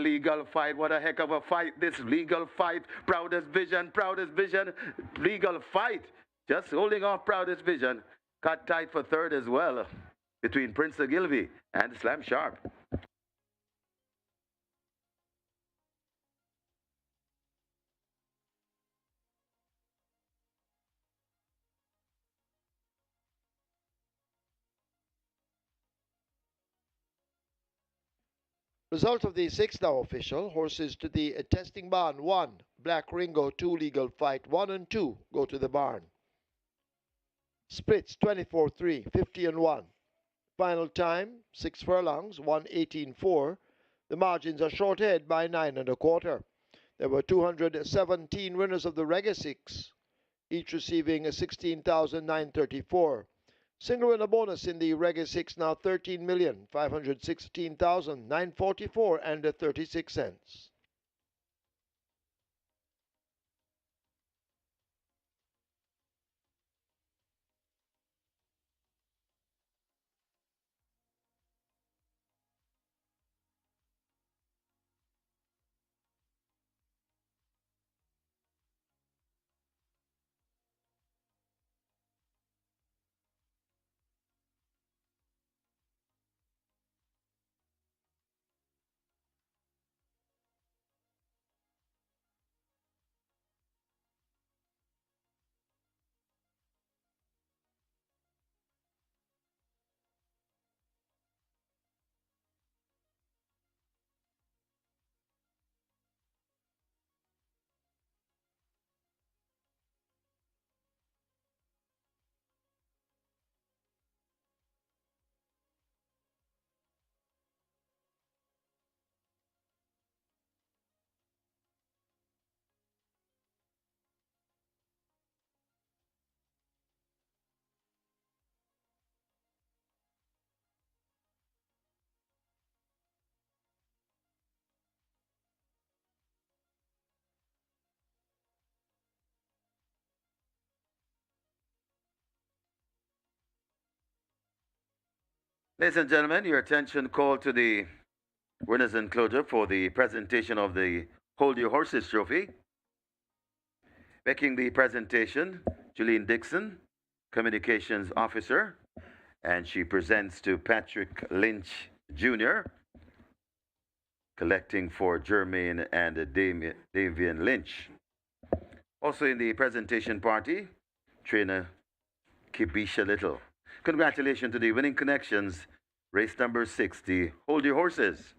Legal Fight. What a heck of a fight, this Legal Fight, Proudest Vision, Legal Fight. Just holding off Proudest Vision. Got tight for third as well between Prince Ogilvy and Slam Sharp. Result of the 6 now official. Horses to the testing barn. 1, Black Ringo. 2, Legal Fight. 1 and 2 go to the barn. Splits 24-3, 50 and 1. Final time 6 furlongs, 1:18.4. The margins are short ahead by 9 1/4. There were 217 winners of the Reggae 6, each receiving 16,934. Single winner bonus in the Reggae 6 now 13,516,944 and 36 cents. Ladies and gentlemen, your attention called to the winners enclosure for the presentation of the Hold Your Horses Trophy. Making the presentation, Julian Dixon, Communications Officer, and she presents to Patrick Lynch Jr., collecting for Jermaine and Davian Lynch. Also in the presentation party, trainer Kibisha Little. Congratulations to the winning connections, race number 60. Hold Your Horses.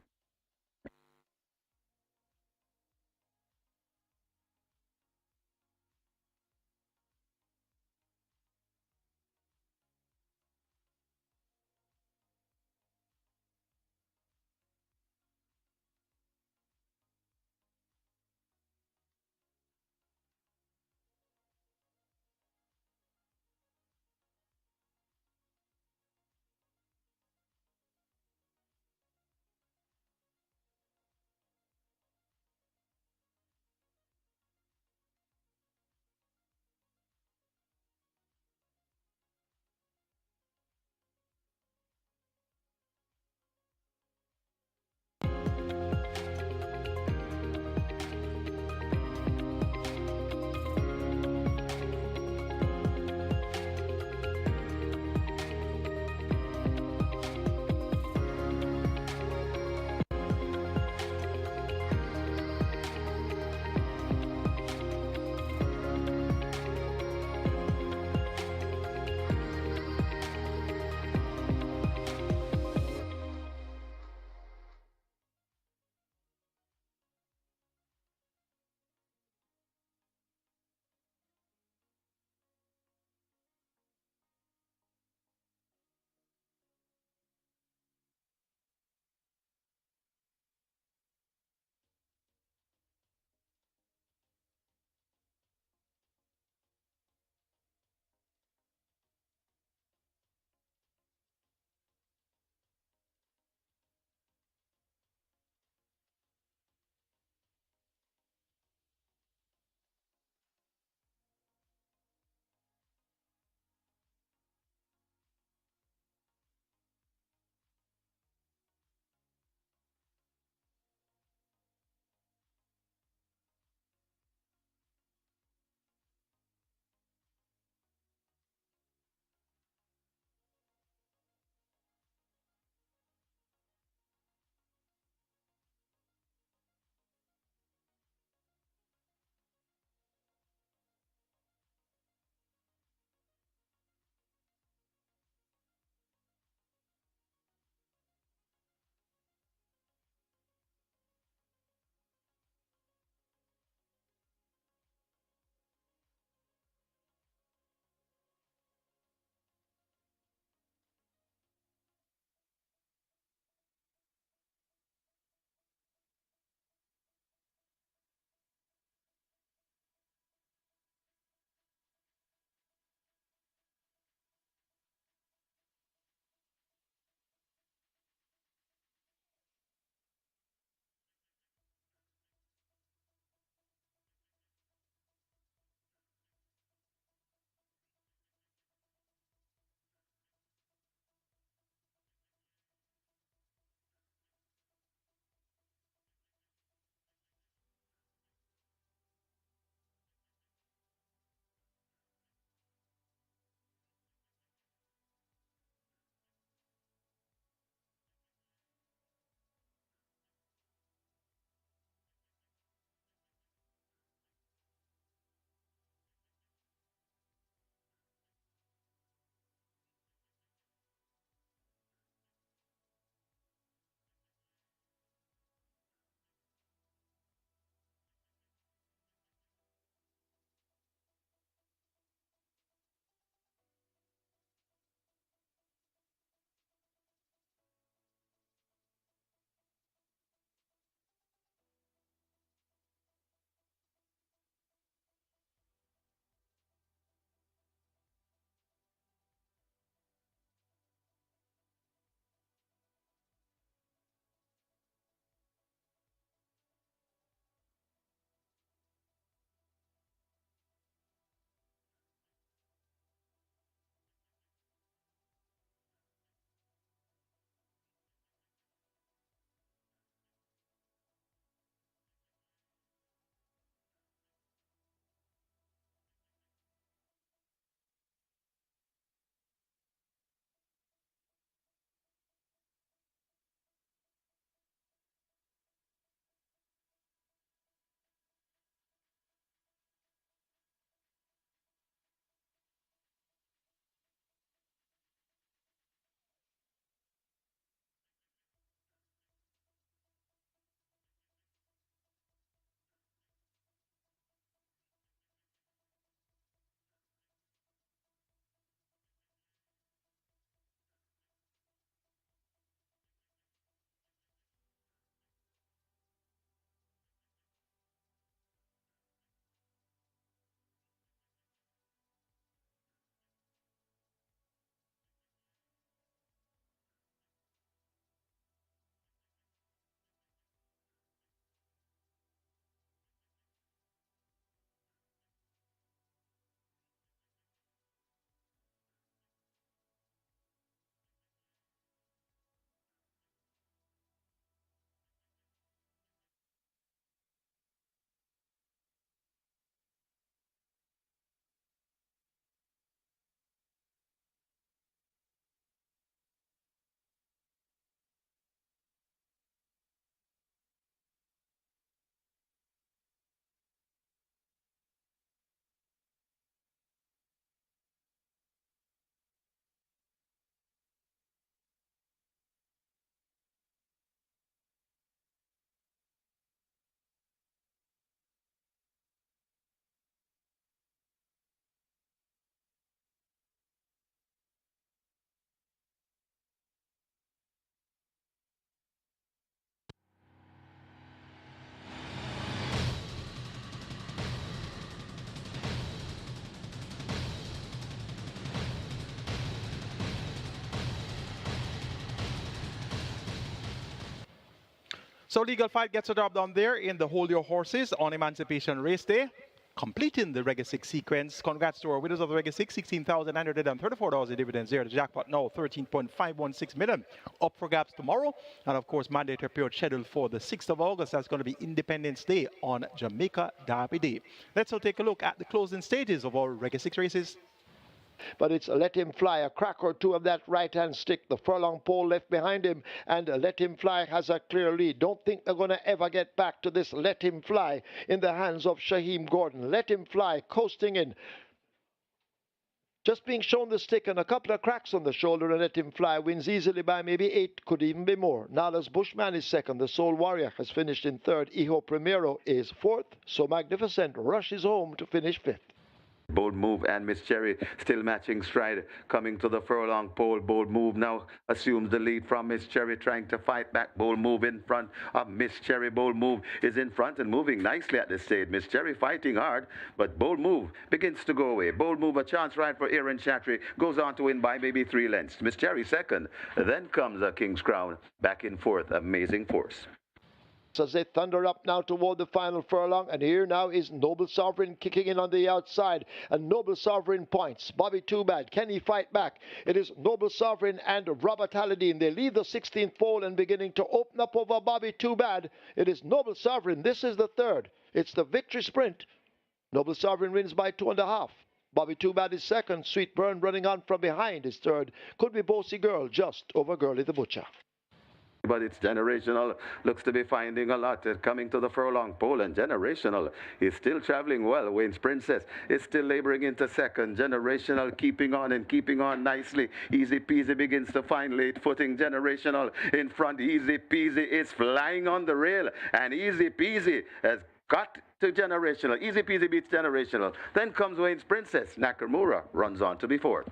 So Legal Fight gets a job down there in the Hold Your Horses on Emancipation Race Day, completing the Reggae 6 sequence. Congrats to our winners of the Reggae 6, $16,934 in dividends there. The jackpot now $13.516 million. Up for grabs tomorrow. And of course, mandatory period scheduled for the 6th of August. That's going to be Independence Day on Jamaica Derby Day. Let's now take a look at the closing stages of our Reggae 6 races. But it's Let Him Fly, a crack or two of that right-hand stick. The furlong pole left behind him, and Let Him Fly has a clear lead. Don't think they're going to ever get back to this Let Him Fly in the hands of Shaheem Gordon. Let Him Fly coasting in. Just being shown the stick and a couple of cracks on the shoulder, and Let Him Fly wins easily by maybe 8, could even be more. Nala's Bushman is second. The Soul Warrior has finished in third. Hijo Primero is fourth. So Magnificent rushes home to finish fifth. Bold Move and Miss Cherry still matching stride, coming to the furlong pole. Bold Move now assumes the lead from Miss Cherry, trying to fight back. Bold Move in front of Miss Cherry. Bold Move is in front and moving nicely at this stage. Miss Cherry fighting hard, but Bold Move begins to go away. Bold Move, a chance ride for Aaron Chatry, goes on to win by maybe 3 lengths. Miss Cherry second. Then comes a King's Crown back in fourth. Amazing Force. As they thunder up now toward the final furlong, and here now is Noble Sovereign kicking in on the outside, and Noble Sovereign points. Bobby Too Bad, can he fight back? It is Noble Sovereign and Robert Halladine. They leave the 16th pole and beginning to open up over Bobby Too Bad. It is Noble Sovereign. This is the third. It's the victory sprint. Noble Sovereign wins by 2.5. Bobby Too Bad is second. Sweet Burn running on from behind is third. Could be Bossy Girl just over Girlie the Butcher. But it's Generational, looks to be finding a lot, coming to the furlong pole, and Generational is still traveling well. Wayne's Princess is still laboring into second. Generational keeping on and keeping on nicely. Easy Peasy begins to find late footing. Generational in front. Easy Peasy is flying on the rail, and Easy Peasy has got to Generational. Easy Peasy beats Generational. Then comes Wayne's Princess. Nakamura runs on to be fourth.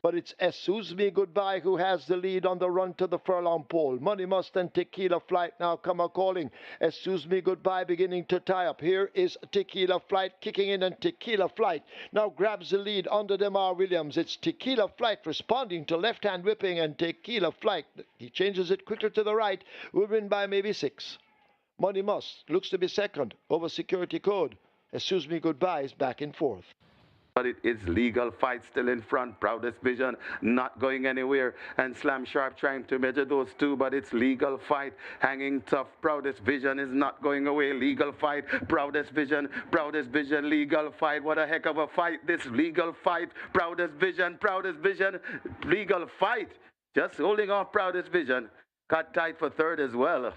But it's Excuse Me Goodbye who has the lead on the run to the furlong pole. Money Must and Tequila Flight now come a-calling. Excuse Me Goodbye beginning to tie up. Here is Tequila Flight kicking in, and Tequila Flight now grabs the lead under Demar Williams. It's Tequila Flight responding to left-hand whipping, and Tequila Flight, he changes it quicker to the right, will win by maybe 6. Money Must looks to be second over Security Code. Excuse Me Goodbye is back in fourth. But it is Legal Fight still in front. Proudest Vision not going anywhere, and Slam Sharp trying to measure those two, but it's Legal Fight hanging tough. Proudest Vision is not going away. Legal Fight, Proudest Vision, Legal Fight. What a heck of a fight this Legal Fight. Proudest Vision, Legal Fight. Just holding off Proudest Vision. Cut tight for third as well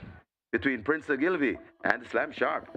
between Prince Ogilvy and Slam Sharp.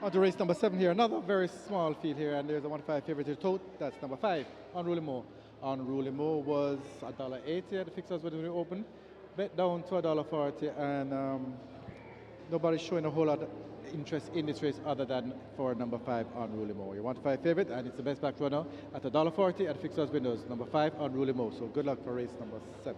On to race number 7 here. Another very small field here, and there's a 1-5 favorite to tote. That's number 5, Unruly Mo. Unruly Mo was $1.80 at the fixers when it opened. Bet down to $1.40, and nobody's showing a whole lot of interest in this race other than for number 5, Unruly Mo. Your 1-5 favorite, and it's the best back runner at $1.40 at the fixers windows. Number 5, Unruly Mo. So good luck for race number 7.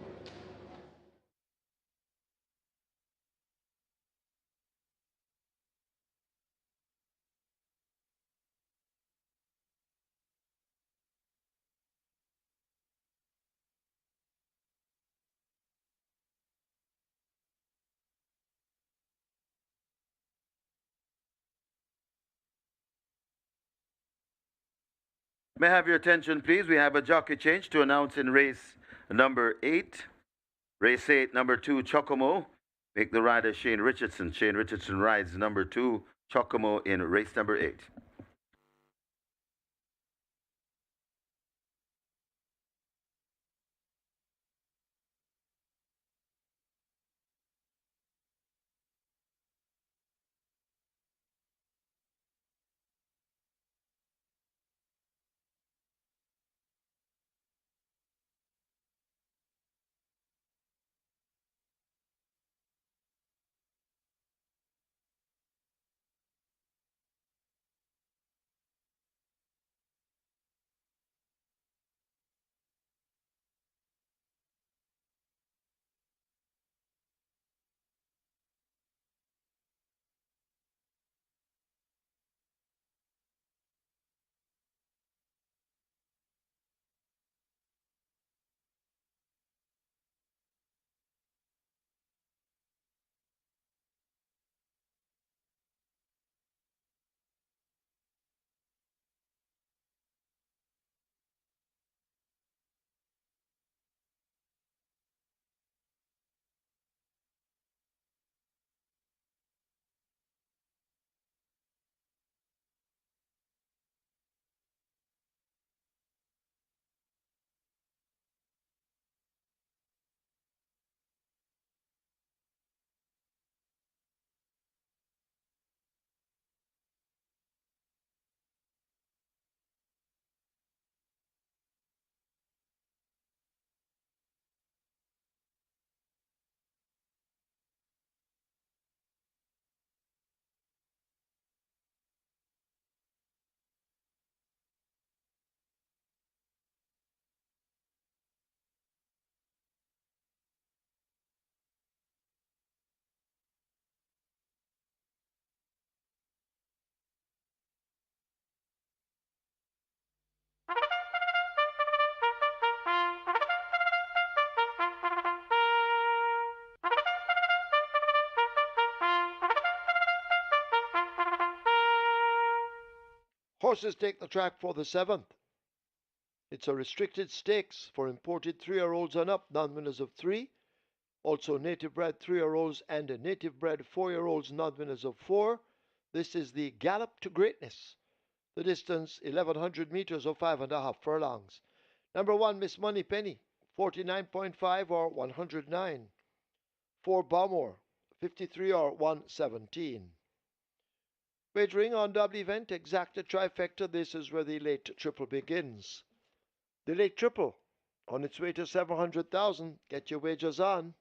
May I have your attention, please? We have a jockey change to announce in race number 8. Race 8, number 2, Chocomo. Make the rider Shane Richardson. Shane Richardson rides number 2, Chocomo, in race number 8. Horses take the track for the 7th. It's a restricted stakes for imported 3-year-olds and up, non-winners of 3. Also native bred 3-year-olds and native bred 4-year-olds, non-winners of 4. This is the Gallop to Greatness. The distance 1100 meters or 5.5 furlongs. Number 1, Miss Money Penny, 49.5 or 109. 4, Balmore, 53 or 117. Wagering on double event, exacta trifecta. This is where the late triple begins. The late triple on its way to 700,000. Get your wagers on.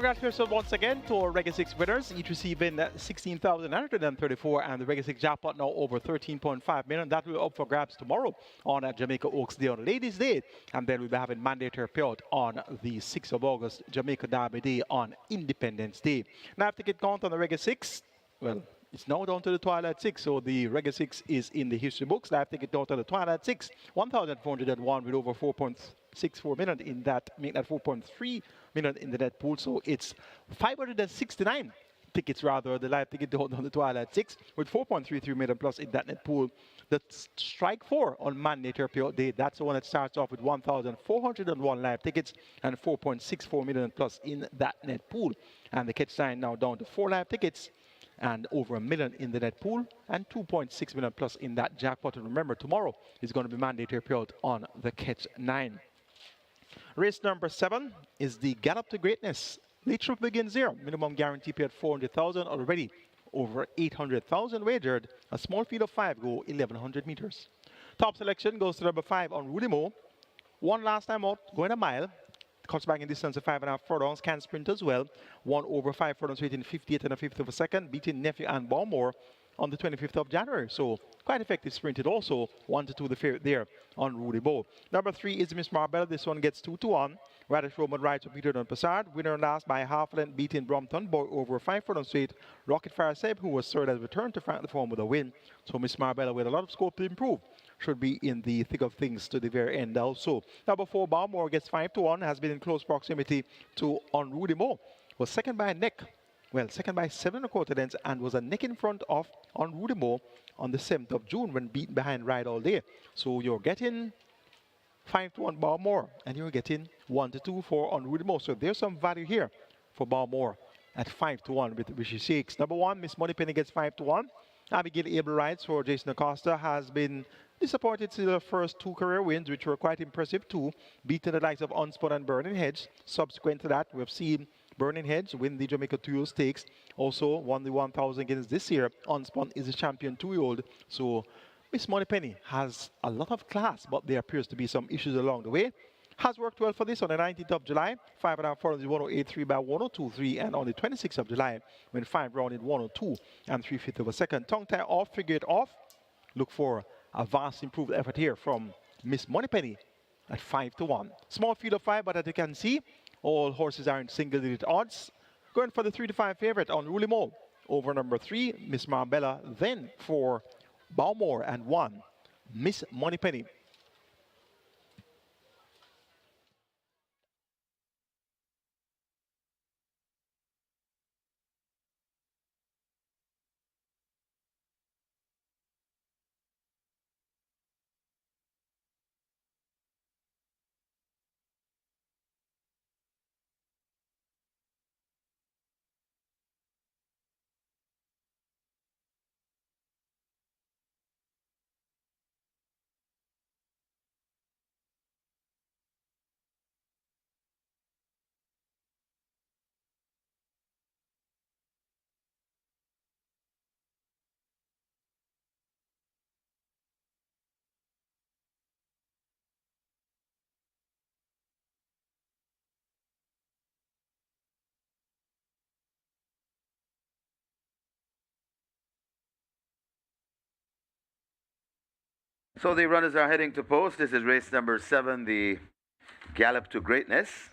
Congratulations once again to our Regular 6 winners, each receiving 16,934 and the Regular 6 jackpot now over 13.5 million. That will be up for grabs tomorrow on Jamaica Oaks Day on Ladies' Day. And then we'll be having mandatory payout on the 6th of August, Jamaica Derby Day on Independence Day. Now, if ticket count on the Regular 6, well, it's now down to the Twilight 6, so the Regular 6 is in the history books. Live ticket count on the Twilight 6, 1,401 with over 4.64 million in that, make that 4.3 million in the net pool. So it's 569 tickets rather, the live ticket count on the Twilight 6 with 4.33 million plus in that net pool. The strike 4 on mandatory payout day, that's the one that starts off with 1,401 live tickets and 4.64 million plus in that net pool. And the catch 9 now down to 4 live tickets and over $1 million in the net pool and 2.6 million plus in that jackpot. And remember, tomorrow is going to be mandatory payout on the catch 9. Race number 7 is the Gallop to Greatness. Late triple begins here. Minimum guarantee paid 400,000 already. Over 800,000 wagered. A small field of 5 go 1,100 meters. Top selection goes to number 5 on Rudy Mo. One last time out, going a mile. Cuts back in distance of 5.5 furlongs, can sprint as well. One over 5 furlongs waiting 58 and a fifth of a second, beating Nephew and Balmore on the 25th of January. So quite effective sprinted also. 1 to 2 the favorite there on Rudy Bow. Number 3 is Miss Marbella. This one gets 2 to 1. Radish Roman rides for Peter Don Passard. Winner last by half length, beating Brompton. Boy over 5 furlongs straight. Rocket Fire Seb, who was third, has returned to frank the form with a win. So Miss Marbella with a lot of scope to improve. Should be in the thick of things to the very end also. Number 4, Balmore gets 5 to 1, has been in close proximity to Rudy Mo. Was second by a neck. Well, second by 7 1/4 lengths and was a neck in front of Rudy Mo on the 7th of June when beaten behind Ride All Day. So you're getting 5 to 1 Balmore and you're getting 1 to 2 for Rudy Mo. So there's some value here for Balmore at 5 to 1 with Rishi Shakes. Number 1, Miss Moneypenny gets 5 to 1. Abigail Able rides for Jason Acosta, has been disappointed to the first 2 career wins, which were quite impressive too, beating the likes of Unspun and Burning Hedge. Subsequent to that, we've seen Burning Hedge win the Jamaica 2-year stakes, also won the 1,000 guineas this year. Unspun is a champion 2-year-old, so Miss Moneypenny has a lot of class, but there appears to be some issues along the way. Has worked well for this on the 19th of July, 5.5 furlongs 108.3 by 102.3, and on the 26th of July, when 5 rounded 102 and 3/5 of a second. Tongue tie off, figure it off. Look for a vast improved effort here from Miss Moneypenny at 5 to 1. Small field of 5, but as you can see, all horses are in single-digit odds. Going for the 3 to 5 favorite on Rudy Mo over number 3, Miss Marbella. Then for Balmore and 1, Miss Moneypenny. So the runners are heading to post. This is race number 7, the Gallop to Greatness.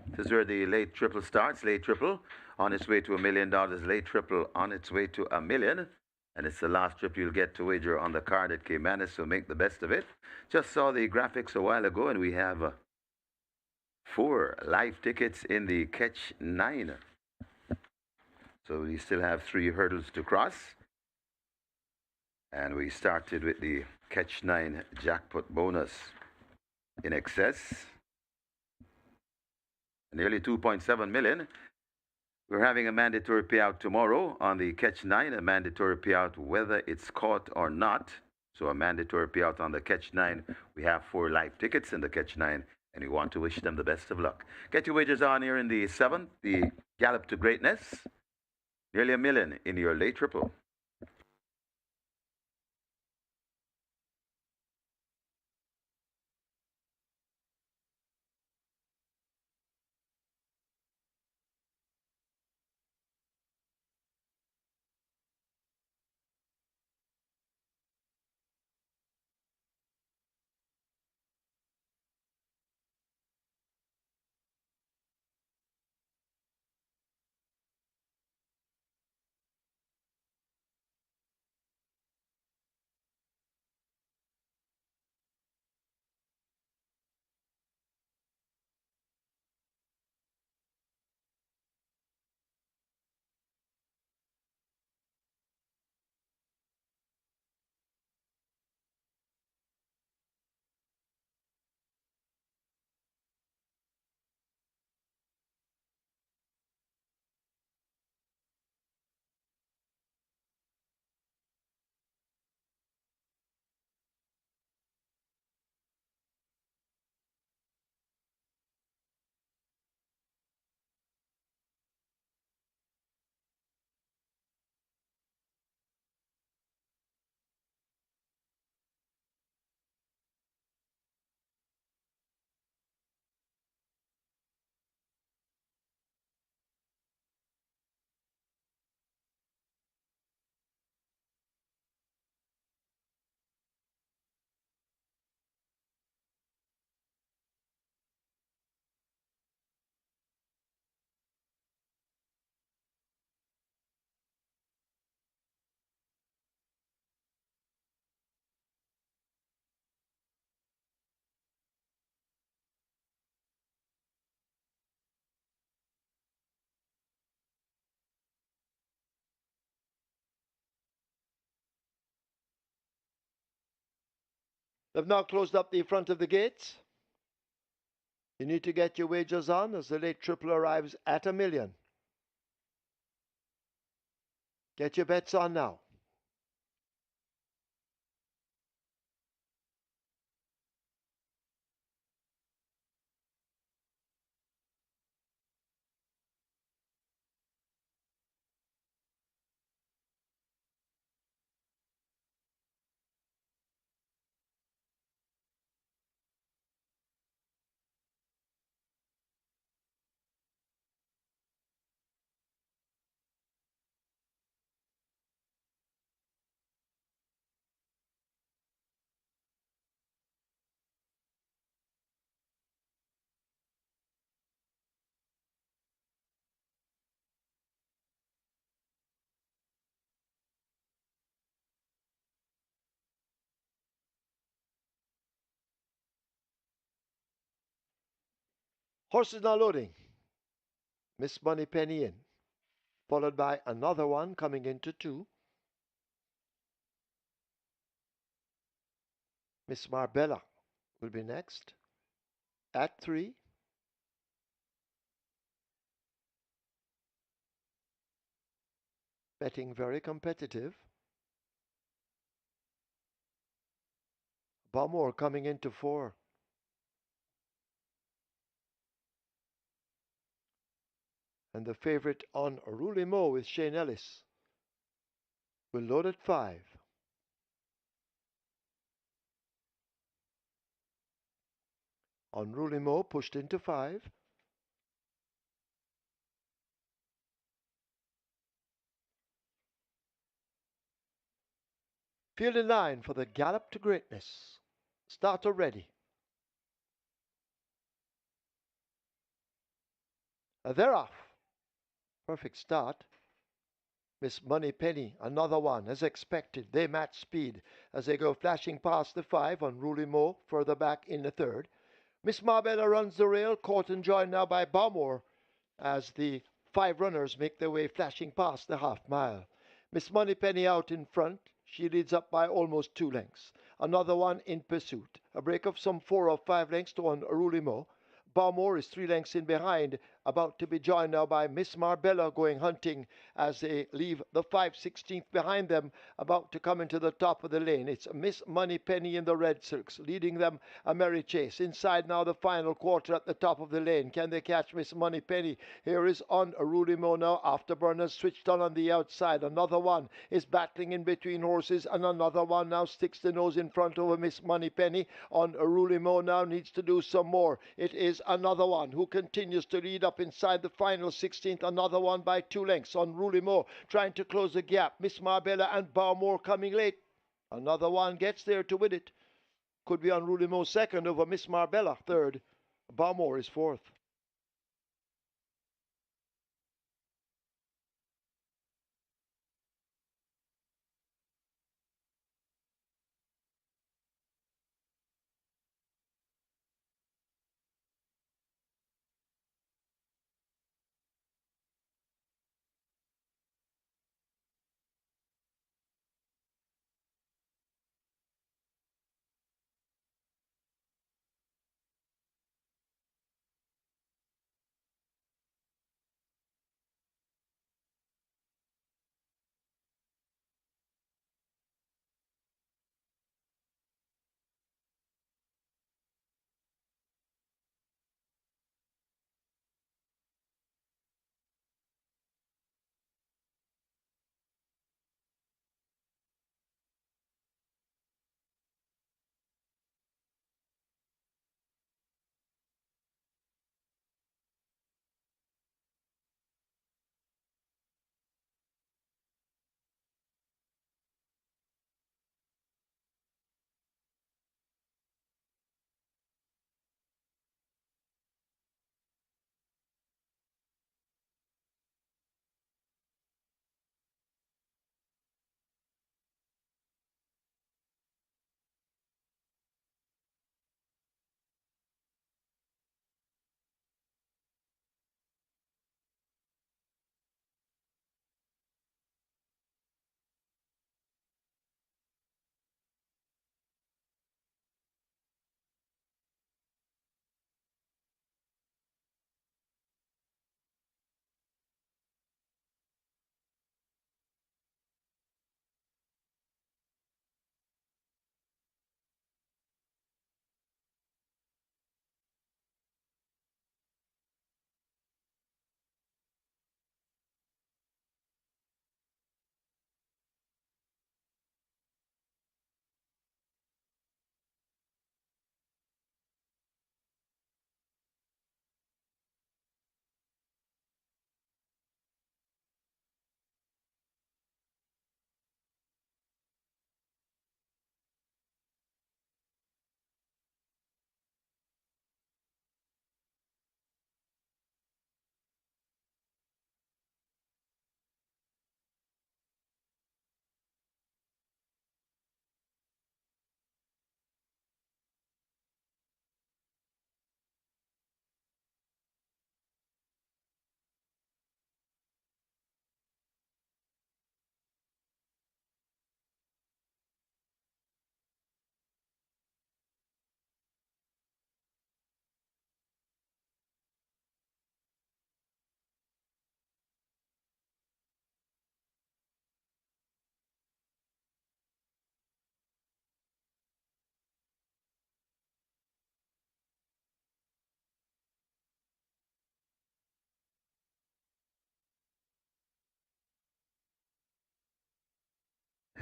This is where the late triple starts. Late triple on its way to $1 million. Late triple on its way to $1 million. And it's the last trip you'll get to wager on the card at Caymanas, so make the best of it. Just saw the graphics a while ago, and we have 4 live tickets in the catch 9. So we still have 3 hurdles to cross. And we started with the catch 9 jackpot bonus in excess. Nearly 2.7 million. We're having a mandatory payout tomorrow on the catch 9, a mandatory payout whether it's caught or not. So a mandatory payout on the catch 9. We have 4 live tickets in the catch 9, and we want to wish them the best of luck. Get your wagers on here in the 7th, the Gallop to Greatness. Nearly $1 million in your late triple. They've now closed up the front of the gates. You need to get your wagers on as the late triple arrives at $1 million. Get your bets on now. Horses now loading. Miss Moneypenny in, followed by another one coming into 2. Miss Marbella will be next at 3. Betting very competitive. Balmore coming into 4. And the favorite on Roulimau with Shane Ellis will load at 5. On Roulimau pushed into 5. Field in line for the gallop to greatness. Starter ready. They're off. Perfect start. Miss Moneypenny, another one, as expected. They match speed as they go flashing past the 5 on Roulimau, further back in the 3rd. Miss Marbella runs the rail, caught and joined now by Balmore as the 5 runners make their way flashing past the half mile. Miss Moneypenny out in front. She leads up by almost 2 lengths. Another one in pursuit. A break of some 4 or 5 lengths to on Roulimau. Balmore is 3 lengths in behind, about to be joined now by Miss Marbella going hunting as they leave the 5/16th behind them, about to come into the top of the lane. It's Miss Moneypenny in the red silks, leading them a merry chase. Inside now the final quarter at the top of the lane. Can they catch Miss Moneypenny? Here is on Roulimau now. Afterburners switched on the outside. Another one is battling in between horses, and another one now sticks the nose in front of Miss Moneypenny. On Roulimau now needs to do some more. It is another one who continues to lead up inside the final 16th. Another one by 2 lengths on Roulimau, trying to close the gap. Miss Marbella and Balmore coming late. Another one gets there to win it. Could be on Roulimau second over Miss Marbella third. Balmore is fourth.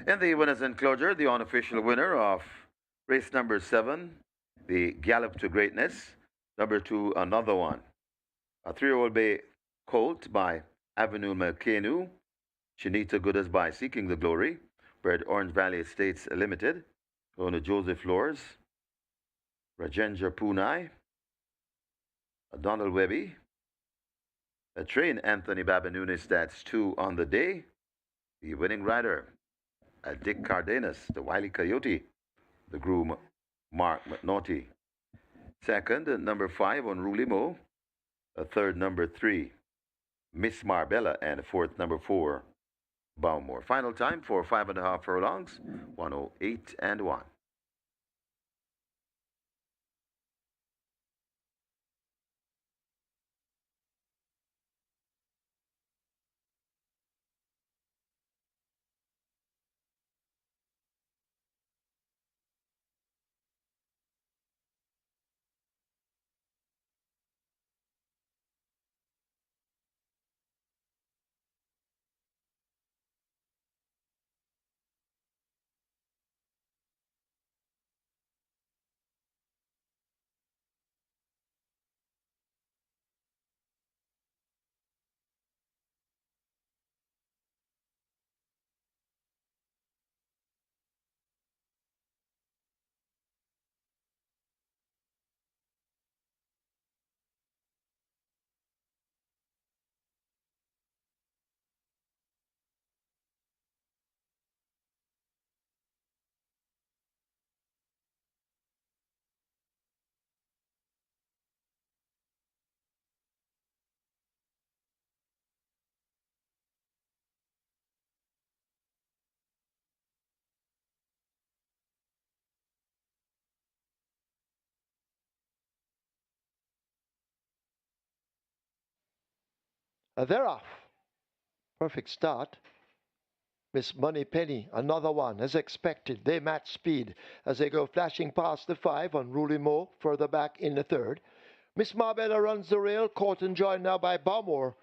In the winners enclosure, the unofficial winner of race number 7, the Gallop to Greatness. Number 2, Another One. A 3-year-old bay colt by Avenue Melkenu. Shanita Goodas by Seeking the Glory. Bred Orange Valley Estates Limited. Owner Joseph Flores. Rajendra Punai. Donald Webby. A train Anthony Babanunis, that's 2 on the day. The winning rider, Dick Cardenas, the Wily Coyote. The groom, Mark McNaughty. Second, number 5, Unruly Mo. Third, number 3, Miss Marbella. And fourth, number 4, Baumore. Final time for 5.5 furlongs, 108 and 1. They're off. Perfect start. Miss Moneypenny, another one, as expected. They match speed as they go flashing past the 5, Unruly Mo further back in the third. Miss Marbella runs the rail, caught and joined now by Baumore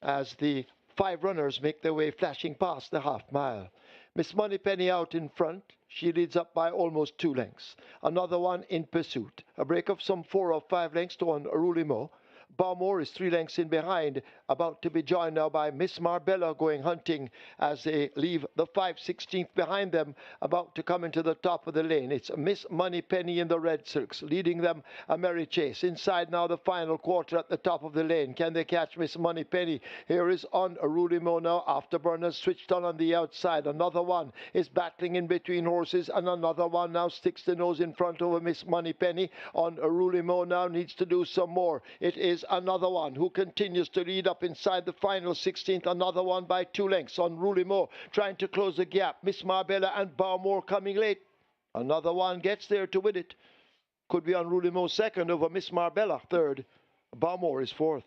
as the 5 runners make their way flashing past the half mile. Miss Moneypenny out in front. She leads up by almost 2 lengths. Another one in pursuit. A break of some 4 or 5 lengths to Unruly Mo. Baumore is 3 lengths in behind, about to be joined now by Miss Marbella going hunting as they leave the 5/16th behind them, about to come into the top of the lane. It's Miss Moneypenny in the red silks, leading them a merry chase. Inside now the final quarter at the top of the lane. Can they catch Miss Moneypenny? Here is Unruly Mo now. Afterburners switched on the outside. Another one is battling in between horses, and another one now sticks the nose in front over Miss Moneypenny. Unruly Mo now needs to do some more. It is another one who continues to lead up inside the final 16th. Another one by 2 lengths. Unruly Mo trying to close the gap. Miss Marbella and Baumore coming late. Another one gets there to win it. Could be Unruly Mo second over Miss Marbella third. Baumore is fourth.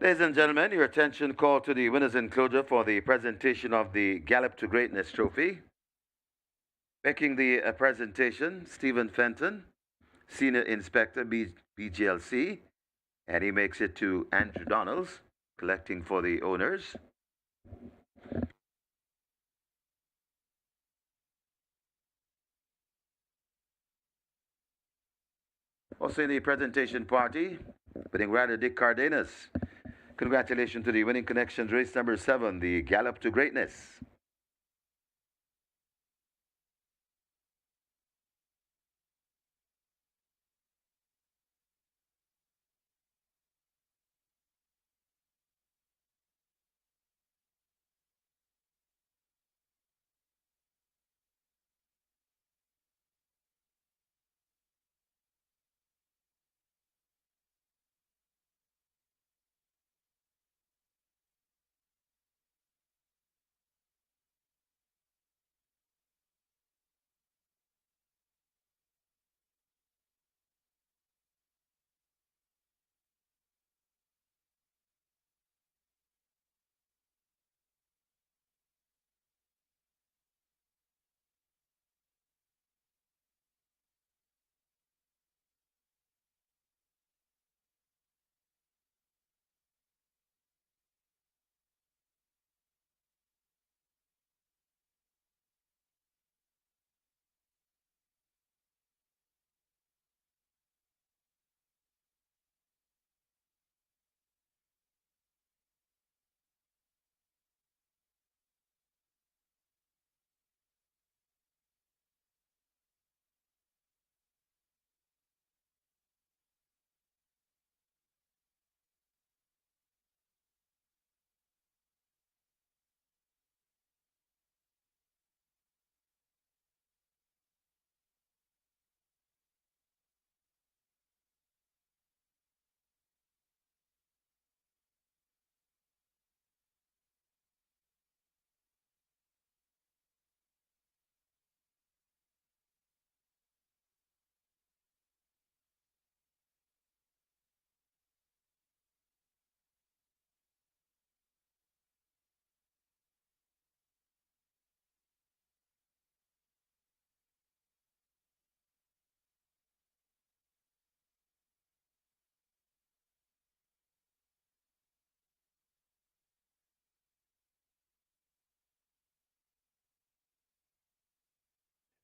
Ladies and gentlemen, your attention called to the winners enclosure for the presentation of the Gallop to Greatness Trophy. Making the presentation, Stephen Fenton, Senior Inspector, BGLC, and he makes it to Andrew Donalds, collecting for the owners. Also in the presentation party, winning rider Dick Cardenas. Congratulations to the winning connections, race number 7, the Gallop to Greatness.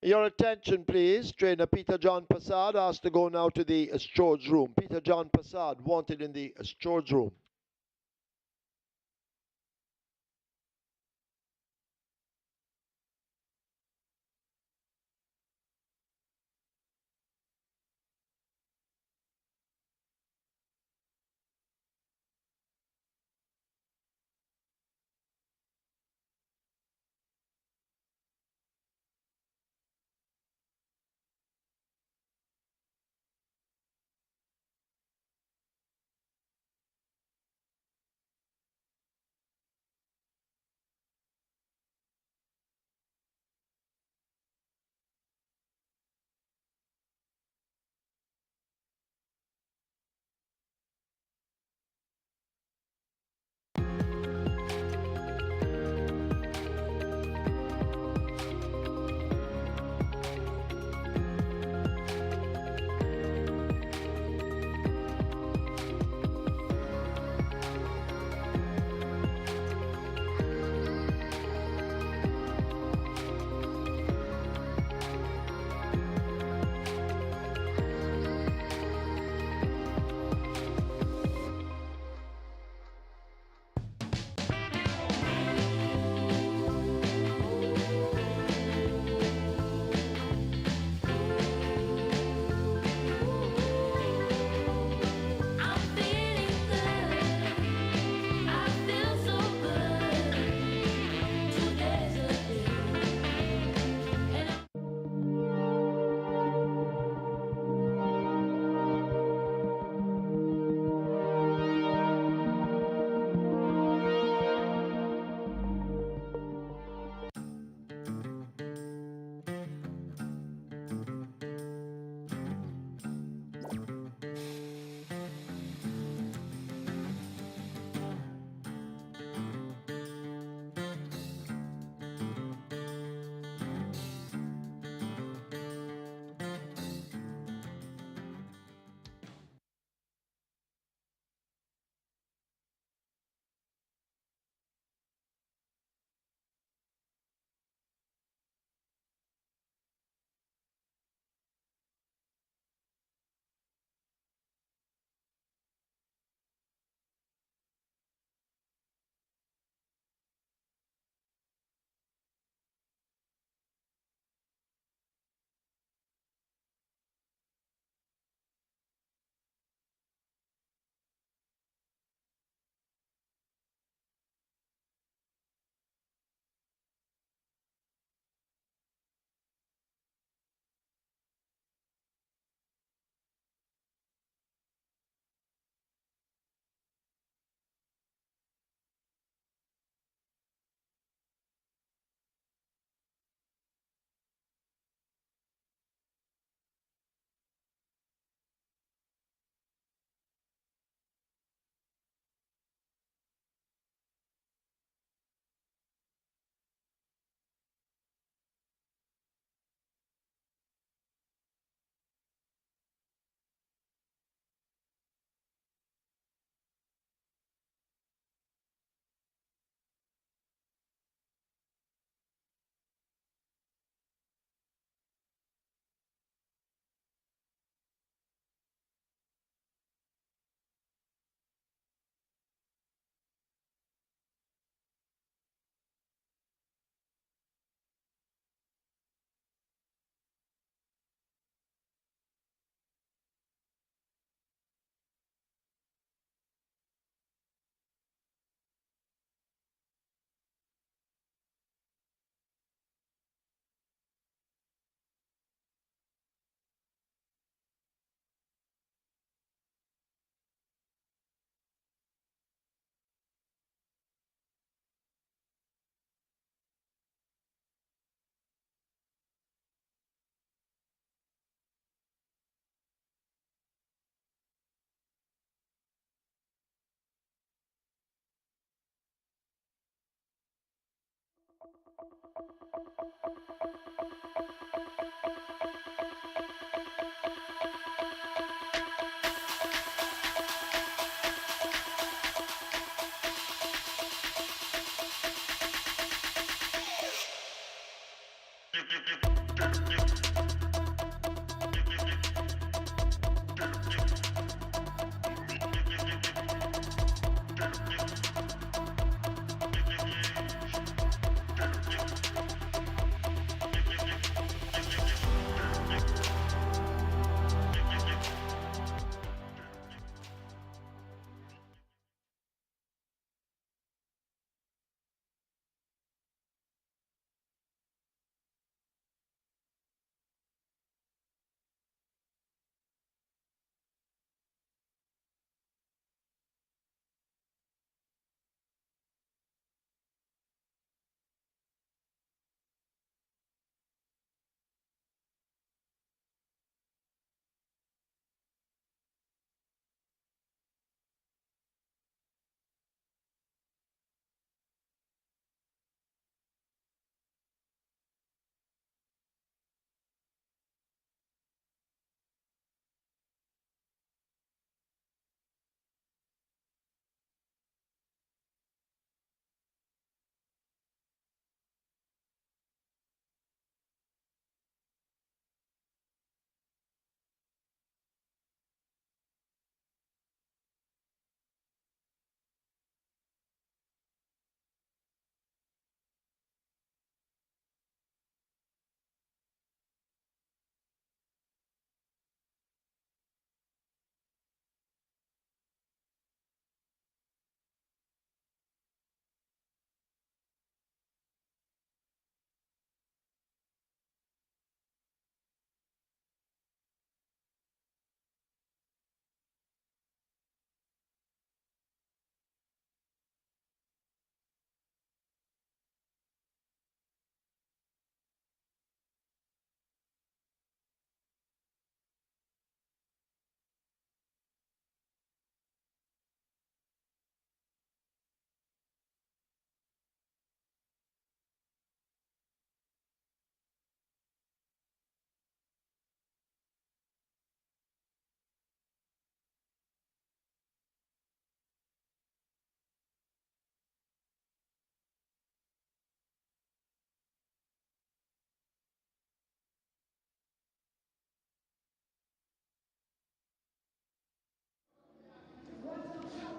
Your attention, please. Trainer Peter John Passard asked to go now to the storage room. Peter John Passard wanted in the storage room.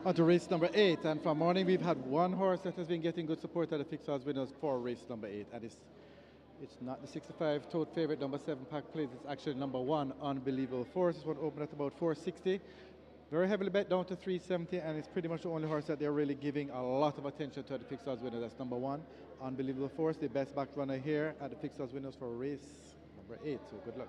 On to race number 8, and from morning we've had one horse that has been getting good support at the fixed odds winners for race number 8, and it's not the 65 tote favorite number 7 Pack Place. It's actually number 1 Unbelievable Force. This one opened at about 460, very heavily bet down to 370, and it's pretty much the only horse that they're really giving a lot of attention to at the fixed odds winner. That's number 1 Unbelievable Force, the best back runner here at the fixed odds winners for race number 8. So good luck.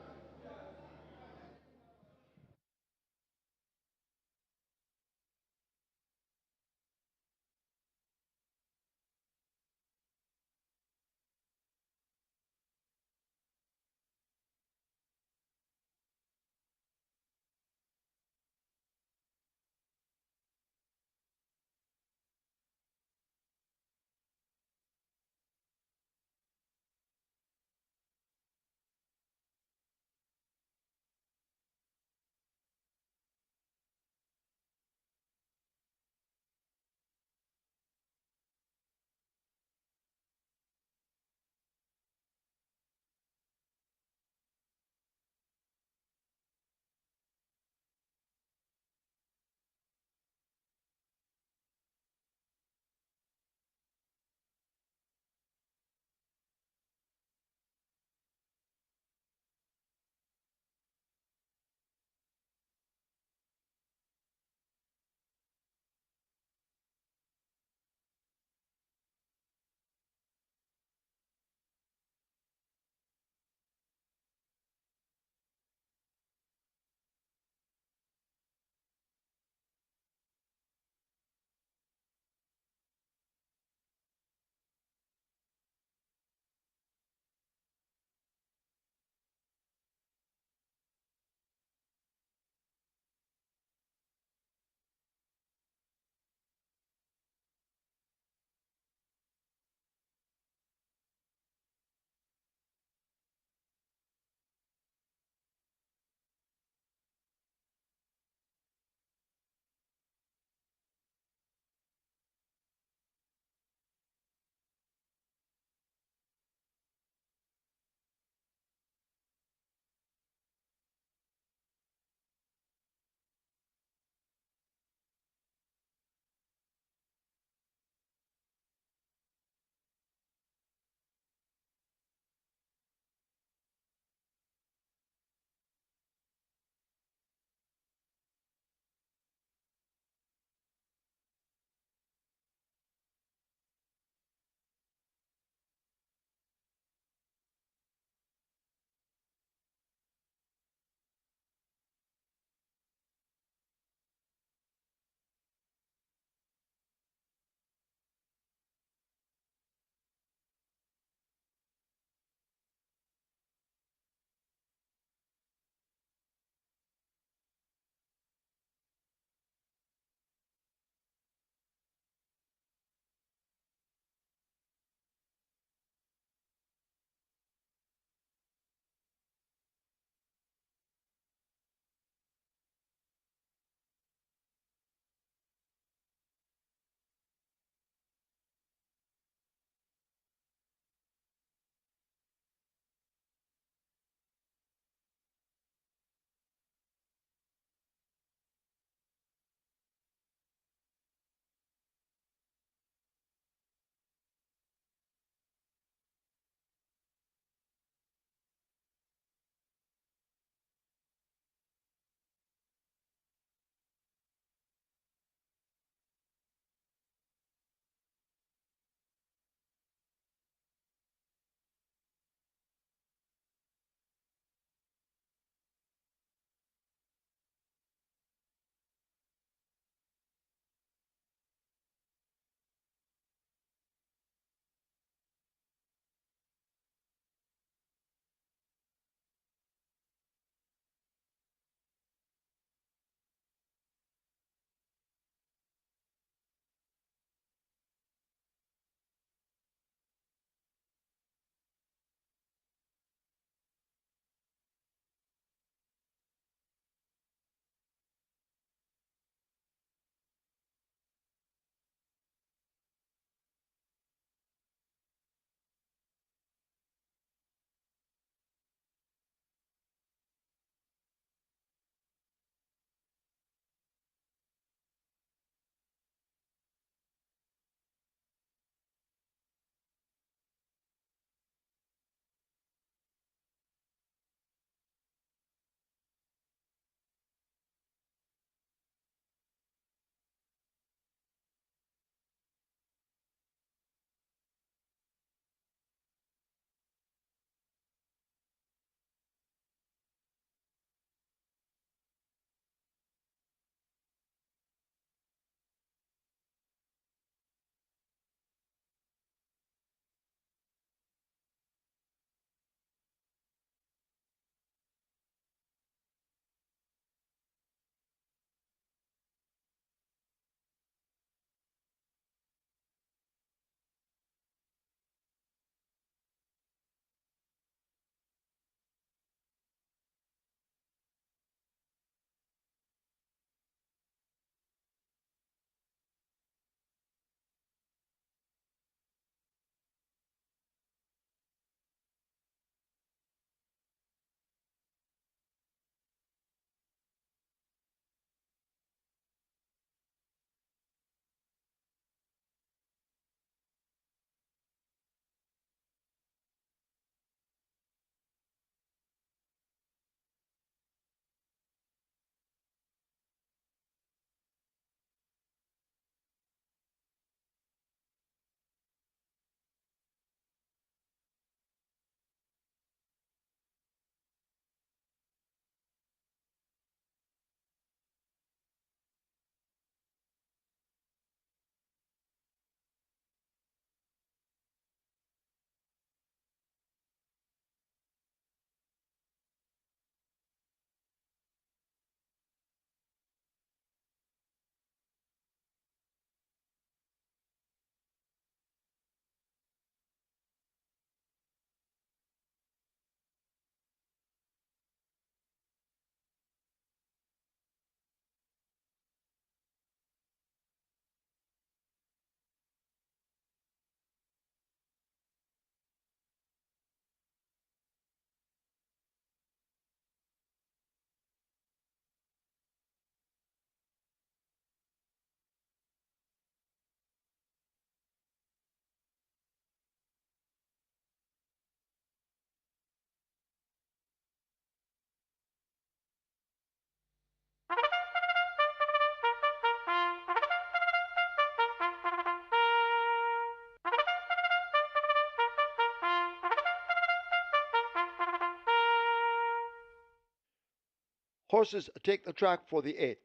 Horses take the track for the 8th.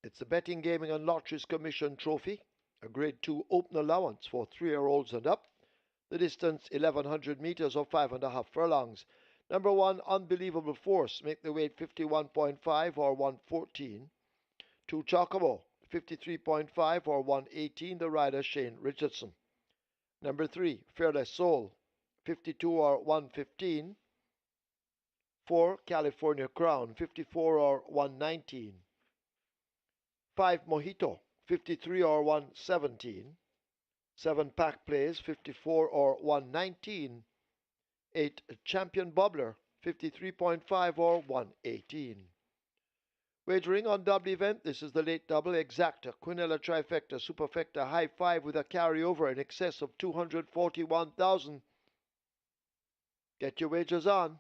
It's the Betting, Gaming and Lotteries Commission Trophy, a Grade 2 open allowance for 3-year-olds and up. The distance 1100 meters or 5.5 furlongs. Number 1, Unbelievable Force, make the weight 51.5 or 114. 2, Chocobo, 53.5 or 118, the rider Shane Richardson. Number 3, Fearless Soul, 52 or 115. 4, California Crown, 54 or 119. 5, Mojito, 53 or 117. 7, Pack Plays, 54 or 119. 8, Champion Bubbler, 53.5 or 118. Wagering on double event, this is the late double exacta, Quinella trifecta, superfecta, high five with a carryover in excess of 241,000. Get your wagers on.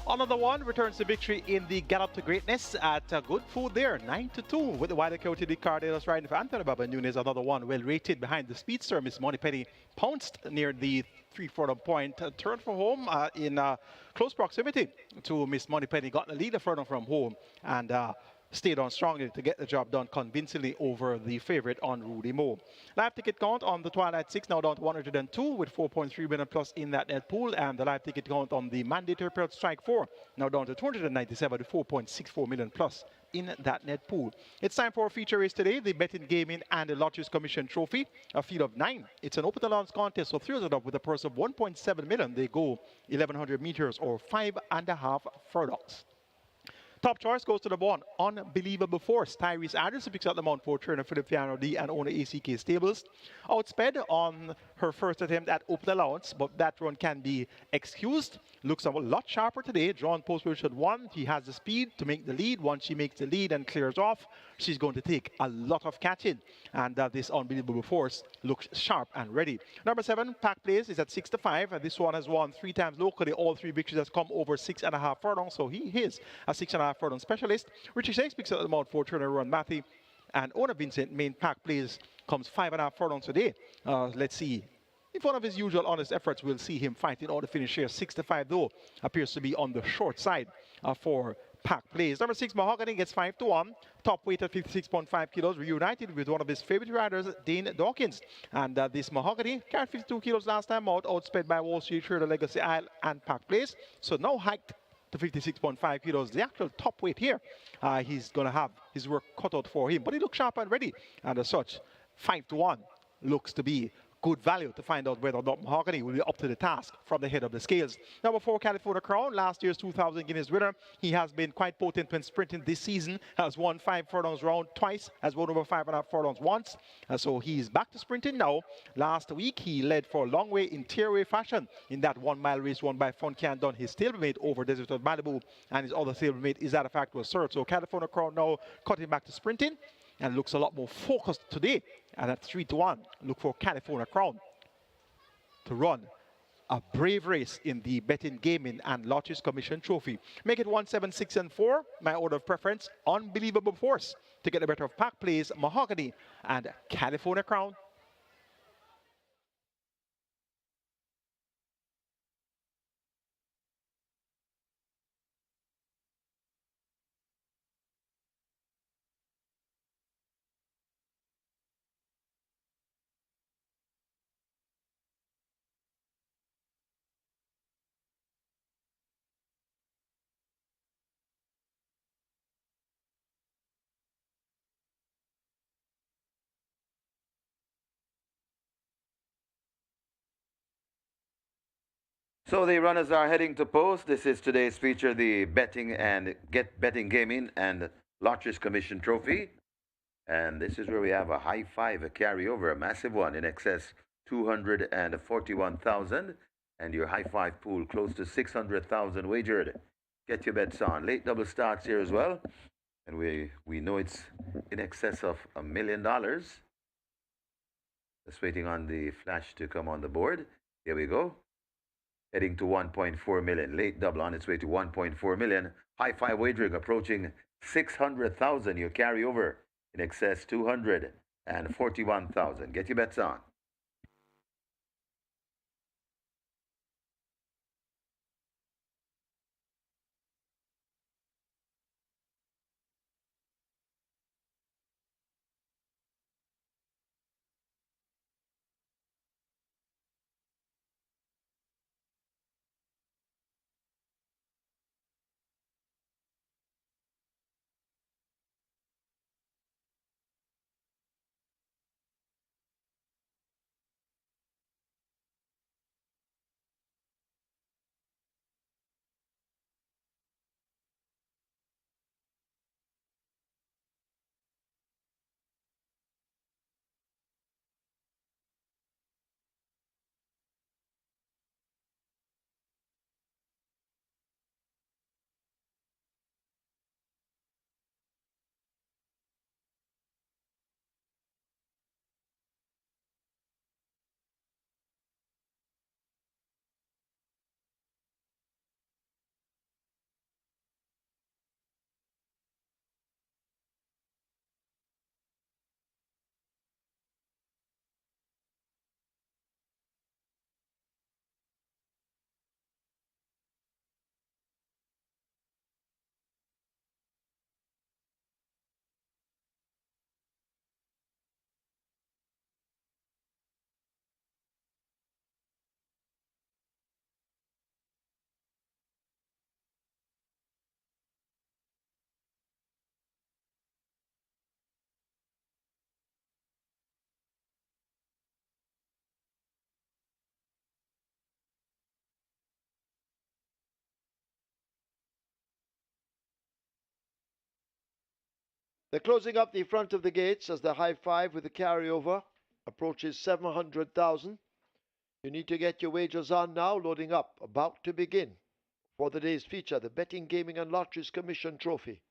Another one returns to victory in the Gallop to Greatness at Good Food there, 9-2 with the wider county the Cardenas riding for Anthony Baba Nunes. Another one well rated behind the speedster. Miss Moneypenny pounced near the 3/4 point, turned for home in close proximity to Miss Moneypenny, got the lead further from home and stayed on strongly to get the job done convincingly over the favorite on Rudy Moore. Live ticket count on the Twilight 6 now down to 102 with 4.3 million plus in that net pool, and the live ticket count on the mandatory period strike 4 now down to 297 with 4.64 million plus in that net pool. It's time for a feature race today, the Betting, Gaming and the Lotteries Commission Trophy, a field of 9. It's an open allowance contest, so 3 it up with a purse of 1.7 million. They go 1,100 meters or 5.5 furlongs. Top choice goes to the one, Unbelievable Force. Tyrese Anderson picks up the Mount 4 trainer Philip Fiano D and owner ACK Stables. Outsped on her first attempt at open allowance, but that run can be excused. Looks a lot sharper today. Drawn post position 1. He has the speed to make the lead. Once she makes the lead and clears off, she's going to take a lot of catching. And this Unbelievable Force looks sharp and ready. Number 7, Pack Plays, is at 6-5. This one has won 3 times locally. All 3 victories has come over 6.5 furlongs, so he is a 6.5 furlong specialist. Richie Shakes picks up the Mount 4 trainer Ron Matthew. And owner Vincent main Pack Plays comes 5.5 furlongs today. Let's see if if one of his usual honest efforts will see him fighting out the finish here. 6-5 though appears to be on the short side for Pack Plays. Number 6, Mahogany gets 5-1. Top weight at 56.5 kilos, reunited with one of his favorite riders, Dane Dawkins. And this Mahogany carried 52 kilos last time out, outsped by Wall Street Trader, Legacy Isle, and Pack Place. So now hiked to 56.5 kilos, the actual top weight here. He's going to have his work cut out for him, but he looks sharp and ready. And as such, 5-1 looks to be good value to find out whether or not Mahogany will be up to the task from the head of the scales. Number 4, California Crown, last year's 2,000 Guineas winner. He has been quite potent when sprinting this season, has won 5 furlongs round twice, has won over 5.5 furlongs once. So he's back to sprinting now. Last week, he led for a long way in tearaway fashion in that 1 mile race won by Funcan Dunn, his stablemate over Desert of Malibu, and his other stablemate, is that a fact, was Sir. So California Crown now cutting back to sprinting and looks a lot more focused today. And at 3-1, look for California Crown to run a brave race in the Betting, Gaming and Lotteries Commission Trophy. Make it 1, 7, 6, and 4. My order of preference, Unbelievable Force, to get the better of Pack Plays, Mahogany, and California Crown. So the runners are heading to post. This is today's feature, the Betting Gaming and Lotteries Commission Trophy. And this is where we have a high five, a carryover, a massive one in excess 241,000. And your high five pool close to 600,000 wagered. Get your bets on. Late double starts here as well. And we know it's in excess of $1 million. Just waiting on the flash to come on the board. Here we go. Heading to 1.4 million. Late double on its way to 1.4 million. High five wagering approaching 600,000. Your carryover in excess 241,000. Get your bets on. They're closing up the front of the gates as the high five with the carryover approaches 700,000. You need to get your wagers on now, loading up, about to begin for the day's feature, the Betting, Gaming and Lotteries Commission Trophy.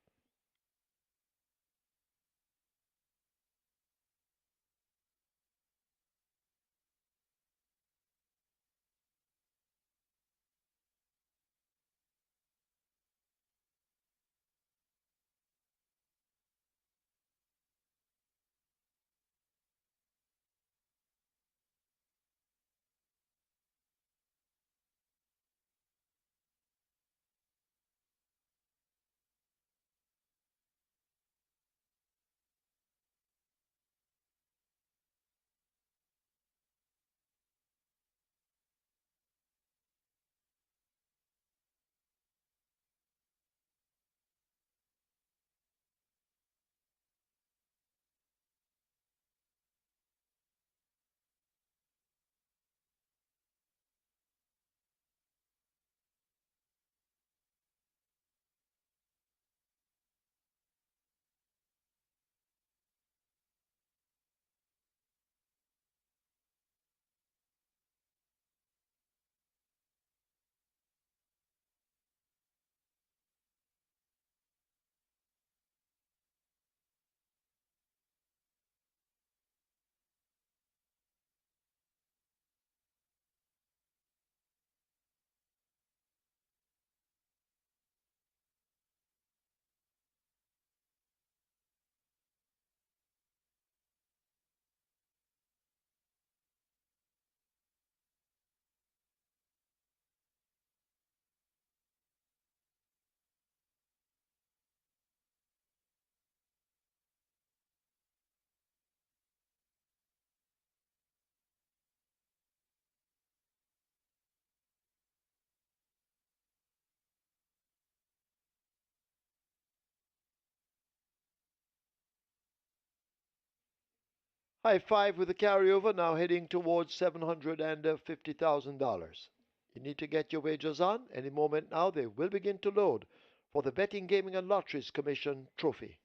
High five with the carryover, now heading towards $750,000. You need to get your wagers on. Any moment now, they will begin to load for the Betting, Gaming and Lotteries Commission trophy.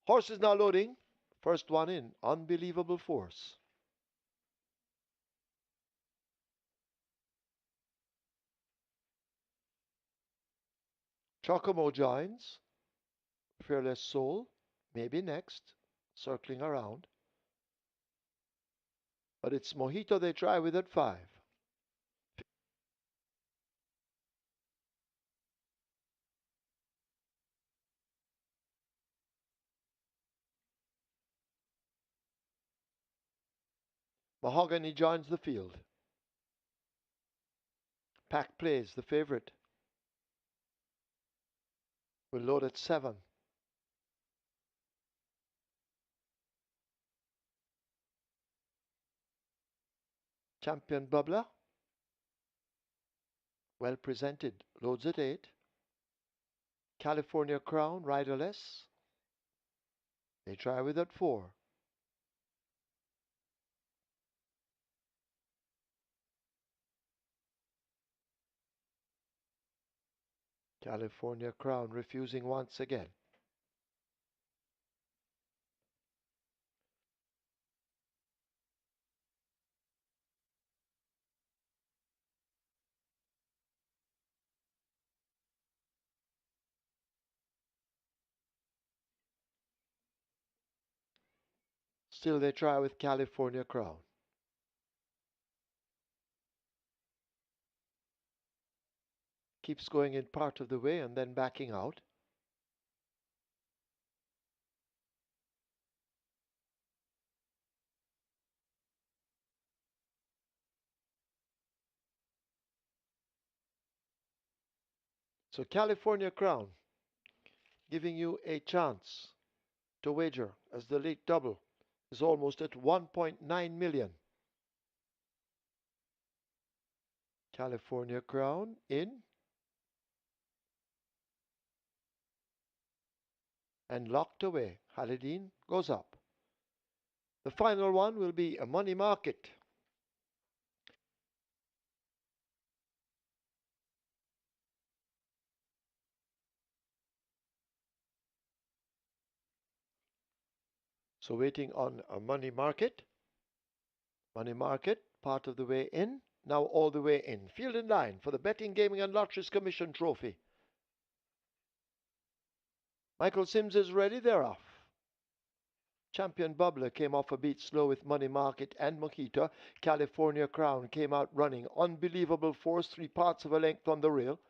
Horse is now loading. First one in, Unbelievable Force. Chocomo joins. Fearless Soul, maybe next, circling around. But it's Mojito they try with at 5. Mahogany joins the field. Pack plays the favorite. Will load at 7. Champion Bubbler. Well presented. Loads at 8. California Crown, riderless. They try with at 4. California Crown refusing once again. Still they try with California Crown. Keeps going in part of the way and then backing out. So California Crown giving you a chance to wager as the late double is almost at 1.9 million. California Crown in and locked away. Haladin goes up. The final one will be a money market. So waiting on a money market. Money market, part of the way in, now all the way in. Field in line for the Betting, Gaming and Lotteries Commission trophy. Michael Sims is ready, they're off. Champion Bubbler came off a beat slow with Money Market and Mojito. California Crown came out running. Unbelievable Force, 3 parts of a length on the rail.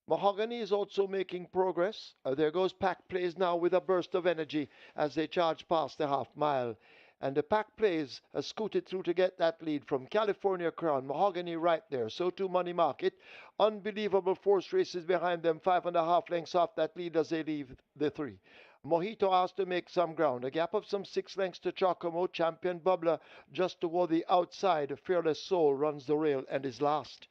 Mahogany is also making progress. There goes Pack Plays now with a burst of energy as they charge past the half mile. And the Pack Plays has scooted through to get that lead from California Crown. Mahogany right there. So too Money Market. Unbelievable Force races behind them. 5.5 lengths off that lead as they leave the 3. Mojito has to make some ground. A gap of some 6 lengths to Chocomo. Champion Bubbler just toward the outside. Fearless Soul runs the rail and is last.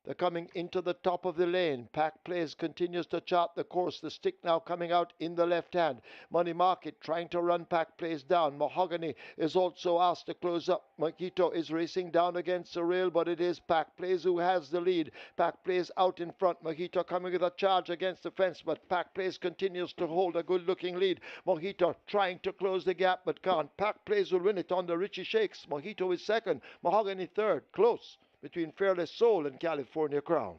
They're coming into the top of the lane. Pack Plays continues to chart the course. The stick now coming out in the left hand. Money Market trying to run Pack Plays down. Mahogany is also asked to close up. Mojito is racing down against the rail, but it is Pack Plays who has the lead. Pack Plays out in front. Mojito coming with a charge against the fence, but Pack Plays continues to hold a good-looking lead. Mojito trying to close the gap, but can't. Pack Plays will win it on the Richie Shakes. Mojito is second. Mahogany third. Close between Fearless Soul and California Crown.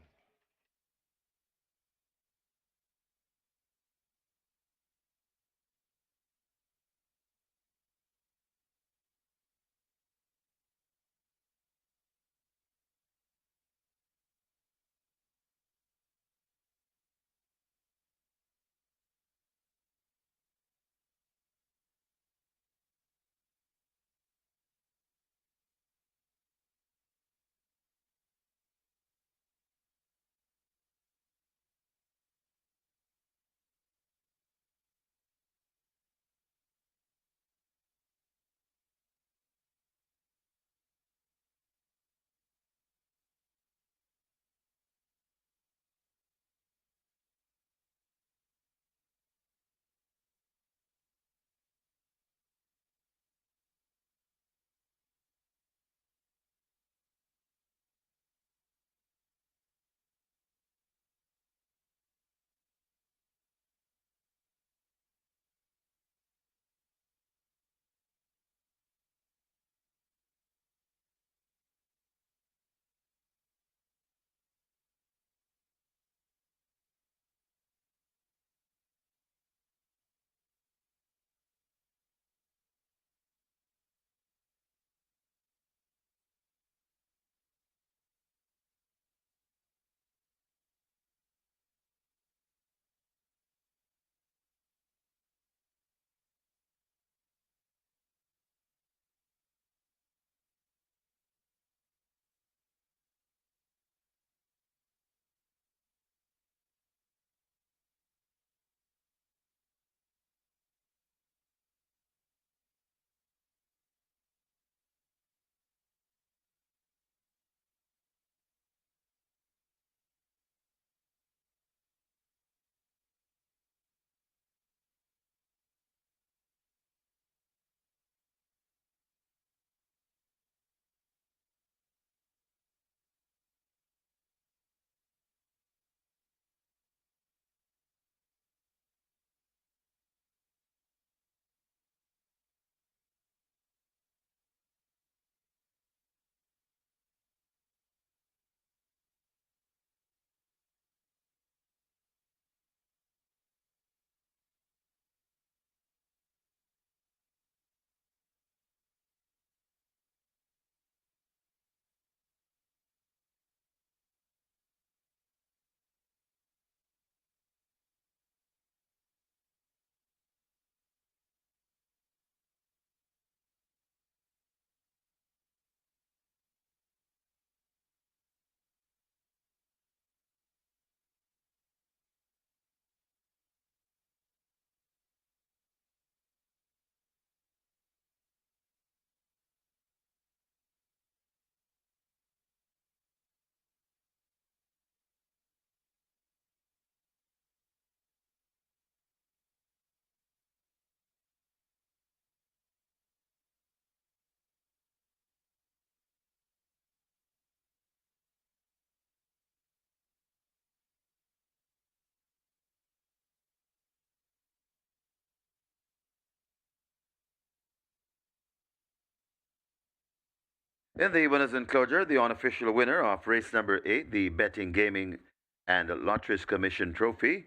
In the winners enclosure, the unofficial winner of race number 8, the Betting, Gaming, and Lotteries Commission Trophy,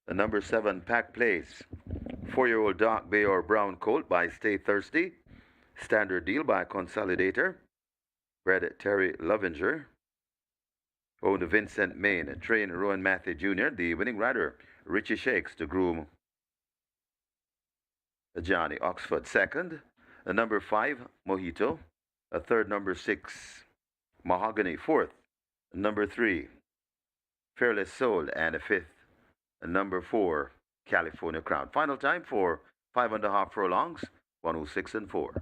the number 7 Pack Plays. 4-year-old Dark Bay or Brown Colt by Stay Thirsty. Standard Deal by Consolidator. Bred Terry Lovinger. Owned Vincent Main. Trained Rowan Matthew Jr. The winning rider, Richie Shakes, to groom Johnny Oxford. Second, the number 5, Mojito. A third, number 6, Mahogany. Fourth, number 3, Fearless Soul. And a fifth, number 4, California Crown. Final time for 5.5 furlongs, 106 and 4.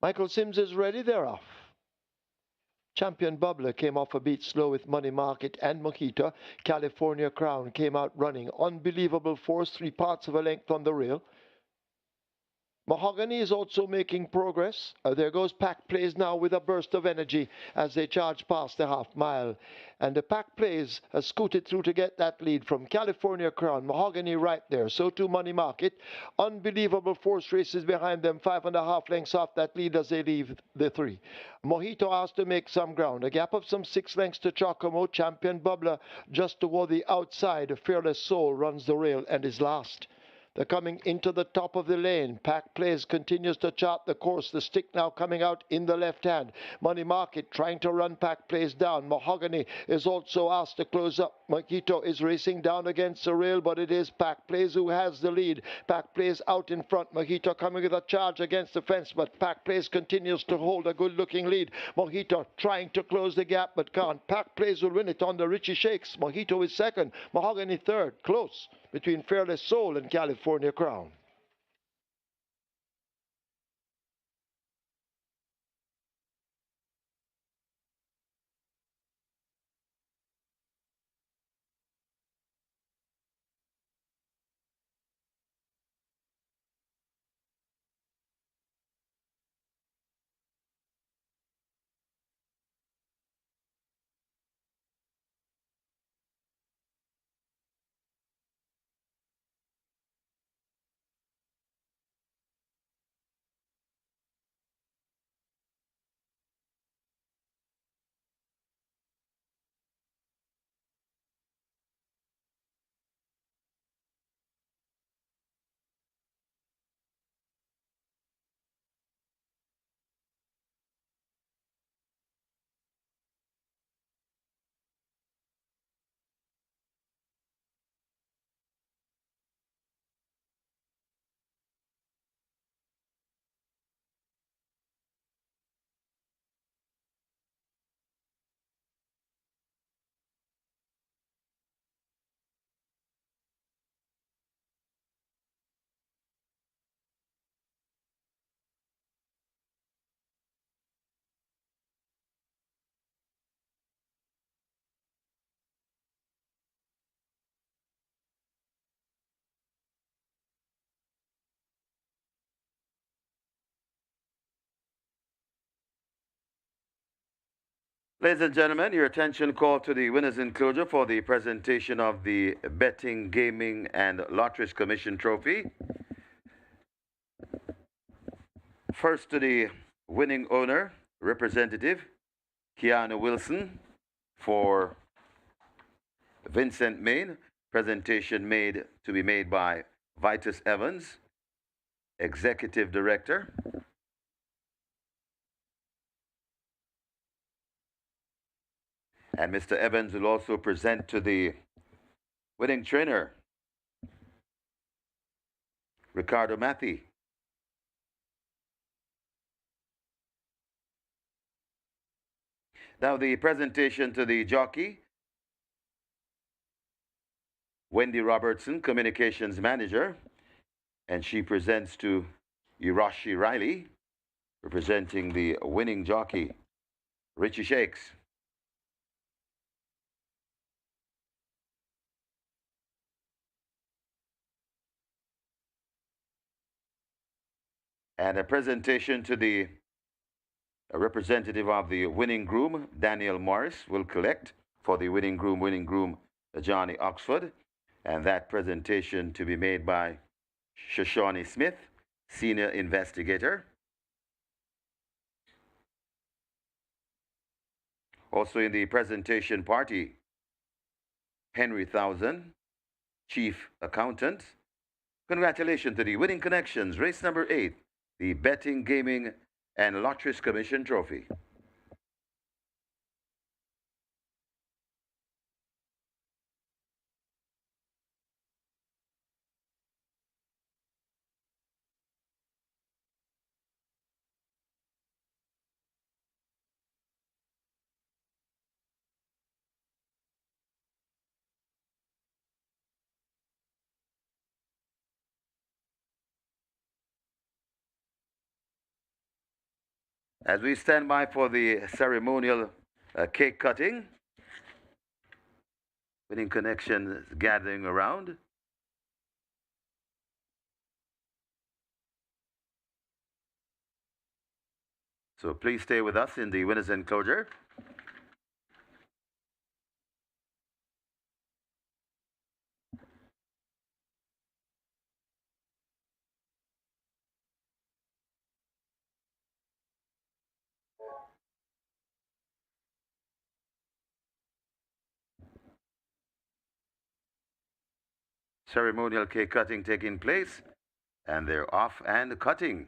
Michael Sims is ready, they're off. Champion Bubbler came off a beat slow with Money Market and Mojito. California Crown came out running. Unbelievable force, 3/4 of a length on the rail. Mahogany is also making progress. There goes Pack Plays now with a burst of energy as they charge past the half mile. And the Pack Plays has scooted through to get that lead from California Crown. Mahogany right there. So too Money Market. Unbelievable force races behind them. 5.5 lengths off that lead as they leave the 3. Mojito has to make some ground. A gap of some 6 lengths to Chocomo. Champion Bubbler just toward the outside. Fearless Soul runs the rail and is last. They're coming into the top of the lane. Pack Plays continues to chart the course. The stick now coming out in the left hand. Money Market trying to run Pack Plays down. Mahogany is also asked to close up. Mojito is racing down against the rail, but it is Pack Plays who has the lead. Pack Plays out in front. Mojito coming with a charge against the fence, but Pack Plays continues to hold a good-looking lead. Mojito trying to close the gap, but can't. Pack Plays will win it on the Richie Shakes. Mojito is second. Mahogany third. Close between Fearless Soul and California Crown. Ladies and gentlemen, your attention called to the winners enclosure for the presentation of the Betting, Gaming, and Lotteries Commission Trophy. First to the winning owner, representative, Keanu Wilson, for Vincent Main. Presentation to be made by Vitus Evans, Executive Director. And Mr. Evans will also present to the winning trainer, Ricardo Mathy. Now the presentation to the jockey, Wendy Robertson, Communications Manager, and she presents to Irashi Riley, representing the winning jockey, Richie Shakes. And a presentation to the representative of the winning groom, Daniel Morris, will collect for the winning groom, Johnny Oxford. And that presentation to be made by Shoshone Smith, Senior Investigator. Also in the presentation party, Henry Thousand, Chief Accountant. Congratulations to the winning connections, race number 8, the Betting, Gaming, and Lotteries Commission Trophy. As we stand by for the ceremonial cake cutting, winning connections gathering around. So please stay with us in the winner's enclosure. Ceremonial cake cutting taking place, and they're off and cutting.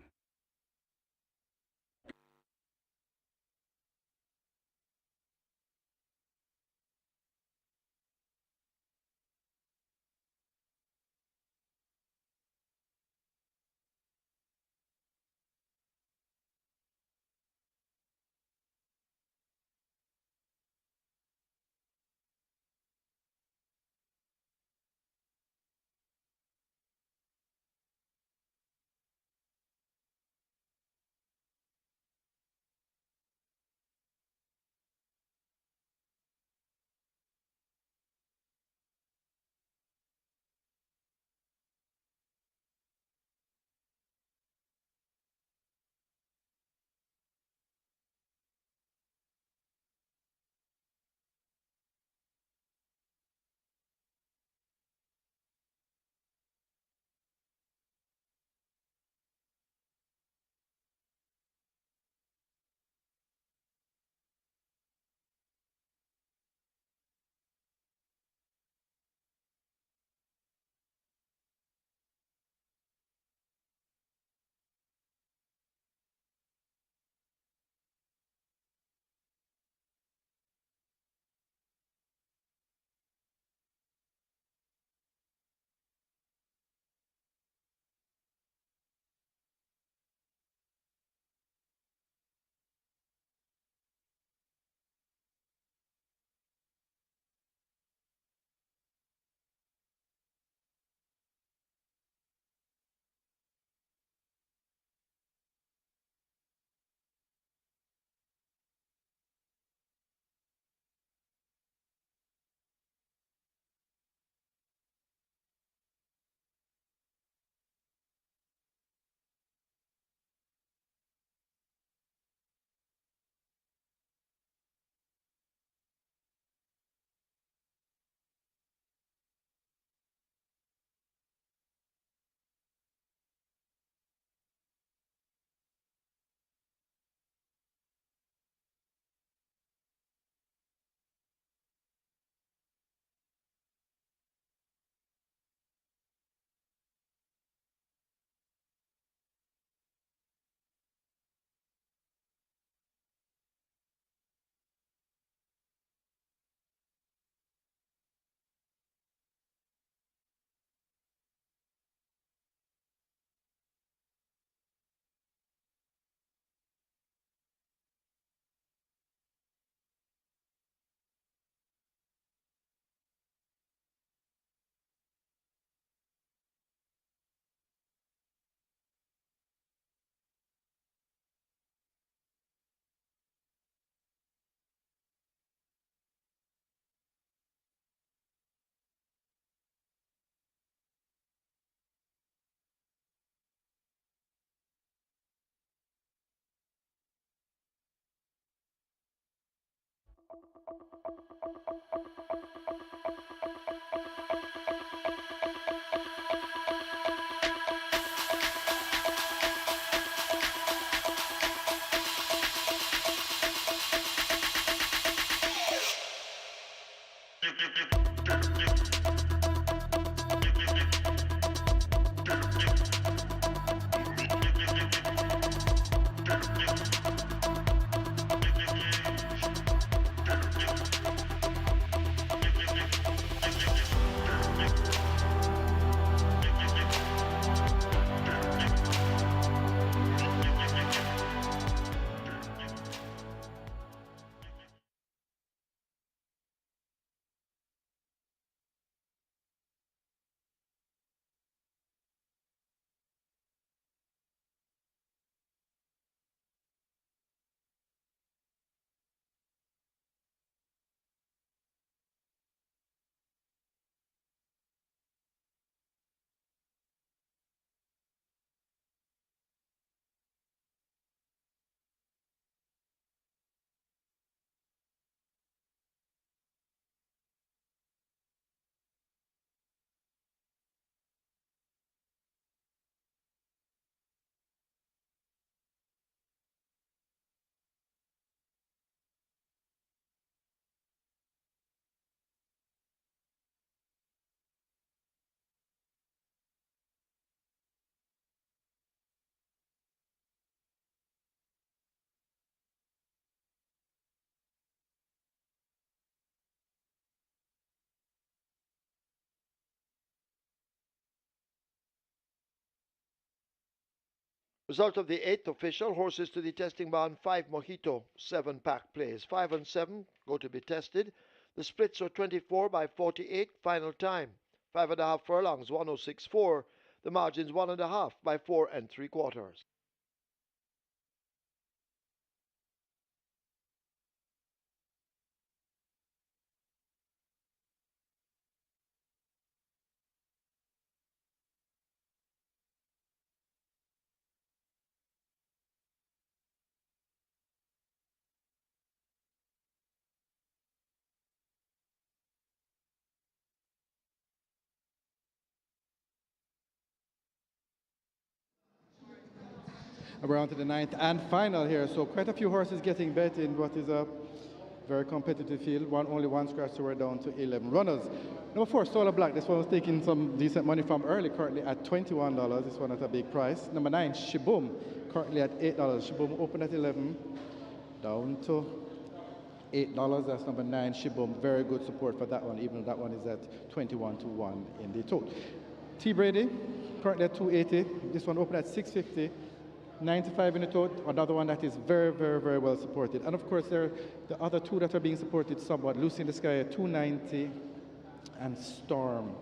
Result of the 8th official, horses to the testing barn 5 Mojito, 7 pack plays. 5 and 7 go to be tested. The splits are 24 by 48, final time. 5.5 furlongs, 106.4. The margins 1.5 by 4 3/4. We're on to the ninth and final here. So quite a few horses getting bet in what is a very competitive field. Only one scratch, so we're down to 11 runners. Number 4, Solar Black. This one was taking some decent money from early, currently at $21. This one at a big price. Number 9, Shiboom, currently at $8. Shiboom opened at 11, down to $8. That's number 9, Shiboom. Very good support for that one, even though that one is at 21 to 1 in the total. T Brady, currently at 280. This one opened at 650. 95 in the total, another one that is very, very, very well supported. And of course, there are the other two that are being supported somewhat. Lucy in the Sky at 290 and Storm.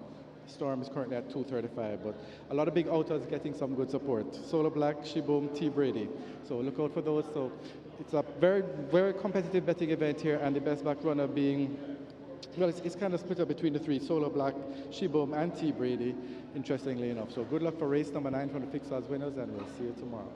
Storm is currently at 235, but a lot of big outers getting some good support. Solar Black, Shiboom, T Brady. So look out for those. So it's a very, very competitive betting event here, and the best back runner being, well, it's kind of split up between the three, Solar Black, Shiboom, and T Brady, interestingly enough. So good luck for race number 9 from the Fixed Odds winners, and we'll see you tomorrow.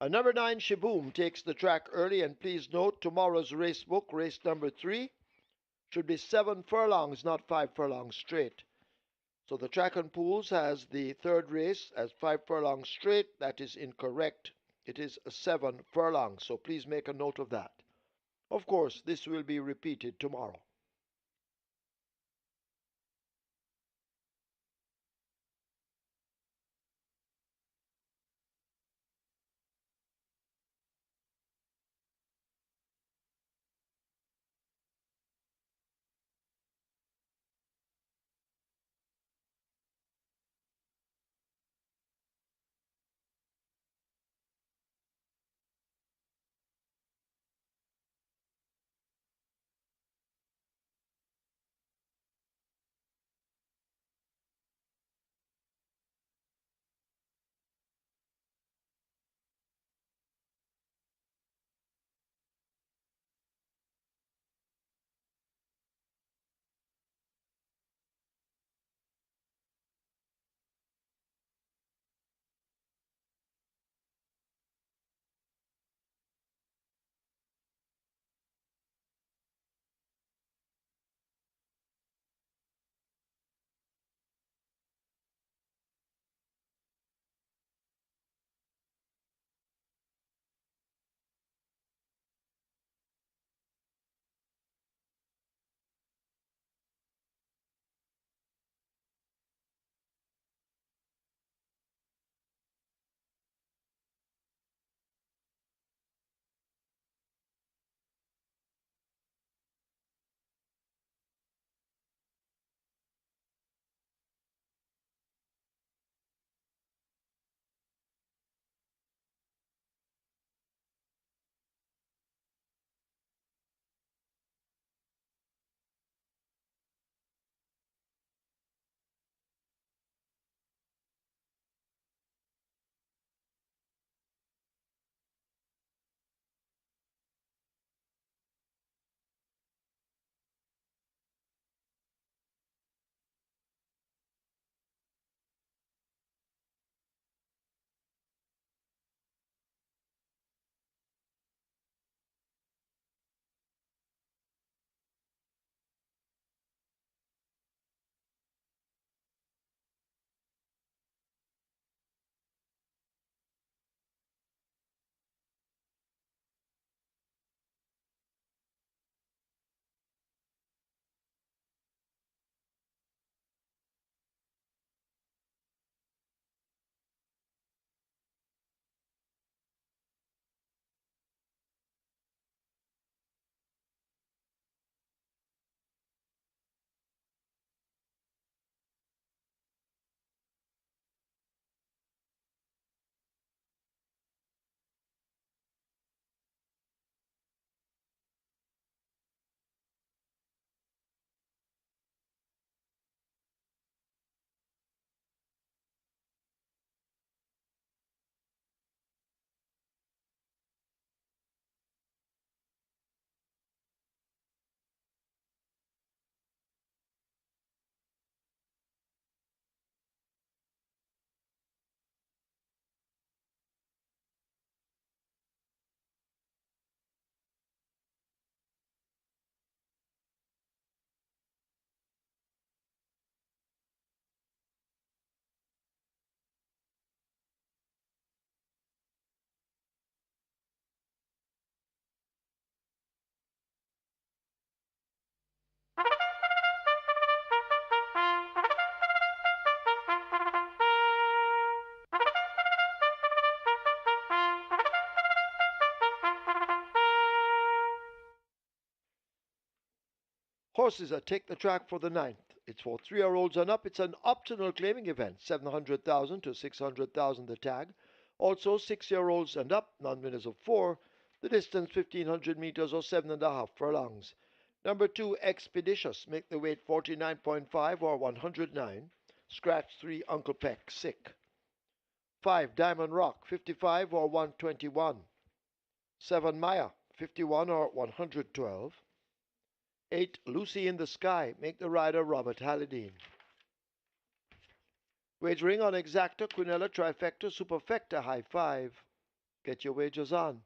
Number 9, Shiboom, takes the track early, and please note tomorrow's race book, race number 3, should be 7 furlongs, not 5 furlongs straight. So the track and pools has the third race as 5 furlongs straight. That is incorrect. It is 7 furlongs, so please make a note of that. Of course, this will be repeated tomorrow. Horses that take the track for the ninth. It's for 3-year-olds and up. It's an optional claiming event. 700,000 to 600,000 the tag. Also 6-year-olds and up, non-winners of 4. The distance 1500 meters or 7.5 furlongs. Number 2, Expeditious. Make the weight 49.5 or 109. Scratch 3, Uncle Peck, sick. 5, Diamond Rock, 55 or 121. 7, Maya, 51 or 112. 8, Lucy in the Sky. Make the rider Robert Hallidine. Wagering on Exacta, Quinella, Trifecta, Superfecta, High 5. Get your wagers on.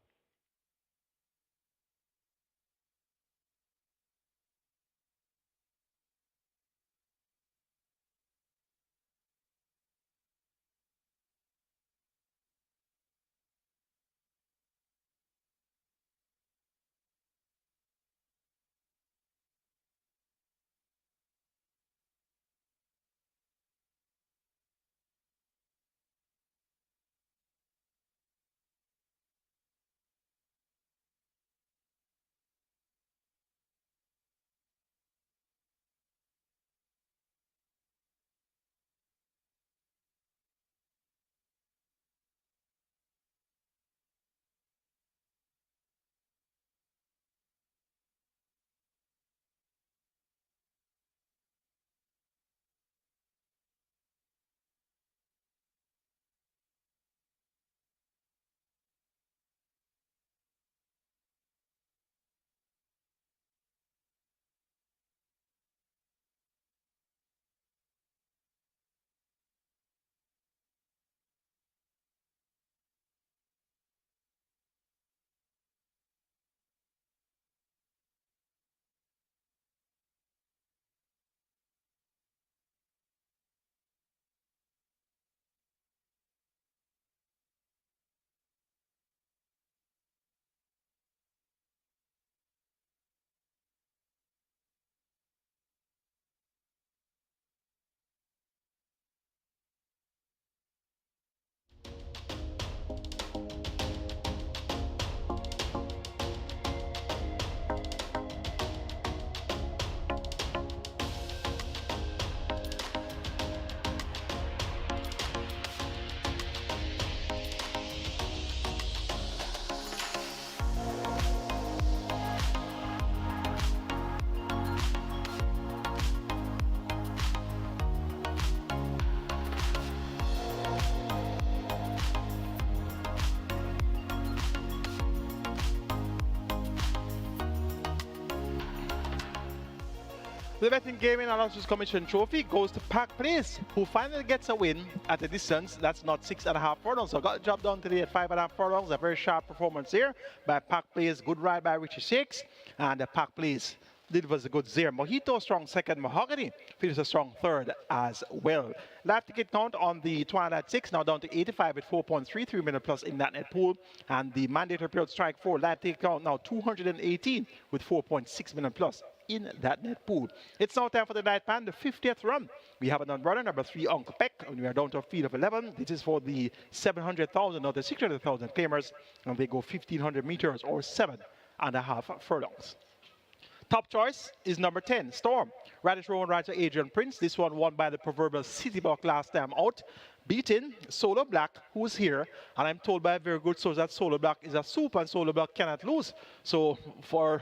The Betting Gaming Analysis Commission trophy goes to Park Place, who finally gets a win at a distance that's not 6.5 furlongs. So got the job done today at 5.5 furlongs. A very sharp performance here by Park Place. Good ride by Richie Shakes. And Park Place delivers a good zero. Mojito, strong second. Mahogany finishes a strong third as well. Live ticket count on the Twilight 6 now down to 85 with 4.33 million plus in that net pool. And the mandatory period strike 4 live ticket count now 218 with 4.6 million plus in that net pool. It's now time for the night pan, the 50th run. We have an runner, number 3, Uncle Peck, and we are down to a field of 11. This is for the 700,000 or the 600,000 claimers, and they go 1,500 meters or 7.5 furlongs. Top choice is number 10, Storm. Radish Rowan rides to Adrian Prince. This one won by the proverbial City Buck last time out. Beating Solar Black, who's here. And I'm told by a very good source that Solar Black is a soup and Solar Black cannot lose. So for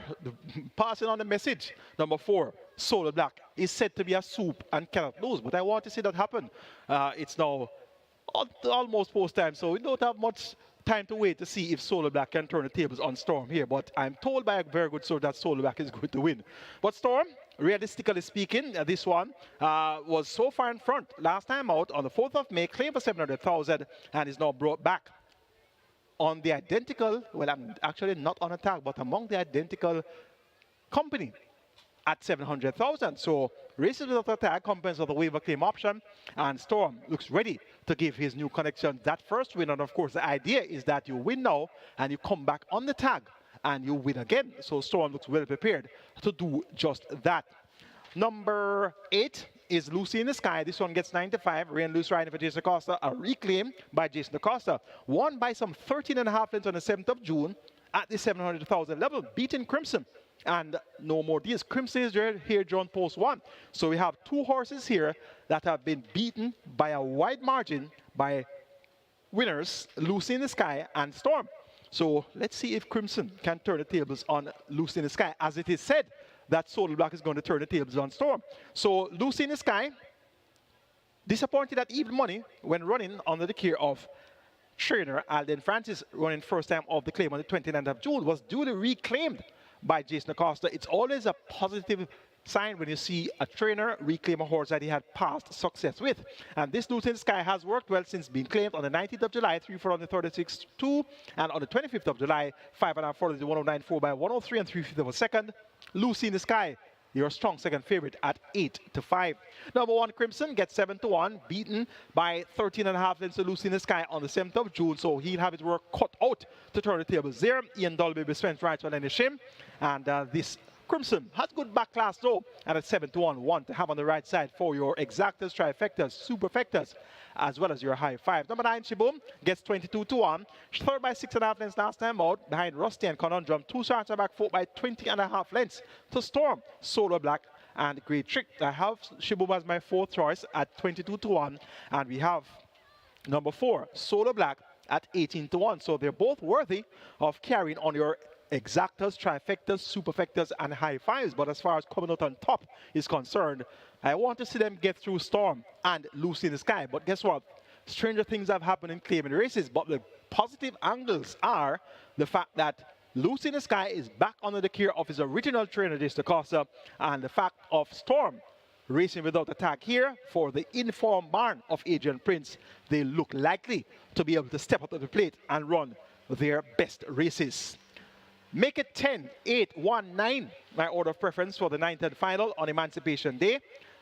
passing on the message, number 4, Solar Black is said to be a soup and cannot lose. But I want to see that happen. It's now almost post time, so we don't have much time to wait to see if Solar Black can turn the tables on Storm here. But I'm told by a very good source that Solar Black is going to win. But Storm, realistically speaking, this one was so far in front last time out on the 4th of May, claimed for 700,000 and is now brought back on the identical, well, I'm actually not on attack, but among the identical company at 700,000. So races without attack compensates for the waiver claim option, and Storm looks ready to give his new connection that first win. And of course, the idea is that you win now and you come back on the tag and you win again. So Storm looks well prepared to do just that. Number 8 is Lucy in the Sky. This one gets 95. Rain Loose riding for Jason Acosta. A reclaim by Jason Acosta. Won by some 13.5 lengths on the 7th of June at the 700,000 level, beating Crimson. And no more deals. Crimson is here drawn post 1. So we have 2 horses here that have been beaten by a wide margin by winners, Lucy in the Sky and Storm. So let's see if Crimson can turn the tables on Lucy in the Sky, as it is said that Solar Black is going to turn the tables on Storm. So Lucy in the Sky, disappointed at even money when running under the care of trainer Alden Francis, running first time of the claim on the 29th of June, was duly reclaimed by Jason Acosta. It's always a positive sign when you see a trainer reclaim a horse that he had past success with. And this Lucy in the Sky has worked well since being claimed on the 19th of July, 3 for on the 36.2, and on the 25th of July, 5.5 for the 109.4 by 103 and 3/5 of a second. Lucy in the Sky, your strong second favorite at 8-5. Number 1, Crimson, gets 7-1, beaten by 13.5 lengths to Lucy in the Sky on the 7th of June. So he'll have his work cut out to turn the tables there. Ian Dolby Spence rides on any shame. And this Crimson has good back class though, and at 7-1, one to have on the right side for your exactas, trifectas, superfectas, as well as your high five. Number 9, Shiboom, gets 22-1. Third by 6.5 lengths last time out, behind Rusty and Conundrum. 2 starts are back 4 by 20.5 lengths to Storm, Solar Black, and Great Trick. I have Shiboom as my 4th choice at 22-1, and we have number 4, Solar Black, at 18-1. So they're both worthy of carrying on your exactas, trifectas, superfectas, and high fives. But as far as coming out on top is concerned, I want to see them get through Storm and Lucy in the Sky. But guess what? Stranger things have happened in claiming races. But the positive angles are the fact that Lucy in the Sky is back under the care of his original trainer, Jason Acosta, and the fact of Storm racing without attack here for the informed barn of Adrian Prince. They look likely to be able to step up to the plate and run their best races. Make it 10, 8, 1, 9, my order of preference for the 9th and final on Emancipation Day.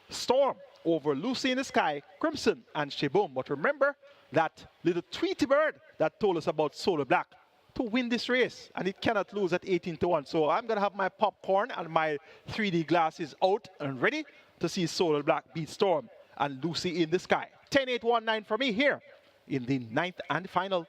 Storm over Lucy in the Sky, Crimson, and Shiboom. But remember that little Tweety bird that told us about Solar Black to win this race, and it cannot lose at 18-1. So I'm going to have my popcorn and my 3D glasses out and ready to see Solar Black beat Storm and Lucy in the Sky. 10, 8, 1, 9 for me here in the 9th and final.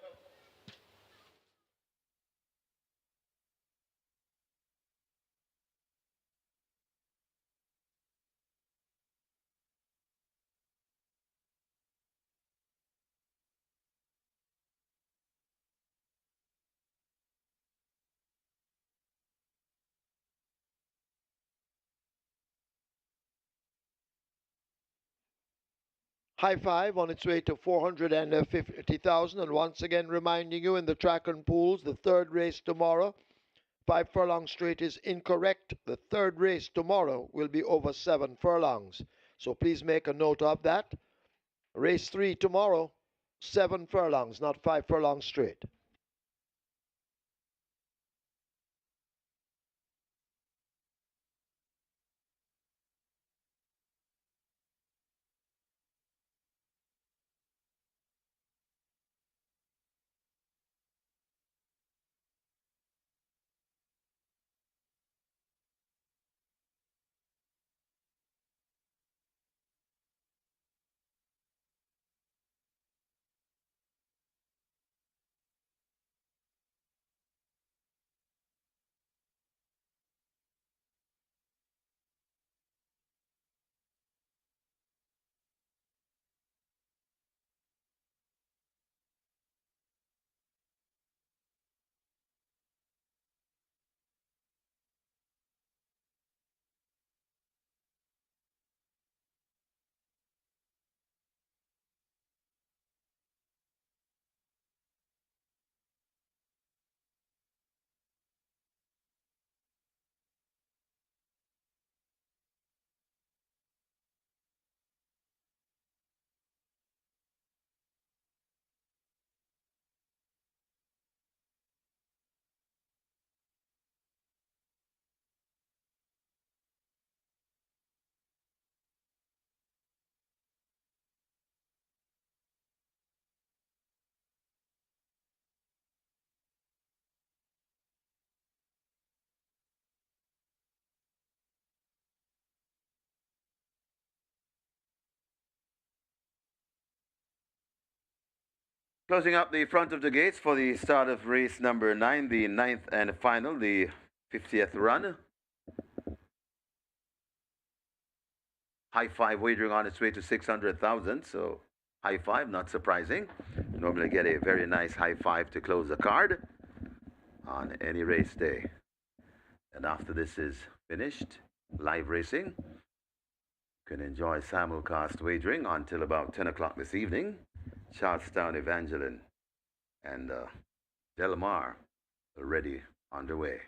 High five on its way to 450,000. And once again, reminding you in the track and pools, the 3rd race tomorrow, 5 furlong straight is incorrect. The third race tomorrow will be over 7 furlongs. So please make a note of that. Race 3 tomorrow, 7 furlongs, not 5 furlongs straight. Closing up the front of the gates for the start of race number 9, the ninth and final, the 50th run. High five wagering on its way to 600,000, so high five, not surprising. Normally get a very nice high five to close a card on any race day. And after this is finished, live racing, you can enjoy simulcast wagering until about 10 o'clock this evening. Charlestown, Evangeline, and Del Mar already underway.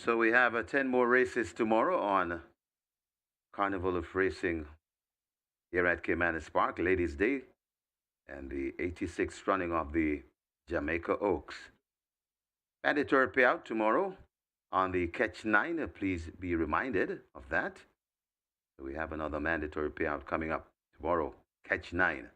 So we have 10 more races tomorrow on Carnival of Racing here at Caymanas Park, Ladies' Day, and the 86th running of the Jamaica Oaks. Mandatory payout tomorrow on the Catch 9. Please be reminded of that. So we have another mandatory payout coming up tomorrow, Catch 9.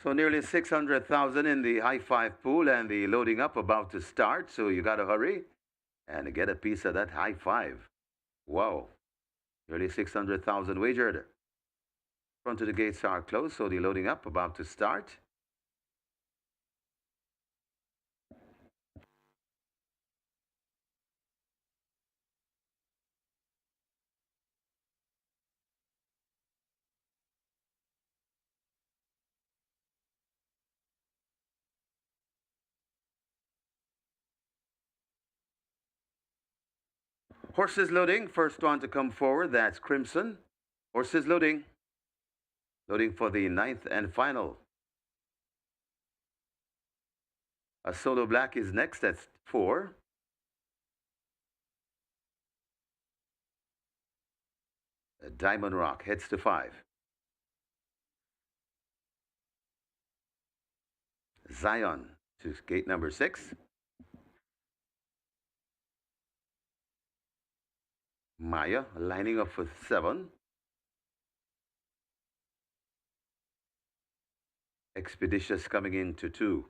So nearly 600,000 in the high five pool and the loading up about to start. So you got to hurry and get a piece of that high five. Wow. Nearly 600,000 wagered. Front of the gates are closed, so the loading up about to start. Horses loading. First one to come forward, that's Crimson. Horses loading. Loading for the ninth and final. A Solo Black is next, that's 4. A Diamond Rock heads to 5. Zion to gate number 6. Maya lining up for 7. Expeditious coming into 2.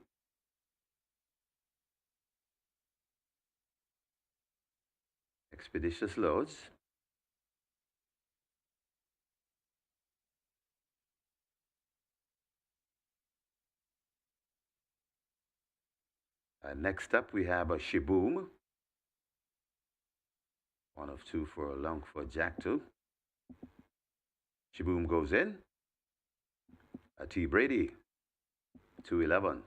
Expeditious loads. Next up we have a Shiboom. 1 of 2 for a long for Jack 2. Shiboom goes in. A T Brady. 211.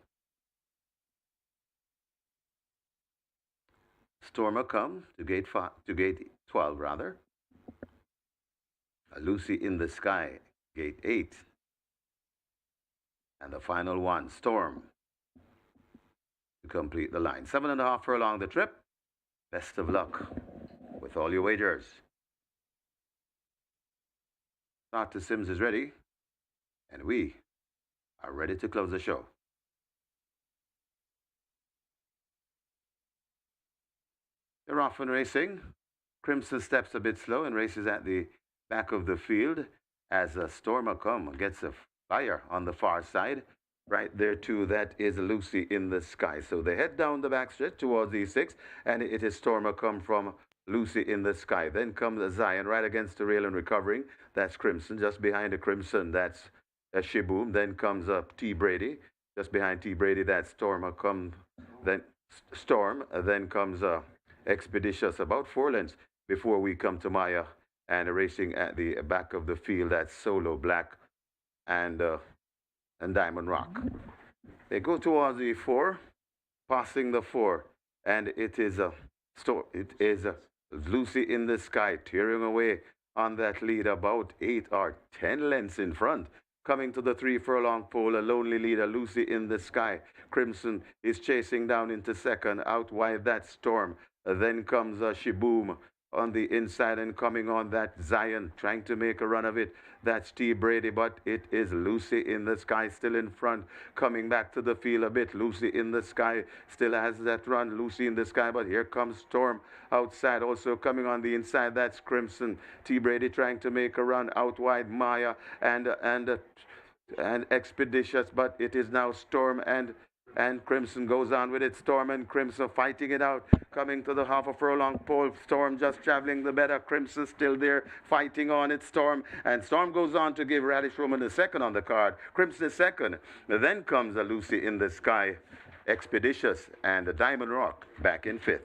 Stormer come to gate 12 rather. A Lucy in the Sky, gate 8. And the final one, Storm, to complete the line. 7.5 furlong the trip. Best of luck with all your wagers. Start to Sims is ready, and we are ready to close the show. They're off and racing. Crimson steps a bit slow and races at the back of the field as a Stormer come gets a fire on the far side. Right there too, that is Lucy in the Sky. So they head down the backstretch towards E6, and it is Stormer come from Lucy in the Sky. Then comes Zion right against the rail and recovering. That's Crimson. Just behind the Crimson, that's Shiboom. Then comes T Brady. Just behind T Brady, that's Stormer come. Then Storm. Then comes Expeditious. About 4 lengths before we come to Maya, and racing at the back of the field, that's Solo Black and Diamond Rock. They go towards the 4, passing the 4, and it is Lucy in the Sky tearing away on that lead about 8 or 10 lengths in front. Coming to the 3 furlong pole, a lonely leader, Lucy in the Sky. Crimson is chasing down into second, out wide that Storm. Then comes Shiboom on the inside, and coming on that Zion, trying to make a run of it. That's T Brady, but it is Lucy in the Sky still in front. Coming back to the field a bit. Lucy in the Sky still has that run. Lucy in the Sky, but here comes Storm outside. Also coming on the inside, that's Crimson. T Brady trying to make a run out wide. Maya and Expeditious, but it is now Storm and Crimson goes on with it. Storm and Crimson fighting it out. Coming to the half a furlong pole. Storm just traveling the better. Crimson still there fighting on it. Storm. And Storm goes on to give Radish Roman the second on the card. Crimson is second. Then comes a Lucy in the Sky. Expeditious and the Diamond Rock back in 5th.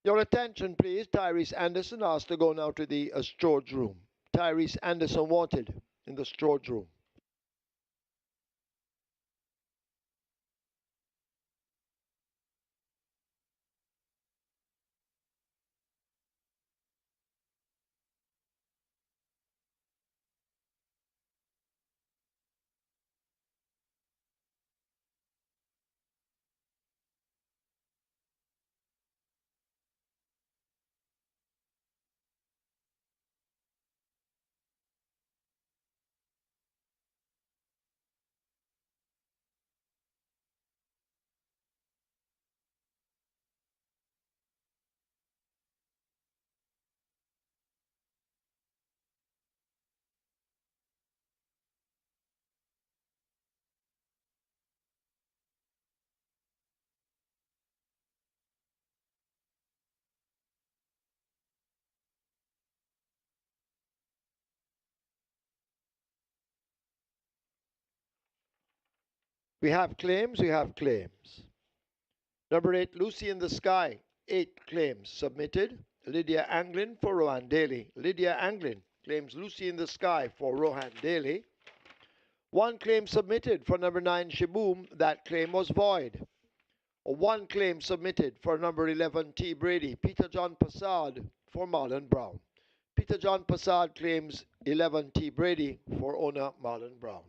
Your attention, please. Tyrese Anderson asked to go now to the storage room. Tyrese Anderson wanted in the storage room. We have claims, we have claims. Number 8, Lucy in the Sky. 8 claims submitted. Lydia Anglin for Rohan Daly. Lydia Anglin claims Lucy in the Sky for Rohan Daly. 1 claim submitted for number 9, Shaboom. That claim was void. 1 claim submitted for number 11, T. Brady. Peter John Passad for Marlon Brown. Peter John Passad claims 11, T. Brady for owner Marlon Brown.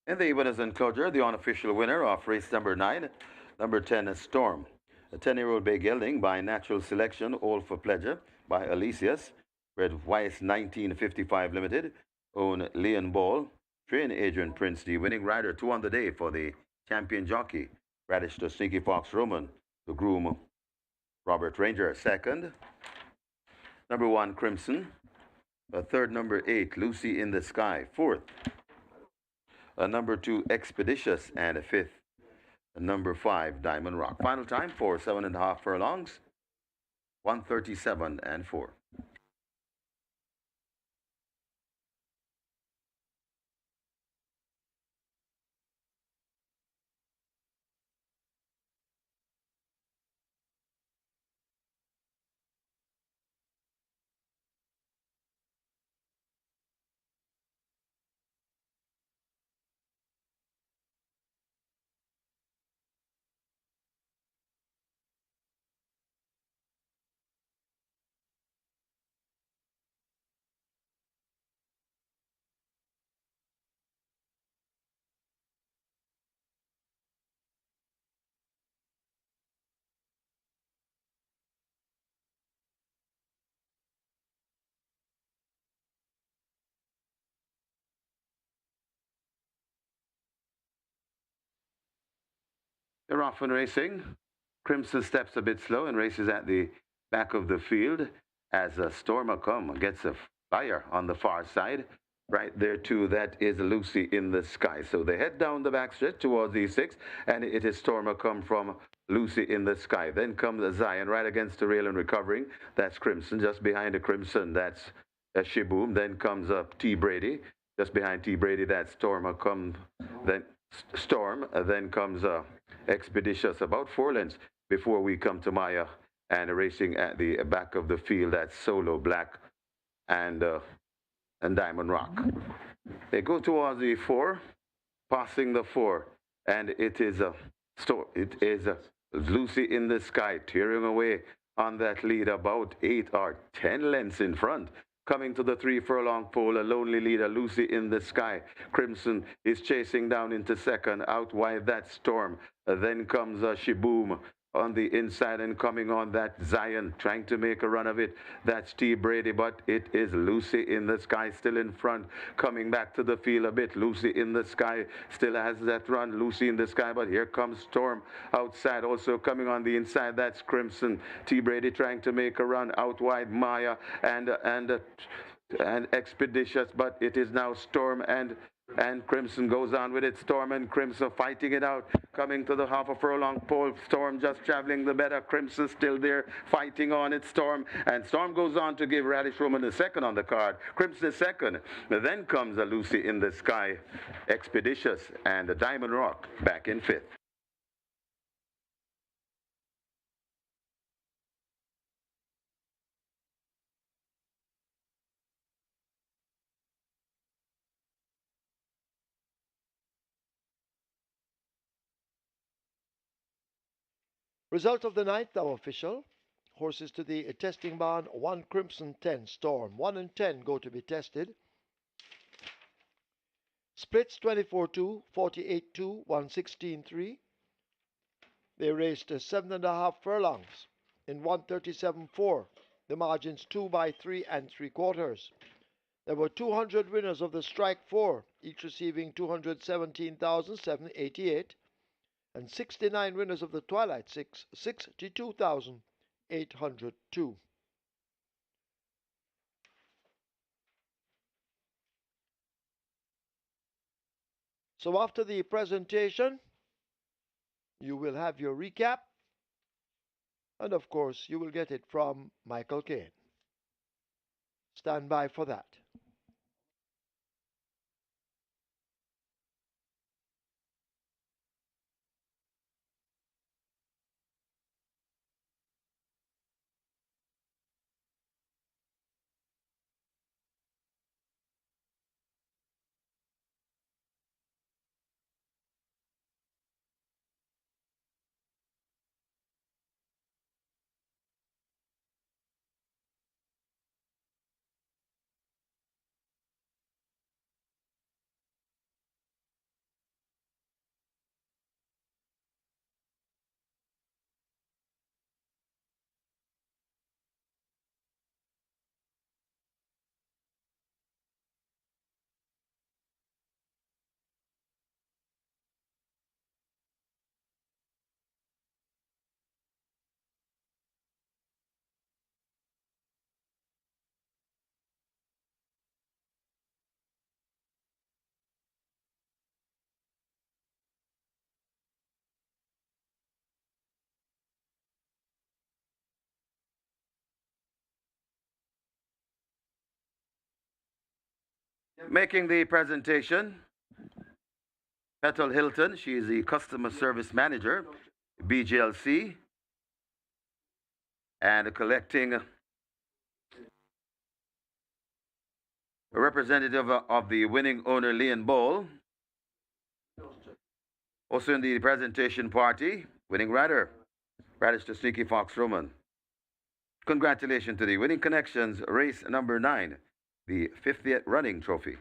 In the winners enclosure, the unofficial winner of race number 9, number 10, Storm. A 10-year-old bay gelding by natural selection, all for pleasure, by Alicius. Bred Weiss 1955 Limited. Own Leon Ball. Train Adrian Prince, the winning rider, 2 on the day for the champion jockey. Radish to Sneaky Fox Roman. The groom, Robert Ranger. Second, number 1, Crimson. Third, number 8, Lucy in the Sky. Fourth, number 2, Expeditious. And fifth, number 5, Diamond Rock. Final time for 7.5 furlongs, 1:37 and 4. They're off and racing. Crimson steps a bit slow and races at the back of the field as a Stormer come gets a flyer on the far side. right there too. That is Lucy in the Sky. So they head down the backstretch towards E6, and it is Stormer come from Lucy in the Sky. Then comes Zion right against the rail and recovering. That's Crimson. Just behind the Crimson, that's Shiboom. Then comes up T Brady. Just behind T Brady, that's Stormer come. Then Storm. Then comes Expeditious. About 4 lengths before we come to Maya, and racing at the back of the field. That's Solo Black and Diamond Rock. They go towards the 4, passing the 4, and it is Lucy in the Sky tearing away on that lead, about 8 or 10 lengths in front. Coming to the 3 furlong pole, a lonely leader, Lucy in the Sky. Crimson is chasing down into second, out wide that Storm. Then comes Shiboom on the inside, and coming on that Zion, trying to make a run of it. That's T Brady, but it is Lucy in the Sky still in front. Coming back to the field a bit, Lucy in the Sky still has that run, Lucy in the Sky, but here comes Storm outside. Also coming on the inside, that's Crimson. T Brady trying to make a run, out wide Maya and Expeditious, but it is now Storm and Crimson goes on with it. Storm and Crimson fighting it out. Coming to the half a furlong pole. Storm just traveling the better. Crimson still there fighting on it. Storm. And Storm goes on to give Radish Roman the second on the card. Crimson second. Then comes a Lucy in the Sky. Expeditious and the Diamond Rock back in 5th. Result of the ninth now official. Horses to the testing barn: 1 Crimson, 10 Storm. 1 and 10 go to be tested. Splits 24-2, 48-2, 116-3. They raced 7.5 furlongs in 137.4. The margins 2 by 3 and 3/4. There were 200 winners of the Strike 4, each receiving 217,788, and 69 winners of the Twilight 6, 62,802. So after the presentation, you will have your recap, and of course, you will get it from Michael Kane. Stand by for that. Making the presentation, Petal Hilton. She is the Customer Service Manager, BGLC, and collecting a representative of the winning owner, Leon Bowl. Also in the presentation party, winning rider, Radish to Sneaky Fox Roman. Congratulations to the winning connections, race number 9, the 50th running trophy.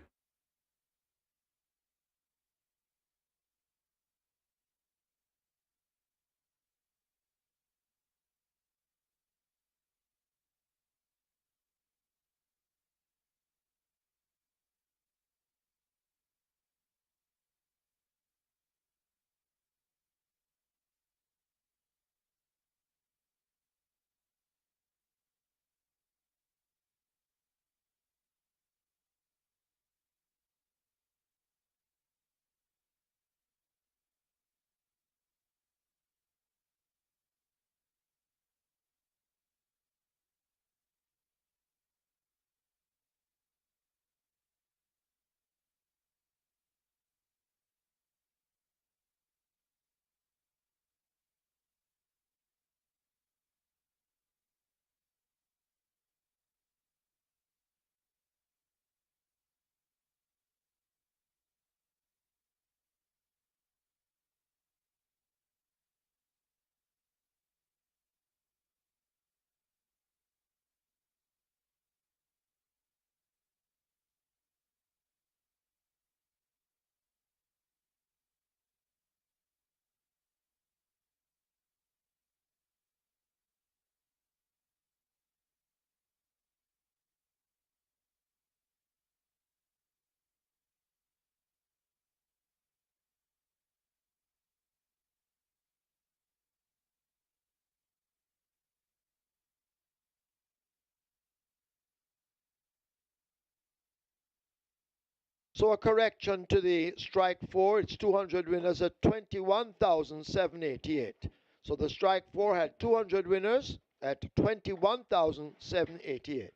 So a correction to the strike 4, it's 200 winners at 21,788. So the strike 4 had 200 winners at 21,788.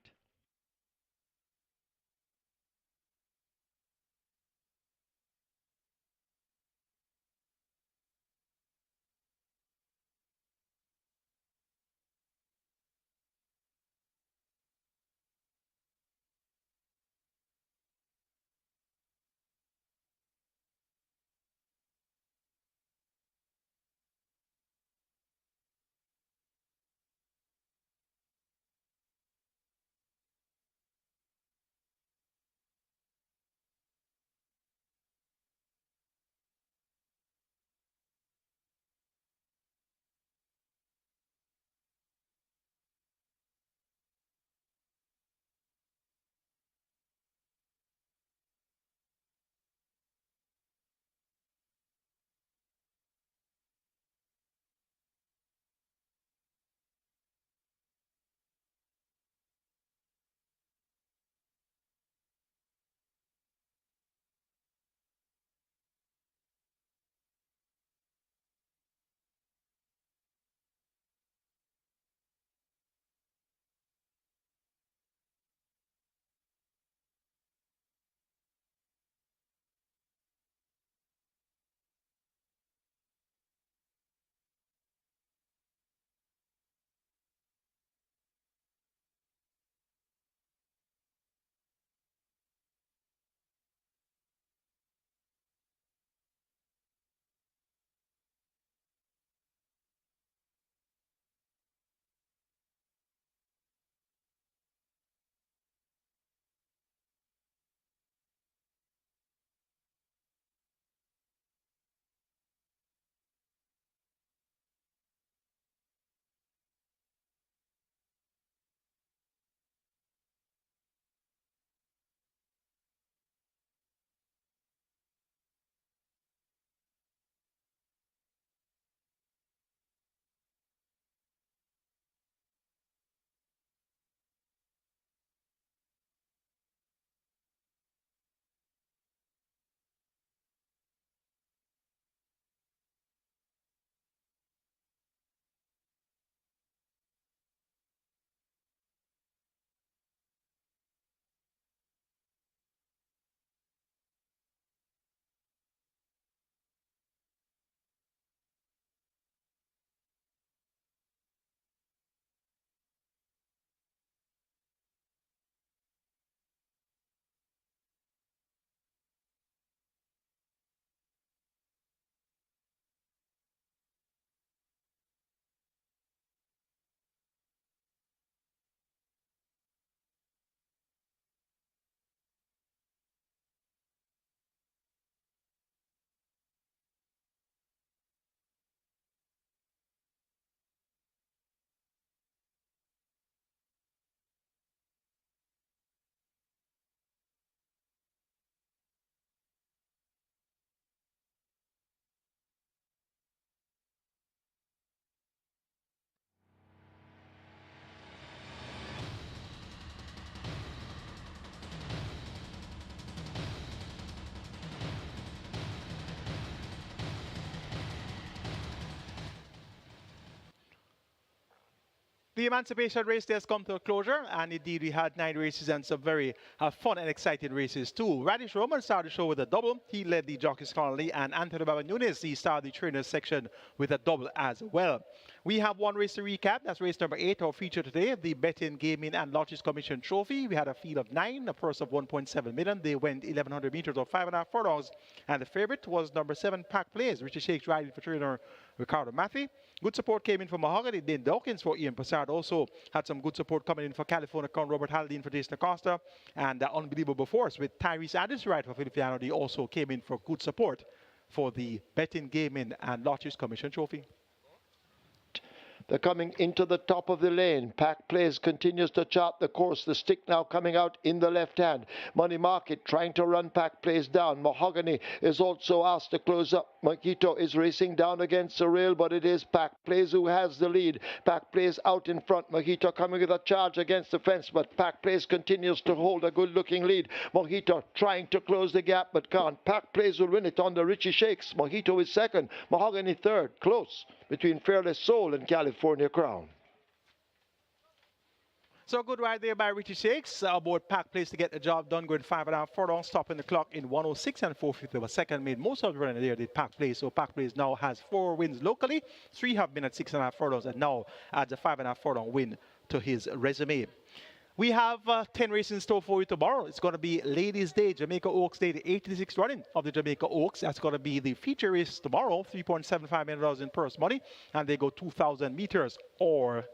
The Emancipation race day has come to a closure, and indeed we had 9 races and some very fun and exciting races too. Radish Roman started the show with a double. He led the jockeys currently, and Anthony Baba Nunes, he started the trainers section with a double as well. We have one race to recap. That's race number 8, our feature today, the Betting, Gaming and Lotteries Commission Trophy. We had a field of 9, a purse of 1.7 million. They went 1,100 meters or 5.5 furlongs, and the favorite was number 7, Pack Plays, Richard Shakes riding for trainer Ricardo Maffey. Good support came in for Mahogany, Dane Dawkins for Ian Passard. Also had some good support coming in for California Crown, Robert Haldane for Jason Acosta. And Unbelievable Force with Tyrese Addis right for Feliciano. They also came in for good support for the Betting, Gaming and Lotteries Commission Trophy. They're coming into the top of the lane. Pack Plays continues to chart the course. The stick now coming out in the left hand. Money Market trying to run Pack Plays down. Mahogany is also asked to close up Mojito is racing down against the rail, but it is Pack Plays who has the lead. Pack Plays out in front. Mojito coming with a charge against the fence, but Pack Plays continues to hold a good-looking lead. Mojito trying to close the gap, but can't. Pack Plays will win it on the Richie Shakes. Mojito is second. Mahogany third. Close between Fearless Soul and California Crown. So good ride there by Richie Shakes. Aboard Pack Place to get the job done, going 5.5 furlongs, stopping the clock in 106 and 450. But second made most of the running there did Pack Place. So Pack Place now has 4 wins locally. 3 have been at 6.5 furlongs and now adds a 5.5 furlong win to his resume. We have 10 races in store for you tomorrow. It's going to be Ladies' Day, Jamaica Oaks Day, the 86th running of the Jamaica Oaks. That's going to be the feature race tomorrow, $3.75 million in purse money. And they go 2,000 meters or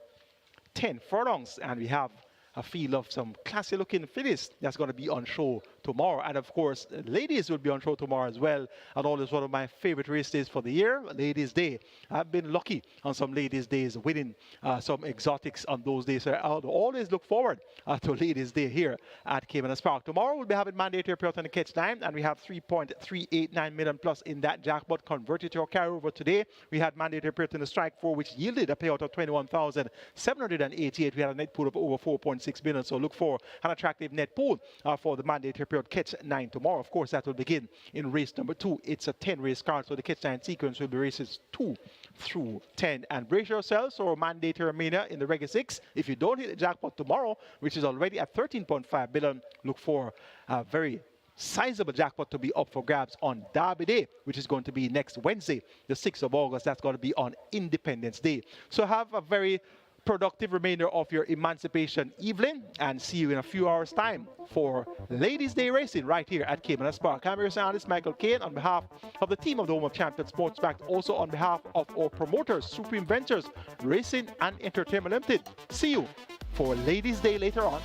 10 furlongs, and we have a field of some classy looking fillies that's going to be on show tomorrow. And of course, ladies will be on show tomorrow as well. And always one of my favorite race days for the year, Ladies' Day. I've been lucky on some Ladies' Days, winning some exotics on those days. So I'll always look forward to Ladies' Day here at Caymanas Park. Tomorrow we'll be having mandatory payout on the catch 9, and we have 3.389 million plus in that jackpot converted to our carryover today. We had mandatory payout in the strike 4, which yielded a payout of 21,788. We had a net pool of over 4.6 billion. So look for an attractive net pool for the mandatory period catch 9 tomorrow. Of course, that will begin in race number 2. It's a 10 race card, so the catch 9 sequence will be races 2 through 10. And brace yourselves for mandatory mania in the regular 6. If you don't hit the jackpot tomorrow, which is already at 13.5 billion, look for a very sizable jackpot to be up for grabs on Derby Day, which is going to be next Wednesday, the 6th of August. That's going to be on Independence Day. So have a very productive remainder of your Emancipation evening, and see you in a few hours time for Ladies' Day racing right here at Caymanas Park. I'm your analyst Michael Kane on behalf of the team of the Home of Champions Sports Back, also on behalf of our promoters, Supreme Ventures Racing and Entertainment Limited. See you for Ladies' Day later on.